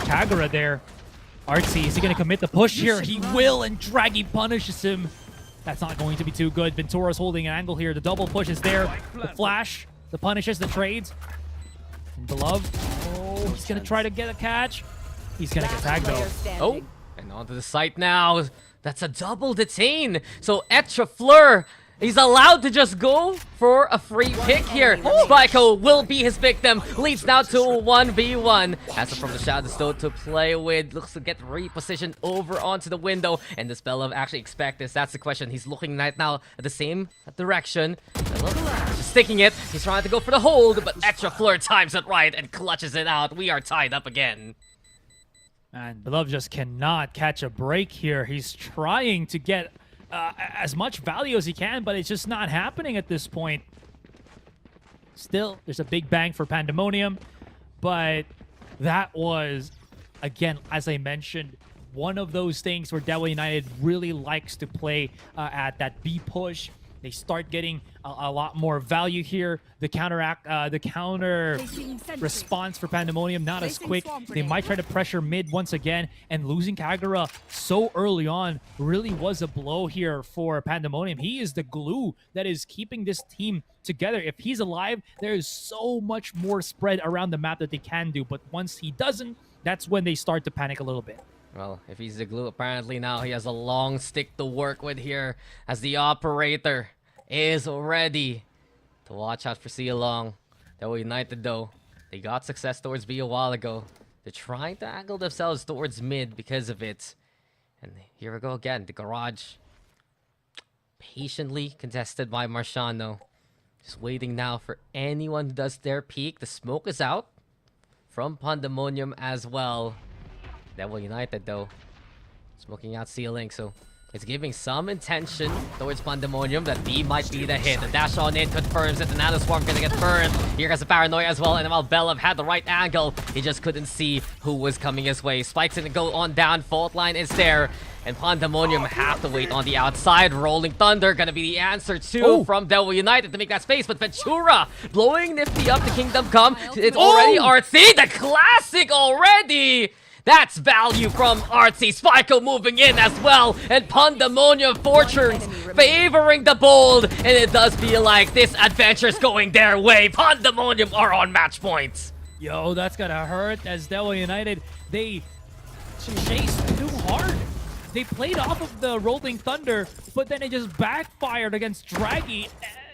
Kagura there. Artsy, is he going to commit the push here? He will, and Draghi punishes him. That's not going to be too good. Ventura's holding an angle here. The double push is there. The flash, the punishes, the trades. And Beloved, he's going to try to get a catch. He's going to get tagged though. Oh, and onto the site now. That's a double detain. So Etra Fleur, he's allowed to just go for a free pick here. Spyco will be his victim. Leads now to a 1v1. Has it from the shadows though to play with. Looks to get repositioned over onto the window. And does Belov actually expect this? That's the question. He's looking right now at the same direction. Just sticking it. He's trying to go for the hold, but Etra Fleur times it right and clutches it out. We are tied up again. And Beloved just cannot catch a break here. He's trying to get as much value as he can, but it's just not happening at this point. Still, there's a big bang for Pandemonium, but that was, again, as I mentioned, one of those things where DEWA United really likes to play at that B push, they start getting a lot more value here. The counter response for Pandemonium not as quick. They might try to pressure mid once again, and losing Kagura so early on really was a blow here for Pandemonium. He is the glue that is keeping this team together. If he's alive, there is so much more spread around the map that they can do, but once he doesn't, that's when they start to panic a little bit. Well, if he's the glue, apparently now he has a long stick to work with here, as the operator is ready to watch out for Long. DEWA United, though, they got success towards B a while ago. They're trying to angle themselves towards mid because of it. And here we go again. The garage, patiently contested by Marciano. Just waiting now for anyone who does their peek. The smoke is out from Pandemonium as well. DEWA United, though, smoking out ceiling, so it's giving some intention towards Pandemonium that B might be the hit. The dash on in confirms that the Nano Swarm gonna get burned. Here comes the Paranoia as well, and while Belov had the right angle, he just couldn't see who was coming his way. Spike's gonna go on down, fault line is there, and Pandemonium have to wait on the outside. Rolling Thunder gonna be the answer too from DEWA United to make that space, but Ventura blowing Nifty up to Kingdom Come. It's already Artsy, the classic already! That's value from Artsy. Spyco moving in as well. And Pandemonium fortunes favoring the bold. And it does feel like this adventure's going their way. Pandemonium are on match points. Yo, that's gonna hurt as DEWA United, they chased too hard. They played off of the Rolling Thunder, but then it just backfired against Draggy.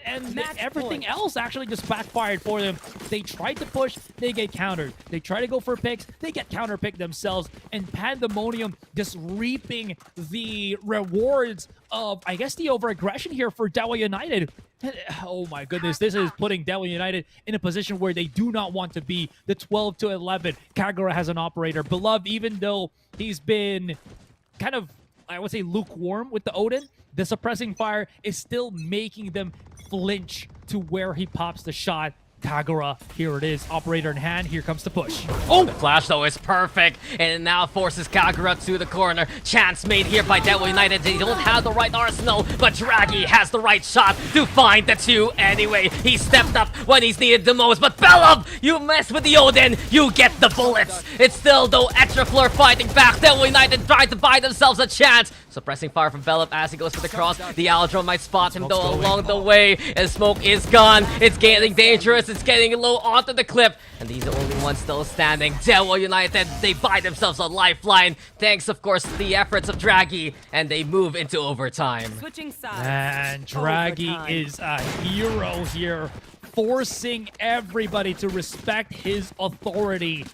And everything else actually just backfired for them. They tried to push, they get countered. They try to go for picks, they get counter-picked themselves. And Pandemonium just reaping the rewards of, I guess, the over-aggression here for DEWA United. Oh my goodness, this is putting DEWA United in a position where they do not want to be. The 12-11, Kagura has an operator. Beloved, even though he's been kind of, I would say, lukewarm with the Odin, the suppressing fire is still making them flinch to where he pops the shot. Kagura, here it is, operator in hand, here comes the push. Oh, the flash though is perfect, and it now forces Kagura to the corner. Chance made here by DEWA United. They don't have the right arsenal, but Draggy has the right shot to find the two anyway. He stepped up when he's needed the most, but Belov, you mess with the Odin, you get the bullets. It's still though Etrafleur fighting back. DEWA United tried to buy themselves a chance. Suppressing fire from Belov as he goes for the cross. The Aldro might spot him though along the way, and smoke is gone. It's getting dangerous. It's getting low onto the clip, and these are the only ones still standing. DEWA United, they buy themselves a lifeline, thanks of course to the efforts of Draggy, and they move into overtime. Switching sides. And Draggy is a hero here, forcing everybody to respect his authority.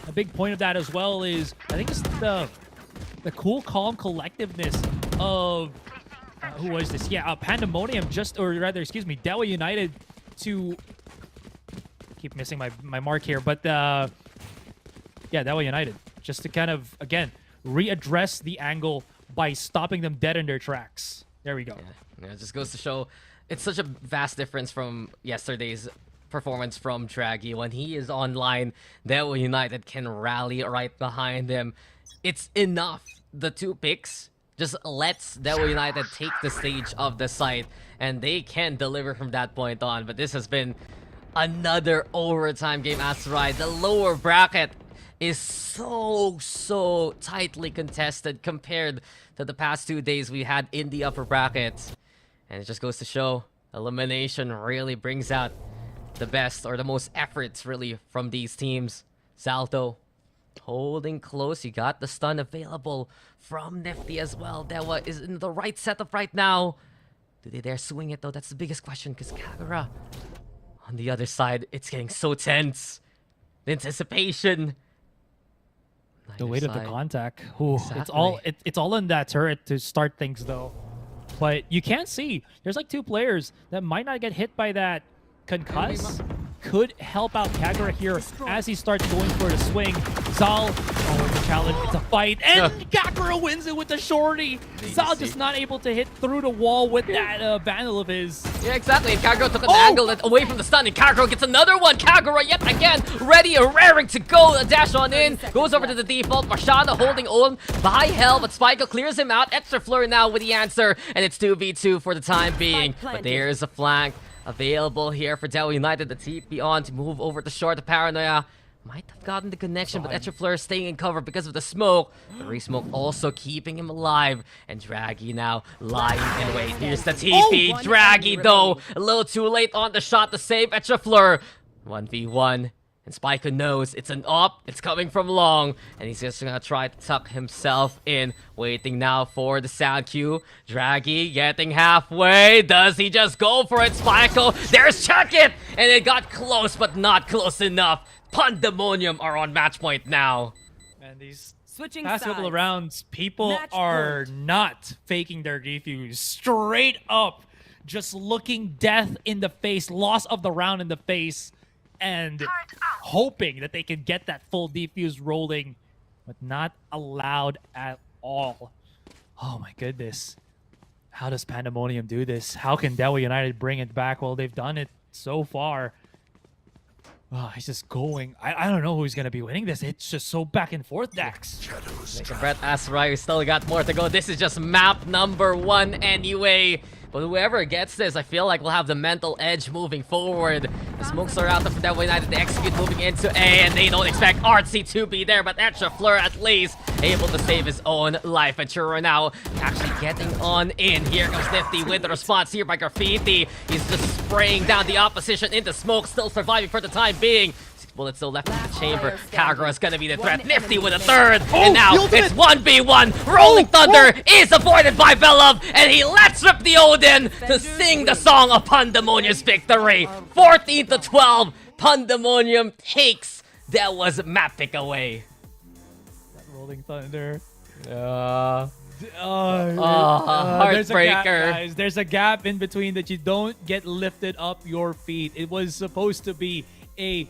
A big point of that as well is, I think it's the cool, calm collectiveness of who was this? Yeah, Pandemonium, DEWA United to keep missing my mark here, but yeah, DEWA United just to kind of again readdress the angle by stopping them dead in their tracks. There we go. Yeah, it just goes to show it's such a vast difference from yesterday's performance from Draggy. When he is online, DEWA United can rally right behind him. It's enough. The two picks just lets DEWA United take the stage of the site, and they can deliver from that point on. But this has been another overtime game, Asurai. The lower bracket is so tightly contested compared to the past 2 days we had in the upper bracket. And it just goes to show elimination really brings out the best or the most efforts really from these teams. Salto holding close. You got the stun available from Nifty as well. DEWA is in the right setup right now. Do they dare swing it though? That's the biggest question, because Kagura on the other side, it's getting so tense. The anticipation. The weight of the contact. Ooh, exactly. It's all in that turret to start things though. But you can't see. There's like two players that might not get hit by that concuss. Could help out Kagura here as he starts going for the swing. Zal, the challenge, it's a fight, and Kakura wins it with the shorty. Zal just not able to hit through the wall with that Vandal of his. Yeah, exactly. And Kagura took an angle away from the stun, and Kagura gets another one. Kagura yet again ready and raring to go. A dash on in, goes over to the default. Machado holding on by hell, but Spiko clears him out. Extra Fleur now with the answer, and it's 2v2 for the time being. But there's a flank available here for DEWA United. The TP on to move over to short. The Paranoia might have gotten the connection, but Etrafleur staying in cover because of the smoke. The re-smoke also keeping him alive. And Draggy now lying in wait. Here's the TP. Draggy, though, a little too late on the shot to save Etrafleur. 1v1. And Spiko knows it's an op, it's coming from long, and he's just gonna try to tuck himself in. Waiting now for the sound cue. Draggy getting halfway. Does he just go for it? Spiko, there's Check It! And it got close, but not close enough. Pandemonium are on match point now. And these Switching past couple of sides. rounds, people Match are point. not faking their defuse. Straight up, just looking death in the face, loss of the round in the face, and hoping that they can get that full defuse rolling, but not allowed at all. Oh my goodness. How does Pandemonium do this? How can DEWA United bring it back? Well, they've done it so far. Oh, he's just going. I don't know who's going to be winning this. It's just so back and forth, Daks. Brett Asurai still got more to go. This is just map number 1 anyway. But whoever gets this, I feel like will have the mental edge moving forward. The smokes are out there for DEWA United. They execute moving into A, and they don't expect Artsy to be there. But Etrafleur at least able to save his own life. And Churro now actually getting on in. Here comes Nifty with the response here by Graffiti. He's just spraying down the opposition into smoke, still surviving for the time being. 6 bullets still left in the chamber. Kagura's gonna be the threat. Nifty with a third. And now it's 1v1. Rolling Thunder is avoided by Belov. And he lets rip the Odin to sing the song of Pandemonium's victory. 14 to 12. Pandemonium takes that was map pick away. That Rolling Thunder. There's a gap, heartbreaker. guys. There's a gap in between that you don't get lifted up your feet. It was supposed to be a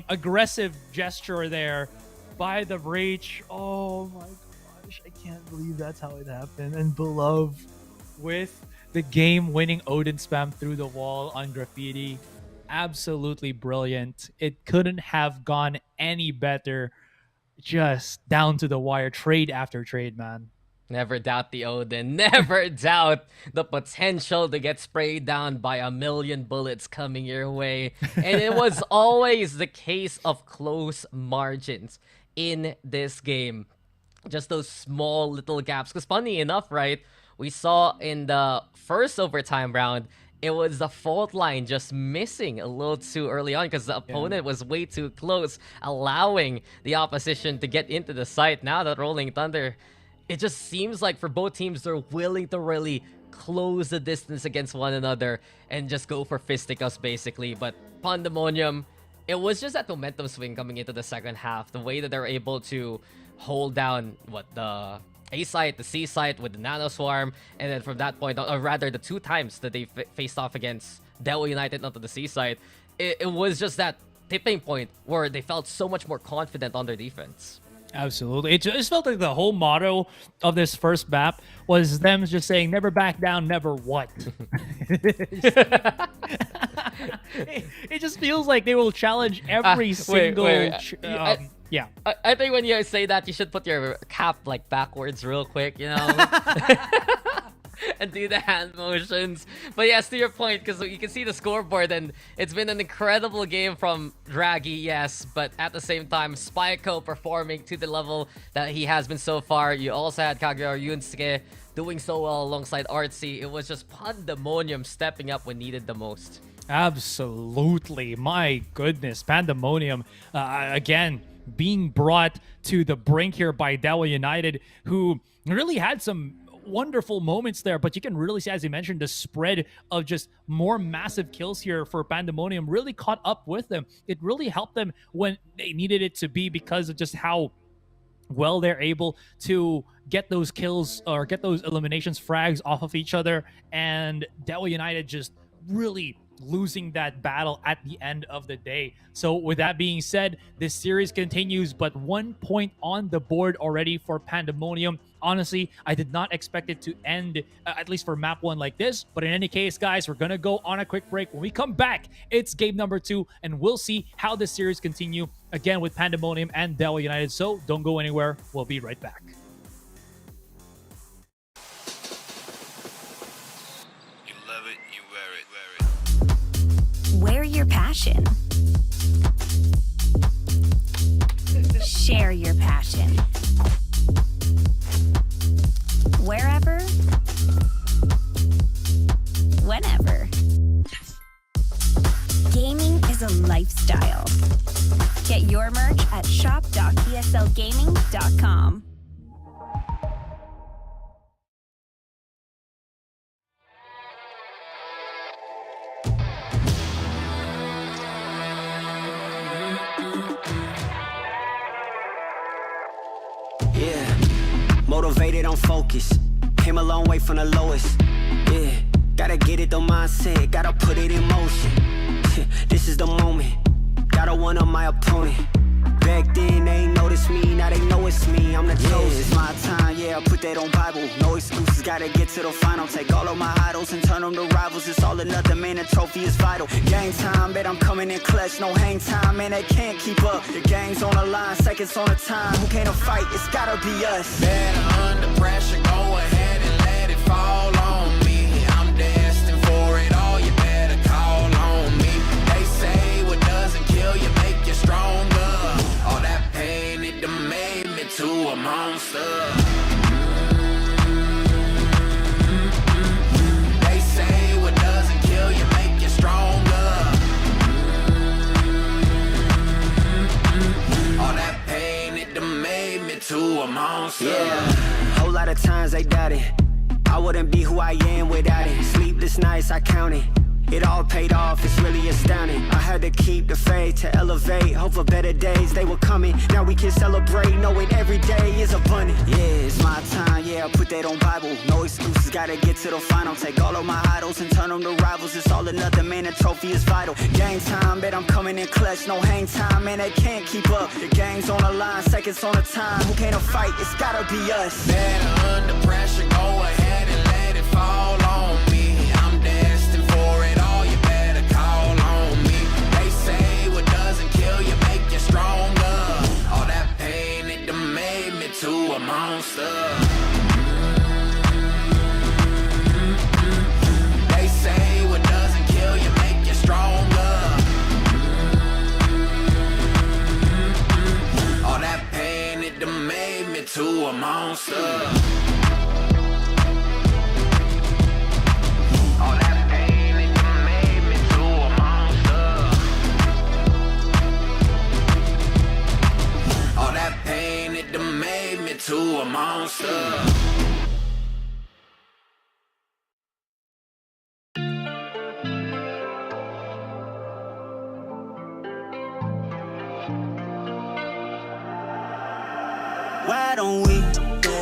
aggressive gesture there by the Breach. Oh my gosh, I can't believe that's how it happened. And Beloved with the game-winning Odin spam through the wall on Graffiti. Absolutely brilliant. It couldn't have gone any better. Just down to the wire, trade after trade, man. Never doubt the Odin. Never doubt the potential to get sprayed down by a million bullets coming your way. And it was always the case of close margins in this game. Just those small little gaps. Because funny enough, right, we saw in the first overtime round, it was the fault line just missing a little too early on because the opponent was way too close, allowing the opposition to get into the site. Now that Rolling Thunder, it just seems like for both teams, they're willing to really close the distance against one another and just go for fisticuffs, basically. But Pandemonium, it was just that momentum swing coming into the second half. The way that they're able to hold down, the A site, the C site with the Nano Swarm, and then from that point on, or rather the 2 times that they faced off against DEWA United onto the C site, it was just that tipping point where they felt so much more confident on their defense. Absolutely. It just felt like the whole motto of this first map was them just saying, never back down, never what. It just feels like they will challenge every single... yeah. I think when you say that, you should put your cap like backwards real quick, you know? And do the hand motions. But yes, to your point, because you can see the scoreboard, and it's been an incredible game from Draggy, yes, but at the same time, Spiko performing to the level that he has been so far. You also had Kagura Yunsuke doing so well alongside Artsy. It was just Pandemonium stepping up when needed the most. Absolutely. My goodness. Pandemonium, again, being brought to the brink here by DEWA United, who really had some wonderful moments there, but you can really see, as you mentioned, the spread of just more massive kills here for Pandemonium really caught up with them. It really helped them when they needed it to be because of just how well they're able to get those kills or get those eliminations frags off of each other. And DEWA United just really losing that battle at the end of the day. So with that being said, this series continues, but 1 point on the board already for Pandemonium. Honestly, I did not expect it to end, at least for map 1 like this. But in any case, guys, we're going to go on a quick break. When we come back, it's game number 2, and we'll see how this series continue again with Pandemonium and DEWA United. So don't go anywhere. We'll be right back. You love it, you wear it. Wear your passion. Share your passion. Wherever, whenever. Gaming is a lifestyle. Get your merch at shop.eslgaming.com. Yeah, motivated, I'm focused. Came a long way from the lowest. Yeah, gotta get it, the mindset, gotta put it in motion. This is the moment, gotta one up my opponent. Back then they ain't noticed me, now they know it's me, I'm the chosen. It's my time, yeah, I put that on Bible. No excuses, gotta get to the final. Take all of my idols and turn them to rivals. It's all or nothing, man, the trophy is vital. Game time, bet I'm coming in clutch. No hang time, man, they can't keep up. The game's on the line, seconds on the time. Who can't fight? It's gotta be us. Better under pressure, go ahead and let it fall on me. I'm destined for it all, you better call on me. They say what doesn't kill you make you stronger. All that pain, it done made me to a monster. They say what doesn't kill you make you stronger. All that pain, it done made me to a monster. Yeah, whole lot of times they doubted I wouldn't be who I am without it. Sleepless nights, I counted. It all paid off, it's really astounding. I had to keep the faith to elevate. Hope for better days, they were coming. Now we can celebrate, knowing every day is abundant. Yeah, it's my time, yeah, I put that on Bible. No excuses, gotta get to the final. Take all of my idols and turn them to rivals. It's all or nothing, man, the trophy is vital. Game time, bet I'm coming in clutch. No hang time, man, they can't keep up. The game's on the line, seconds on the time. Who can't fight? It's gotta be us. Better under pressure, go ahead and let it fall on me. I'm destined for it all, you better call on me. They say what doesn't kill you make you stronger. All that pain, it done made me to a monster. They say what doesn't kill you make you stronger. All that pain, it done made me to a monster. All that pain, it done made me to a monster. All that pain, it done made me to a monster. Why don't we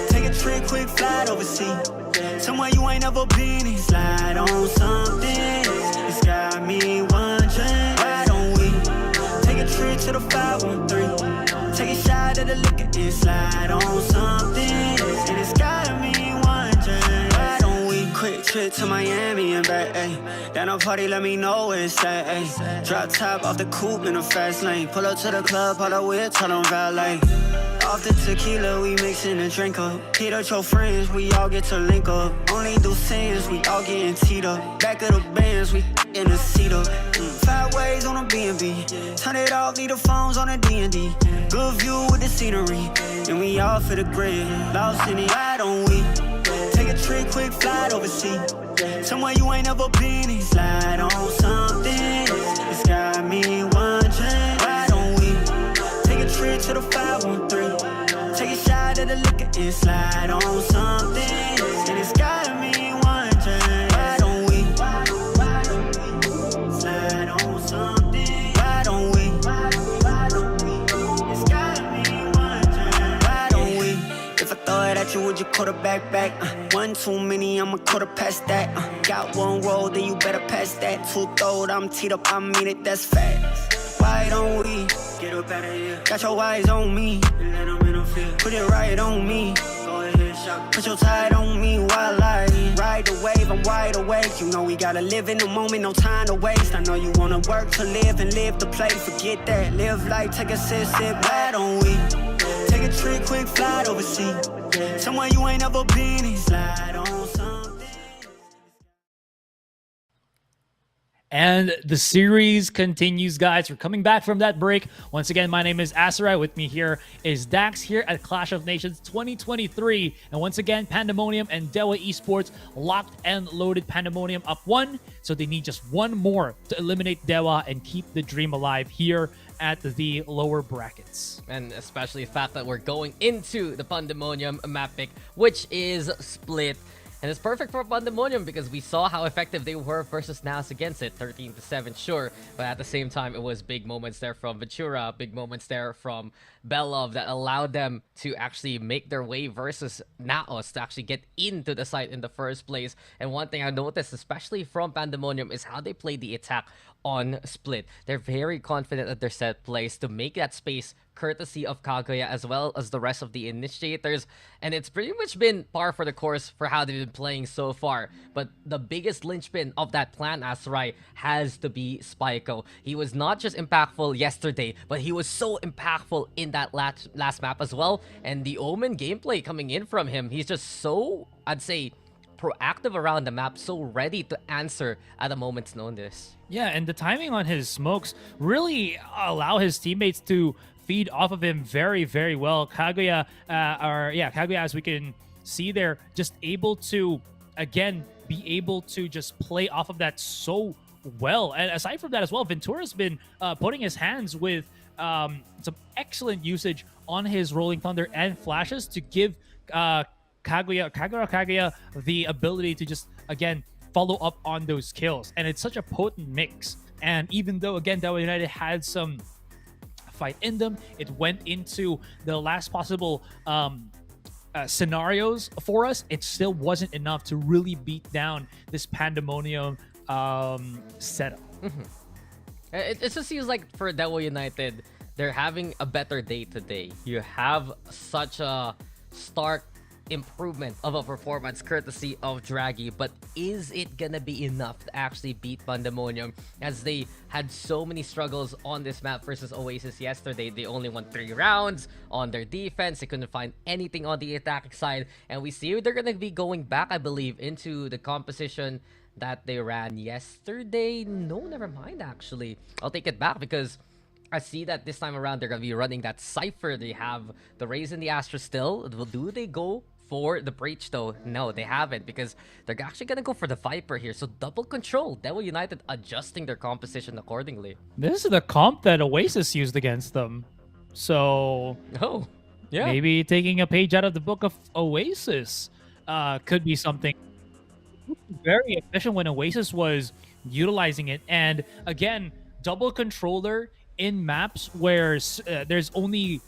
take a trip, quick flight overseas? Somewhere you ain't never been and slide on something. It's got me wondering. Why don't we take a trip to the 513? Take a shot at the liquor and slide on something. And it's got me wondering. Why don't we quick trip to Miami and back, ayy? Down a party, let me know where it's at, ayy. Drop top off the coupe in a fast lane. Pull up to the club, pull up with, tell them valet. Off the tequila, we mixin' a drink up. Hit up your friends, we all get to link up. Only do sins, we all getting teed up. Back of the bands, we in the seat up. 5 ways on a B&B. Turn it off, leave the phones on a D&D. Good view with the scenery. And we all for the grid. Lost in it, why don't we take a trip, quick flight overseas? Somewhere you ain't never been and slide on something. It's got me wondering. Why don't we take a trip to the 513? Take a shot at the liquor and slide on something. And it's got me wondering. Why don't we slide on something? Why don't we? It's got me wondering. Why don't we? If I throw it at you, would you quarterback back. One too many, I'm a quarter past that. Got one roll, then you better pass that. Two throwed, I'm teed up, I mean it, that's fast. Why don't we get up out of here? Got your eyes on me, and let them interfere. Put it right on me. Go ahead, shot. Put your tide on me while I ride the wave, I'm wide awake. You know we gotta live in the moment, no time to waste. I know you wanna work to live and live to play. Forget that, live life, take a sip, why don't we take a trip, quick flight overseas? Somewhere you ain't never been and slide on something. And the series continues, guys. We're coming back from that break. Once again, my name is Asurai. With me here is Daks here at Clash of Nations 2023. And once again, Pandamonium and DEWA Esports locked and loaded. Pandamonium up 1. So they need just one more to eliminate DEWA and keep the dream alive here at the lower brackets. And especially the fact that we're going into the Pandemonium map pick, which is split. And it's perfect for Pandemonium because we saw how effective they were versus NAS against it. 13-7, sure. But at the same time, it was big moments there from Ventura, big moments there from Belov that allowed them to actually make their way versus Naos to actually get into the site in the first place. And one thing I noticed, especially from Pandemonium, is how they play the attack on split. They're very confident at their set plays to make that space courtesy of Kaguya as well as the rest of the initiators, and it's pretty much been par for the course for how they've been playing so far. But the biggest linchpin of that plan, Asurai, has to be Spyco. He was not just impactful yesterday, but he was so impactful in that last map as well, and the Omen gameplay coming in from him, he's just so, I'd say, proactive around the map, so ready to answer at a moment's notice. Yeah, and the timing on his smokes really allow his teammates to feed off of him very, very well. Kaguya, Kaguya, as we can see there, just able to, again, be able to just play off of that so well. And aside from that as well, Ventura's been putting his hands with some excellent usage on his Rolling Thunder and flashes to give Kaguya the ability to just, again, follow up on those kills. And it's such a potent mix. And even though, again, DEWA United had some fight in them, it went into the last possible scenarios for us. It still wasn't enough to really beat down this Pandemonium setup. It just seems like for DEWA United, they're having a better day today. You have such a stark improvement of a performance courtesy of Draghi, but is it gonna be enough to actually beat Pandemonium, as they had so many struggles on this map versus Oasis yesterday? They only won 3 rounds on their defense. They couldn't find anything on the attacking side, and we see they're gonna be going back, I believe, into the composition that they ran yesterday. No, never mind, actually. I'll take it back because I see that this time around they're gonna be running that Cypher. They have the Raze and the Astra still. Do they go for the Breach though? No, they haven't, because they're actually gonna go for the Viper here. So double control. DEWA United adjusting their composition accordingly. This is the comp that Oasis used against them. So yeah, maybe taking a page out of the book of Oasis could be something very efficient when Oasis was utilizing it. And again, double controller in maps where there's only,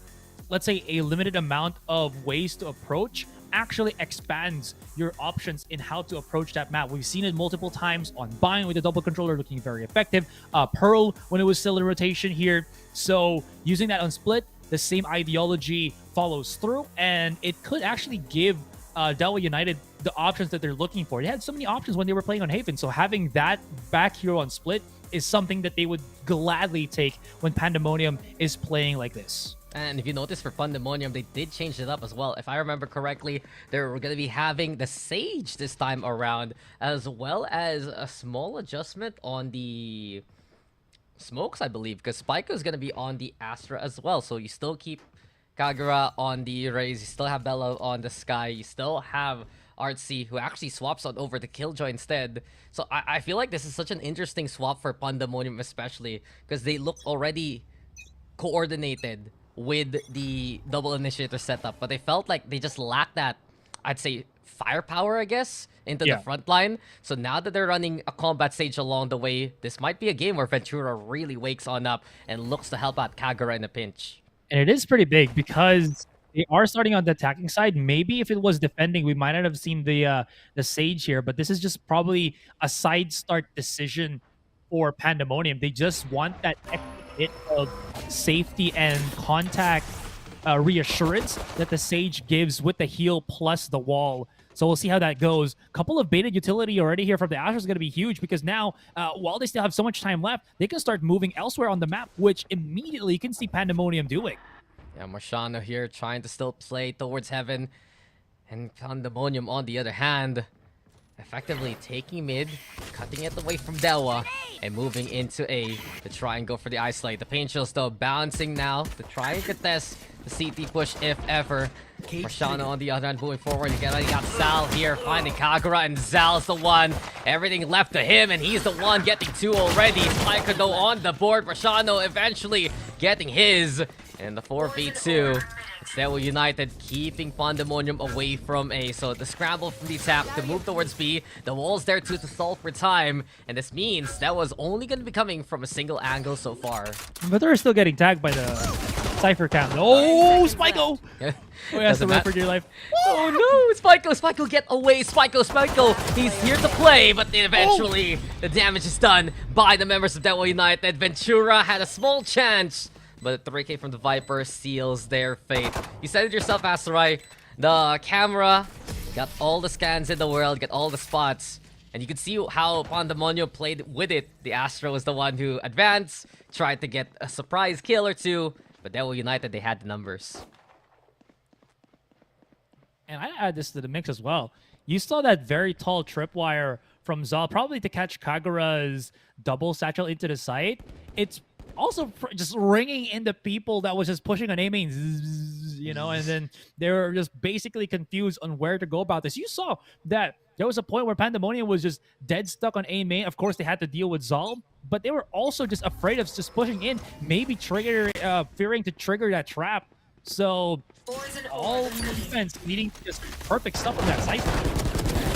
let's say, a limited amount of ways to approach actually expands your options in how to approach that map. We've seen it multiple times on Bind with the double controller looking very effective. Pearl when it was still in rotation here. So using that on Split, the same ideology follows through, and it could actually give DEWA United the options that they're looking for. They had so many options when they were playing on Haven, so having that back hero on Split is something that they would gladly take when Pandemonium is playing like this. And if you notice, for Pandemonium, they did change it up as well. If I remember correctly, they're going to be having the Sage this time around, as well as a small adjustment on the smokes, I believe, because Spyco is going to be on the Astra as well. So you still keep Kagura on the Raze, you still have Bella on the Sky, you still have Artsy, who actually swaps on over to Killjoy instead. So I feel like this is such an interesting swap for Pandemonium, especially because they look already coordinated with the double initiator setup, but they felt like they just lacked that, I'd say, firepower, I guess, into the front line. So now that they're running a combat stage along the way, this might be a game where Ventura really wakes on up and looks to help out Kagura in a pinch. And it is pretty big because They are starting on the attacking side. Maybe if it was defending, we might not have seen the Sage here, but this is just probably a side start decision for Pandemonium. They just want that extra bit of safety and contact reassurance that the Sage gives with the heal plus the wall. So we'll see how that goes. Couple of baited utility already here from the Asher is going to be huge because now, while they still have so much time left, they can start moving elsewhere on the map, which immediately you can see Pandemonium doing. Yeah, Marciano here trying to still play towards heaven. And Pandemonium, on the other hand, effectively taking mid, cutting it away from DEWA, and moving into A to try and go for the isolate. The Pain Chill still bouncing now to try and contest the CT push if ever. Marciano on the other hand moving forward. Again, you got Zal here finding Kagura, and Zal's the one. Everything left to him, and he's the one getting 2 already. Spiker though on the board. Marciano eventually getting his. And the 4v2. It's DEWA United keeping Pandemonium away from A. So the scramble from the attack to move towards B. The wall's there too to stall for time. And this means that was only going to be coming from a single angle so far. But they're still getting tagged by the Cypher cam. Oh, Spyco! Oh, he has to run for dear life. Oh no, Spyco, get away, Spyco. He's here to play, but eventually the damage is done by the members of DEWA United. Ventura had a small chance, but the 3K from the Viper seals their fate. You said it yourself, Asurai. The camera got all the scans in the world, got all the spots. And you can see how Pandemonium played with it. The Astro was the one who advanced, tried to get a surprise kill or two. But DEWA United, they had the numbers. And I add this to the mix as well. You saw that very tall tripwire from Zal, probably to catch Kagura's double satchel into the site. It's also just ringing in the people that was just pushing on A main, you know, and then they were just basically confused on where to go about this. You saw that there was a point where Pandemonium was just dead stuck on A main. Of course, they had to deal with Zal, but they were also just afraid of just pushing in, maybe fearing to trigger that trap. So all defense needing just perfect stuff on that site.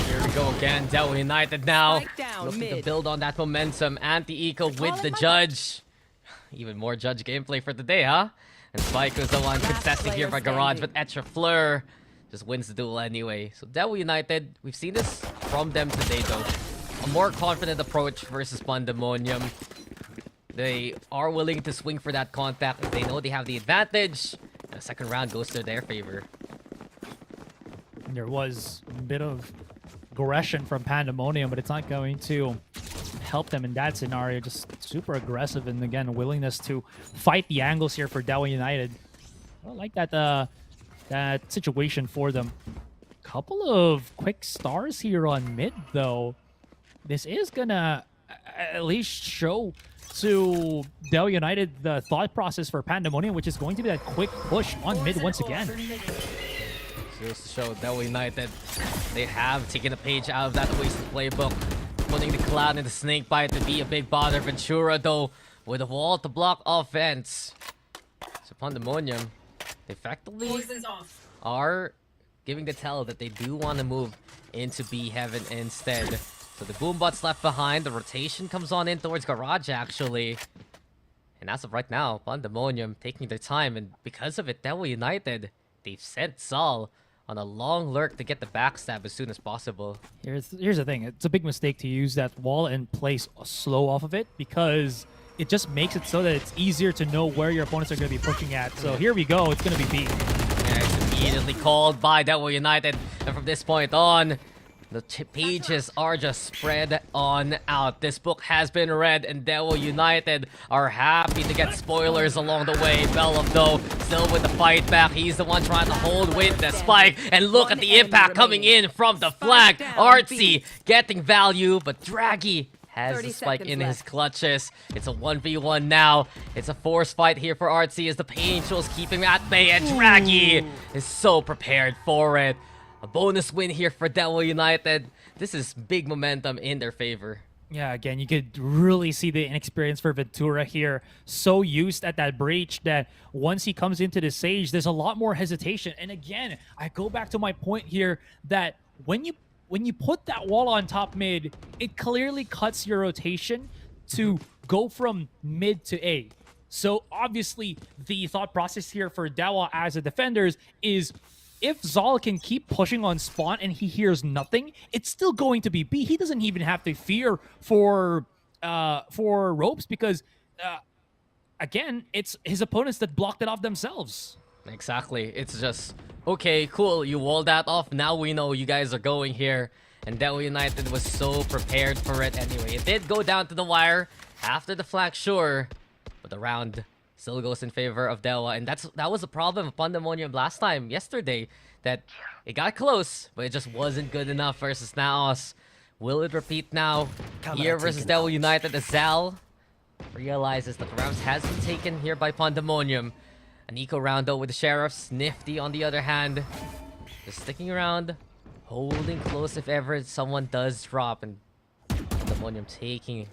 Here we go again, DEWA United now looking to build on that momentum. Anti-eco with the Judge. Even more Judge gameplay for today, huh? And Spike was the one contesting here by Garage, but Etra Fleur just wins the duel anyway. So DEWA United, we've seen this from them today though. A more confident approach versus Pandemonium. They are willing to swing for that contact if they know they have the advantage. The second round goes to their favor. There was a bit of aggression from Pandemonium, but it's not going to help them in that scenario. Just super aggressive, and again, willingness to fight the angles here for DEWA United. I like that that situation for them. Couple of quick stars here on mid, though. This is gonna at least show to DEWA United the thought process for Pandemonium, which is going to be that quick push on mid once again. Goes to show DEWA United, they have taken a page out of that Oasis playbook, putting the Cloud and the Snake Bite to be a big bother. Ventura, though, with a wall to block offense. So Pandemonium, they effectively are giving the tell that they do want to move into B Heaven instead. So the Boombot's left behind. The rotation comes on in towards Garage, actually. And as of right now, Pandemonium taking their time. And because of it, DEWA United, they've sent Zal on a long lurk to get the backstab as soon as possible. Here's the thing. It's a big mistake to use that wall and place slow off of it, because it just makes it so that it's easier to know where your opponents are going to be pushing at. So here we go. It's going to be B. Yeah, it's immediately called by DEWA United. And from this point on, the pages are just spread on out. This book has been read, and DEWA United are happy to get spoilers along the way. Bellum, though, still with the fight back. He's the one trying to hold with the spike. And look at the impact coming in from the flank. Artsy getting value, but Draggy has the spike in his clutches. It's a 1v1 now. It's a force fight here for Artsy as the Pain Chills keep him at bay, and Draggy is so prepared for it. A bonus win here for DEWA United. This is big momentum in their favor. Yeah, again, you could really see the inexperience for Ventura here. So used at that breach that once he comes into the Sage, there's a lot more hesitation. And again, I go back to my point here that when you put that wall on top mid, it clearly cuts your rotation to go from mid to A. So obviously, the thought process here for DEWA as a defenders is if Zal can keep pushing on spawn and he hears nothing, it's still going to be B. He doesn't even have to fear for ropes because, again, it's his opponents that blocked it off themselves. Exactly. It's just, okay, cool, you walled that off. Now we know you guys are going here. And DEWA United was so prepared for it anyway. It did go down to the wire after the flag, sure. But the round still goes in favor of DEWA. And that was the problem of Pandemonium last time, yesterday. That it got close, but it just wasn't good enough versus Naos. Will it repeat now? Here versus DEWA United as Zal realizes that the rounds has been taken here by Pandemonium. An eco round though with the Sheriffs. Nifty on the other hand. Just sticking around. Holding close if ever someone does drop. And Pandemonium taking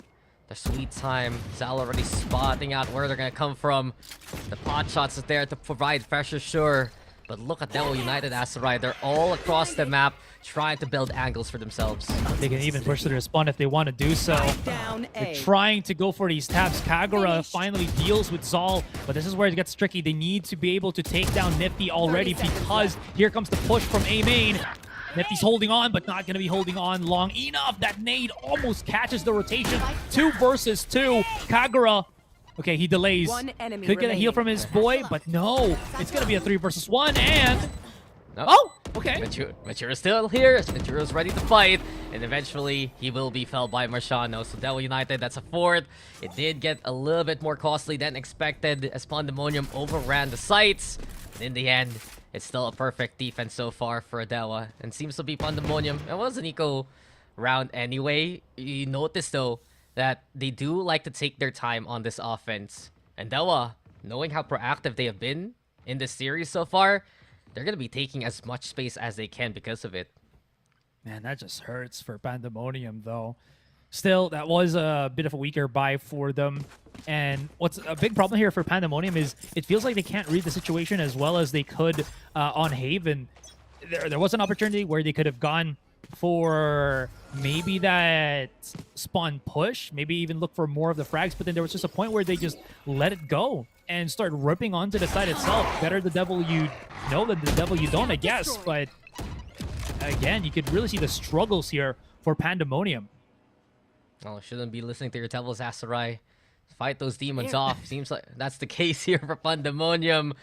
their sweet time. Zal already spotting out where they're going to come from. The pot shots is there to provide pressure, sure. But look at DEWA United Asurai. They're all across the map trying to build angles for themselves. They can even push to their spawn if they want to do so. They're trying to go for these tabs. Kagura finally deals with Zal, but this is where it gets tricky. They need to be able to take down Nifty already because here comes the push from A main. Nifty's holding on, but not going to be holding on long enough. That nade almost catches the rotation. 2 versus 2. Kagura, okay, he delays. Could get a heal from his boy, but no. It's going to be a 3 versus 1, and... No. Oh, okay. Matura's still here. Matura's ready to fight. And eventually, he will be felled by Marciano. So DEWA United, that's a 4th. It did get a little bit more costly than expected as Pandemonium overran the sites. But in the end, it's still a perfect defense so far for DEWA. And seems to be Pandemonium. It was an eco round anyway. You notice, though, that they do like to take their time on this offense. And DEWA, knowing how proactive they have been in this series so far, they're going to be taking as much space as they can because of it. Man, that just hurts for Pandemonium, though. Still, that was a bit of a weaker buy for them. And what's a big problem here for Pandemonium is it feels like they can't read the situation as well as they could on Haven. There was an opportunity where they could have gone for maybe that spawn push, maybe even look for more of the frags, but then there was just a point where they just let it go and start ripping onto the side itself. Better the devil you know than the devil you don't, I guess. But again, you could really see the struggles here for Pandemonium. Oh, shouldn't be listening to your devils, Asurai. Fight those demons off. Seems like that's the case here for Pandemonium.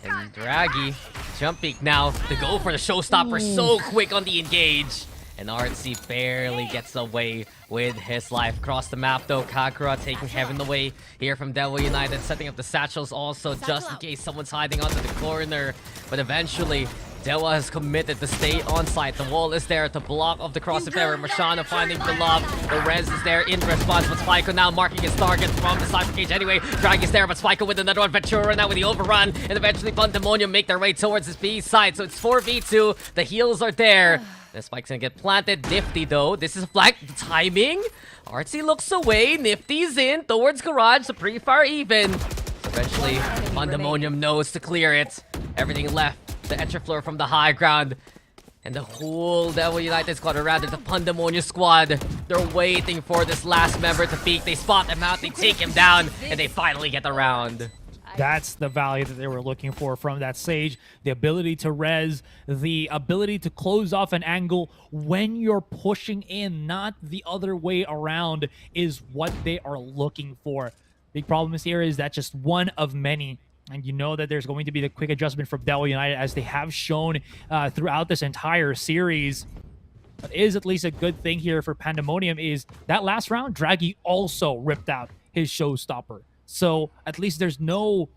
And Draggy, jump peek now to go for the showstopper. So quick on the engage. And RC barely gets away with his life. Across the map, though, Kagura taking heaven away here from DEWA United, setting up the satchels also just in case someone's hiding onto the corner. But eventually, DEWA has committed to stay on site. The wall is there to block off the cross of error. Marciano finding the love. The res is there in response, but Spyco now marking his target from the cypher cage anyway. Drag is there, but Spyco with another one. Ventura now with the overrun. And eventually Pandemonium make their way towards his B side. So it's 4v2. The heals are there. The Spike's gonna get planted. Nifty, though. This is like the timing. Artsy looks away. Nifty's in towards Garage. The pre-fire even. Eventually, Pandemonium knows to clear it. Everything left. The Etrafleur from the high ground. And the whole DEWA United squad, or rather the Pandemonium squad, they're waiting for this last member to peek. They spot him out, they take him down, and they finally get the round. That's the value that they were looking for from that Sage. The ability to res, the ability to close off an angle when you're pushing in, not the other way around, is what they are looking for. Big problem here is that just one of many. And you know that there's going to be the quick adjustment from DEWA United as they have shown throughout this entire series. But is at least a good thing here for Pandemonium is that last round, Draggy also ripped out his showstopper. So at least there's no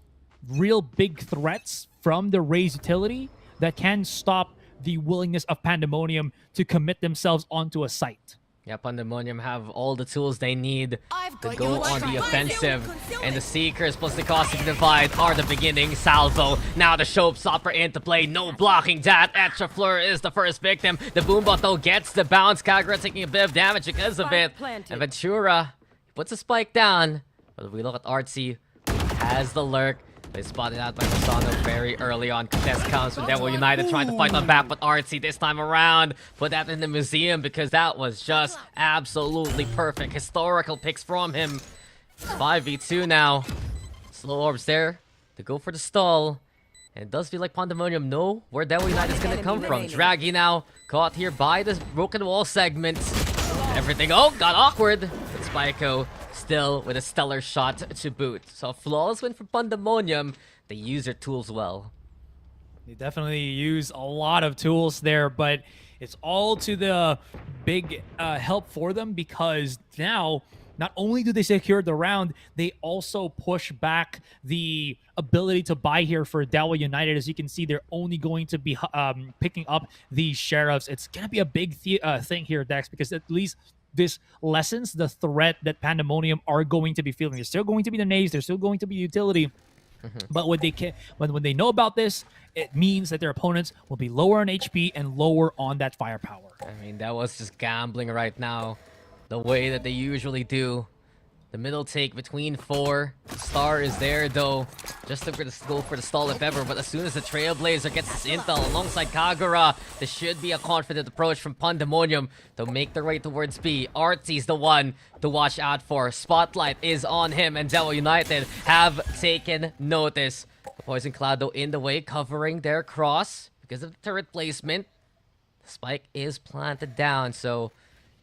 real big threats from the Raze utility that can stop the willingness of Pandemonium to commit themselves onto a site. Yeah, Pandemonium have all the tools they need to go on the offensive. And the Seekers plus the Caustic Divide are the beginning salvo. Now the showstopper into play. No blocking that. Etrafleur is the first victim. The Boombot, though, gets the bounce. Kagura taking a bit of damage because of it. And Ventura puts a spike down. But if we look at Artsy, who has the lurk. They spotted out by Masano very early on. Contest comes from DEWA United trying to fight on back, but Artsy this time around put that in the museum because that was just absolutely perfect. Historical picks from him. It's 5v2 now. Slow orbs there to go for the stall. And it does feel like PUNDAMONIUM know where DEWA United is going to come from. Draggy now caught here by this broken wall segment. Everything, got awkward. But Spyco still with a stellar shot to boot. So a flawless win for PUNDAMONIUM. They use their tools well. They definitely use a lot of tools there, but it's all to the big help for them because now not only do they secure the round, they also push back the ability to buy here for DEWA United. As you can see, they're only going to be picking up the Sheriffs. It's going to be a big thing here, Daks, because at least this lessens the threat that PUNDAMONIUM are going to be feeling. They're still going to be the Naves. They're still going to be utility. But when they know about this, it means that their opponents will be lower on HP and lower on that firepower. I mean, that was just gambling right now. The way that they usually do. The middle take between 4. Star is there, though. Just to go for the stall if ever. But as soon as the Trailblazer gets this intel alongside Kagura, this should be a confident approach from PUNDAMONIUM to make their way towards B. Artsy's the one to watch out for. Spotlight is on him, and DEWA United have taken notice. The Poison Cloud, though, in the way, covering their cross. Because of the turret placement, the spike is planted down, so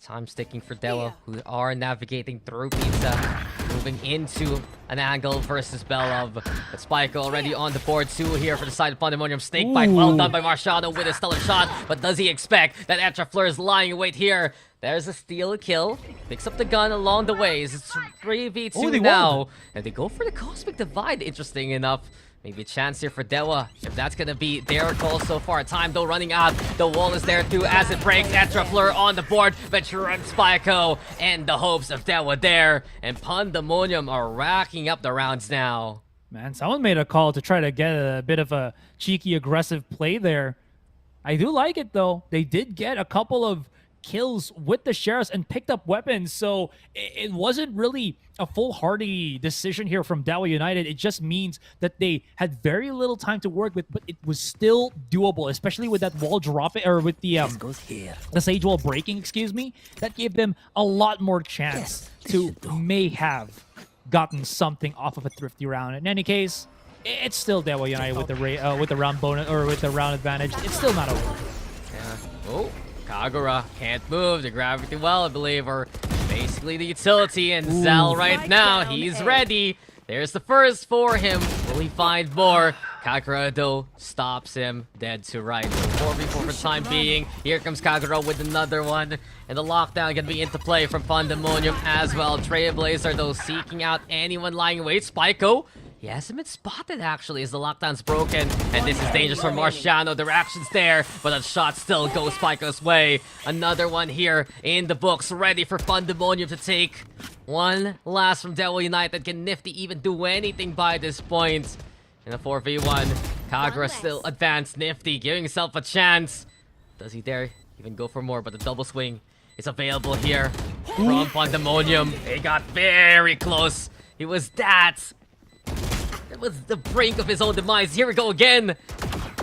time sticking for DEWA, who are navigating through pizza, moving into an angle versus Belov. But Spike already on the board too here for the side of PUNDAMONIUM. Snake bite, well done by Marciano with a stellar shot, but does he expect that Etrafleur is lying in wait here? There's a steal kill, picks up the gun along the way. It's 3v2 now, and they go for the Cosmic Divide, interesting enough. Maybe a chance here for DEWA, if that's gonna be their call so far. Time though running out. The wall is there too as it breaks. Etrafleur on the board. Ventura and Spyco, and the hopes of DEWA there. And PUNDAMONIUM are racking up the rounds now. Man, someone made a call to try to get a bit of a cheeky, aggressive play there. I do like it though. They did get a couple of kills with the Sheriffs and picked up weapons, so it wasn't really a foolhardy decision here from DEWA United. It just means that they had very little time to work with, but it was still doable, especially with that wall dropping, or with the Sage Wall breaking, excuse me. That gave them a lot more chance to may have gotten something off of a thrifty round. In any case, it's still DEWA United with the round bonus, or with the round advantage. It's still not over. Yeah. Oh, Kagura can't move. The gravity well, I believe, or basically the utility. And Zal right now, he's ready. There's the first for him. Will he find more? Kagura, though, stops him dead to right. 4v4 for the time being. Here comes Kagura with another one. And the lockdown gonna be into play from PUNDAMONIUM as well. Trailblazer, though, seeking out anyone lying in wait. Spyco, he hasn't been spotted, actually, as the lockdown's broken. And this is dangerous for Marciano. The reaction's there, but a shot still goes Spyco's way. Another one here in the books, ready for PUNDAMONIUM to take. One last from DEWA United. Can Nifty even do anything by this point? In a 4v1, Kagura still advanced. Nifty giving himself a chance. Does he dare even go for more? But the double swing is available here from PUNDAMONIUM. They got very close. It was that. It was the brink of his own demise. Here we go again.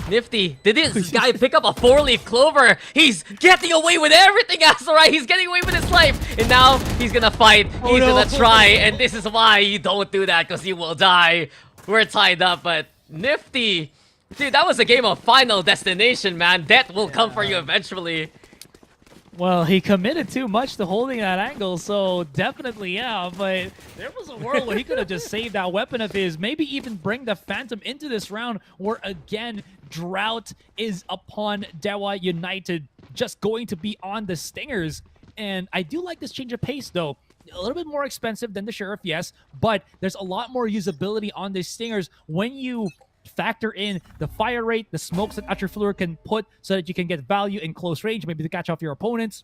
Nifty, did this guy pick up a 4-leaf clover? He's getting away with everything, Asurai. He's getting away with his life. And now he's gonna fight. He's gonna try. And this is why you don't do that, because you will die. We're tied up, but Nifty. Dude, that was a game of Final Destination, man. Death will come for you eventually. Well, he committed too much to holding that angle, so definitely, yeah. But there was a world where he could have just saved that weapon of his, maybe even bring the Phantom into this round, where again, drought is upon DEWA United, just going to be on the Stingers. And I do like this change of pace, though. A little bit more expensive than the Sheriff, yes, but there's a lot more usability on the Stingers when you factor in the fire rate, the smokes that Etrafleur can put so that you can get value in close range, maybe to catch off your opponents.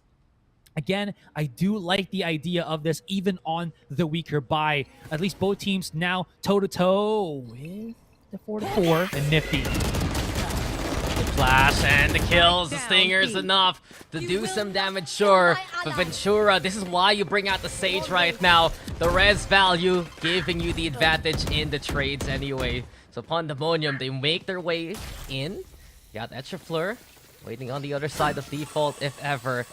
Again, I do like the idea of this even on the weaker buy. At least both teams now toe-to-toe with the 4-4 and Nifty. The flash and the kills, the Stingers enough to do some damage, sure. But Ventura, this is why you bring out the Sage right now. The res value giving you the advantage in the trades anyway. So PUNDAMONIUM, they make their way in. Got Etrafleur waiting on the other side of default, if ever.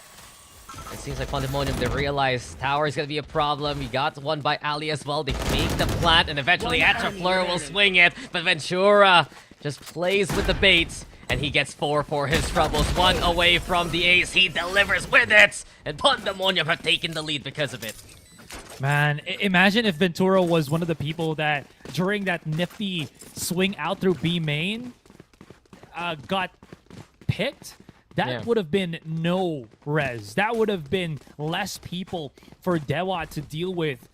It seems like Pandemonium, they realize tower is gonna be a problem. You got one by Ali as well. They make the plant, and eventually Fleur will swing it. But Ventura just plays with the bait, and he gets 4 for his troubles. 1 away from the ace. He delivers with it, and Pandemonium have taken the lead because of it. Man, imagine if Ventura was one of the people that, during that nifty swing out through B main, got picked. That would have been no res. That would have been less people for DEWA to deal with.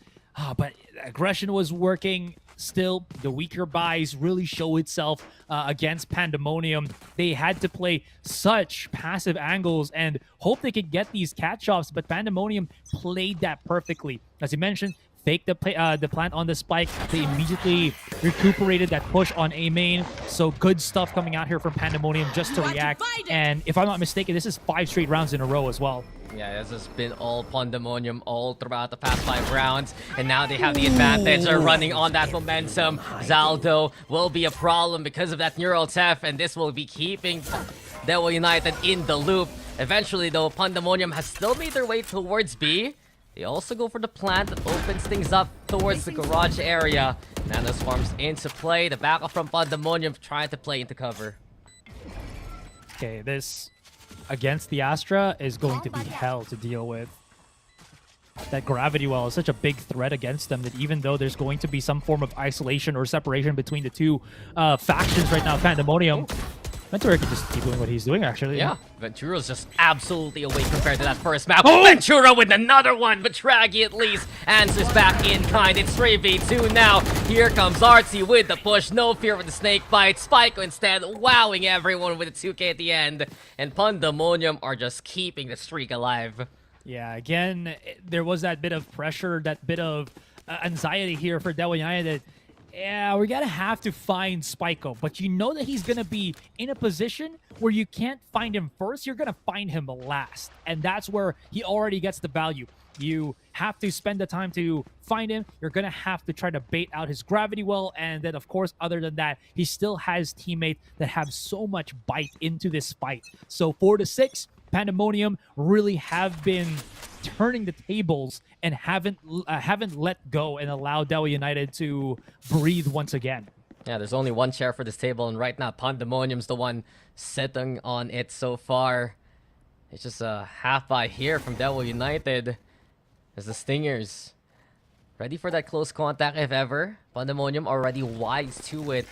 But aggression was working. Still, the weaker buys really show itself against Pandemonium. They had to play such passive angles and hope they could get these catch-offs, but Pandemonium played that perfectly. As you mentioned, faked the plant on the spike. They immediately recuperated that push on A main. So good stuff coming out here from Pandemonium just to react. And if I'm not mistaken, this is 5 straight rounds in a row as well. Yeah, this has been all Pandemonium all throughout the past 5 rounds. And now they have the advantage. They're running on that momentum. Zaldo will be a problem because of that neural theft. And this will be keeping DEWA United in the loop. Eventually, though, Pandemonium has still made their way towards B. They also go for the plant that opens things up towards the garage area. Nano Swarms into play. The backup from Pandemonium trying to play into cover. Okay, this against the Astra is going to be hell to deal with. That gravity well is such a big threat against them that even though there's going to be some form of isolation or separation between the two factions right now, Pandemonium, Ventura can just keep doing what he's doing, actually. Yeah, Ventura's just absolutely awake compared to that first map. Oh! Ventura with another one, but Traggy at least answers back in kind. It's 3v2 now. Here comes Artsy with the push. No fear with the snake bite. Spyco instead wowing everyone with a 2k at the end. And Pandemonium are just keeping the streak alive. Yeah, again, there was that bit of pressure, that bit of anxiety here for DEWA United. Yeah, we're gonna have to find Spyco, but you know that he's gonna be in a position where you can't find him first, you're gonna find him last. And that's where he already gets the value. You have to spend the time to find him. You're gonna have to try to bait out his gravity well, and then of course, other than that, he still has teammates that have so much bite into this fight. So 4-6, Pandemonium really have been turning the tables and haven't let go and allowed DEWA United to breathe once again. Yeah, there's only one chair for this table, and right now Pandemonium's the one sitting on it so far. It's just a half buy here from DEWA United as the Stingers ready for that close contact if ever. Pandemonium already wise to it.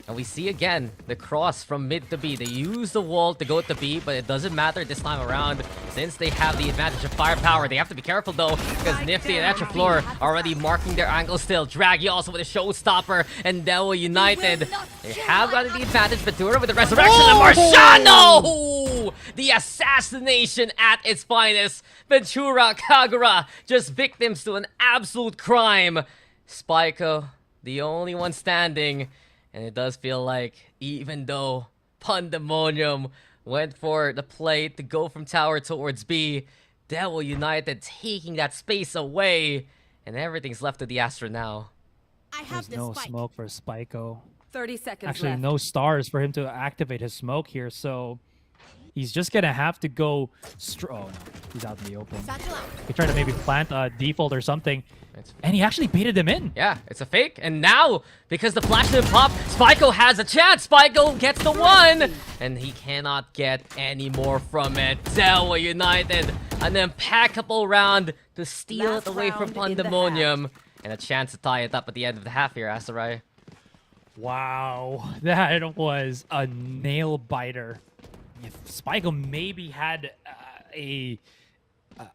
And we see again the cross from mid to B. They use the wall to go to B, but it doesn't matter this time around since they have the advantage of firepower. They have to be careful though, because Nifty and Fleur are already marking their angle still. Draggy also with a showstopper, and DEWA United, they have got the advantage. Ventura with the resurrection, and Marciano! The assassination at its finest. Ventura, Kagura, just victims to an absolute crime. Spyco, the only one standing. And it does feel like, even though Pandemonium went for the play to go from tower towards B, DEWA United taking that space away, and everything's left to the Astra now. There's no smoke for Spyco. 30 seconds Actually, left. no stars for him to activate his smoke here, so he's just gonna have to go oh no, he's out in the open. He tried to maybe plant a default or something, and he actually baited them in. Yeah, it's a fake, and now, because the flash didn't pop, Spyco has a chance. Spyco gets the one, and he cannot get any more from it. DEWA United, an impeccable round to steal it away from Pandemonium, and a chance to tie it up at the end of the half here, Asurai. Wow, that was a nail biter. If Spyco maybe had a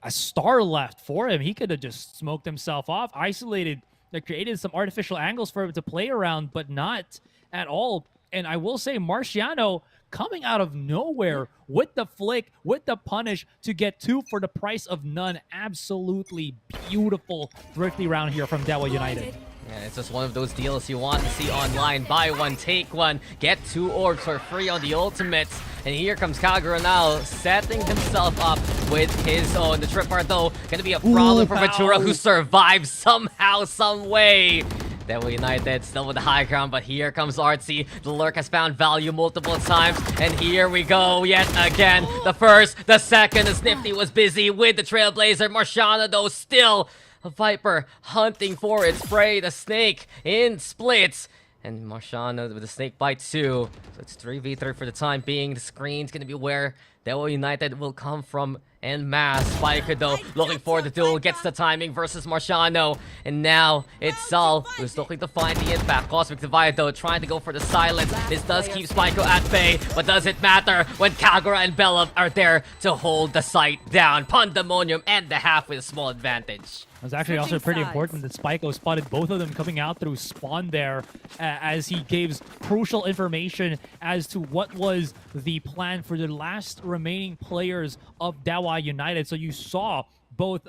star left for him, he could have just smoked himself off, isolated, created some artificial angles for him to play around, but not at all. And I will say, Marciano coming out of nowhere with the flick, with the punish to get 2 for the price of none. Absolutely beautiful thrifty round here from DEWA United. Yeah, it's just one of those deals you want to see online. Buy one, take one, get 2 orbs for free on the ultimates. And here comes Kagura now, setting himself up with his own. The trip part though, gonna be a problem for Ventura, who survives somehow, some way. DEWA United still with the high ground, but here comes Artsy. The lurk has found value multiple times, and here we go yet again. The first, the second, as Nifty was busy with the Trailblazer. Marciano, though, still a Viper hunting for its prey. The Snake in splits. And Marciano with the Snake Bite too. So it's 3v3 for the time being. The screen's gonna be where DEWA United will come from en masse. Spiker, though, looking for the duel, gets the timing versus Marciano. And now it's Sal who's looking to find the impact. Cosmic Divide, though, trying to go for the silence. This does keep Spyco at bay, but does it matter when Kagura and Bella are there to hold the site down? Pandemonium and the half with a small advantage. It was actually also pretty important that Spyco spotted both of them coming out through spawn there, as he gives crucial information as to what was the plan for the last remaining players of DEWA United. So you saw both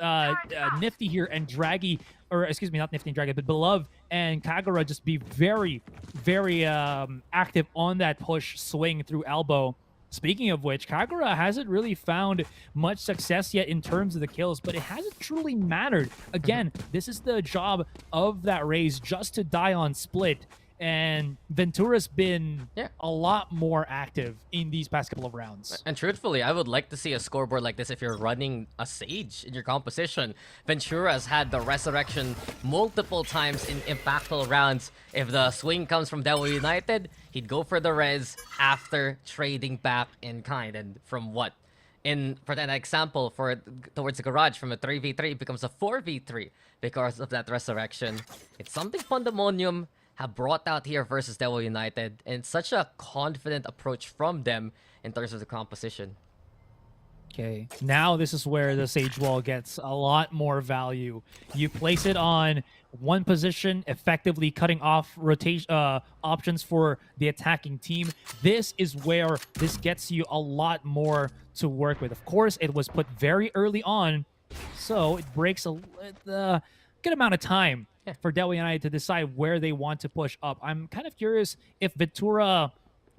Nifty here and Draggy, or excuse me, not Nifty and Draggy, but Beloved and Kagura just be very, very active on that push swing through elbow. Speaking of which, Kagura hasn't really found much success yet in terms of the kills, but it hasn't truly mattered. Again, this is the job of that Raze, just to die on split. And Ventura's been a lot more active in these past couple of rounds. And truthfully, I would like to see a scoreboard like this if you're running a Sage in your composition. Ventura's had the Resurrection multiple times in impactful rounds. If the swing comes from DEWA United, he'd go for the res after trading back in kind. And from what? For that example, towards the garage, from a 3v3, it becomes a 4v3 because of that Resurrection. It's something Pandemonium have brought out here versus DEWA United, and such a confident approach from them in terms of the composition. Okay, now this is where the Sage Wall gets a lot more value. You place it on one position, effectively cutting off rotation options for the attacking team. This is where this gets you a lot more to work with. Of course, it was put very early on, so it breaks a good amount of time for DEWA United to decide where they want to push up. I'm kind of curious if Ventura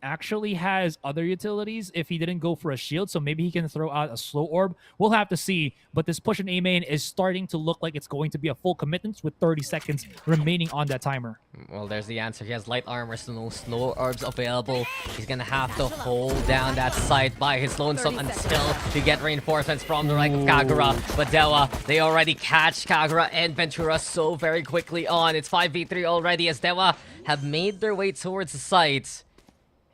actually has other utilities if he didn't go for a shield, so maybe he can throw out a slow orb. We'll have to see, but this push in A main is starting to look like it's going to be a full commitment with 30 seconds remaining on that timer. Well, there's the answer. He has light armor, so no slow orbs available. He's gonna have to hold down that site by his lonesome until to get reinforcements from the right of Kagura. But DEWA, they already catch Kagura and Ventura so very quickly on. It's 5v3 already as DEWA have made their way towards the site.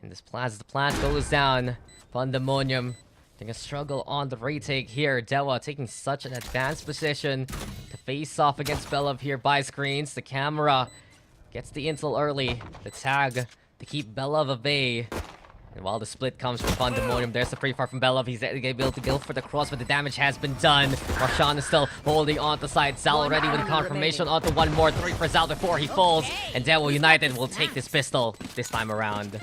And as the plant goes down, Pandemonium taking a struggle on the retake here. DEWA taking such an advanced position to face off against Belov here by screens. The camera gets the intel early. The tag to keep Belov at bay. And while the split comes from Pandemonium, there's the pre-fire from Belov. He's able to go for the cross, but the damage has been done. Marshawn is still holding on to side. Zal already with confirmation onto one more. 3 for Zal before he falls. And DEWA United will take this pistol this time around.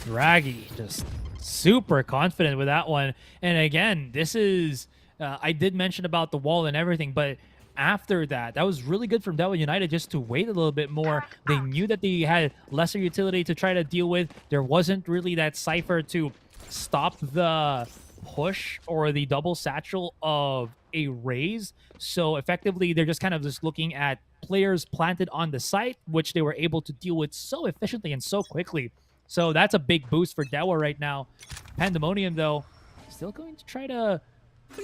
Draggy just super confident with that one. And again, this is... I did mention about the wall and everything, but after that was really good from DEWA United just to wait a little bit more. They knew that they had lesser utility to try to deal with. There wasn't really that Cypher to stop the push or the double satchel of a Raze. So effectively, they're just kind of just looking at players planted on the site, which they were able to deal with so efficiently and so quickly. So that's a big boost for DEWA right now. Pandemonium, though, still going to try to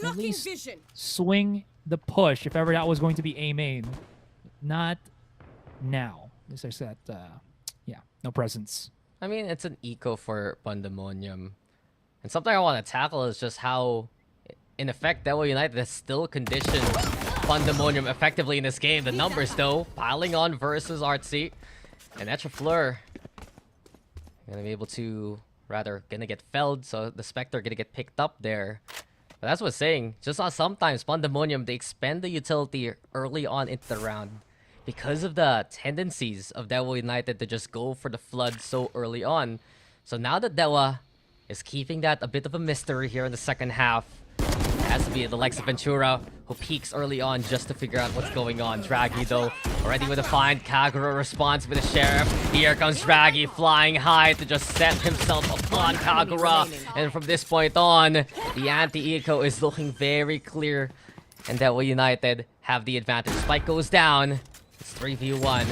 at least swing the push if ever that was going to be A main. Not now. As I said, yeah, no presence. I mean, it's an eco for Pandemonium. And something I want to tackle is just how, in effect, DEWA United has still conditioned Pandemonium effectively in this game. The numbers, though, piling on versus Artsy. And Etrafleur gonna be able to, rather, gonna get felled, so the Spectre gonna get picked up there. But that's what I'm saying. Just sometimes Pandemonium, they expend the utility early on into the round because of the tendencies of DEWA United to just go for the flood so early on. So now that DEWA is keeping that a bit of a mystery here in the second half, it has to be the likes of Ventura, who peeks early on just to figure out what's going on. Draggy, though, already with a find. Kagura responds with a Sheriff. Here comes Draggy flying high to just set himself upon Kagura. And from this point on, the anti-eco is looking very clear. And DEWA United have the advantage. Spike goes down. It's 3v1.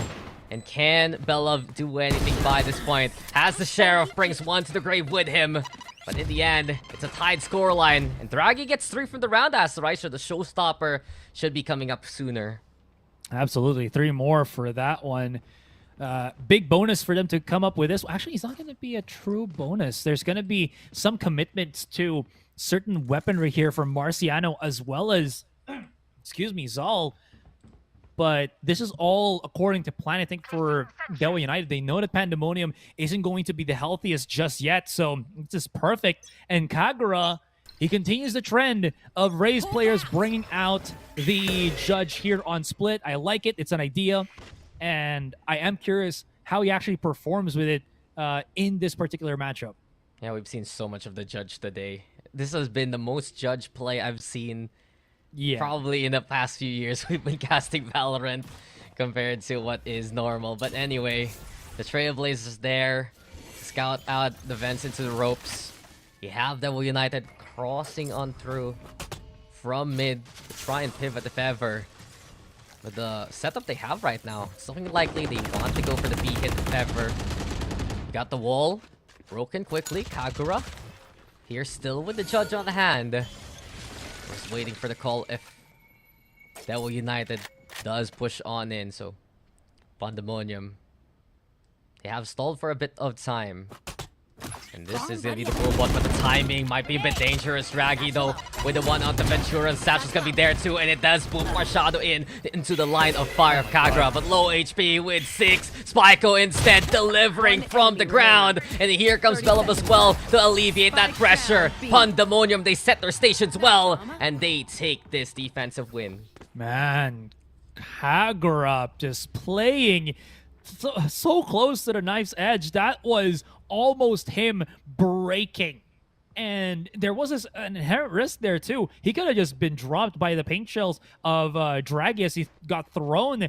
And can Belov do anything by this point? As the Sheriff brings one to the grave with him. But in the end, it's a tied scoreline. And Draghi gets 3 from the round, Asurai, so the showstopper should be coming up sooner. Absolutely. 3 more for that one. Big bonus for them to come up with this. Actually, it's not going to be a true bonus. There's going to be some commitments to certain weaponry here from Marciano as well as, excuse me, Zal. But this is all according to plan, I think, for DEWA United. They know that Pandemonium isn't going to be the healthiest just yet, so it's just perfect. And Kagura, he continues the trend of Rays players bringing out the judge here on Split. I like it. It's an idea. And I am curious how he actually performs with it in this particular matchup. Yeah, we've seen so much of the judge today. This has been the most judge play I've seen probably in the past few years. We've been casting Valorant compared to what is normal. But anyway, the Trailblazers there. Scout out the vents into the ropes. You have DEWA United crossing on through from mid to try and pivot if ever. But the setup they have right now, something likely they want to go for the B hit if ever. Got the wall broken quickly. Kagura here still with the judge on the hand. Just waiting for the call if DEWA United does push on in. So Pandemonium, they have stalled for a bit of time. And this is going to be the full one, but the timing might be a bit dangerous. Draghi, though, with the one on the Ventura, and Satchel's going to be there too, and it does move Machado into the line of fire of Kagura, but low HP with 6. Spyco instead delivering from the ground, and here comes Belov as well to alleviate that pressure. Pandemonium, they set their stations well, and they take this defensive win. Man, Kagura just playing so close to the knife's edge. That was almost him breaking. And there was an inherent risk there too. He could have just been dropped by the paint shells of Draghi as he got thrown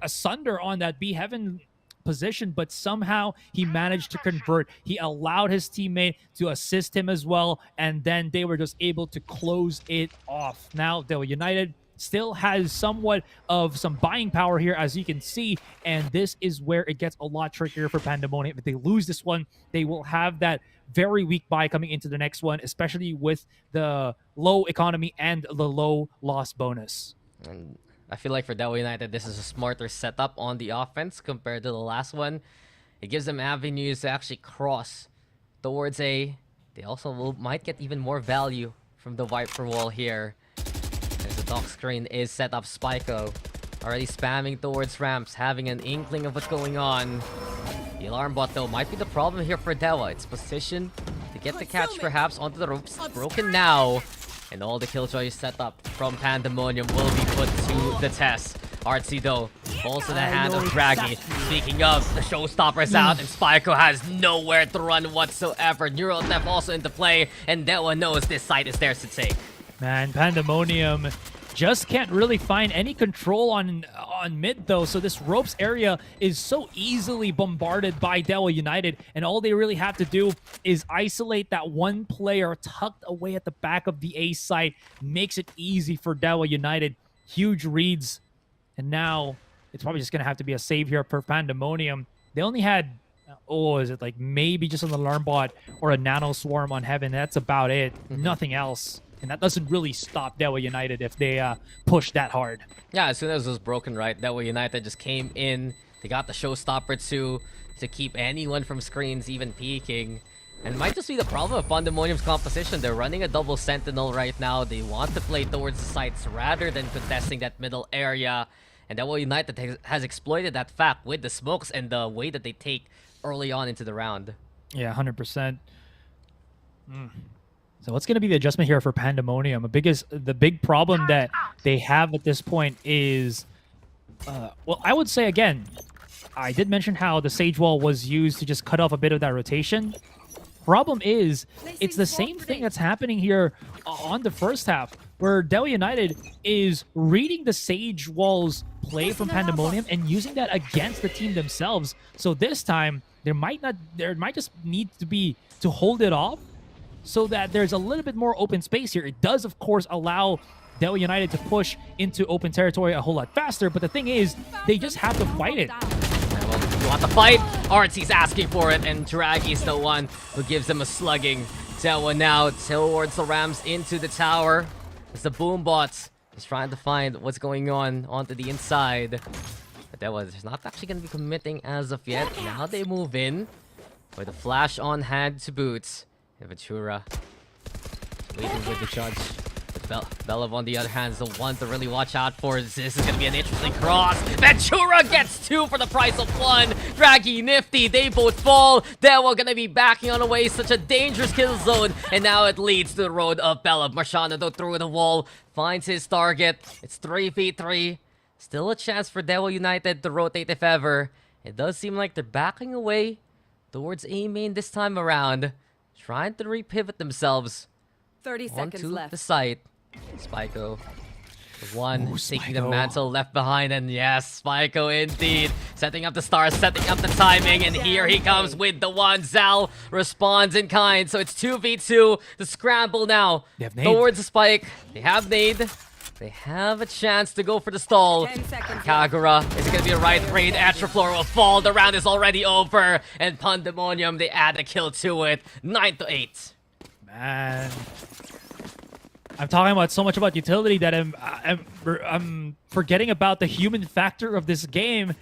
asunder on that B Heaven position, but somehow he managed to convert. He allowed his teammate to assist him as well, and then they were just able to close it off. Now, DEWA United still has somewhat of some buying power here, as you can see, and this is where it gets a lot trickier for Pandemonium. If they lose this one, they will have that very weak buy coming into the next one, especially with the low economy and the low loss bonus. And I feel like for DEWA United, this is a smarter setup on the offense compared to the last one. It gives them avenues to actually cross towards A. They also might get even more value from the Viper wall here. As the dock screen is set up, Spyco already spamming towards ramps, having an inkling of what's going on. The alarm bot, though, might be the problem here for DEWA. It's positioned to get the catch, perhaps, onto the ropes. Broken now. And all the killjoys set up from Pandemonium will be put to the test. Artsy, though, falls to the hand of Draghi. Speaking of, the showstopper's out, and Spyco has nowhere to run whatsoever. Neural Theft also into play, and DEWA knows this site is theirs to take. Man, Pandemonium just can't really find any control on mid, though, so this ropes area is so easily bombarded by DEWA United, and all they really have to do is isolate that one player tucked away at the back of the A site. Makes it easy for DEWA United. Huge reads, and now it's probably just going to have to be a save here for Pandemonium. They only had, is it like maybe just an alarm bot or a nano swarm on Heaven? That's about it. Nothing else. And that doesn't really stop DEWA United if they push that hard. Yeah, as soon as it was broken, right, DEWA United just came in. They got the showstopper too to keep anyone from screens even peeking. And it might just be the problem of Pandemonium's composition. They're running a double sentinel right now. They want to play towards the sites rather than contesting that middle area. And DEWA United has exploited that fact with the smokes and the way that they take early on into the round. Yeah, 100%. So what's going to be the adjustment here for Pandemonium? The big problem that they have at this point is, well, I would say, again, I did mention how the Sage Wall was used to just cut off a bit of that rotation. Problem is, it's the same thing that's happening here on the first half, where DEWA United is reading the Sage Wall's play from Pandemonium and using that against the team themselves. So this time, there might just need to be to hold it off, so that there's a little bit more open space here. It does, of course, allow DEWA United to push into open territory a whole lot faster, but the thing is, they just have to fight it. Well, you want the fight? Artsy's asking for it, and Draggy's the one who gives them a slugging. DEWA now towards the Rams into the tower. It's the Boombots. He's trying to find what's going on onto the inside. But DEWA is not actually going to be committing as of yet. Now they move in with a flash on hand to boot. And Ventura waiting with the judge. Belev, on the other hand, is the one to really watch out for. This is going to be an interesting cross. Ventura gets 2 for the price of 1. Draggy, Nifty, they both fall. DEWA going to be backing on away. Such a dangerous kill zone. And now it leads to the road of Belev. Marshana, though, through the wall, finds his target. It's 3v3. Still a chance for DEWA United to rotate if ever. It does seem like they're backing away towards A main this time around. Trying to repivot themselves 30 seconds onto left. the site. Spyco, the one taking the Spyco. mantle left behind, and yes, Spyco indeed. Setting up the stars, setting up the timing, and here he comes with the one. Zal responds in kind, so it's 2v2. The scramble now They have nade. towards the spike. They have nade. They have a chance to go for the stall. 10 seconds Kagura, is it going to be a right raid? Atraflor will fall. The round is already over. And Pandemonium, they add a kill to it. 9-8. Man, I'm talking about so much about utility that I'm forgetting about the human factor of this game.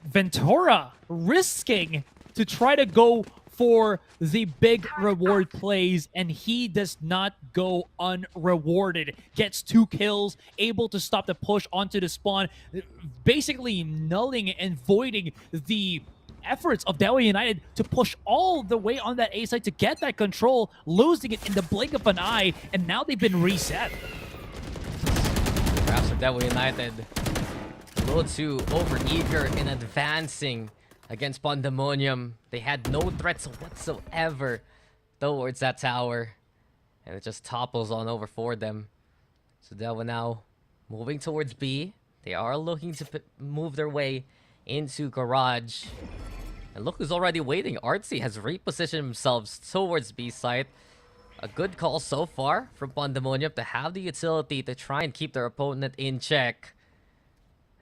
Ventura risking to try to go for the big reward plays, and he does not go unrewarded. Gets 2 kills, able to stop the push onto the spawn, basically nulling and voiding the efforts of DEWA United to push all the way on that A side to get that control, losing it in the blink of an eye, and now they've been reset. Perhaps for DEWA United, a little too over-eager in advancing against Pandemonium. They had no threats whatsoever towards that tower, and it just topples on over for them. So DEWA now moving towards B. They are looking to move their way into Garage. And look who's already waiting. Artsy has repositioned themselves towards B site. A good call so far from Pandemonium to have the utility to try and keep their opponent in check.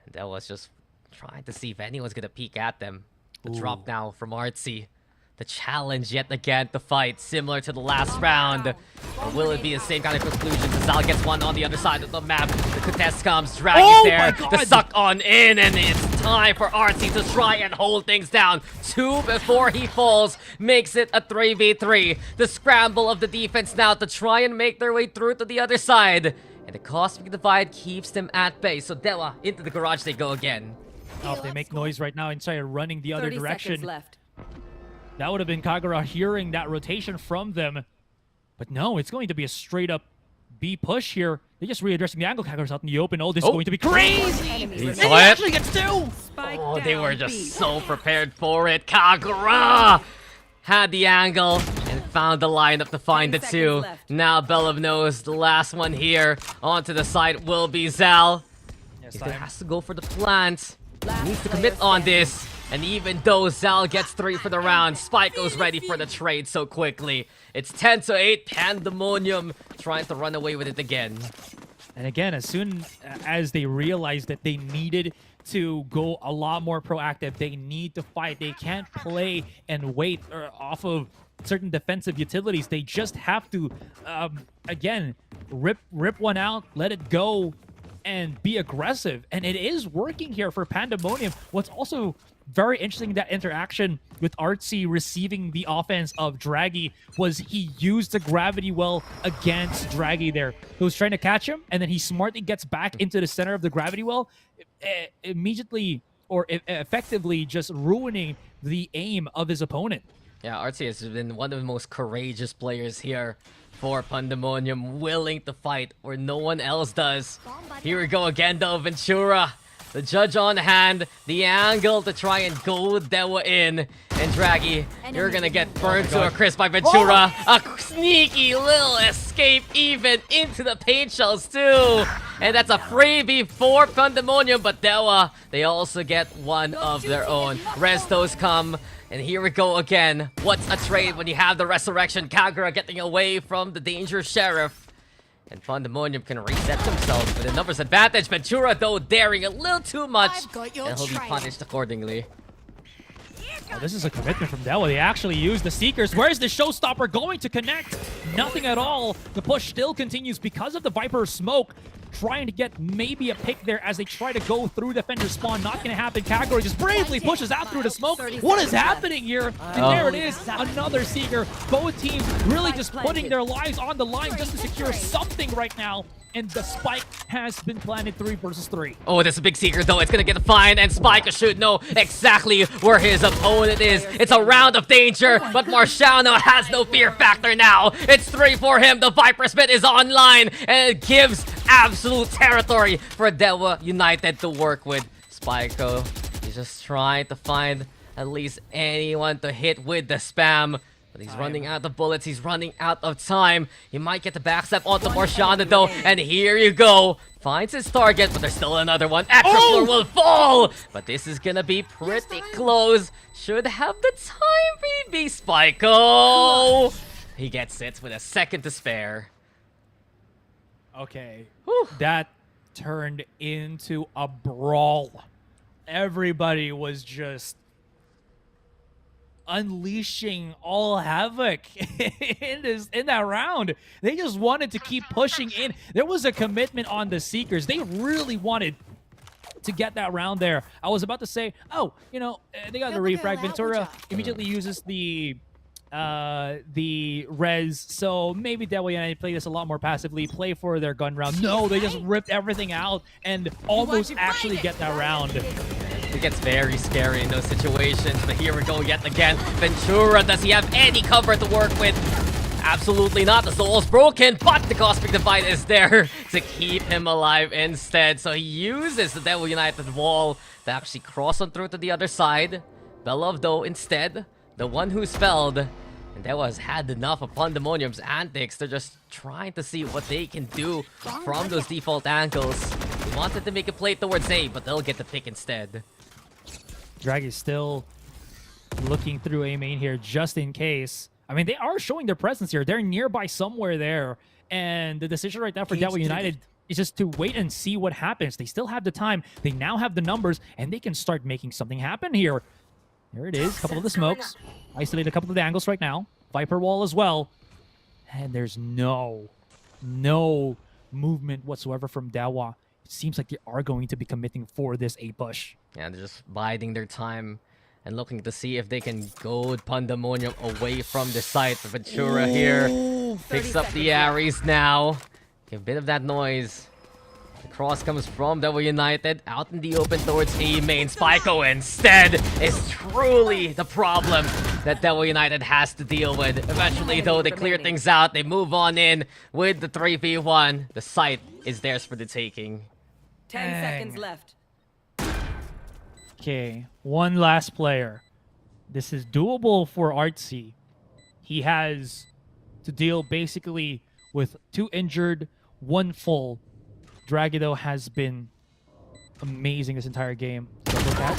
And that was just trying to see if anyone's gonna peek at them. The drop now from Artsy. The challenge yet again to fight, similar to the last round. Or will it be the same kind of conclusion? Zal gets one on the other side of the map. The contest comes, Drag is there to suck on in, and it's time for Artsy to try and hold things down. 2 before he falls, makes it a 3v3. The scramble of the defense now to try and make their way through to the other side. And the Cosmic Divide keeps them at bay. So DEWA, into the garage they go again. Oh, if they make noise right now inside running the other 30 direction, seconds left. that would have been Kagura hearing that rotation from them. But no, it's going to be a straight up B push here. They're just readdressing the angle. Kagura's out in the open. Oh, this is going to be crazy! And he actually gets 2! Oh, they were just so prepared for it. Kagura had the angle and found the lineup to find the 2. Now Belev knows the last one here onto the side will be Zal. He has to go for the plant. He needs to commit on this. And even though Zal gets 3 for the round, Spike goes ready for the trade so quickly. It's 10-8. Pandemonium trying to run away with it again. And again, as soon as they realized that they needed to go a lot more proactive, they need to fight. They can't play and wait off of certain defensive utilities. They just have to, again, rip one out, let it go, and be aggressive. And it is working here for Pandemonium. What's also very interesting, that interaction with Artsy receiving the offense of Draggy, was he used the gravity well against Draggy there. He was trying to catch him, and then he smartly gets back into the center of the gravity well, immediately or effectively just ruining the aim of his opponent. Yeah, Artsy has been one of the most courageous players here for Pandemonium, willing to fight where no one else does. Here we go again though, Ventura. The judge on hand, the angle to try and go DEWA in. And Draggy, you're gonna get burned to a crisp by Ventura. A sneaky little escape even into the paint shells too. And that's a freebie for Pandemonium, but DEWA, they also get one of their own. Restos come, and here we go again. What's a trade when you have the resurrection? Kagura getting away from the dangerous sheriff. And Pandemonium can reset themselves with a numbers advantage. Ventura, though, daring a little too much. And he'll be punished accordingly. Oh, this is a commitment from DEWA. They actually use the Seekers. Where's the Showstopper going to connect? Nothing at all. The push still continues because of the Viper smoke. Trying to get maybe a pick there as they try to go through defender spawn. Not going to happen. Kagori just bravely pushes out through the smoke. What is happening here? And there it is. Another Seeker. Both teams really just putting their lives on the line just to secure something right now. And the spike has been planted 3 versus 3. Oh, there's a big Seeker, though. It's going to get defined, and Spike should know exactly where his opponent is. It's a round of danger, but Marciano has no fear factor now. It's 3 for him. The Viper Smith is online, and it gives absolute territory for DEWA United to work with. Spyco, he's just trying to find at least anyone to hit with the spam. But he's running out of bullets. He's running out of time. He might get the backstep onto Marciano, though. And here you go. Finds his target, but there's still another one. Extra floor will fall. But this is going to be pretty close. Should have the time, maybe. Spyco. He gets it with a second to spare. Okay. That turned into a brawl. Everybody was just unleashing all havoc in that round. They just wanted to keep pushing in. There was a commitment on the Seekers. They really wanted to get that round there. I was about to say, oh, you know, they got the refrag. Ventura immediately uses the res, so maybe DEWA United play this a lot more passively, play for their gun round. No, they just ripped everything out and almost actually get that round. It gets very scary in those situations, but here we go yet again. Ventura, does he have any cover to work with? Absolutely not. The soul's broken, but the Cosmic Divide is there to keep him alive instead. So he uses the DEWA United wall to actually cross on through to the other side. Belov, though, instead, the one who spelled. And DEWA has had enough of Pandemonium's antics. They're just trying to see what they can do from those default angles. They wanted to make a play towards A, but they'll get the pick instead. Drag is still looking through A main here just in case. I mean, they are showing their presence here. They're nearby somewhere there. And the decision right now for DEWA United is just to wait and see what happens. They still have the time. They now have the numbers, and they can start making something happen here. There it is. A couple of the smokes. Isolate a couple of the angles right now. Viper wall as well. And there's no movement whatsoever from DEWA. It seems like they are going to be committing for this A push. Yeah, they're just biding their time and looking to see if they can goad Pandemonium away from the site. Ventura here picks up the Ares now. Give a bit of that noise. The cross comes from DEWA United out in the open towards A main. Spyco instead is truly the problem that DEWA United has to deal with. Eventually, though, they clear things out. They move on in with the 3v1. The site is theirs for the taking. 10 seconds left. Okay, one last player. This is doable for Artsy. He has to deal basically with 2 injured, 1 full. Dragido has been amazing this entire game. Double tap.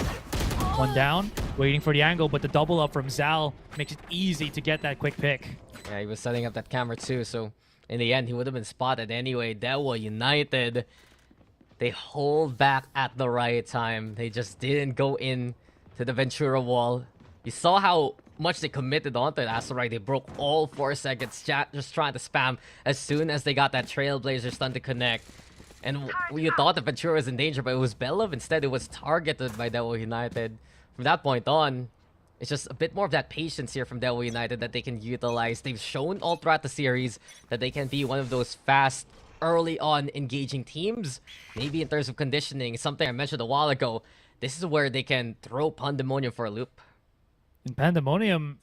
1 down, waiting for the angle, but the double up from Zal makes it easy to get that quick pick. Yeah, he was setting up that camera too, so in the end, he would have been spotted anyway. DEWA United, they hold back at the right time. They just didn't go in to the Ventura wall. You saw how much they committed onto it. Asurai, they broke all 4 seconds just trying to spam as soon as they got that Trailblazer stun to connect. And you thought the Ventura was in danger, but it was Belov. Instead, it was targeted by DEWA United. From that point on, it's just a bit more of that patience here from DEWA United that they can utilize. They've shown all throughout the series that they can be one of those fast, early on engaging teams. Maybe in terms of conditioning, something I mentioned a while ago, this is where they can throw Pandemonium for a loop. In Pandemonium,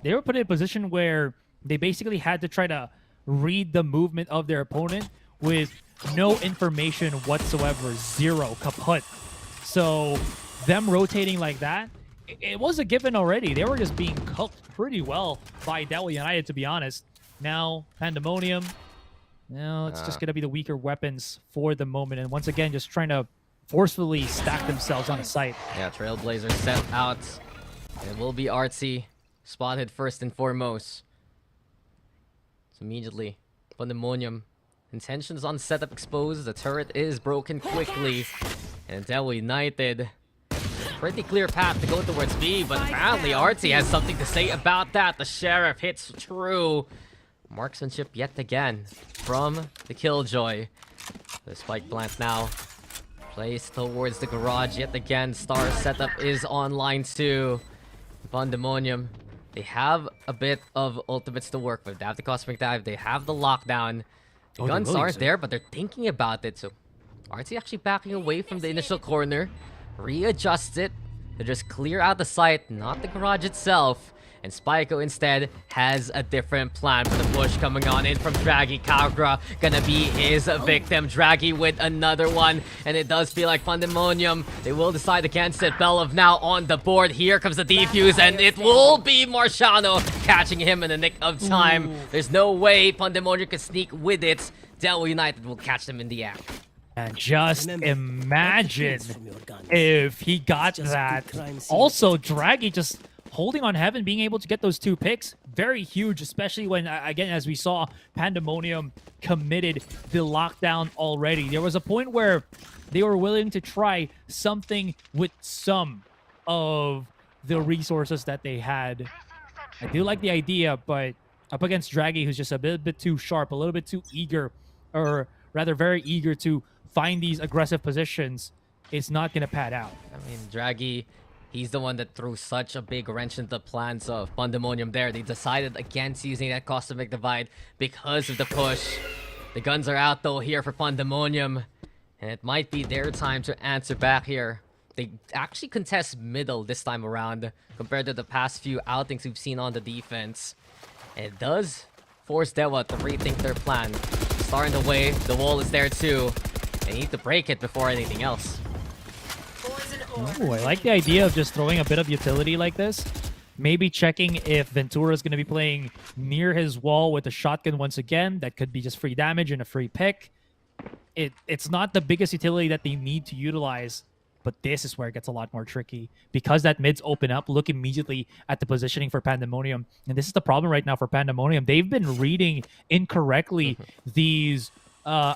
they were put in a position where they basically had to try to read the movement of their opponent with no information whatsoever. Zero. Kaput. So them rotating like that, it was a given already. They were just being cooked pretty well by DEWA United, to be honest. Now, Pandemonium, it's just going to be the weaker weapons for the moment. And once again, just trying to forcefully stack themselves on a site. Yeah, Trailblazer sent out. It will be Artsy, spotted first and foremost. So immediately, Pandemonium Intentions on setup exposed. The turret is broken quickly. And DEWA United, pretty clear path to go towards B, but apparently Artsy has something to say about that. The Sheriff hits true. Marksmanship yet again from the Killjoy. The spike plant now placed towards the garage yet again. Star setup is online too. PUNDAMONIUM, they have a bit of ultimates to work with. They have the Cosmic Dive, they have the lockdown. The guns aren't there, but they're thinking about it. So Artsy actually backing away from the initial corner. Readjusts it to just clear out the site, not the garage itself. And Spyco instead has a different plan for the push coming on in from Draggy. Kagra gonna be his victim. Draggy with another one. And it does feel like PUNDAMONIUM, they will decide against it. Belov now on the board. Here comes the defuse, and it will be Marciano catching him in the nick of time. There's no way PUNDAMONIUM can sneak with it. DEWA United will catch them in the act. And just imagine if he got that. Also, Draggy just holding on heaven, being able to get those 2 picks, very huge, especially when, again, as we saw, PUNDAMONIUM committed the lockdown already. There was a point where they were willing to try something with some of the resources that they had. I do like the idea, but up against Draggy, who's just a bit too sharp, a little bit too eager, or rather very eager to find these aggressive positions, it's not going to pad out. I mean, Draggy, he's the one that threw such a big wrench into the plans of PUNDAMONIUM there. They decided against using that Cosmic Divide because of the push. The guns are out, though, here for PUNDAMONIUM. And it might be their time to answer back here. They actually contest middle this time around compared to the past few outings we've seen on the defense. And it does force DEWA to rethink their plan. Star in the way, the wall is there too. They need to break it before anything else. Ooh, I like the idea of just throwing a bit of utility like this. Maybe checking if Ventura is going to be playing near his wall with a shotgun once again. That could be just free damage and a free pick. It's not the biggest utility that they need to utilize, but this is where it gets a lot more tricky. Because that mids open up, look immediately at the positioning for PUNDAMONIUM. And this is the problem right now for PUNDAMONIUM. They've been reading incorrectly these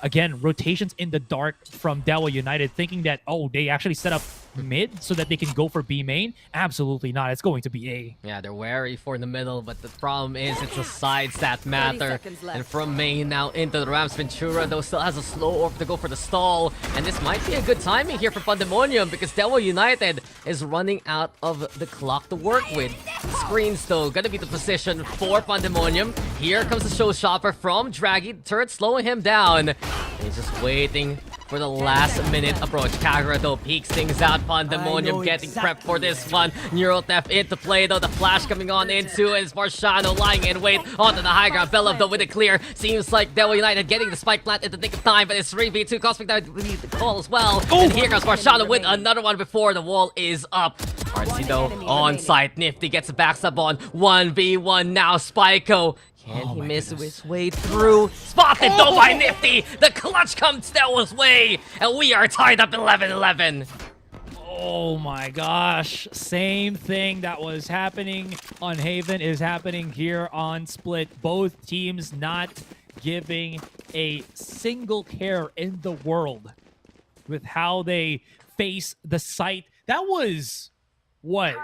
again, rotations in the dark from DEWA United, thinking that, oh, they actually set up mid so that they can go for B main. Absolutely not. It's going to be A. Yeah, they're wary for the middle, but the problem is it's the sides that matter. And from main now into the ramps, Ventura, though, still has a slow orb to go for the stall. And this might be a good timing here for PUNDAMONIUM because DEWA United is running out of the clock to work with. Screens, though, gonna be the position for PUNDAMONIUM. Here comes the showstopper from Draggy. Turret slowing him down. And he's just waiting for the last minute approach. Kagra, though, peeks things out. PUNDAMONIUM getting prepped for this one. Neural Theft into play, though. The flash coming on into it. It's Marciano lying in wait onto the high ground. Belov, though, with it clear. Seems like DEWA United getting the spike plant in the nick of time, but it's 3v2. Cosmic Dive with the call as well. And here comes Marciano with another one before the wall is up. Artsy, though, on site. Nifty gets a backstab on 1v1 now. Spyco. Can he miss his way through? Spotted though by Nifty! The clutch comes DEWA's way! And we are tied up 11-11. Oh my gosh. Same thing that was happening on Haven is happening here on Split. Both teams not giving a single care in the world with how they face the site. That was, what?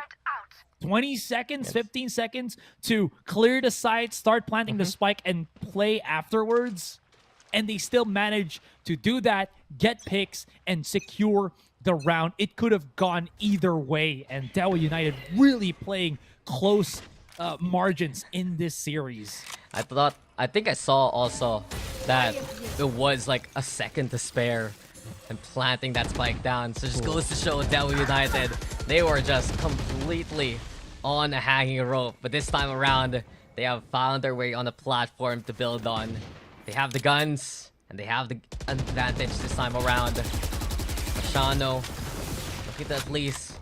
20 seconds, 15 seconds to clear the site, start planting the spike, and play afterwards. And they still manage to do that, get picks, and secure the round. It could have gone either way. And DEWA United really playing close margins in this series. I think I saw also that it was like a second to spare and planting that spike down. So just goes to show DEWA United, they were just completely on a hanging rope. But this time around, they have found their way on a platform to build on. They have the guns, and they have the advantage this time around. Marciano looking to at least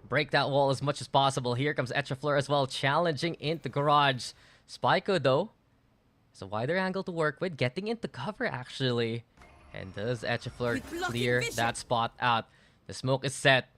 break that wall as much as possible. Here comes Etrafleur as well, challenging into garage. Spyco, though, has a wider angle to work with, getting into cover, actually. And does Etrafleur clear that spot out? The smoke is set.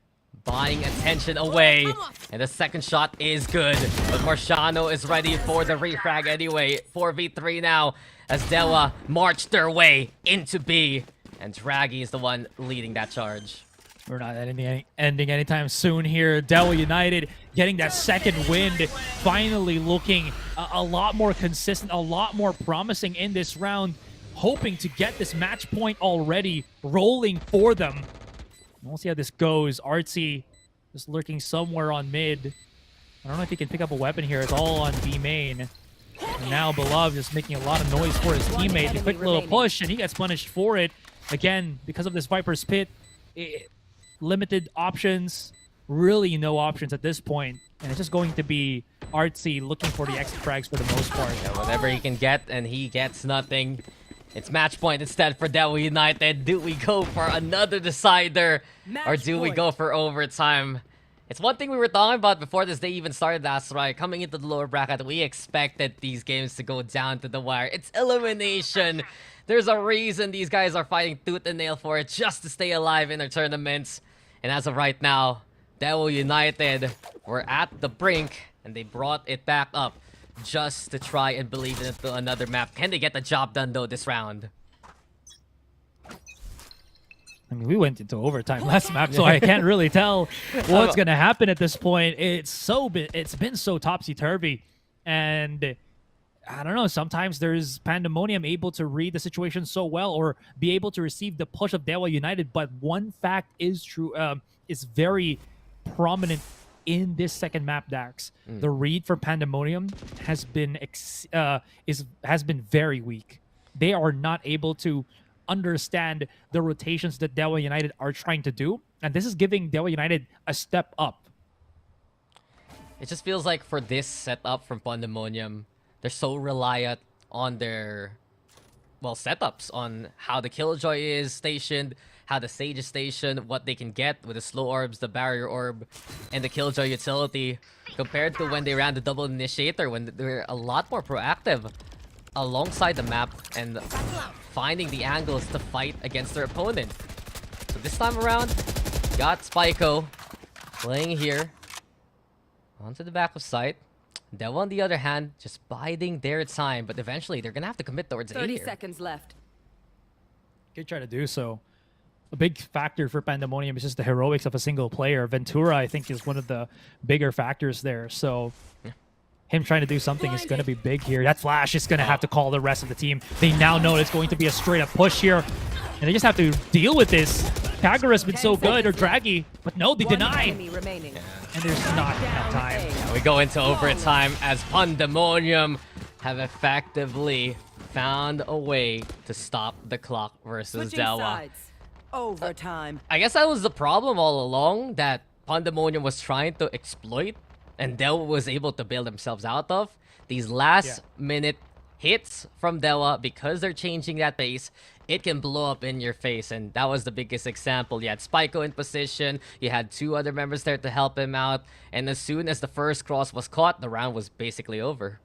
buying attention away. And the second shot is good. But Marciano is ready for the refrag anyway. 4v3 now as DEWA march their way into B. And Draggy is the one leading that charge. We're not ending anytime soon here. DEWA United getting that second wind, finally looking a lot more consistent, a lot more promising in this round, hoping to get this match point already rolling for them. We'll see how this goes. Artsy just lurking somewhere on mid. I don't know if he can pick up a weapon here. It's all on B main. And now Beloved just making a lot of noise for his teammate. A quick little push, and he gets punished for it. Again, because of this Viper's Pit, limited options, really no options at this point. And it's just going to be Artsy looking for the exit frags for the most part. Yeah, whatever he can get, and he gets nothing. It's match point instead for DEWA United. Do we go for another decider? Or do we go for overtime? It's one thing we were talking about before this day even started, Asurai. Coming into the lower bracket, we expected these games to go down to the wire. It's elimination. There's a reason these guys are fighting tooth and nail for it, just to stay alive in their tournaments. And as of right now, DEWA United were at the brink, and they brought it back up just to try and believe into another map. Can they get the job done though this round? I mean, we went into overtime last map, so I can't really tell what's gonna happen at this point. It's been so topsy-turvy, and I don't know, sometimes there's Pandemonium able to read the situation so well or be able to receive the push of DEWA United, but one fact is true, is very prominent in this second map, Daks. The read for Pandemonium has been very weak. They are not able to understand the rotations that DEWA United are trying to do, and this is giving DEWA United a step up. It just feels like for this setup from Pandemonium, they're so reliant on their, well, setups, on how the Killjoy is stationed, how the Sage is stationed, what they can get with the slow orbs, the barrier orb, and the Killjoy utility, compared to when they ran the double initiator, when they were a lot more proactive alongside the map and finding the angles to fight against their opponent. So this time around, got Spyco playing here onto the back of sight. DEWA, on the other hand, just biding their time, but eventually they're gonna have to commit towards 30 here. seconds left. Could try to do so. A big factor for Pandemonium is just the heroics of a single player. Ventura, I think, is one of the bigger factors there. So him trying to do something is going to be big here. That flash is going to have to call the rest of the team. They now know it's going to be a straight-up push here, and they just have to deal with this. Kagura's been so good, or Draggy, but no, they deny. And there's not enough time. We go into overtime as Pandemonium have effectively found a way to stop the clock versus DEWA. Overtime. I guess that was the problem all along that Pandemonium was trying to exploit and DEWA was able to bail themselves out of. These last minute hits from DEWA, because they're changing that pace, it can blow up in your face, and that was the biggest example. You had Spyco in position, you had two other members there to help him out, and as soon as the first cross was caught, the round was basically over.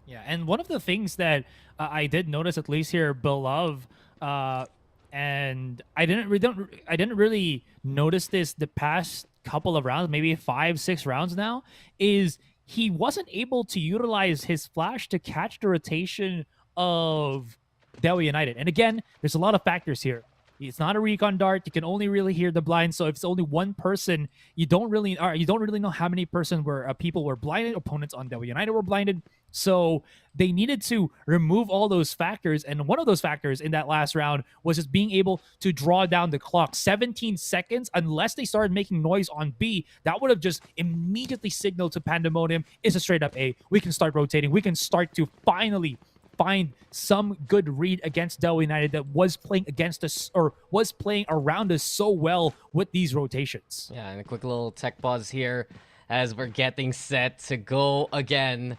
Yeah, and one of the things that I did notice, at least here, Beloved, and I didn't really notice this the past couple of rounds, maybe 5-6 rounds now, is he wasn't able to utilize his flash to catch the rotation of DEWA United. And again, there's a lot of factors here. It's not a recon dart. You can only really hear the blind. So if it's only one person, you don't really know how many people were blinded. Opponents on DEWA United were blinded. So they needed to remove all those factors. And one of those factors in that last round was just being able to draw down the clock. 17 seconds, unless they started making noise on B, that would have just immediately signaled to Pandemonium, it's a straight up A. We can start rotating. We can start to finally find some good read against DEWA United that was playing against us, or was playing around us so well with these rotations. Yeah, and a quick little tech pause here as we're getting set to go again.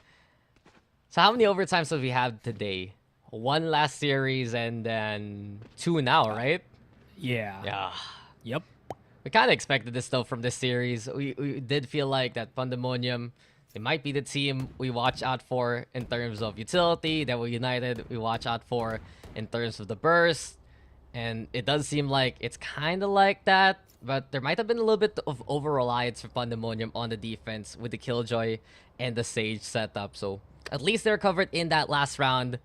So how many overtimes have we had today? One last series and then 2 now, right? Yeah. Yeah. Yep. We kind of expected this though from this series. We did feel like that Pandemonium, it might be the team we watch out for in terms of utility, that we United we watch out for in terms of the burst. And it does seem like it's kind of like that but there might have been a little bit of over-reliance for Pandemonium on the defense with the Killjoy and the Sage setup. So at least they're covered in that last round.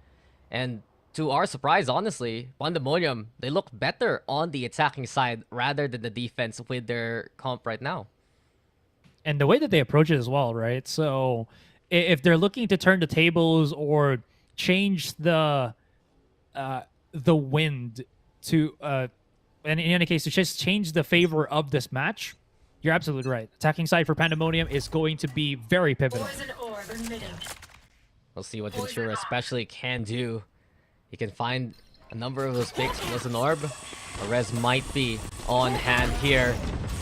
And to our surprise, honestly, Pandemonium, they look better on the attacking side rather than the defense with their comp right now. And the way that they approach it as well, right? So if they're looking to turn the tables or change the wind to and in any case to just change the favor of this match, you're absolutely right. Attacking side for Pandemonium is going to be very pivotal. We'll see what Ventura especially can do. He can find a number of those picks. Was an orb. A res might be on hand here.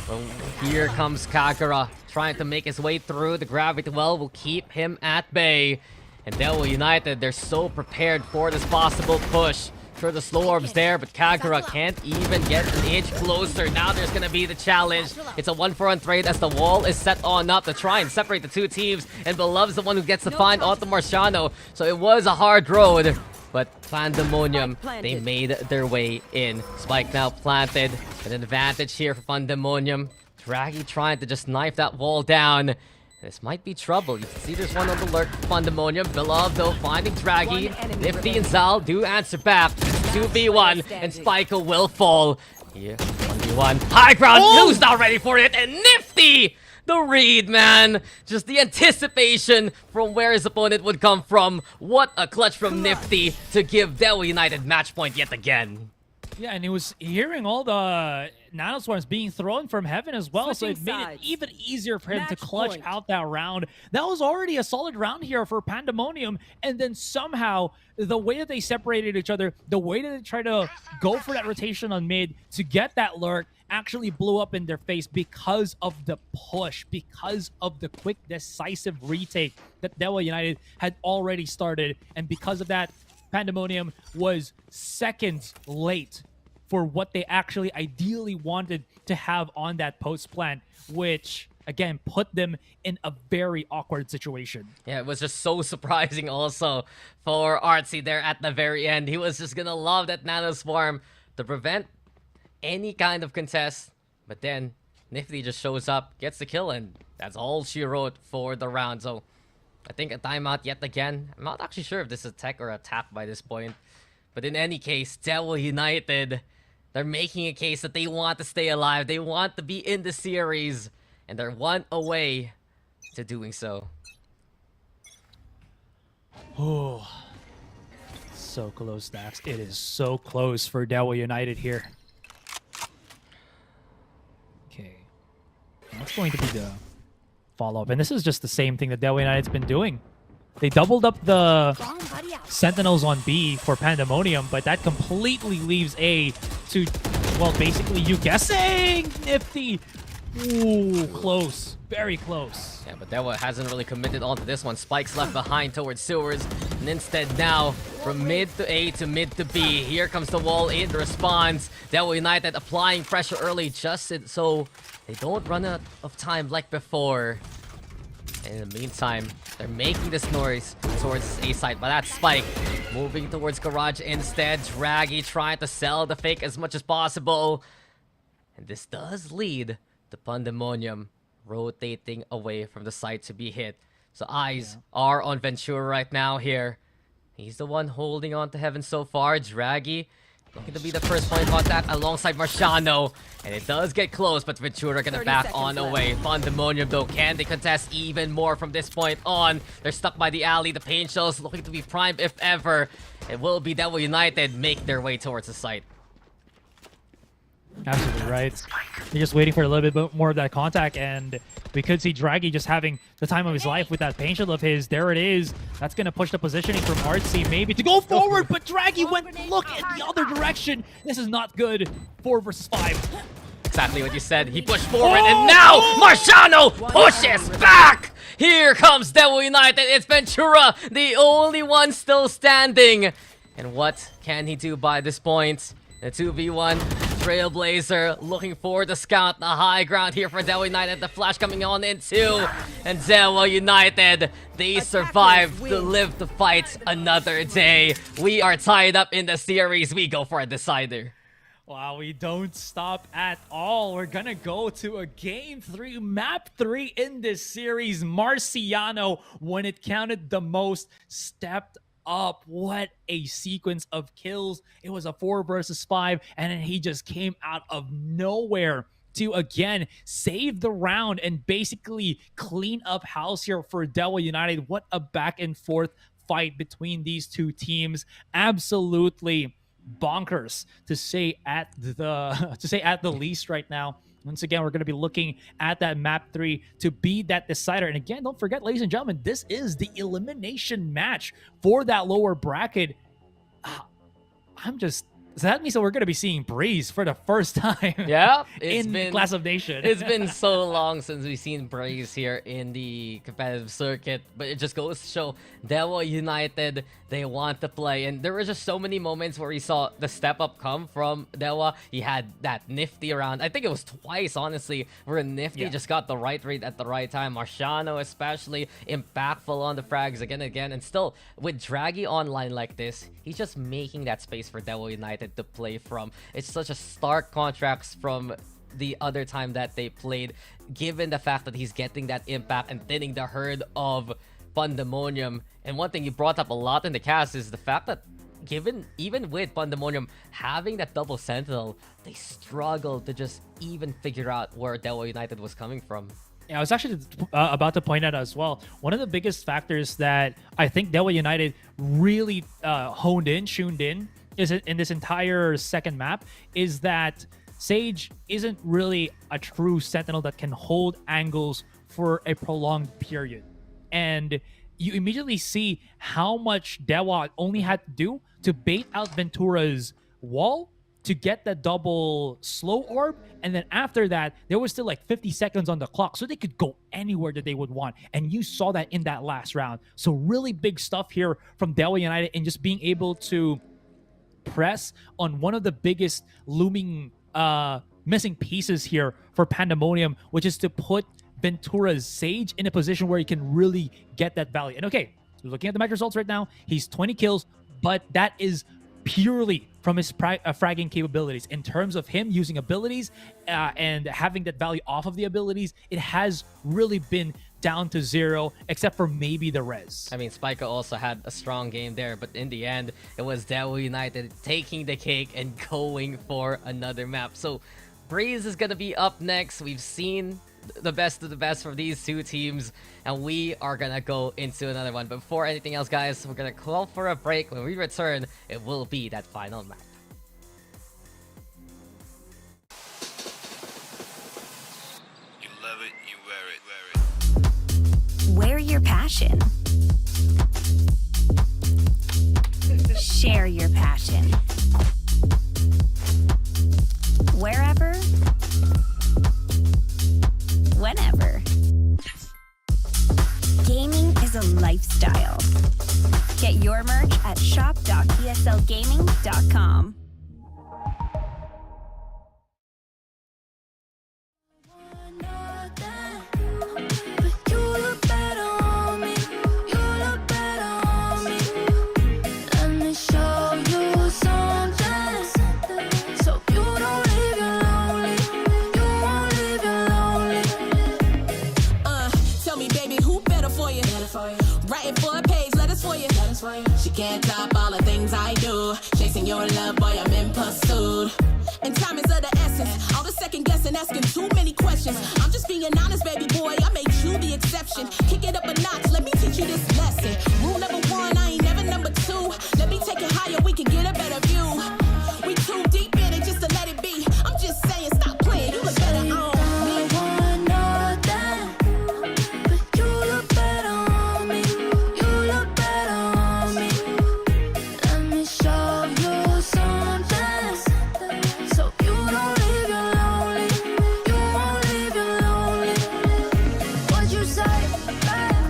But here comes Kagura trying to make his way through. The gravity well will keep him at bay. And DEWA United, they're so prepared for this possible push. Sure, the slow orb's there, but Kagura can't even get an inch closer. Now there's gonna be the challenge. It's a 1-for-1 trade as the wall is set on up to try and separate the two teams. And Beloved's the one who gets to find Otto Marciano. So it was a hard road. But Pandemonium, they made their way in. Spike now planted. An advantage here for Pandemonium. Draggy trying to just knife that wall down. This might be trouble. You can see there's one on the lurk for Pandemonium. Beloved, though, finding Draggy. Nifty and Zal do answer back. 2v1, and Spike will fall. Here, 1v1. High ground, who's not ready for it? And Nifty! The read, man. Just the anticipation from where his opponent would come from. What a clutch from Nifty to give DEWA United match point yet again. Yeah, and he was hearing all the nanoswarms being thrown from heaven as well, so it made it even easier for him to clutch out that round. That was already a solid round here for Pandemonium, and then somehow the way that they separated each other, the way that they tried to go for that rotation on mid to get that lurk actually blew up in their face because of the push, because of the quick, decisive retake that DEWA United had already started, and because of that, Pandemonium was seconds late for what they actually ideally wanted to have on that post plant, which again put them in a very awkward situation. Yeah, it was just so surprising also for Artsy there at the very end. He was just gonna love that nano swarm to prevent any kind of contest, but then Nifty just shows up, gets the kill, and that's all she wrote for the round. So I think a timeout yet again. I'm not actually sure if this is a tech or a tap by this point. But in any case, DEWA United, they're making a case that they want to stay alive. They want to be in the series. And they're one away to doing so. Oh, so close, Daks. It is so close for DEWA United here. Okay. That's going to be the follow-up. And this is just the same thing that DEWA United's been doing. They doubled up the Sentinels on B for Pandemonium, but that completely leaves A to, well, basically you guessing! Nifty! Ooh, close. Very close. Yeah, but DEWA hasn't really committed onto this one. Spike's left behind towards sewers. And instead now, from mid to A to mid to B, here comes the wall in response. DEWA United applying pressure early just so they don't run out of time like before. And in the meantime, they're making this noise towards A side, but that's Spike moving towards Garage instead. Draggy trying to sell the fake as much as possible. And this does lead to Pandemonium rotating away from the site to be hit. So eyes are on Ventura right now here. He's the one holding on to heaven so far. Draggy looking to be the first point of contact alongside Marciano. And it does get close, but Ventura gonna back on away. Pandemonium though, can they contest even more from this point on? They're stuck by the alley. The pain shells looking to be primed if ever. It will be DEWA United make their way towards the site. Absolutely right. You're just waiting for a little bit more of that contact, and we could see Draggy just having the time of his life with that pain shield of his. There it is. That's going to push the positioning from Artsy maybe to go forward, but Draggy went look at the other direction. This is not good. 4 versus 5. Exactly what you said. He pushed forward, and now Marciano pushes back! Here comes DEWA United. It's Ventura, the only one still standing. And what can he do by this point? The 2v1 Trailblazer looking for the scout, the high ground here for DEWA United. The flash coming on in too. And DEWA United, they survived to live to fight another day. We are tied up in the series. We go for a decider. Wow, we don't stop at all. We're gonna go to a game 3, map 3 in this series. Marciano, when it counted the most, stepped up. What a sequence of kills. It was a 4 versus 5, and then he just came out of nowhere to again save the round and basically clean up house here for DEWA United. What a back and forth fight between these two teams. Absolutely bonkers to say at the least right now. Once again, we're going to be looking at that map 3 to be that decider. And again, don't forget, ladies and gentlemen, this is the elimination match for that lower bracket. So that means that we're going to be seeing Breeze for the first time. Yeah, in Clash of Nation. It's been so long since we've seen Breeze here in the competitive circuit, but it just goes to show DEWA United, they want to play. And there were just so many moments where we saw the step up come from DEWA. He had that Nifty around. I think it was twice, honestly, where Nifty just got the right read at the right time. Marciano especially impactful on the frags again and again. And still, with Draggy online like this, he's just making that space for DEWA United to play from. It's such a stark contrast from the other time that they played, given the fact that he's getting that impact and thinning the herd of PUNDAMONIUM. And one thing you brought up a lot in the cast is the fact that even with PUNDAMONIUM having that double sentinel, they struggled to just even figure out where DEWA United was coming from. Yeah, I was actually about to point out as well. One of the biggest factors that I think DEWA United really tuned in is in this entire second map is that Sage isn't really a true sentinel that can hold angles for a prolonged period. And you immediately see how much DEWA only had to do to bait out Ventura's wall to get that double slow orb, and then after that there was still like 50 seconds on the clock, so they could go anywhere that they would want, and you saw that in that last round. So really big stuff here from DEWA United in just being able to press on one of the biggest looming missing pieces here for PUNDAMONIUM, which is to put Ventura's Sage in a position where he can really get that value. And okay, so looking at the match results right now, he's 20 kills, but that is purely from his fragging capabilities. In terms of him using abilities and having that value off of the abilities, it has really been down to 0, except for maybe the res. I mean, Spica also had a strong game there, but in the end, it was DEWA United taking the cake and going for another map. So Breeze is going to be up next. We've seen the best of the best from these two teams, and we are going to go into another one. But before anything else, guys, we're going to call for a break. When we return, it will be that final map. You love it, you wear it. Wear your passion. Share your passion. Wherever, whenever. Gaming is a lifestyle. Get your merch at shop.eslgaming.com. Writing for a page, letters for you. She can't top all the things I do. Chasing your love, boy, I'm in pursuit. And time is of the essence. All the second guessing, asking too many questions. I'm just being honest, baby boy. I made you the exception. Kick it up a notch, let me teach you this lesson. Rule number 1, I ain't never number 2. Let me take it higher, we can get a better view. We too deep in it just to let it be. I'm just saying, stop playing, you look better on me. What you say, babe?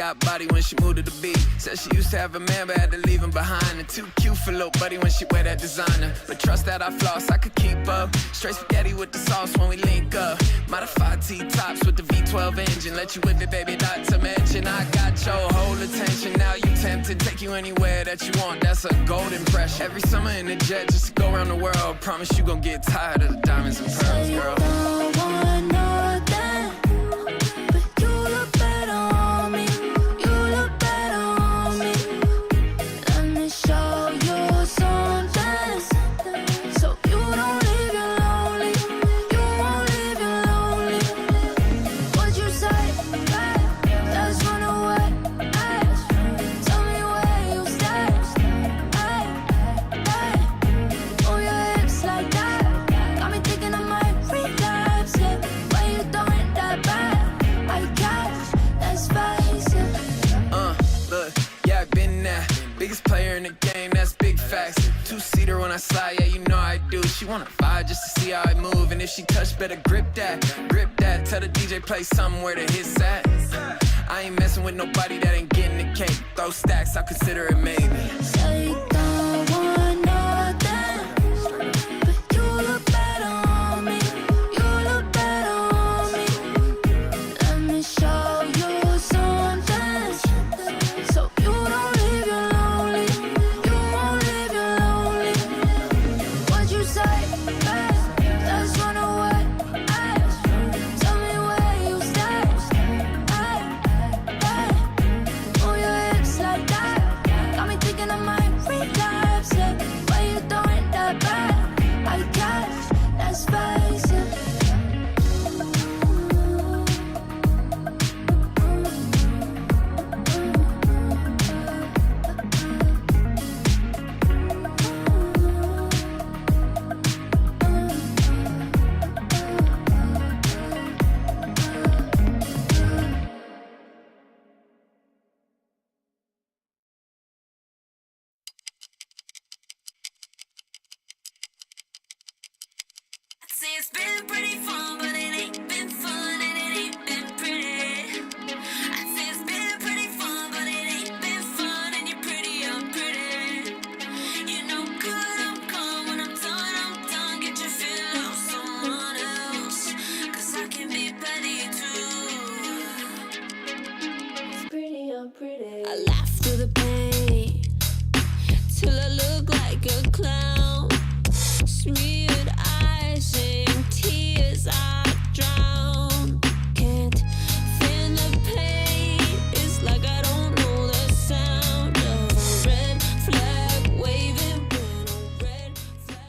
got body when she moved to the beat. Said she used to have a man but had to leave him behind. And too cute for little buddy when she wear that designer. But trust that I floss, I could keep up. Straight spaghetti with the sauce when we link up. Modified T-tops with the V12 engine. Let you with it, baby, not to mention I got your whole attention. Now you tempted, take you anywhere that you want. That's a gold impression. Every summer in the jet just to go around the world. Promise you gon' get tired of the diamonds and pearls, girl. Don't want nothing, but you look better on me. You look better on me. Let me show you something, so you don't leave you lonely. You won't leave you lonely. What you say, babe? Let's run away. Ay. Tell me where you stay. Ay, ay. Move your hips like that. Got me thinking I might relapse. Yeah, when you throwing that back, I got let's face it. Look, yeah, I've been there. Biggest player in the game, that's big facts. Two-seater when I slide, yeah, you know I do. She wanna vibe just to see how I move. And if she touch, better grip that, grip that. Tell the DJ play somewhere to hit that. I ain't messing with nobody that ain't getting the cake. Throw stacks, I'll consider it maybe. Say you don't want nothing, but you look better on me. You look better on me. Let me show you something, so you don't leave you lonely. You won't leave you lonely. What you say, babe? Let's run away. Ay. Tell me where you stay. Ay, ay. Move your hips like that. Got me thinking I might relapse. Yeah, when you throwing that back, I got let's face it. Say it's been pretty fun, but it ain't been fun and it ain't been pretty. I say it's been pretty fun, but it ain't been fun and you're pretty unpretty. You know good I'm gone when I'm done. Get your fill out someone else, 'cause I can be petty too. It's pretty unpretty. I laugh through the pain till I look like a clown. Smeared eyes and tears I drown. Can't feel the pain. It's like I don't know the sound of a red flag waving when a red flag.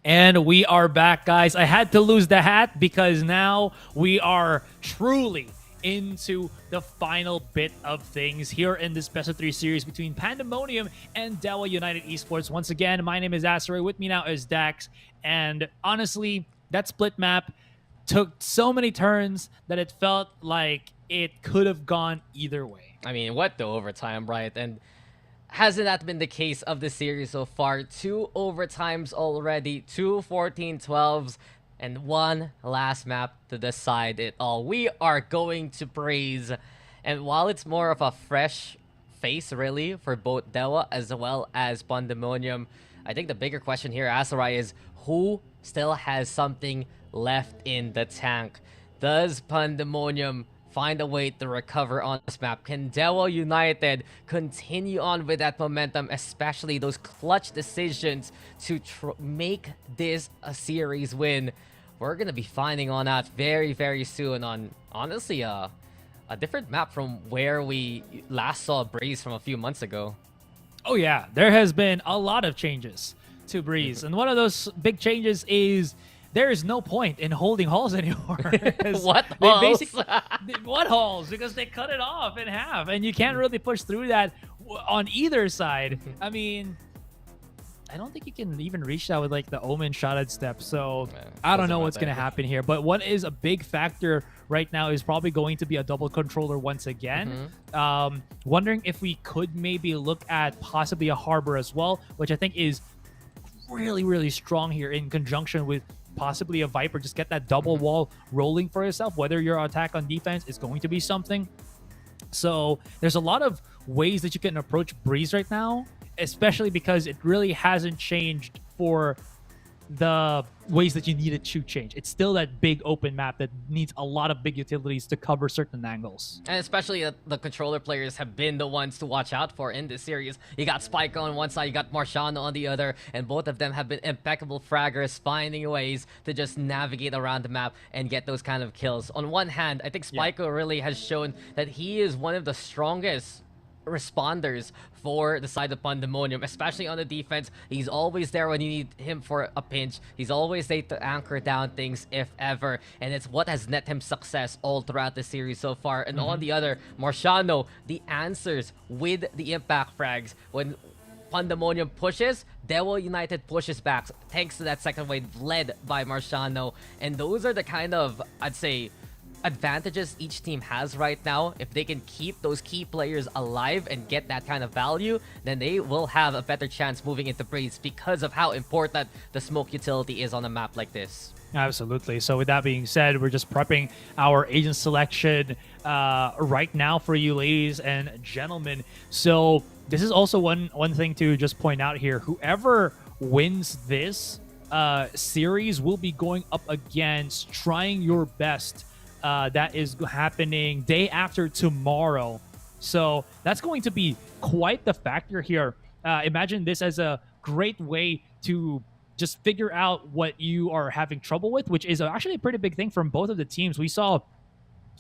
And we are back, guys. I had to lose the hat because now we are truly into the final bit of things here in this best of 3 series between Pandemonium and DEWA United Esports. Once again, my name is Asurai. With me now is Daks. And honestly, that split map took so many turns that it felt like it could have gone either way. I mean, what the overtime, right? And hasn't that been the case of the series so far? 2 overtimes already, 2 14-12s, and 1 last map to decide it all. We are going to praise, and while it's more of a fresh face, really, for both DEWA as well as Pandemonium, I think the bigger question here, Asurai, is who still has something left in the tank? Does Pandemonium find a way to recover on this map? Can DEWA United continue on with that momentum, especially those clutch decisions to make this a series win? We're going to be finding on that very, very soon on, honestly, a different map from where we last saw Breeze from a few months ago. Oh yeah, there has been a lot of changes to Breeze. And one of those big changes is there is no point in holding halls anymore. What halls? What halls? Because they cut it off in half, and you can't really push through that on either side. I mean, I don't think you can even reach that with like the Omen shotted step. So I don't know what's going to happen here. But what is a big factor right now is probably going to be a double controller once again. Wondering if we could maybe look at possibly a Harbor as well, which I think is really, really strong here in conjunction with possibly a Viper, just get that double wall rolling for yourself. Whether your attack on defense is going to be something. So there's a lot of ways that you can approach Breeze right now, especially because it really hasn't changed for the ways that you need it to change. It's still that big open map that needs a lot of big utilities to cover certain angles. And especially the controller players have been the ones to watch out for in this series. You got Spike on one side, you got Marciano on the other, and both of them have been impeccable fraggers, finding ways to just navigate around the map and get those kind of kills. On one hand, I think Spiko really has shown that he is one of the strongest responders for the side of Pandemonium, especially on the defense. He's always there when you need him for a pinch. He's always there to anchor down things if ever, and it's what has net him success all throughout the series so far. And on the other, Marciano, the answers with the impact frags. When Pandemonium pushes, DEWA United pushes back thanks to that second wave led by Marciano. And those are the kind of, I'd say, advantages each team has right now. If they can keep those key players alive and get that kind of value, then they will have a better chance moving into Breeze because of how important the smoke utility is on a map like this. Absolutely. So with that being said, we're just prepping our agent selection right now for you, ladies and gentlemen. So this is also one thing to just point out here. Whoever wins this series will be going up against Trying Your Best. That is happening day after tomorrow. So that's going to be quite the factor here. Imagine this as a great way to just figure out what you are having trouble with, which is actually a pretty big thing from both of the teams. We saw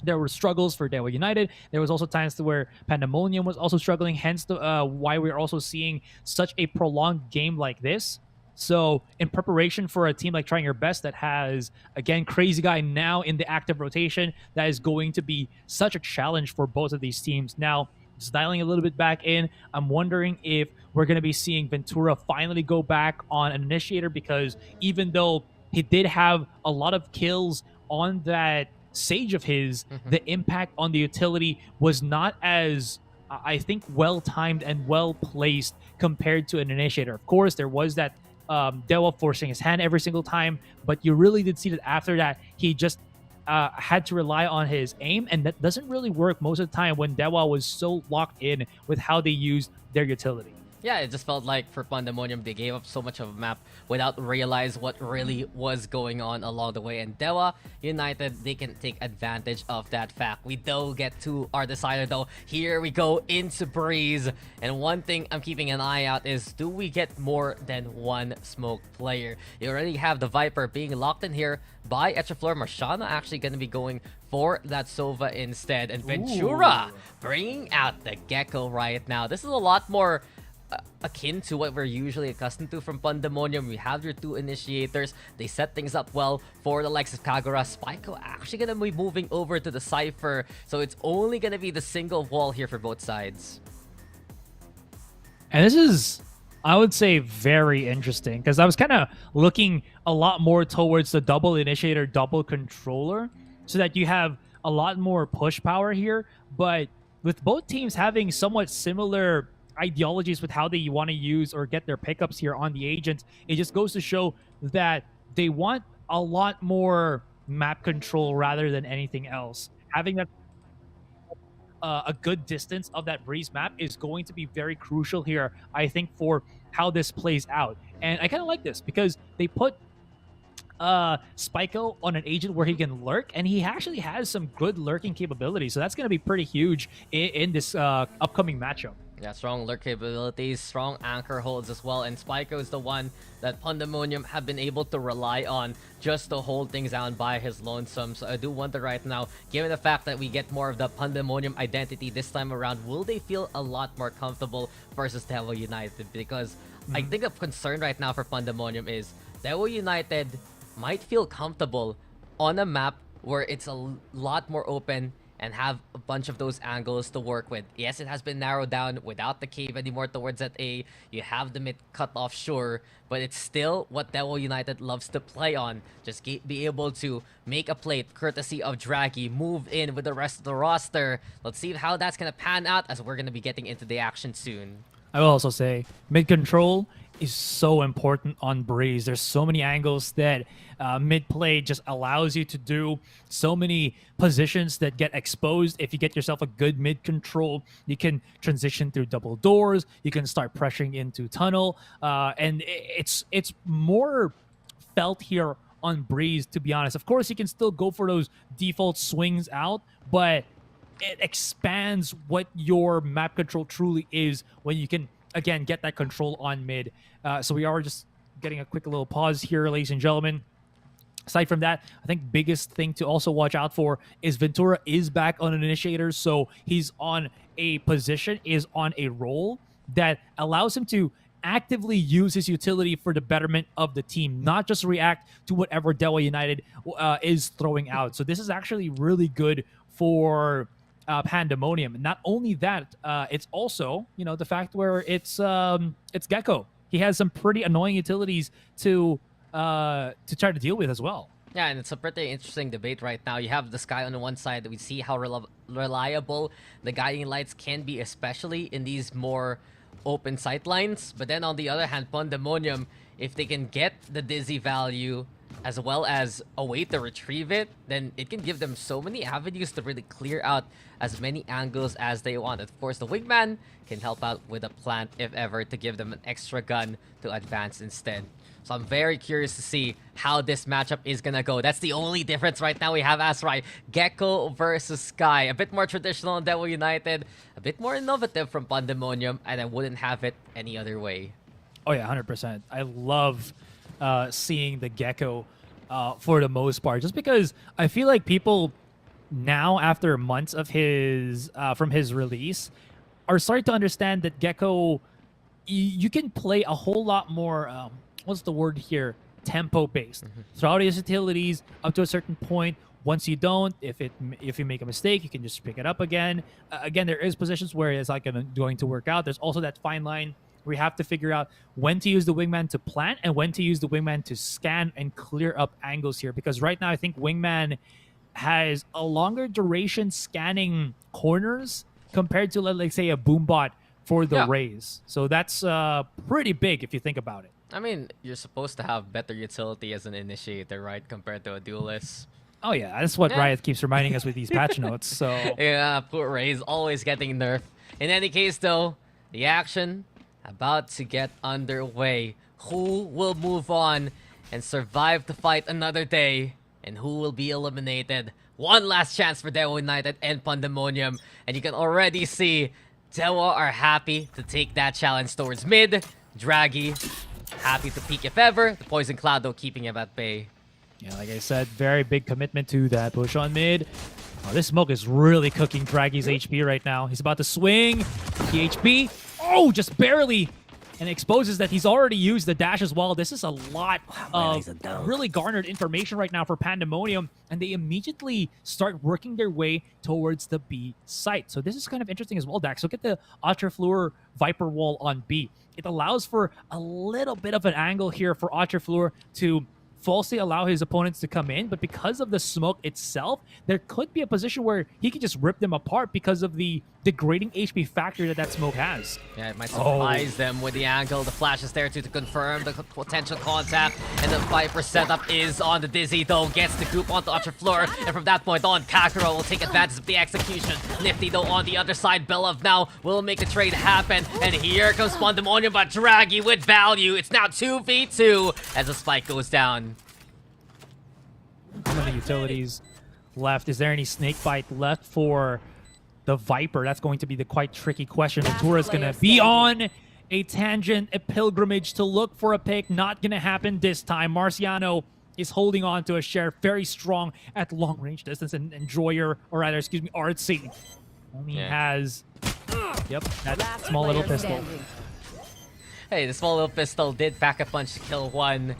there were struggles for DEWA United. There was also times where Pandemonium was also struggling, hence why we're also seeing such a prolonged game like this. So in preparation for a team like Trying Your Best that has, again, Crazy Guy now in the active rotation, that is going to be such a challenge for both of these teams. Now, just dialing a little bit back in, I'm wondering if we're going to be seeing Ventura finally go back on an initiator, because even though he did have a lot of kills on that Sage of his, the impact on the utility was not as, I think, well-timed and well-placed compared to an initiator. Of course, there was that DEWA forcing his hand every single time, but you really did see that after that he just had to rely on his aim, and that doesn't really work most of the time when DEWA was so locked in with how they used their utility. Yeah, it just felt like for Pandemonium, they gave up so much of a map without realize what really was going on along the way. And DEWA United, they can take advantage of that fact. We do get to our decider though. Here we go into Breeze. And one thing I'm keeping an eye out is, do we get more than one smoke player? You already have the Viper being locked in here by Echeflor. Marciano actually going to be going for that Sova instead. And Ventura bringing out the Gecko right now. This is a lot more akin to what we're usually accustomed to from Pandemonium. We have your two initiators. They set things up well for the likes of Kagura. Spiko actually going to be moving over to the Cypher. So it's only going to be the single wall here for both sides. And this is, I would say, very interesting, because I was kind of looking a lot more towards the double initiator, double controller, so that you have a lot more push power here. But with both teams having somewhat similar ideologies with how they want to use or get their pickups here on the agents, it just goes to show that they want a lot more map control rather than anything else. Having that a good distance of that Breeze map is going to be very crucial here, I think, for how this plays out. And I kind of like this because they put Spiko on an agent where he can lurk, and he actually has some good lurking capabilities, so that's going to be pretty huge in this upcoming matchup. Yeah, strong lurk capabilities, strong anchor holds as well, and Spiko is the one that Pandemonium have been able to rely on just to hold things down by his lonesome. So I do wonder right now, given the fact that we get more of the Pandemonium identity this time around, will they feel a lot more comfortable versus DEWA United? Because I think a concern right now for Pandemonium is DEWA United might feel comfortable on a map where it's a lot more open and have a bunch of those angles to work with. Yes, it has been narrowed down without the cave anymore towards that A. You have the mid cut off, sure, but it's still what DEWA United loves to play on. Just be able to make a plate courtesy of Draggy, move in with the rest of the roster. Let's see how that's going to pan out, as we're going to be getting into the action soon. I will also say mid control is so important on Breeze. There's so many angles that mid play just allows you to do, so many positions that get exposed. If you get yourself a good mid control, you can transition through double doors, you can start pressuring into tunnel, and it's more felt here on Breeze, to be honest. Of course, you can still go for those default swings out, but it expands what your map control truly is when you can, again, get that control on mid. So we are just getting a quick little pause here, ladies and gentlemen. Aside from that, I think biggest thing to also watch out for is Ventura is back on an initiator, so he's on a position, is on a role that allows him to actively use his utility for the betterment of the team, not just react to whatever DEWA United is throwing out. So this is actually really good for Pandemonium. And not only that, it's also, you know, the fact where it's Gecko. He has some pretty annoying utilities to try to deal with as well. Yeah, and it's a pretty interesting debate right now. You have the Sky on the one side. We see how reliable the guiding lights can be, especially in these more open sight lines. But then on the other hand, Pandemonium, if they can get the Dizzy value as well as a way to retrieve it, then it can give them so many avenues to really clear out as many angles as they want. Of course, the Wingman can help out with a plant, if ever, to give them an extra gun to advance instead. So I'm very curious to see how this matchup is gonna go. That's the only difference right now. We have Asurai, Gecko versus Sky. A bit more traditional in DEWA United, a bit more innovative from Pandemonium, and I wouldn't have it any other way. Oh yeah, 100%. I love seeing the Gecko for the most part, just because I feel like people now, after months of his from his release, are starting to understand that Gecko, you can play a whole lot more, what's the word here, tempo based. Throughout his utilities up to a certain point. Once you don't, if you make a mistake, you can just pick it up again. Again, there is positions where it's not going to work out. There's also that fine line where you have to figure out when to use the Wingman to plant and when to use the Wingman to scan and clear up angles here. Because right now, I think Wingman has a longer duration scanning corners compared to, let's say, a Boombot for the Rays. So that's pretty big if you think about it. I mean, you're supposed to have better utility as an initiator, right, compared to a duelist. Oh yeah, that's what Riot keeps reminding us with these patch notes. So yeah, poor Rays always getting nerfed. In any case, though, the action about to get underway. Who will move on and survive to fight another day, and who will be eliminated? One last chance for DEWA United and Pandemonium, and you can already see DEWA are happy to take that challenge towards mid. Draggy happy to peek if ever. The Poison Cloud, though, keeping him at bay. Yeah, like I said, very big commitment to that push on mid. Oh, this smoke is really cooking Draggy's HP right now. He's about to swing. THP. Oh, just barely. And exposes that he's already used the dash as well. This is a lot of really garnered information right now for Pandemonium. And they immediately start working their way towards the B site. So this is kind of interesting as well, Dax. Look at the Ultrafleur Viper wall on B. It allows for a little bit of an angle here for Ultrafleur to falsely allow his opponents to come in, but because of the smoke itself, there could be a position where he could just rip them apart because of the degrading HP factor that smoke has. Yeah, it might surprise them with the angle. The flash is there to confirm the potential contact, and the Viper setup is on the Dizzy, though. Gets the group onto Ultrafleur, and from that point on, Kakuro will take advantage of the execution. Nifty, though, on the other side. Belov now will make the trade happen, and here comes Pandemonium, but Draggy with value. It's now 2v2 as the spike goes down. How many utilities left? Is there any snake bite left for the Viper? That's going to be the quite tricky question. Ventura's going to be on a tangent, a pilgrimage to look for a pick. Not going to happen this time. Marciano is holding on to a share, very strong at long range distance, and Enjoyer, or rather, excuse me, Artsy only has, that small little pistol. Hey, the small little pistol did pack a punch to kill one,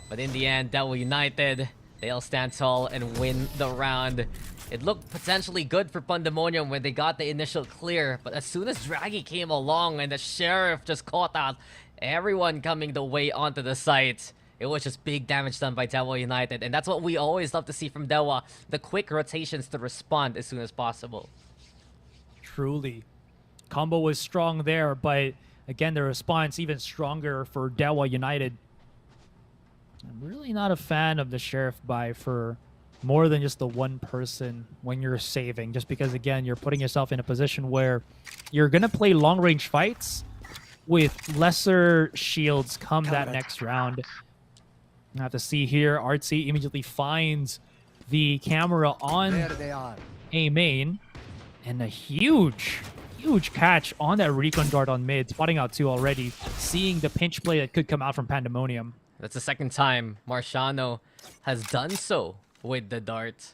but in the end, DEWA United, they'll stand tall and win the round. It looked potentially good for Pandemonium when they got the initial clear, but as soon as Draggy came along and the Sheriff just caught out everyone coming the way onto the site, it was just big damage done by DEWA United, and that's what we always love to see from DEWA, the quick rotations to respond as soon as possible. Truly. Combo was strong there, but Again, the response even stronger for DEWA United. I'm really not a fan of the Sheriff buy for more than just the one person when you're saving, just because, again, you're putting yourself in a position where you're going to play long-range fights with lesser shields come that next round. I have to see here, Artsy immediately finds the camera on A main, and a huge catch on that recon dart on mid, spotting out 2 already, seeing the pinch play that could come out from Pandemonium. That's the second time Marciano has done so with the dart.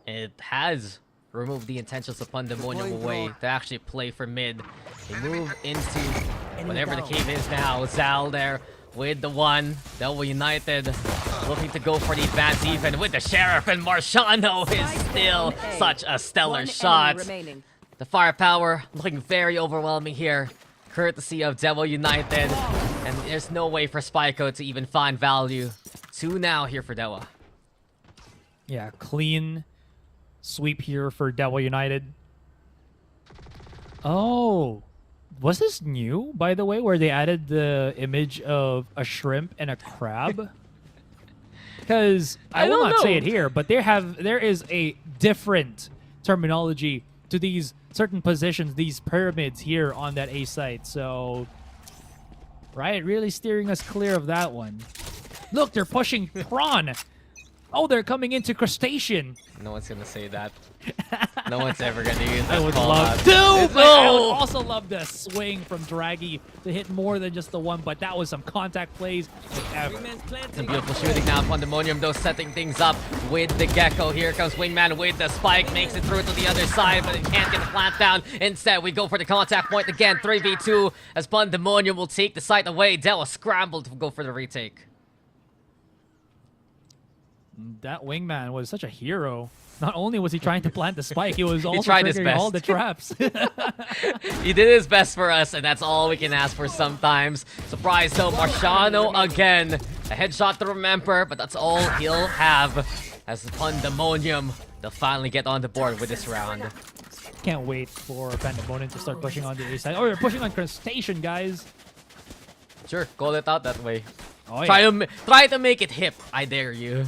It has removed the intentions of Pandemonium away to actually play for mid. They move into whatever the cave is now. Zal there with the one. DEWA United looking to go for the advance even with the Sheriff, and Marciano is still such a stellar shot. The firepower looking very overwhelming here, courtesy of DEWA United. And there's no way for Spyco to even find value. 2 now here for DEWA. Yeah, clean sweep here for DEWA United. Oh, was this new, by the way, where they added the image of a shrimp and a crab? Because I will not say it here, but there is a different terminology to these certain positions, these pyramids here on that A site. So, right, really steering us clear of that one. Look, they're pushing prawn. Oh, they're coming into crustacean. No one's gonna say that. No one's ever gonna use that. I would call love out. to. No! But I would also love the swing from Draggy to hit more than just the one, but that was some contact plays. Some beautiful shooting now. Pandemonium, though, setting things up with the Gecko. Here comes Wingman with the spike. Makes it through to the other side, but it can't get the plant down. Instead, we go for the contact point again. 3v2 as Pandemonium will take the site away. DEWA scrambled to go for the retake. That Wingman was such a hero. Not only was he trying to plant the spike, he was also tried his triggering best. all the traps. He did his best for us, and that's all we can ask for sometimes. Surprise though, Marciano again. A headshot to remember, but that's all he'll have as Pandemonium. They'll finally get on the board with this round. Can't wait for Pandemonium to start pushing on the A side. Oh, you're pushing on Crustacean, guys. Sure, call it out that way. Oh, yeah. Try to make it hip. I dare you.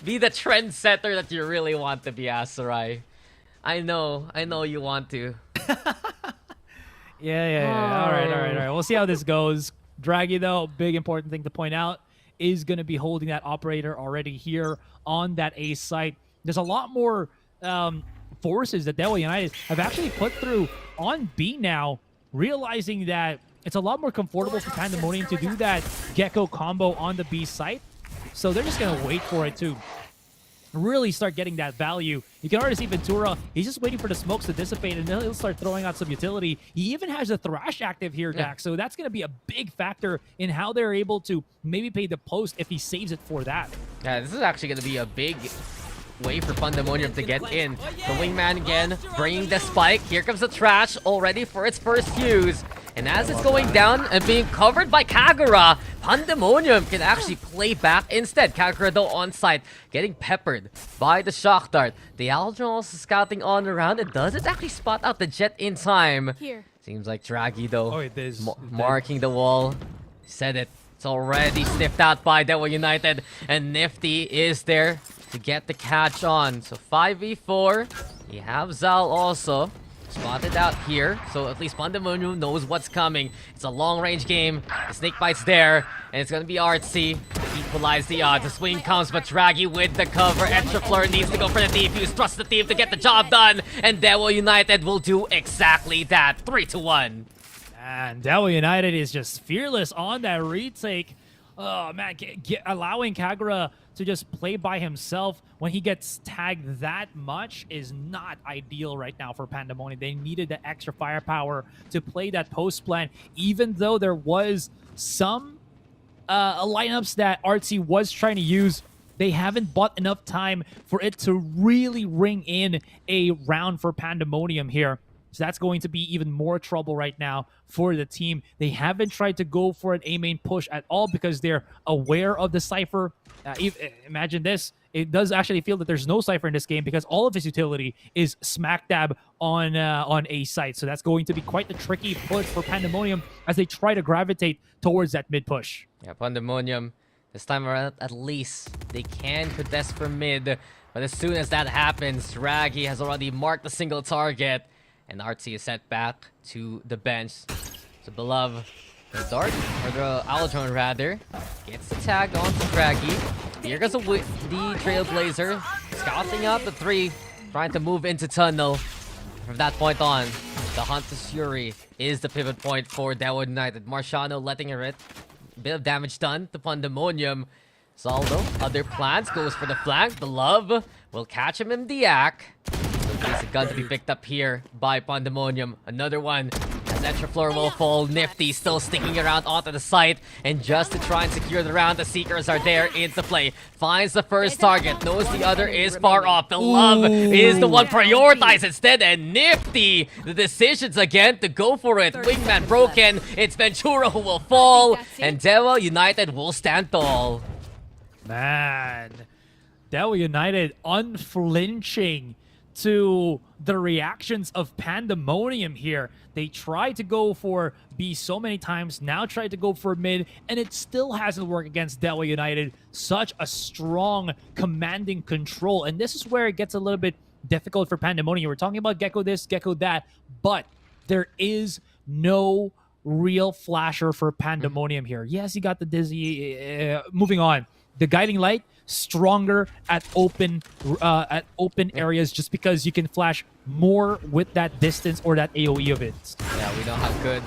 Be the trendsetter that you really want to be, Asurai. I know you want to. Yeah. All right. We'll see how this goes. Draggy, though, big important thing to point out, is going to be holding that operator already here on that A site. There's a lot more forces that DEWA United have actually put through on B now, realizing that it's a lot more comfortable for Pandemonium to do that Gecko combo on the B site. So they're just going to wait for it to really start getting that value. You can already see Ventura, he's just waiting for the smokes to dissipate, and then he'll start throwing out some utility. He even has a Thrash active here, Dax, so that's going to be a big factor in how they're able to maybe pay the post if he saves it for that. Yeah, this is actually going to be a big way for Pandemonium to get in. The Wingman again, bringing the spike. Here comes the Trash, all ready for its first use. And as it's going down and being covered by Kagura, Pandemonium can actually play back instead. Kagura, though, on site, getting peppered by the Shock Dart. The Aldrin also scouting on around. It doesn't actually spot out the Jet in time. Here. Seems like Draggy, though, Oh, it is. marking the wall. Said it. It's already sniffed out by DEWA United. And Nifty is there to get the catch on. So 5v4. You have Zal also spotted out here, so at least Pandemonium knows what's coming. It's a long-range game. The snake bite's there, and it's gonna be artsy to equalize the odds. The swing comes, but Draggy with the cover. Extra Fleur needs to go for the defuse, trust the team to get the job done, and DEWA United will do exactly that. 3-1. And DEWA United is just fearless on that retake. Oh, man, allowing Kagura to just play by himself when he gets tagged that much is not ideal right now for Pandemonium. They needed the extra firepower to play that post plan, even though there was some lineups that Artsy was trying to use. They haven't bought enough time for it to really ring in a round for Pandemonium here. So that's going to be even more trouble right now for the team. They haven't tried to go for an A main push at all because they're aware of the Cypher. Imagine this. it does actually feel that there's no Cypher in this game because all of his utility is smack dab on A site. So that's going to be quite the tricky push for Pandemonium as they try to gravitate towards that mid push. Yeah, Pandemonium, this time around, at least they can contest for mid. But as soon as that happens, Draghi has already marked a single target. And Artsy is sent back to the bench. So Beloved, the Dart, or the Alotron rather, gets the tag onto Draghi. Here goes the Trailblazer, scouting out the 3, trying to move into tunnel. From that point on, the Hunt to Fury is the pivot point for DEWA United. Marciano letting it rip. Bit of damage done to Pandemonium. Zaldo, other plans, goes for the flank. Beloved will catch him in the act. So there's a gun to be picked up here by Pandemonium. Another one. As extra floor will fall. Nifty still sticking around onto the site. And just to try and secure the round, the Seekers are there into play. Finds the first target. Knows the other is far off. Beloved is the one prioritized instead. And Nifty, the decisions again to go for it. Wingman broken. It's Ventura who will fall. And DEWA United will stand tall. Man, DEWA United unflinching to the reactions of Pandemonium here. They tried to go for B so many times, now tried to go for mid, and it still hasn't worked against DEWA United. Such a strong, commanding control, and this is where it gets a little bit difficult for Pandemonium. We're talking about Gecko this, Gecko that, but there is no real flasher for Pandemonium here. Yes, he got the Dizzy. Moving on. The Guiding Light, stronger at open areas just because you can flash more with that distance or that AoE of it. Yeah, we know how good,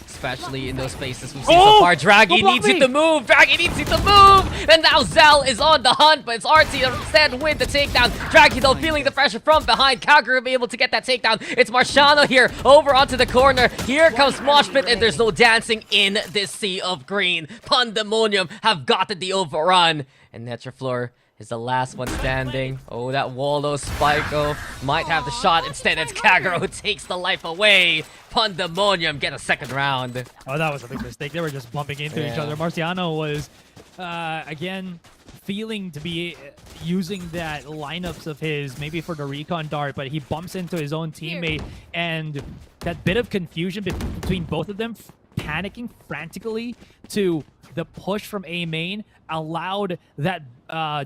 especially in those spaces we've seen so far. Draghi needs it to move. Draghi needs it to move. And now Zal is on the hunt, but it's Artsy instead with the takedown. Draghi though feeling the pressure from behind. Calgary will be able to get that takedown. It's Marciano here over onto the corner. Here comes Moshpit, and there's no dancing in this sea of green. Pandemonium have gotten the overrun. And Netraflor is the last one standing. Oh, that Wallow Spyco might have the shot. Instead, it's Kagero who takes the life away. Pandemonium get a second round. Oh, that was a big mistake. They were just bumping into each other. Marciano was, again, feeling to be using that lineups of his, maybe for the recon dart, but he bumps into his own teammate. And that bit of confusion between both of them, panicking frantically to the push from A main, allowed that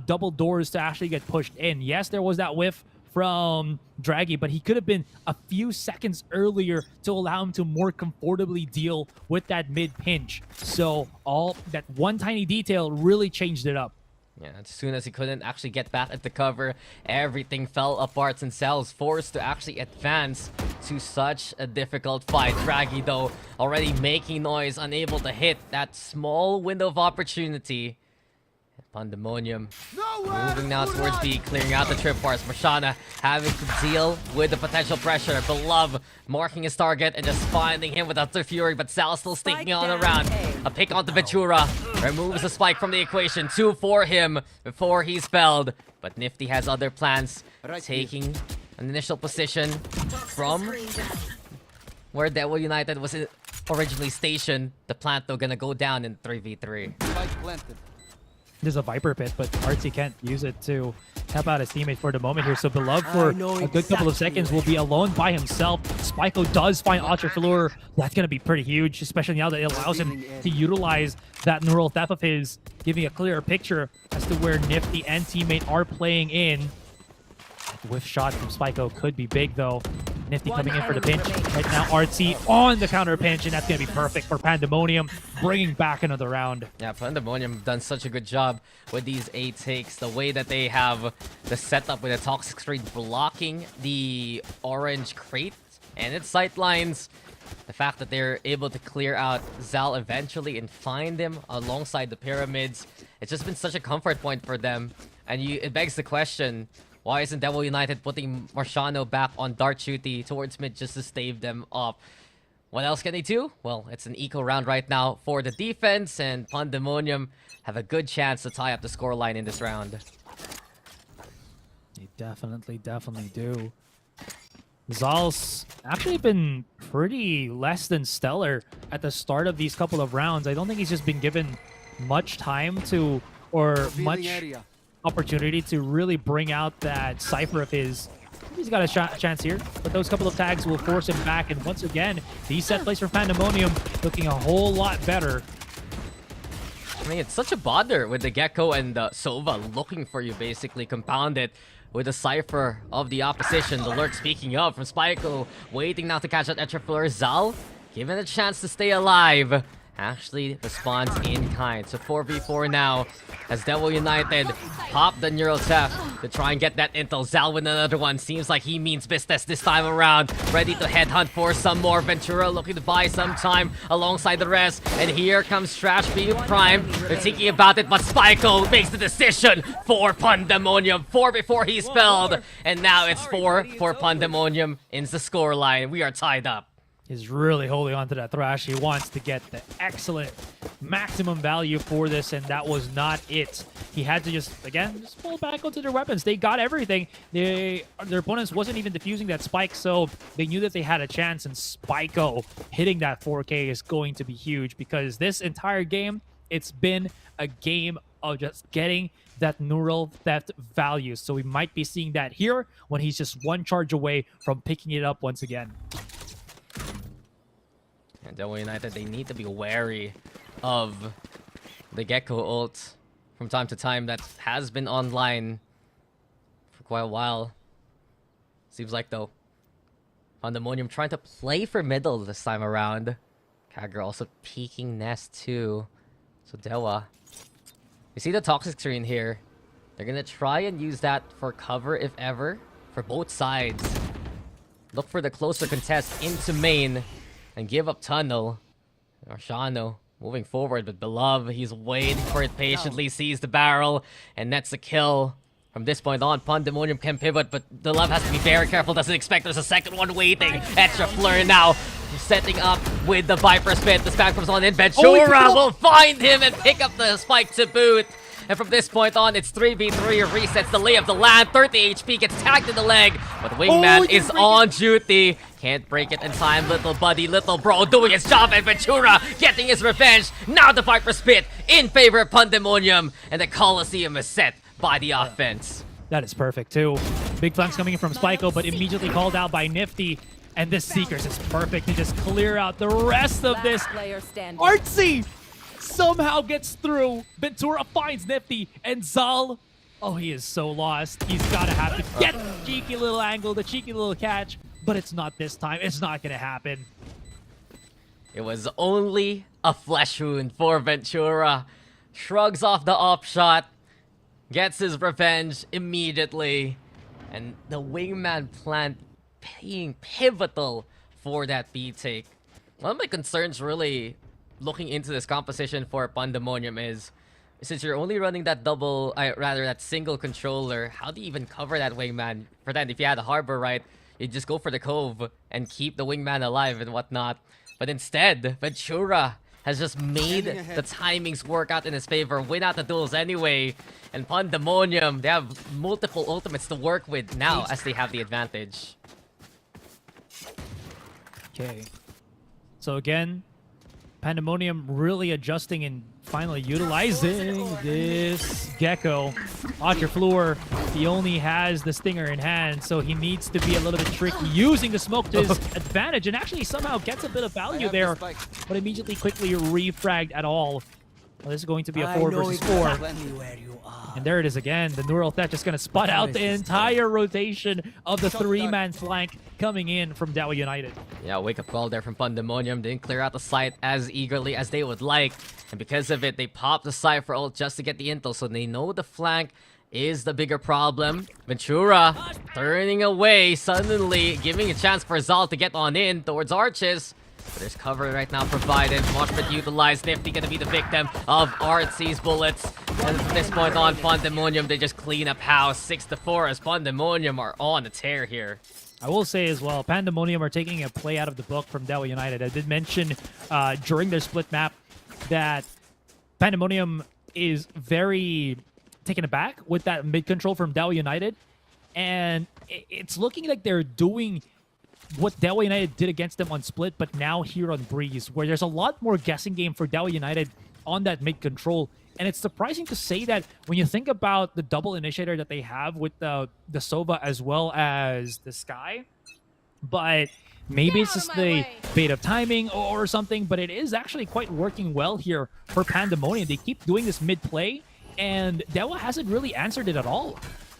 double doors to actually get pushed in. Yes, there was that whiff from Draghi, but he could have been a few seconds earlier to allow him to more comfortably deal with that mid pinch. So all that one tiny detail really changed it up. Yeah, as soon as he couldn't actually get back at the cover, everything fell apart and Sal was forced to actually advance to such a difficult fight. Draghi, though, already making noise, unable to hit that small window of opportunity. Pandemonium moving now towards B, clearing out the trip bars. Marciano having to deal with the potential pressure. Beloved marking his target and just finding him with Utter Fury, but Sal still sticking on around. A pick onto Ventura. Removes the spike from the equation. 2 for him before he's felled. But Nifty has other plans. Taking an initial position from where DEWA United was originally stationed. The plant, though, gonna go down in 3v3. There's a Viper Pit, but Artsy can't use it to help out his teammate for the moment here. So Beloved for a good couple of seconds will be alone by himself. Spyco does find Ultra Fleur. That's going to be pretty huge, especially now that it allows him to utilize that neural theft of his, giving a clearer picture as to where Nifty and teammate are playing in. Whiff shot from Spyco could be big, though. Nifty coming in for the pinch. Right now, Artsy on the counter pinch, and that's going to be perfect for Pandemonium, bringing back another round. Yeah, Pandemonium have done such a good job with these 8 takes. The way that they have the setup with the Toxic Street blocking the orange crate and its sight lines. The fact that they're able to clear out Zal eventually and find him alongside the pyramids. It's just been such a comfort point for them. And it begs the question, why isn't DEWA United putting Marciano back on dart duty towards mid just to stave them off? What else can they do? Well, it's an eco round right now for the defense, and Pandemonium have a good chance to tie up the scoreline in this round. They definitely do. Zal's actually been pretty less than stellar at the start of these couple of rounds. I don't think he's just been given much time to, or much opportunity to really bring out that Cypher of his. He's got a chance here, but those couple of tags will force him back. And once again, the set place for Pandemonium looking a whole lot better. I mean, it's such a bother with the Gecko and the Sova looking for you, basically compounded with the Cypher of the opposition. The lurk, speaking of, from Spyco, waiting now to catch that Etrafleur. Zal, given a chance to stay alive, actually responds in kind. So 4v4 now as Devil United pop the Neural Theft to try and get that intel. Zal with another one. Seems like he means business this time around. Ready to headhunt for some more. Ventura looking to buy some time alongside the rest. And here comes Trash being primed. They're thinking about it, but Spyco makes the decision for Pandemonium. 4 before he's spelled. And now it's 4 for Pandemonium in the scoreline. We are tied up. Is really holding on to that Thrash. He wants to get the excellent maximum value for this, and that was not it. He had to just pull back onto their weapons. They got everything. Their opponents wasn't even defusing that spike, so they knew that they had a chance, and Spyco hitting that 4K is going to be huge, because this entire game, it's been a game of just getting that Neural Theft value. So we might be seeing that here when he's just one charge away from picking it up once again. And Devil United, they need to be wary of the Gecko ult from time to time that has been online for quite a while. Seems like, though, Pandemonium trying to play for middle this time around. Kagura also peeking nest too. So DEWA, you see the toxic screen here. They're gonna try and use that for cover if ever, for both sides. Look for the closer contest into main and give up tunnel. Arshano moving forward, but Beloved, he's waiting for it patiently, sees the barrel, and nets a kill. From this point on, Pandemonium can pivot, but Beloved has to be very careful, doesn't expect there's a second one waiting. Etrafleur now setting up with the Viper Spit. The spam comes on in, Ventura will find him and pick up the spike to boot. And from this point on, it's 3v3, resets the lay of the land. 30 HP, gets tagged in the leg, but Wingman is on duty. Can't break it in time, little buddy, little bro doing his job, and Ventura getting his revenge. Now the Viper Spit in favor of Pandemonium, and the Coliseum is set by the offense. That is perfect too. Big flanks coming in from Spyco, but immediately called out by Nifty. And this Seekers is perfect to just clear out the rest of this. Artsy somehow gets through. Ventura finds Nifty, and Zal, oh, he is so lost. He's gotta have to get the cheeky little angle, the cheeky little catch, but it's not this time. It's not gonna happen. It was only a flesh wound for Ventura. Shrugs off the op shot, gets his revenge immediately, and the Wingman plant being pivotal for that B take. One of my concerns really looking into this composition for Pandemonium is, since you're only running that that single controller, how do you even cover that Wingman? For then, if you had a Harbor, right, you just go for the Cove and keep the Wingman alive and whatnot. But instead, Ventura has just made the timings work out in his favor, win out the duels anyway. And Pandemonium, they have multiple ultimates to work with now as they have the advantage. Okay. So again, Pandemonium really adjusting and finally utilizing this Gecko. Etrafleur, he only has the Stinger in hand, so he needs to be a little bit tricky, using the smoke to his advantage, and actually somehow gets a bit of value there, but immediately quickly refragged at all. Well, this is going to be a 4 versus 4. And there it is again. The Neural Theft just going to spot out the entire rotation of the 3-man flank coming in from DEWA United. Yeah, wake-up call there from Pandemonium. Didn't clear out the site as eagerly as they would like. And because of it, they popped the Cypher ult just to get the intel. So they know the flank is the bigger problem. Ventura turning away suddenly, giving a chance for Zal to get on in towards Arches. But there's cover right now provided. Moshpit utilized. Nifty gonna be the victim of Artsy's bullets. And from this point on, Pandemonium, they just clean up house. 6-4 as Pandemonium are on the tear here. I will say as well, Pandemonium are taking a play out of the book from DEWA United. I did mention during their split map that Pandemonium is very taken aback with that mid control from DEWA United. And it's looking like they're doing what DEWA United did against them on split, but now here on Breeze, where there's a lot more guessing game for DEWA United on that mid control. And it's surprising to say that when you think about the double initiator that they have with the Sova as well as the Sky, but maybe it's just the bait of timing or something, but it is actually quite working well here for Pandemonium. They keep doing this mid play, and DEWA hasn't really answered it at all.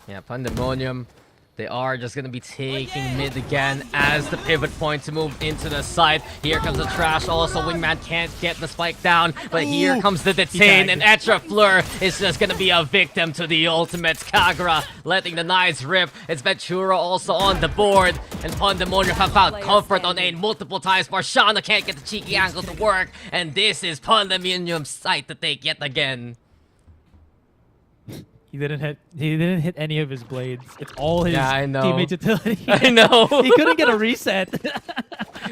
Yeah, Pandemonium, they are just going to be taking mid again as the pivot point to move into the side. Here comes the trash. Also, Wingman can't get the spike down, but here comes the detain, and Etrafleur is just going to be a victim to the ultimates. Kagura letting the knives rip. It's Ventura also on the board, and Pandemonium have found comfort on A multiple times. Marciano can't get the cheeky angle to work, and this is Pandemonium's site to take yet again. He didn't hit any of his blades. It's all his teammate's utility. I know. He couldn't get a reset.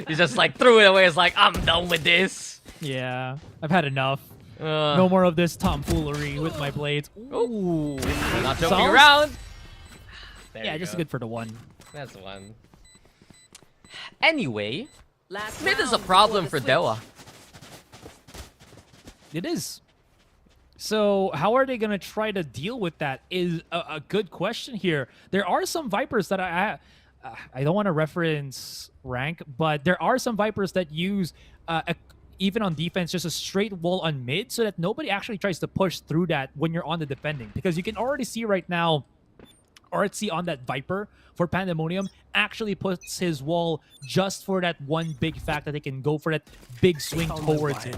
He just like threw it away. It's like, I'm done with this. Yeah, I've had enough. No more of this tomfoolery with my blades. Ooh, not joking around. Yeah, just good for the one. That's one. Anyway, mid is a problem for DEWA. It is. So how are they going to try to deal with that is a good question here. There are some Vipers that I don't want to reference rank, but there are some Vipers that use, even on defense, just a straight wall on mid so that nobody actually tries to push through that when you're on the defending. Because you can already see right now, Artsy on that Viper for Pandemonium actually puts his wall just for that one big fact that they can go for that big swing towards it.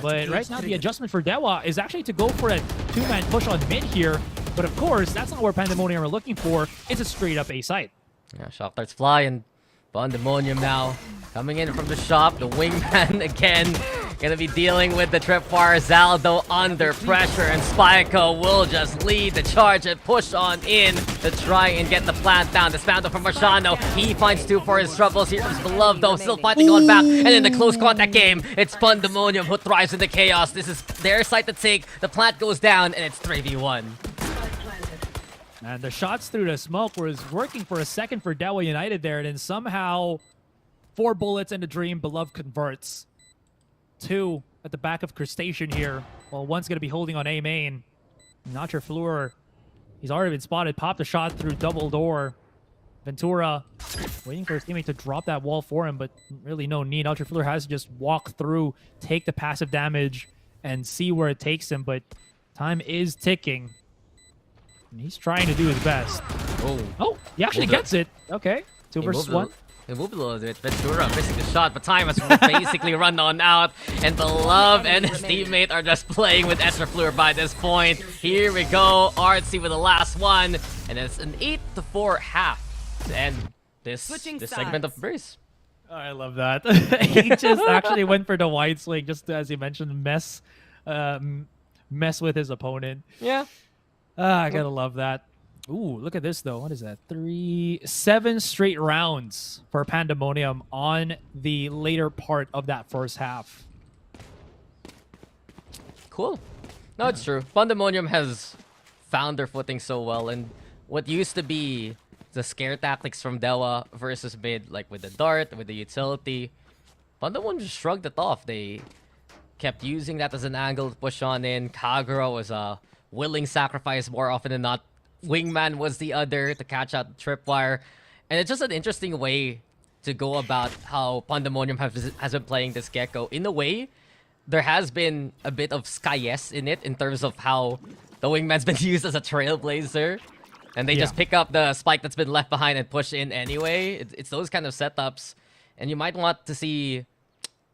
But right now, the adjustment for DEWA is actually to go for a two-man push on mid here. But of course, that's not where Pandemonium are looking for. It's a straight-up A site. Yeah, shock darts fly, and Pandemonium now coming in from the shop. The Wingman again gonna be dealing with the tripwire. Zaldo under pressure, and Spyco will just lead the charge and push on in to try and get the plant down. The spam from Marciano. He finds two for his troubles. Here comes Beloved though, still fighting on back. And in the close contact game, it's Pandemonium who thrives in the chaos. This is their site to take. The plant goes down, and it's 3v1. And the shots through the smoke was working for a second for DEWA United there, and then somehow 4 bullets and a dream. Beloved converts. 2 at the back of Crustacean here. Well, one's going to be holding on A main. Etrafleur, he's already been spotted. Popped a shot through double door. Ventura waiting for his teammate to drop that wall for him, but really no need. Etrafleur has to just walk through, take the passive damage, and see where it takes him, but time is ticking. And he's trying to do his best. Oh, he actually gets it. Okay, 2 versus 1. He moved a little bit. Ventura missing the shot, but time has basically run on out. And Beloved and his teammate are just playing with Etrafleur by this point. Here we go. Artsy with the last one. And it's an 8-4 half to end this segment of Brace. Oh, I love that. He just actually went for the wide swing, just as you mentioned, mess with his opponent. Yeah. I gotta love that. Ooh, look at this though. What is that? 7 straight rounds for Pandemonium on the later part of that first half. Cool. No, it's true. Pandemonium has found their footing so well, and what used to be the scare tactics from DEWA versus mid, like with the dart, with the utility, Pandemonium just shrugged it off. They kept using that as an angle to push on in. Kagura was a willing sacrifice more often than not. Wingman was the other to catch out the tripwire. And it's just an interesting way to go about how Pandemonium has been playing this Gecko. In a way, there has been a bit of Sky-S in it in terms of how the Wingman's been used as a trailblazer. And they just pick up the spike that's been left behind and push in anyway. It's those kind of setups. And you might want to see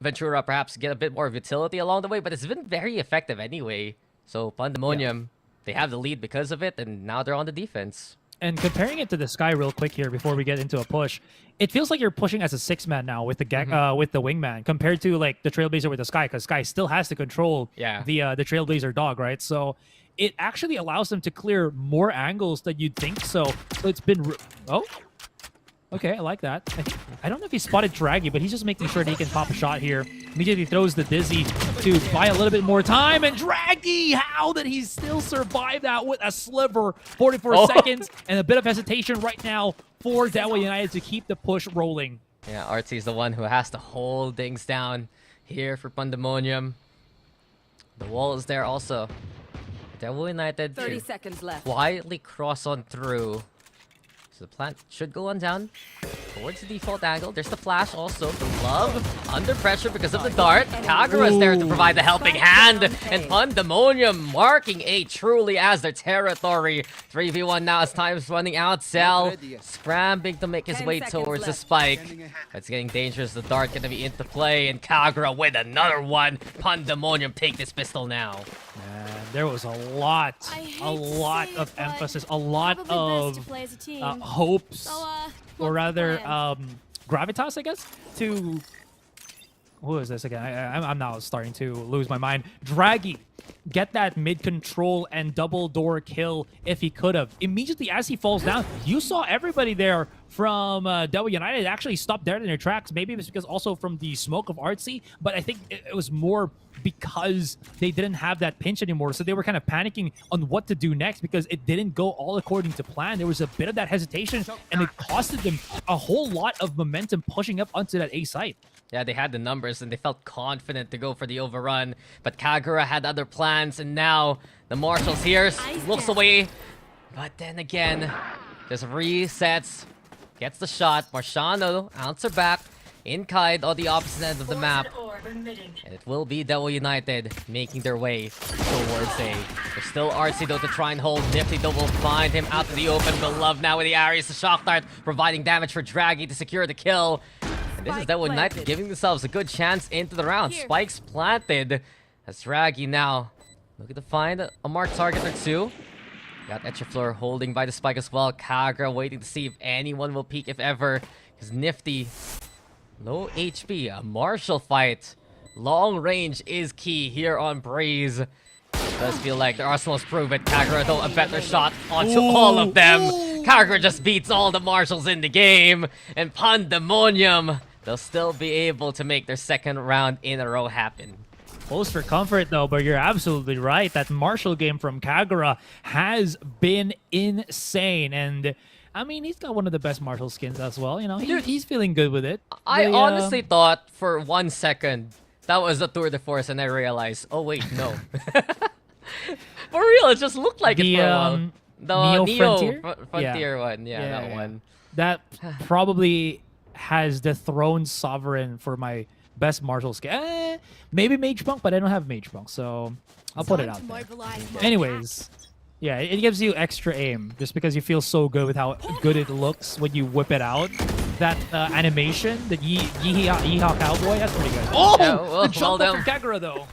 Ventura perhaps get a bit more utility along the way, but it's been very effective anyway. So Pandemonium, they have the lead because of it, and now they're on the defense. And comparing it to the Sky real quick here before we get into a push, it feels like you're pushing as a 6-man now with the with the Wingman compared to like the Trailblazer with the Sky, because Sky still has to control the Trailblazer dog, right? So it actually allows them to clear more angles than you'd think. So it's been okay, I like that. I don't know if he spotted Draggy, but he's just making sure that he can pop a shot here. Immediately throws the Dizzy to buy a little bit more time. And Draggy, how did he still survive that with a sliver? 44 seconds and a bit of hesitation right now for DEWA United to keep the push rolling. Yeah, Artsy's the one who has to hold things down here for Pandemonium. The wall is there also. DEWA United 30 seconds left. quietly cross on through. So the plant should go on down towards the default angle. There's the flash also. The love under pressure because of the dart. Kagura is there to provide the helping hand. And Pandemonium marking A truly as their territory. 3v1 now as time's running out. Cell scrambling to make his way towards the spike. It's getting dangerous. The dart gonna be into play. And Kagura with another one. Pandemonium take this pistol now. Man, there was a lot of emphasis, a lot of hopes, or rather gravitas, I guess, to... Who is this again? I'm now starting to lose my mind. Draggy, get that mid-control and double door kill if he could have. Immediately as he falls down, you saw everybody there from DEWA United actually stop dead in their tracks. Maybe it's because also from the smoke of Artsy, but I think it was more because they didn't have that pinch anymore. So they were kind of panicking on what to do next because it didn't go all according to plan. There was a bit of that hesitation and it costed them a whole lot of momentum pushing up onto that A site. Yeah, they had the numbers and they felt confident to go for the overrun. But Kagura had other plans and now the Marshals here looks away. But then again, just resets, gets the shot. Marciano answer back. Inkide on the opposite end of the map. And it will be DEWA United making their way towards A. There's still RC though to try and hold. Nifty though will find him out to the open. Beloved now with the Ares, the shock dart providing damage for Draggy to secure the kill. And this is DEWA United giving themselves a good chance into the round. Spikes planted. As Draggy now looking to find a marked target or two. Got Etchefleur holding by the spike as well. Kagura waiting to see if anyone will peek, if ever. Because Nifty, low HP, a Marshall fight. Long range is key here on Breeze. Does feel like their arsenals prove it. Kagura though a better shot onto all of them. Kagura just beats all the Marshals in the game. And Pandemonium, they'll still be able to make their second round in a row happen. Close for comfort though, but you're absolutely right. That Marshall game from Kagura has been insane. And I mean, he's got one of the best Marshall skins as well. You know, he's feeling good with it. I honestly thought for 1 second that was a tour de force, and I realized, oh wait, no. For real, it just looked like it for a while. The Neo Frontier one, yeah, that one. That probably has dethroned Sovereign for my best Marshall skin. Maybe Mage Punk, but I don't have Mage Punk, so I'll put it out there. Anyways, yeah, it gives you extra aim just because you feel so good with how good it looks when you whip it out. That animation, the Yeehaw Cowboy, that's pretty good. Oh! Yeah, well, the jump from Kagura, though.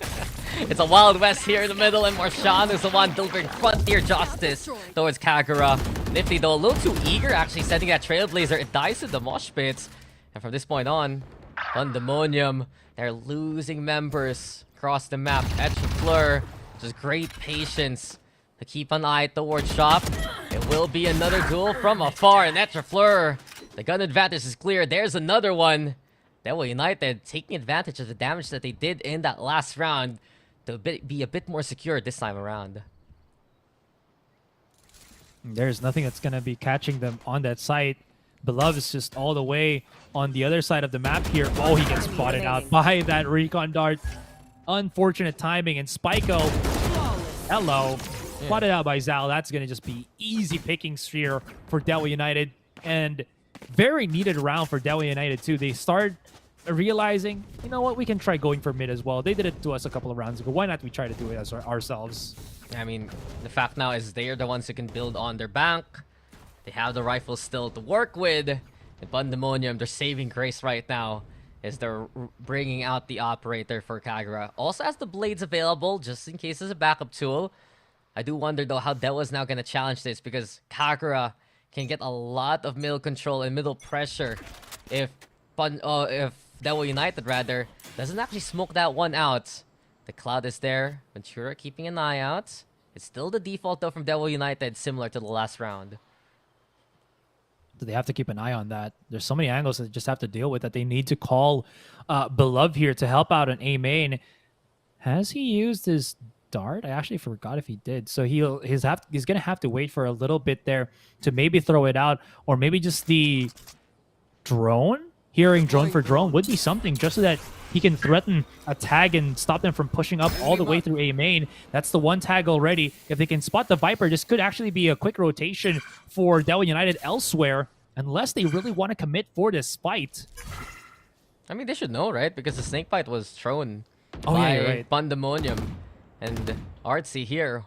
It's a Wild West here in the middle, and Marchand is the one delivering frontier justice towards Kagura. Nifty, though, a little too eager, actually sending that Trailblazer. It dies to the mosh pits. And from this point on, Pandemonium, they're losing members across the map. Etchefleur, just great patience to keep an eye towards shop. It will be another duel from afar, and Etchefleur, the gun advantage is clear. There's another one. DEWA United taking advantage of the damage that they did in that last round to be a bit more secure this time around. There's nothing that's going to be catching them on that site. Beloved is just all the way on the other side of the map here. Oh, he gets spotted out by that recon dart. Unfortunate timing. And Spyko, hello. Spotted out by Zal. That's going to just be easy pickings here for DEWA United. And very needed round for DEWA United too. They start realizing, you know what, we can try going for mid as well. They did it to us a couple of rounds ago. Why not we try to do it as ourselves? I mean, the fact now is they're the ones who can build on their bank. They have the rifles still to work with. And Pandemonium, they're saving grace right now as they're bringing out the operator for Kagura. Also has the blades available just in case as a backup tool. I do wonder though how DEWA's now going to challenge this, because Kagura can get a lot of middle control and middle pressure if DEWA United rather doesn't actually smoke that one out. The Cloud is there. Ventura keeping an eye out. It's still the default though from DEWA United, similar to the last round. So they have to keep an eye on that. There's so many angles that they just have to deal with that they need to call Beloved here to help out an A main. Has he used his dart? I actually forgot if he did. So he's gonna have to wait for a little bit there to maybe throw it out, or maybe just the drone. hearing drone for drone would be something, just so that he can threaten a tag and stop them from pushing up all the way through A main. That's the one tag already. If they can spot the Viper, this could actually be a quick rotation for DEWA United elsewhere, unless they really want to commit for this fight. I mean, they should know, right? Because the snake bite was thrown Oh, by yeah, you're right. Pandemonium. And Artsy here,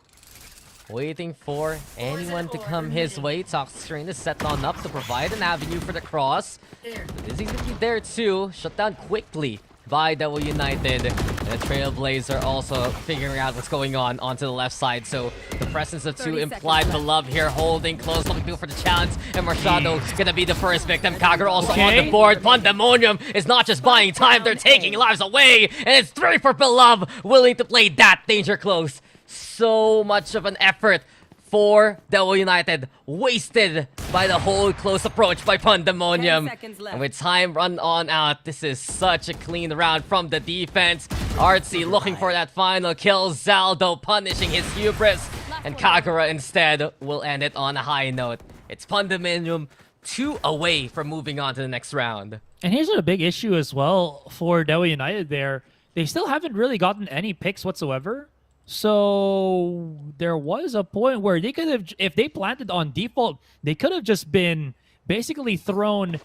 waiting for anyone to come his way. Toxic is set on up to provide an avenue for the cross. Is he going to be there too? Shut down quickly by DEWA United. And the Trailblazer also figuring out what's going on onto the left side. So the presence of two implied Beloved here, holding close, looking for the challenge. And Marshado gonna be the first victim. Kagura also on the board. Pandemonium is not just buying time, they're taking lives away. And it's 3 for Beloved, willing to play that danger close. So much of an effort for DEWA United, wasted by the whole close approach by Pandemonium. And with time run on out, this is such a clean round from the defense. Artsy looking for that final kill. Zaldo punishing his hubris. And Kagura instead will end it on a high note. It's Pandemonium 2 away from moving on to the next round. And here's a big issue as well for DEWA United there. They still haven't really gotten any picks whatsoever. So there was a point where they could have, if they planted on default, they could have just been basically thrown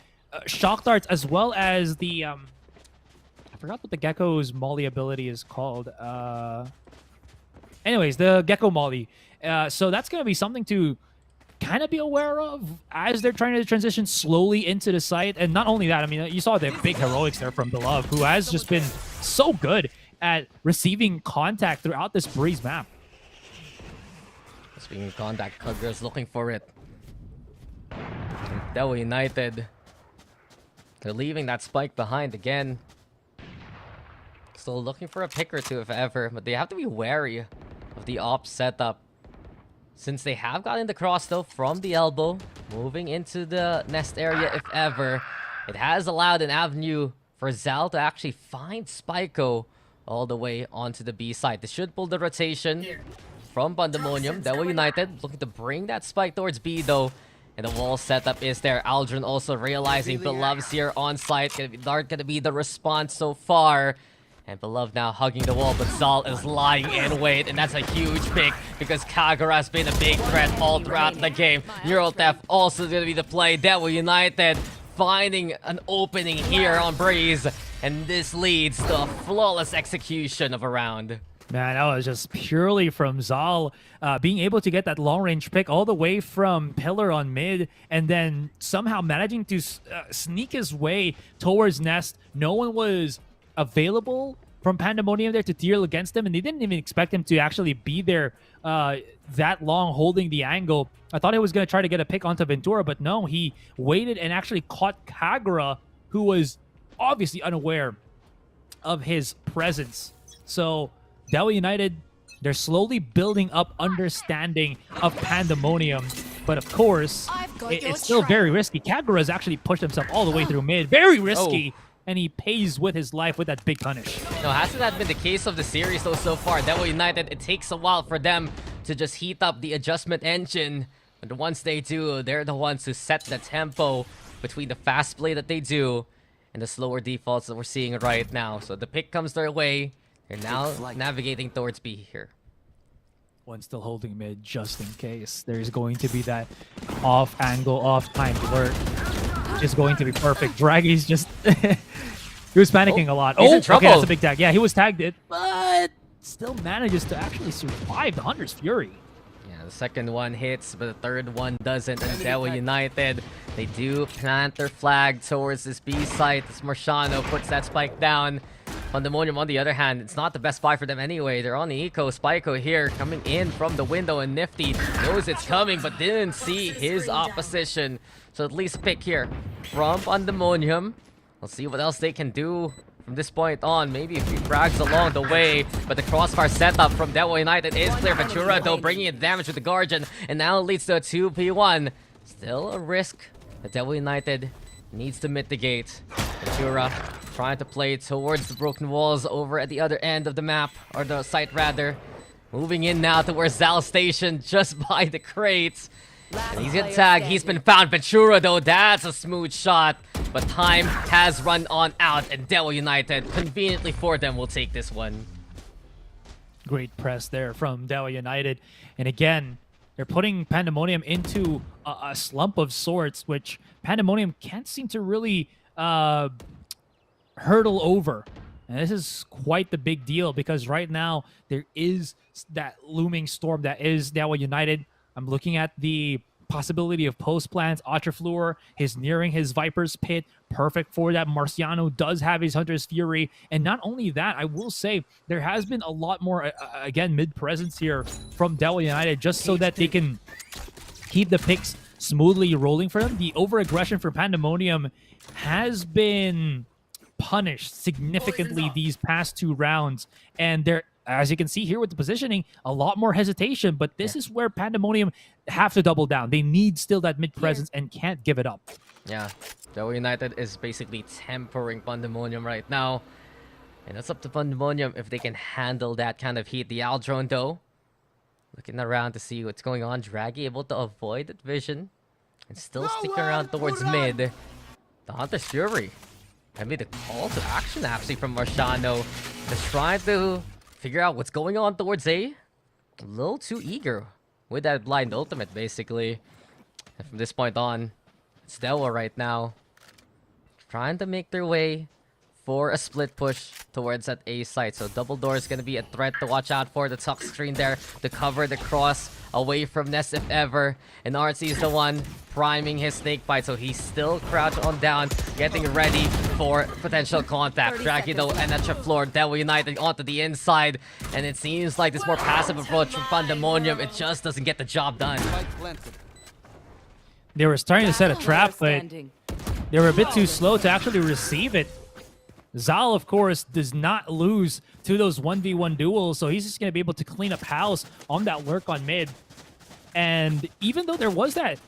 shock darts, as well as the I forgot what the Gecko's molly ability is called. Anyways, the Gecko molly. So that's going to be something to kind of be aware of as they're trying to transition slowly into the site. And not only that, I mean, you saw the big heroics there from Beloved, who has just been so good at receiving contact throughout this Breeze map. Speaking of contact, Kagura's looking for it. DEWA United, they're leaving that spike behind again. Still looking for a pick or two if ever, but they have to be wary of the op setup. Since they have gotten the cross though from the elbow, moving into the nest area if ever, it has allowed an avenue for Zal to actually find Spyco all the way onto the B side. This should pull the rotation from Pandemonium. DEWA United looking to bring that spike towards B though. And the wall setup is there. Aldrin also realizing Beloved's here on site. Dart gonna be the response so far. And Beloved now hugging the wall, but Zal is lying in wait. And that's a huge pick because Kagura has been a big threat all throughout the game. Neural Theft also gonna be the play. DEWA United finding an opening here on Breeze. And this leads to a flawless execution of a round. Man, that was just purely from Zal being able to get that long-range pick all the way from Pillar on mid, and then somehow managing to sneak his way towards Nest. No one was available from Pandemonium there to deal against him, and they didn't even expect him to actually be there that long holding the angle. I thought he was going to try to get a pick onto Ventura, but no, he waited and actually caught Kagura, who was obviously unaware of his presence. So DEWA United, they're slowly building up understanding of Pandemonium, but of course it's still very risky. Kagura has actually pushed himself all the way through mid, very risky. And he pays with his life with that big punish. No, hasn't that been the case of the series though so far? DEWA United, it takes a while for them to just heat up the adjustment engine. But once they do, they're the ones who set the tempo between the fast play that they do and the slower defaults that we're seeing right now. So the pick comes their way. They're now navigating towards B here. One still holding mid just in case. There's going to be that off angle, off time lurk. Is going to be perfect. Draggy's just... he was panicking a lot. He's in trouble. Okay, that's a big tag. Yeah, he was tagged it, but still manages to actually survive the Hunter's Fury. Yeah, the second one hits, but the third one doesn't. And DEWA United, they do plant their flag towards this B site as Marciano puts that spike down. Pandemonium, on the other hand, it's not the best buy for them anyway. They're on the eco. Spyco here coming in from the window, and Nifty knows it's coming but didn't see his opposition. So at least a pick here from Pandemonium. We'll see what else they can do from this point on. Maybe a few frags along the way, but the crossfire setup from DEWA United is clear. Ventura though bringing in damage with the Guardian, and now it leads to a 2v1. Still a risk that DEWA United needs to mitigate. Ventura trying to play towards the broken walls over at the other end of the map, or the site rather. Moving in now to where Zal stationed just by the crates. And he's gonna tag. He's been found. Ventura, though, that's a smooth shot. But time has run on out, and DEWA United, conveniently for them, will take this one. Great press there from DEWA United. And again, they're putting Pandemonium into a slump of sorts, which Pandemonium can't seem to really hurdle over. And this is quite the big deal because right now there is that looming storm that is DEWA United. I'm looking at the possibility of post plans. Atrafleur is nearing his Viper's Pit. Perfect for that. Marciano does have his Hunter's Fury. And not only that, I will say there has been a lot more, again, mid-presence here from DEWA United just so that they can keep the picks smoothly rolling for them. The over-aggression for Pandemonium has been punished significantly these past 2 rounds. And they're, as you can see here with the positioning, a lot more hesitation, but this is where Pandemonium have to double down. They need still that mid-presence and can't give it up. Yeah, DEWA United is basically tempering Pandemonium right now. And it's up to Pandemonium if they can handle that kind of heat. The Aldrone, though, looking around to see what's going on. Draggy able to avoid that vision and still stick around towards mid. The Hunter's Fury. I mean, the call to action actually from Marciano. Just trying to figure out what's going on towards A. A little too eager with that blind ultimate, basically. And from this point on, it's DEWA right now. Trying to make their way for a split push towards that A site. So double door is going to be a threat to watch out for. The tuck screen there to cover the cross away from Nest if ever. And RC is the one priming his snake bite. So he's still crouched on down, getting ready for potential contact. Draggy though and at the floor. DEWA United onto the inside. And it seems like this more passive approach from Pandemonium, it just doesn't get the job done. They were starting to set a trap, but they were a bit too slow to actually receive it. Zal, of course, does not lose to those 1v1 duels, so he's just going to be able to clean up house on that lurk on mid. And even though there was that,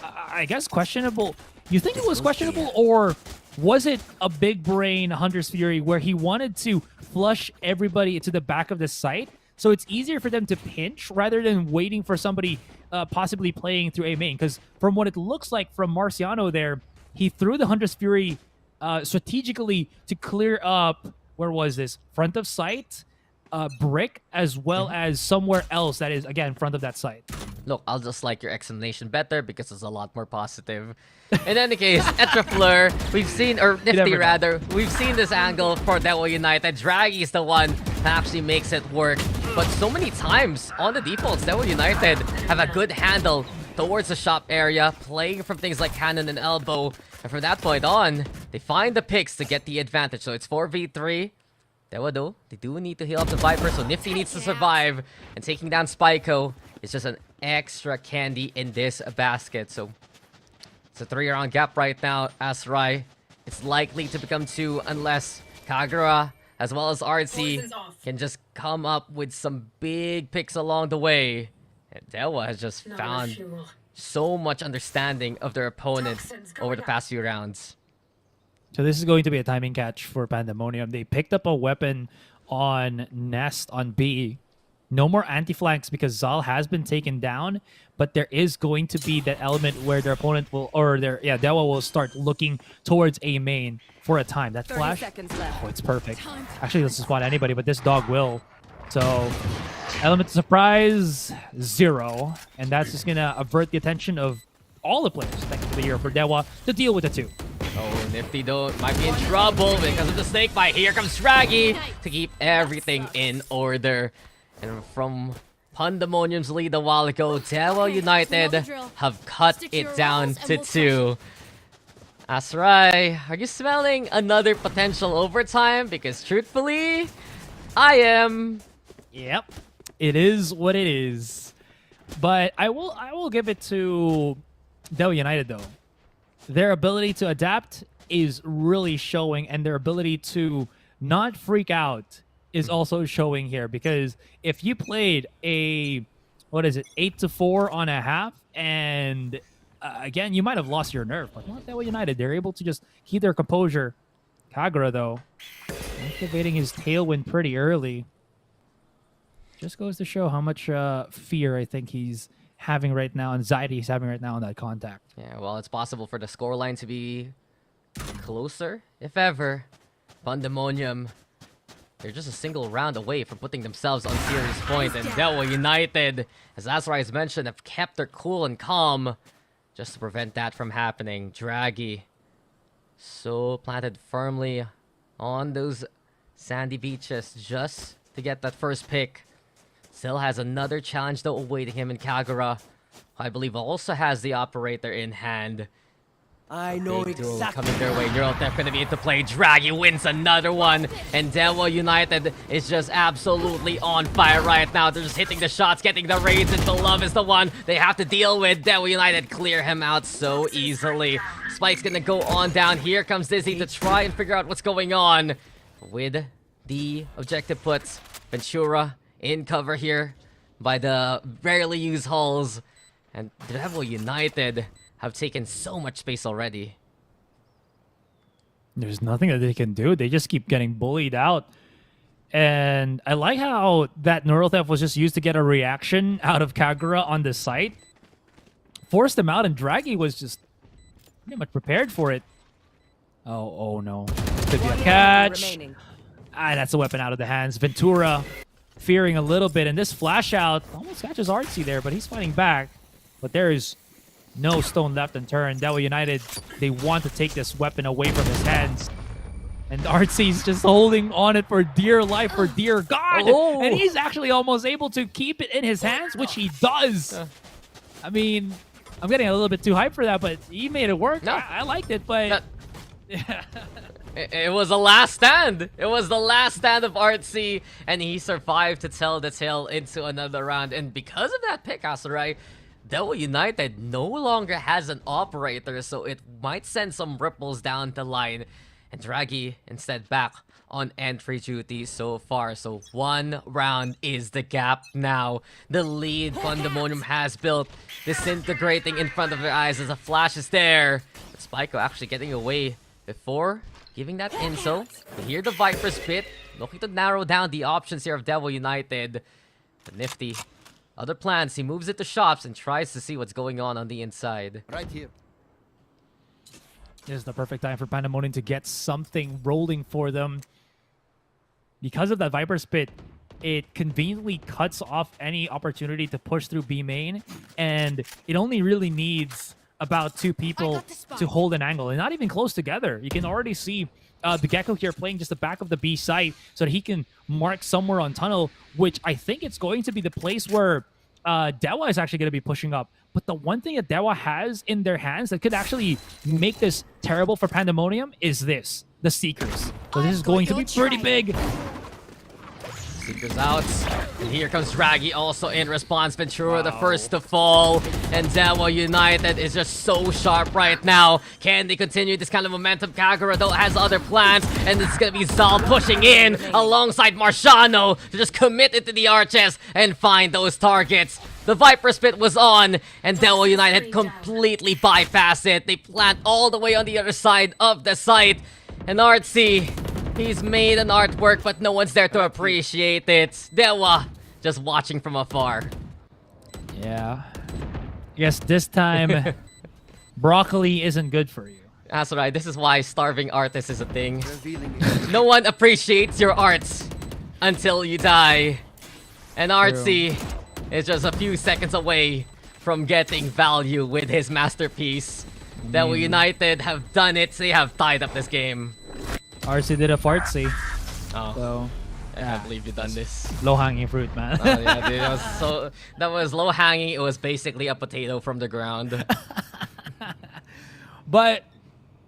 I guess, questionable... You think it was questionable, or was it a big brain Hunter's Fury where he wanted to flush everybody to the back of the site? So it's easier for them to pinch rather than waiting for somebody possibly playing through A main. Because from what it looks like from Marciano there, he threw the Hunter's Fury strategically to clear up, where was this? Front of site, brick, as well as somewhere else that is, again, front of that site. Look, I'll just like your explanation better because it's a lot more positive. In any case, Etrafleur, we've seen, or Nifty rather, we've seen this angle for DEWA United. Draggy is the one that actually makes it work. But so many times on the defaults, DEWA United have a good handle towards the shop area, playing from things like cannon and elbow. And from that point on, they find the picks to get the advantage. So it's 4v3. DEWA though, they do need to heal up the Viper, so Nifty needs to survive. And taking down Spyco is just an extra candy in this basket. So it's a 3-round gap right now. Asurai, it's likely to become 2 unless Kagura as well as RC can just come up with some big picks along the way. And DEWA has just found so much understanding of their opponent over the past few rounds. So this is going to be a timing catch for Pandemonium. They picked up a weapon on Nest on B. No more anti-flanks because Zal has been taken down, but there is going to be that element where their opponent will, or their, DEWA will start looking towards A main for a time. That flash, oh, it's perfect. Actually, this is spot anybody, but this dog will. So, element of surprise, 0. And that's just going to avert the attention of all the players, technically, here for DEWA to deal with the 2. Oh, Nifty though might be in trouble because of the snake bite. Here comes Draggy to keep everything in order. And from Pandemonium's lead a while ago, DEWA United have cut it down to 2. Asurai, are you smelling another potential overtime? Because truthfully, I am. Yep, it is what it is. But I will give it to DEWA United though. Their ability to adapt is really showing, and their ability to not freak out is also showing here. Because if you played a, 8-4 on a half, and again, you might have lost your nerve. But not DEWA United. They're able to just keep their composure. Kagura, though, activating his Tailwind pretty early. Just goes to show how much fear I think he's having right now, anxiety he's having right now on that contact. Yeah, well, it's possible for the scoreline to be closer, if ever. Pandemonium, they're just a single round away from putting themselves on serious point. And DEWA United, as Asurai has mentioned, have kept their cool and calm just to prevent that from happening. Draggy, so planted firmly on those sandy beaches just to get that first pick. Still has another challenge though awaiting him in Kagura. I believe also has the operator in hand. I know Big duel exactly. coming their way. Neural Theft gonna be into play. Draggy wins another one. And DEWA United is just absolutely on fire right now. They're just hitting the shots, getting the raids, and Beloved is the one they have to deal with. DEWA United clear him out so easily. Spike's gonna go on down. Here comes Dizzy to try and figure out what's going on with the objective puts. Ventura in cover here by the rarely used hulls. And DEWA United have taken so much space already. There's nothing that they can do. They just keep getting bullied out. And I like how that Neural Theft was just used to get a reaction out of Kagura on the site. Forced him out, and Draggy was just pretty much prepared for it. Oh no. This could be a catch. That's a weapon out of the hands. Ventura fearing a little bit, and this flash out almost catches Artsy there, but he's fighting back. But there is no stone left unturned. DEWA United, they want to take this weapon away from his hands. And Artsy's just holding on it for dear life, for dear God. Oh. And he's actually almost able to keep it in his hands, which he does. I mean, I'm getting a little bit too hyped for that, but he made it work. No. I liked it, but... It was the last stand. It was the last stand of Artsy, and he survived to tell the tale into another round. And because of that pick, Asurai, DEWA United no longer has an operator, so it might send some ripples down the line. And Draggy instead back on entry duty so far. So 1 round is the gap now. The lead Pandemonium has built, disintegrating in front of their eyes as a flash is there. But Spyco actually getting away before giving that inso. We hear the Viper spit, looking to narrow down the options here of DEWA United. The nifty other plans, he moves it to shops and tries to see what's going on the inside. Right here. This is the perfect time for Pandemonium to get something rolling for them. Because of that Viper Spit, it conveniently cuts off any opportunity to push through B main, and it only really needs about 2 people to hold an angle, and not even close together. You can already see the Gecko here playing just the back of the B site so that he can mark somewhere on tunnel, which I think it's going to be the place where DEWA is actually going to be pushing up. But the one thing that DEWA has in their hands that could actually make this terrible for Pandemonium is this, the Seekers. So this is going to be pretty big. Seekers out. And here comes Draggy also in response. Ventura the first to fall. And DEWA United is just so sharp right now. Can they continue this kind of momentum? Kagura though has other plans. And it's going to be Zal pushing in alongside Marciano to just commit it to the arches and find those targets. The Viper Spit was on, and DEWA United completely bypassed it. They plant all the way on the other side of the site. And Artsy, he's made an artwork, but no one's there to appreciate it. DEWA just watching from afar. Yeah. Yes, this time, broccoli isn't good for you. That's right. This is why starving artist is a thing. No one appreciates your arts until you die. And Artsy is just a few seconds away from getting value with his masterpiece. DEWA United have done it. They have tied up this game. RC did a fartsy. Oh, So, I can't believe you've done this. low-hanging fruit, man. Oh, yeah, dude, that was low hanging. It was basically a potato from the ground. But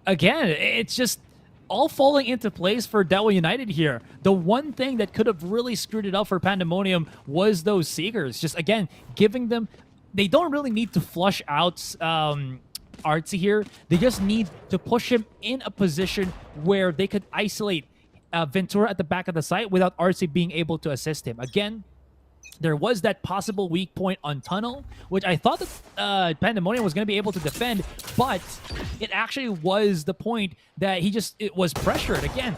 again, it's just all falling into place for DEWA United here. The one thing that could have really screwed it up for Pandemonium was those Seekers. Just again, giving them, they don't really need to flush out Artsy here. They just need to push him in a position where they could isolate Ventura at the back of the site without Artsy being able to assist him. Again, there was that possible weak point on tunnel, which I thought that Pandemonium was going to be able to defend, but it actually was the point that it was pressured. Again,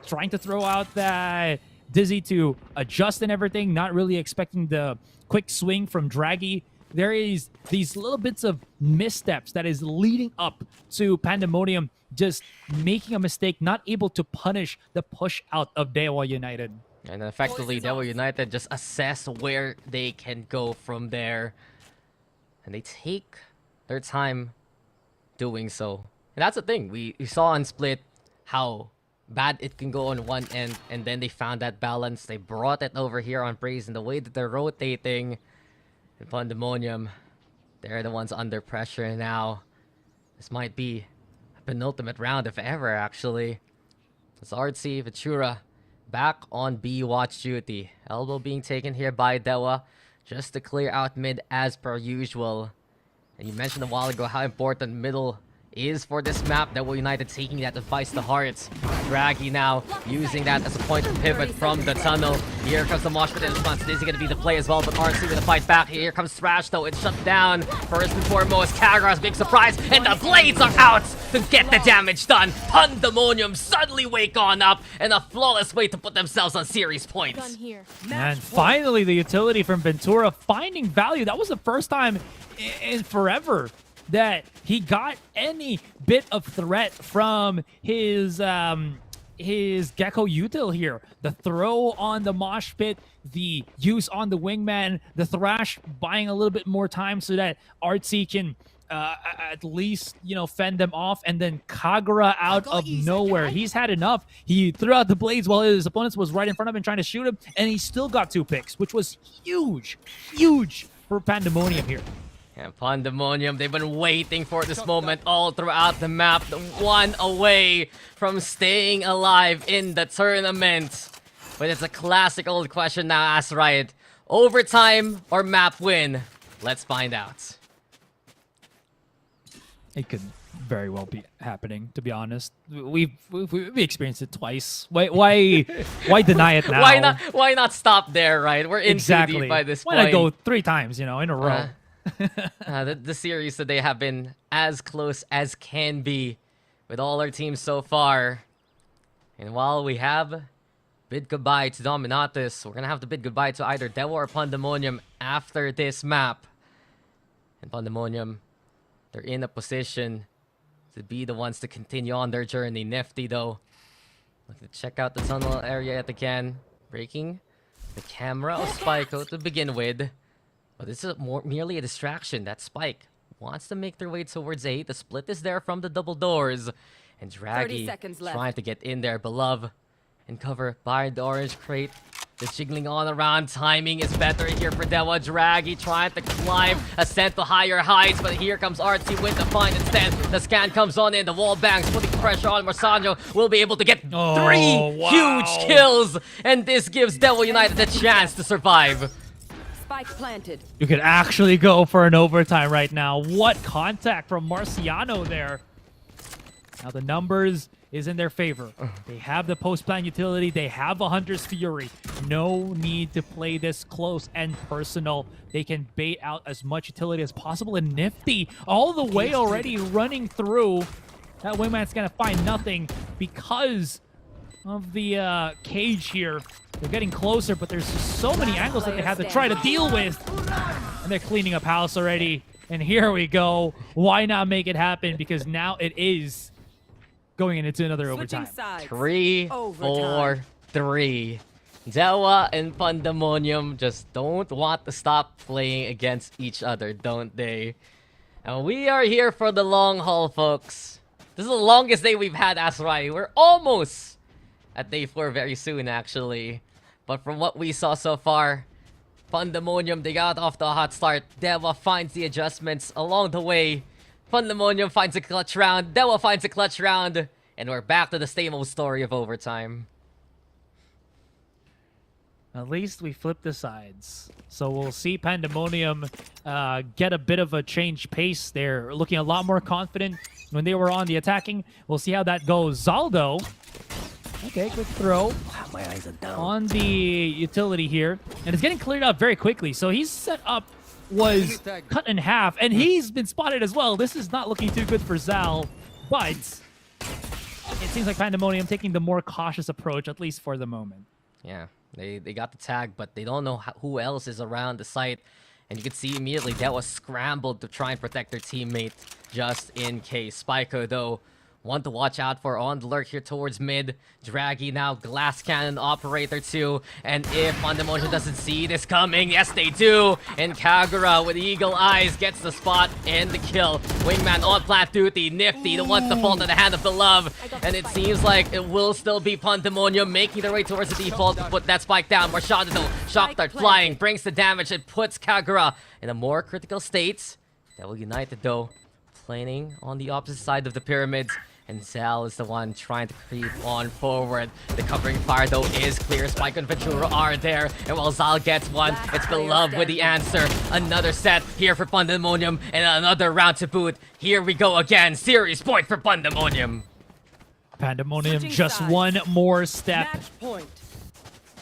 trying to throw out that Dizzy to adjust and everything, not really expecting the quick swing from Draggy. there is these little bits of missteps that is leading up to Pandemonium just making a mistake, not able to punish the push out of DEWA United. And effectively, DEWA United just assess where they can go from there. And they take their time doing so. And that's the thing. We saw on Split how bad it can go on one end, and then they found that balance. They brought it over here on Praise, and the way that they're rotating in Pandemonium, they're the ones under pressure now. This might be a penultimate round, if ever, actually. It's Artsy, Ventura back on B watch duty. Elbow being taken here by DEWA just to clear out mid as per usual. And you mentioned a while ago how important middle is for this map. DEWA United taking that advice to heart. Draggy now using that as a point of pivot from the tunnel. Here comes the mosh pit in response. This is going to be the play as well, but RC with a fight back. Here comes Thrash though. It's shut down. First and foremost, Kagura's big surprise, and the blades are out to get the damage done. Pandemonium suddenly wake on up, and a flawless way to put themselves on series points. And finally, the utility from Ventura finding value. That was the first time in forever that he got any bit of threat from his Gecko util here. The throw on the mosh pit, the use on the wingman, the Thrash buying a little bit more time so that Artsy can at least, you know, fend them off, and then Kagura out of nowhere. He's had enough. He threw out the blades while his opponent was right in front of him trying to shoot him, and he still got 2 picks, which was huge for Pandemonium here. And Pandemonium, they've been waiting for this moment all throughout the map. The one away from staying alive in the tournament. But it's a classic old question now, Asurai. Overtime or map win? Let's find out. It could very well be happening, to be honest. We've experienced it twice. Why deny it now? Why not stop there, right? We're in too deep by this point. Why not go 3 times, you know, in a row? The series today have been as close as can be with all our teams so far. And while we have bid goodbye to Dominatus, we're going to have to bid goodbye to either DEWA or Pandemonium after this map. And Pandemonium, they're in a position to be the ones to continue on their journey. Nifty, though. Look to check out the tunnel area yet again. Breaking the camera of Spyco to begin with. But this is merely a distraction. That Spike wants to make their way towards A. The split is there from the double doors. And Draggy trying to get in there. Beloved and cover by the orange crate. The jiggling on around. Timing is better here for DEWA. Draggy trying to climb, ascend to higher heights. But here comes Artsy with the find instead. The scan comes on in. The wall bangs, putting pressure on Marsanjo. Will be able to get 3 huge kills. And this gives DEWA United a chance to survive. Spike planted. You could actually go for an overtime right now. What contact from Marciano there. Now the numbers is in their favor. They have the post-plan utility. They have a Hunter's Fury. No need to play this close and personal. They can bait out as much utility as possible. And Nifty all the way already running through. That wingman's going to find nothing because of the cage here. They're getting closer, but there's just so many angles that they have to try to deal with. And they're cleaning up house already. And here we go. Why not make it happen? Because now it is going into another overtime. 3-4-3. DEWA and Pandemonium just don't want to stop playing against each other, don't they? And we are here for the long haul, folks. This is the longest day we've had, Asurai. We're almost at day 4 very soon, actually. But from what we saw so far, Pandemonium, they got off to a hot start. DEWA finds the adjustments along the way. Pandemonium finds a clutch round. DEWA finds a clutch round. And we're back to the same old story of overtime. At least we flipped the sides. So we'll see Pandemonium get a bit of a change pace. They're looking a lot more confident when they were on the attacking. We'll see how that goes. Zaldo. Okay, quick throw on the utility here. And it's getting cleared up very quickly. So he's set up was cut in half. And he's been spotted as well. This is not looking too good for Zal. But it seems like Pandemonium taking the more cautious approach, at least for the moment. Yeah, they got the tag, but they don't know who else is around the site. And you can see immediately that was scrambled to try and protect their teammate just in case. Spyco, though, one to watch out for on the lurk here towards mid. Draggy now, glass cannon operator too. And if Pandemonium doesn't see this coming, yes they do. And Kagura with eagle eyes gets the spot and the kill. Wingman on plant duty, Nifty, the one to fall to the hand of the love. And it seems like it will still be Pandemonium making their way towards the default to put that spike down. Marshada though, shock dart flying, brings the damage and puts Kagura in a more critical state. Devil United though, playing on the opposite side of the pyramids. And Zal is the one trying to creep on forward. The covering fire, though, is clear. Spike and Ventura are there. And while Zal gets one, it's Beloved with the answer. Another set here for Pandemonium. And another round to boot. Here we go again. Series point for Pandemonium. Pandemonium just one more step.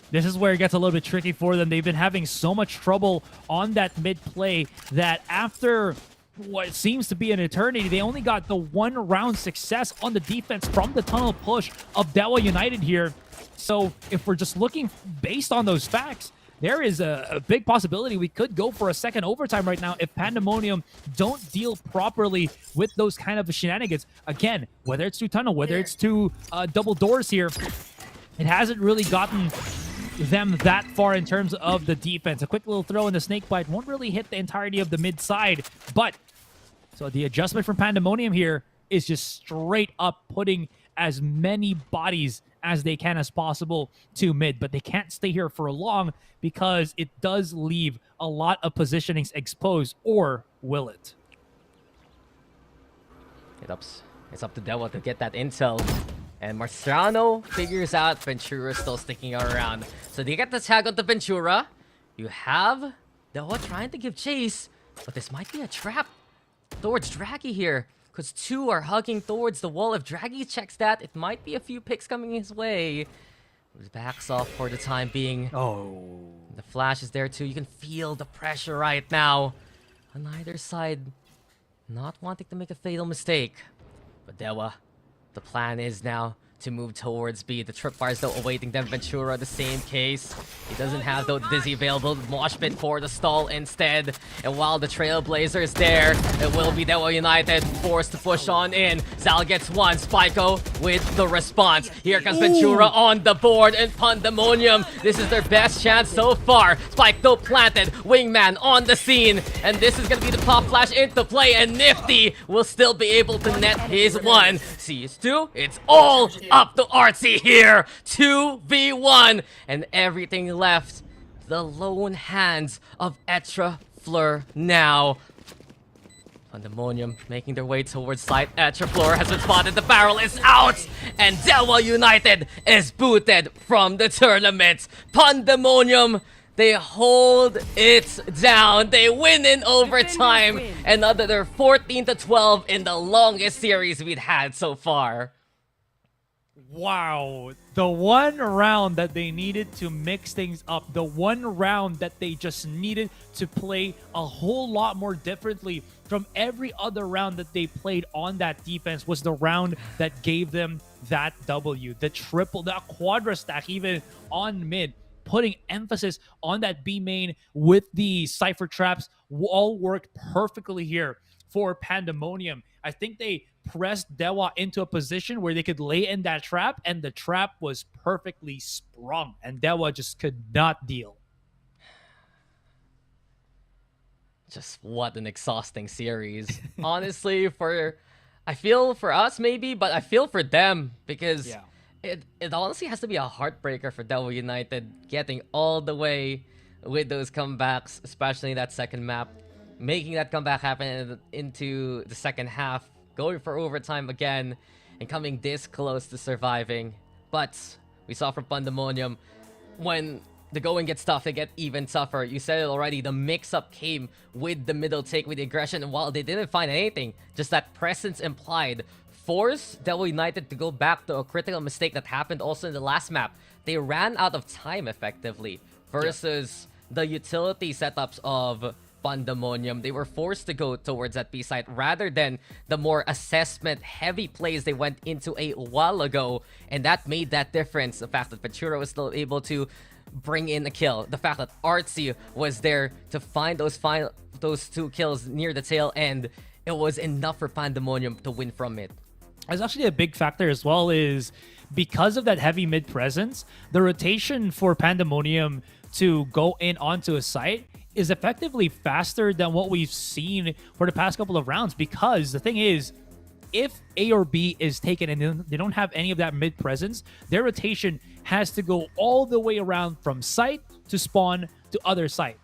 This is where it gets a little bit tricky for them. They've been having so much trouble on that mid play that after what seems to be an eternity, they only got the one round success on the defense from the tunnel push of DEWA United here. So if we're just looking based on those facts, there is a big possibility we could go for a second overtime right now if Pandemonium don't deal properly with those kind of shenanigans. Again, whether it's to tunnel, whether it's to double doors here, it hasn't really gotten them that far in terms of the defense. A quick little throw in the snake bite won't really hit the entirety of the mid side, but so the adjustment from Pandemonium here is just straight up putting as many bodies as they can as possible to mid, but they can't stay here for long because it does leave a lot of positionings exposed, or will it? It's up to DEWA to get that intel. And Marciano figures out Ventura still sticking around. So they get the tag onto Ventura. You have DEWA trying to give chase, but this might be a trap towards Draggy here, because two are hugging towards the wall. If Draggy checks that, it might be a few picks coming his way. He backs off for the time being. Oh. The flash is there too. You can feel the pressure right now on either side, not wanting to make a fatal mistake. But DEWA, the plan is now to move towards B. The tripwires though awaiting them. Ventura, the same case. He doesn't have though Dizzy available. Mosh pit for the stall instead. And while the Trailblazer is there, it will be DEWA United forced to push on in. Zal gets one. Spyco with the response. Here comes Ventura on the board, and Pandemonium, this is their best chance so far. Spike though planted. Wingman on the scene. And this is gonna be the pop flash into play, and Nifty will still be able to net his one. CS2, it's all up to Artsy here. 2v1, and everything left the lone hands of Etra Fleur now. Pandemonium making their way towards site. Etra Fleur has been spotted. The barrel is out, and DEWA United is booted from the tournament. Pandemonium, they hold it down. They win in overtime. Another 14-12 in the longest series we've had so far. Wow. The one round that they needed to mix things up, the one round that they just needed to play a whole lot more differently from every other round that they played on that defense, was the round that gave them that W. The triple, that quadra stack even on mid, putting emphasis on that B main with the Cypher traps, all worked perfectly here for Pandemonium. I think they pressed DEWA into a position where they could lay in that trap, and the trap was perfectly sprung, and DEWA just could not deal. Just what an exhausting series. Honestly, I feel for us maybe, but I feel for them, because it honestly has to be a heartbreaker for DEWA United getting all the way with those comebacks, especially that second map, making that comeback happen into the second half, going for overtime again, and coming this close to surviving. But we saw from Pandemonium, when the going gets tough, they get even tougher. You said it already, the mix-up came with the middle take, with the aggression, and while they didn't find anything, just that presence implied, forced DEWA United to go back to a critical mistake that happened also in the last map. They ran out of time effectively versus the utility setups of Pandemonium. They were forced to go towards that B site rather than the more assessment heavy plays they went into a while ago, and that made that difference. The fact that Ventura was still able to bring in a kill. The fact that Artsy was there to find those 2 kills near the tail end, it was enough for Pandemonium to win from it. It's actually a big factor as well, is because of that heavy mid presence, the rotation for Pandemonium to go in onto a site is effectively faster than what we've seen for the past couple of rounds. Because the thing is, if A or B is taken and they don't have any of that mid presence, their rotation has to go all the way around from site to spawn to other site.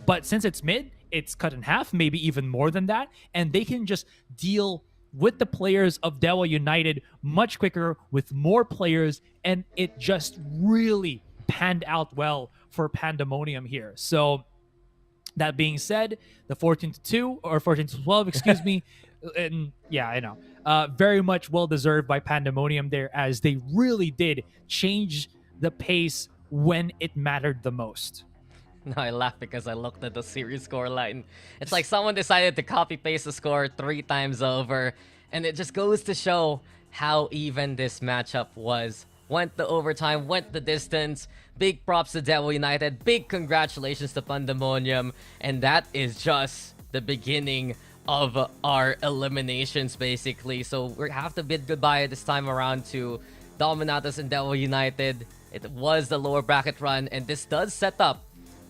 But since it's mid, it's cut in half, maybe even more than that, and they can just deal with the players of DEWA United much quicker with more players, and it just really panned out well for Pandemonium here. So that being said, the 14-2 or 14-12, excuse me, and yeah, I know, very much well deserved by Pandemonium there, as they really did change the pace when it mattered the most. No, I laugh because I looked at the series score line. It's like someone decided to copy paste the score 3 times over, and it just goes to show how even this matchup was. Went the overtime, went the distance. Big props to DEWA United. Big congratulations to Pandemonium, and that is just the beginning of our eliminations, basically. So we have to bid goodbye this time around to Dominatus and DEWA United. It was the lower bracket run, and this does set up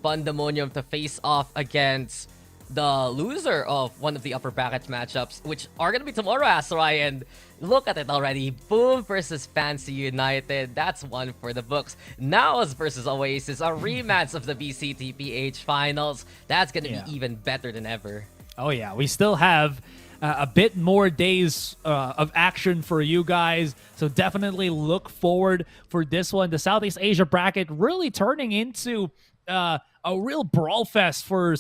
Pandemonium to face off against the loser of one of the upper bracket matchups, which are going to be tomorrow, Asurai. And look at it already. Boom versus Fancy United. That's one for the books. Naos versus Oasis, a rematch of the VCT PH finals. That's going to be even better than ever. Oh yeah, we still have a bit more days of action for you guys, so definitely look forward for this one. The Southeast Asia bracket really turning into a real brawl fest for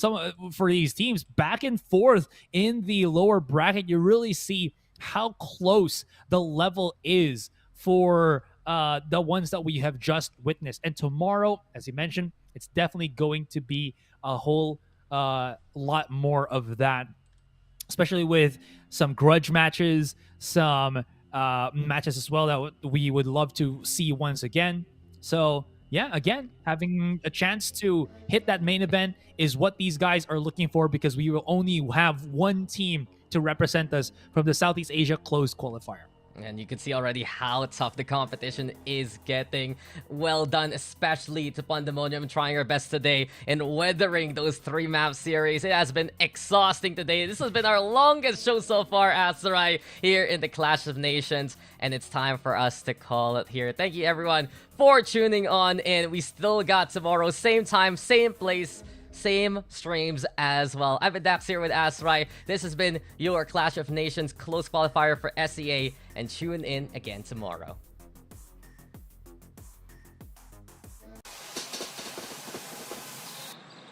these teams. Back and forth in the lower bracket, you really see how close the level is for the ones that we have just witnessed. And tomorrow, as you mentioned, it's definitely going to be a whole lot more of that, especially with some grudge matches, some matches as well that we would love to see once again. So yeah, again, having a chance to hit that main event is what these guys are looking for, because we will only have one team to represent us from the Southeast Asia Closed Qualifier. And you can see already how tough the competition is getting. Well done, especially to Pandemonium, trying our best today in weathering those 3-map series. It has been exhausting today. This has been our longest show so far, Asurai, here in the Clash of Nations. And it's time for us to call it here. Thank you, everyone, for tuning on. And we still got tomorrow, same time, same place, same streams as well. I've been Daks here with Asurai. This has been your Clash of Nations Closed Qualifier for SEA, and tune in again tomorrow.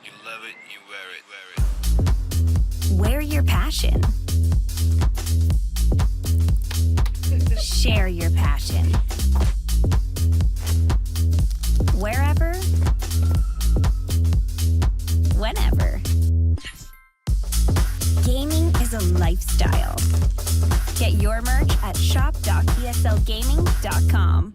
You love it, you wear it. Wear your passion. Share your passion. Wherever, whenever. Gaming is a lifestyle. Get your merch at shop.eslgaming.com.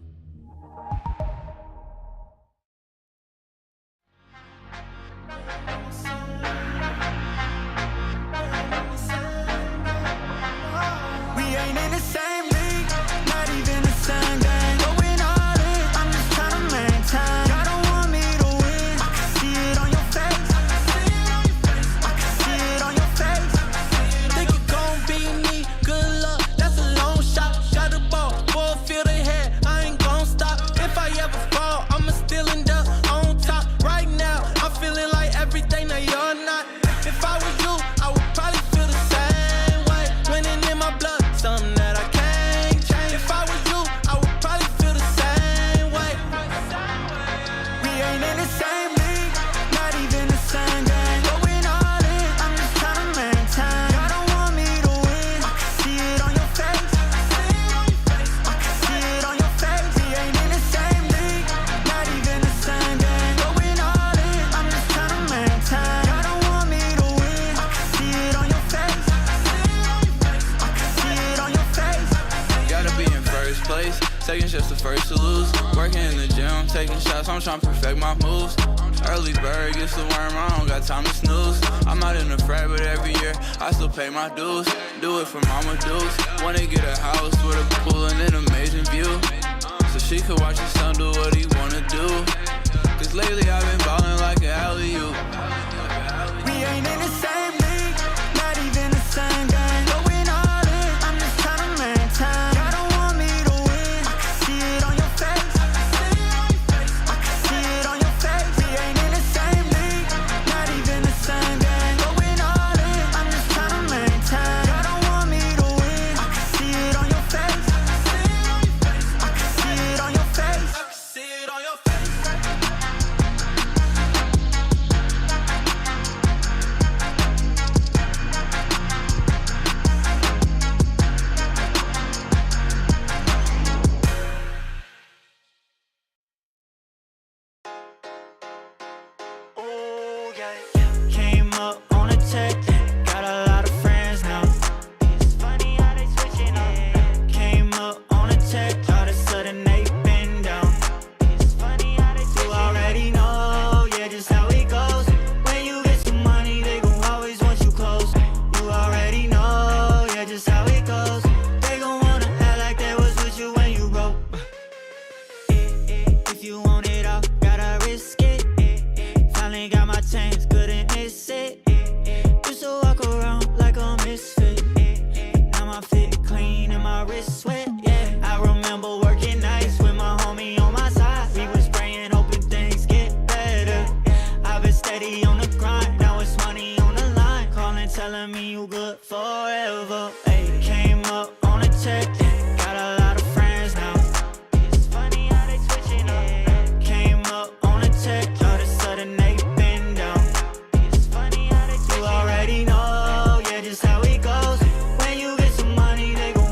We ain't in the same league, not even the same game. Going all in, I'm just trying to maintain. Y'all don't want me to win. I can see it on your face. I can see it on your face. Think you gon' beat me? Good luck, that's a long shot. Got the ball, full field. taking shots, I'm trying to perfect my moves. Early bird gets the worm, I don't got time to snooze. I'm not in the frat, but every year I still pay my dues. Do it for mama dudes. Wanna get a house with a pool and an amazing view, so she could watch her son do what he wanna do. Cause lately I've been ballin' like an alley-oop. We ain't in the same league, not even the same game. Going all in, I'm just trying to maintain. Y'all don't want me to win, I can see it on your face. I can see it on your face. We ain't in the same league, not even the same game. Going all in, I'm just trying to maintain. Y'all don't want me to win, I can see it on your face. I can see it on your face. I can see it on your face. Came up on a tech, got a lot of friends now. It's funny how they switching up. Came up on a tech, all of a sudden they been down. It's funny how they switching up. You already know, yeah, just how it goes. When you get some money, they gon' always want you close. You already know, yeah, just how it goes. They gon' wanna act like they was with you when you broke. If you want it all, gotta risk it. Finally got my chance, couldn't miss it.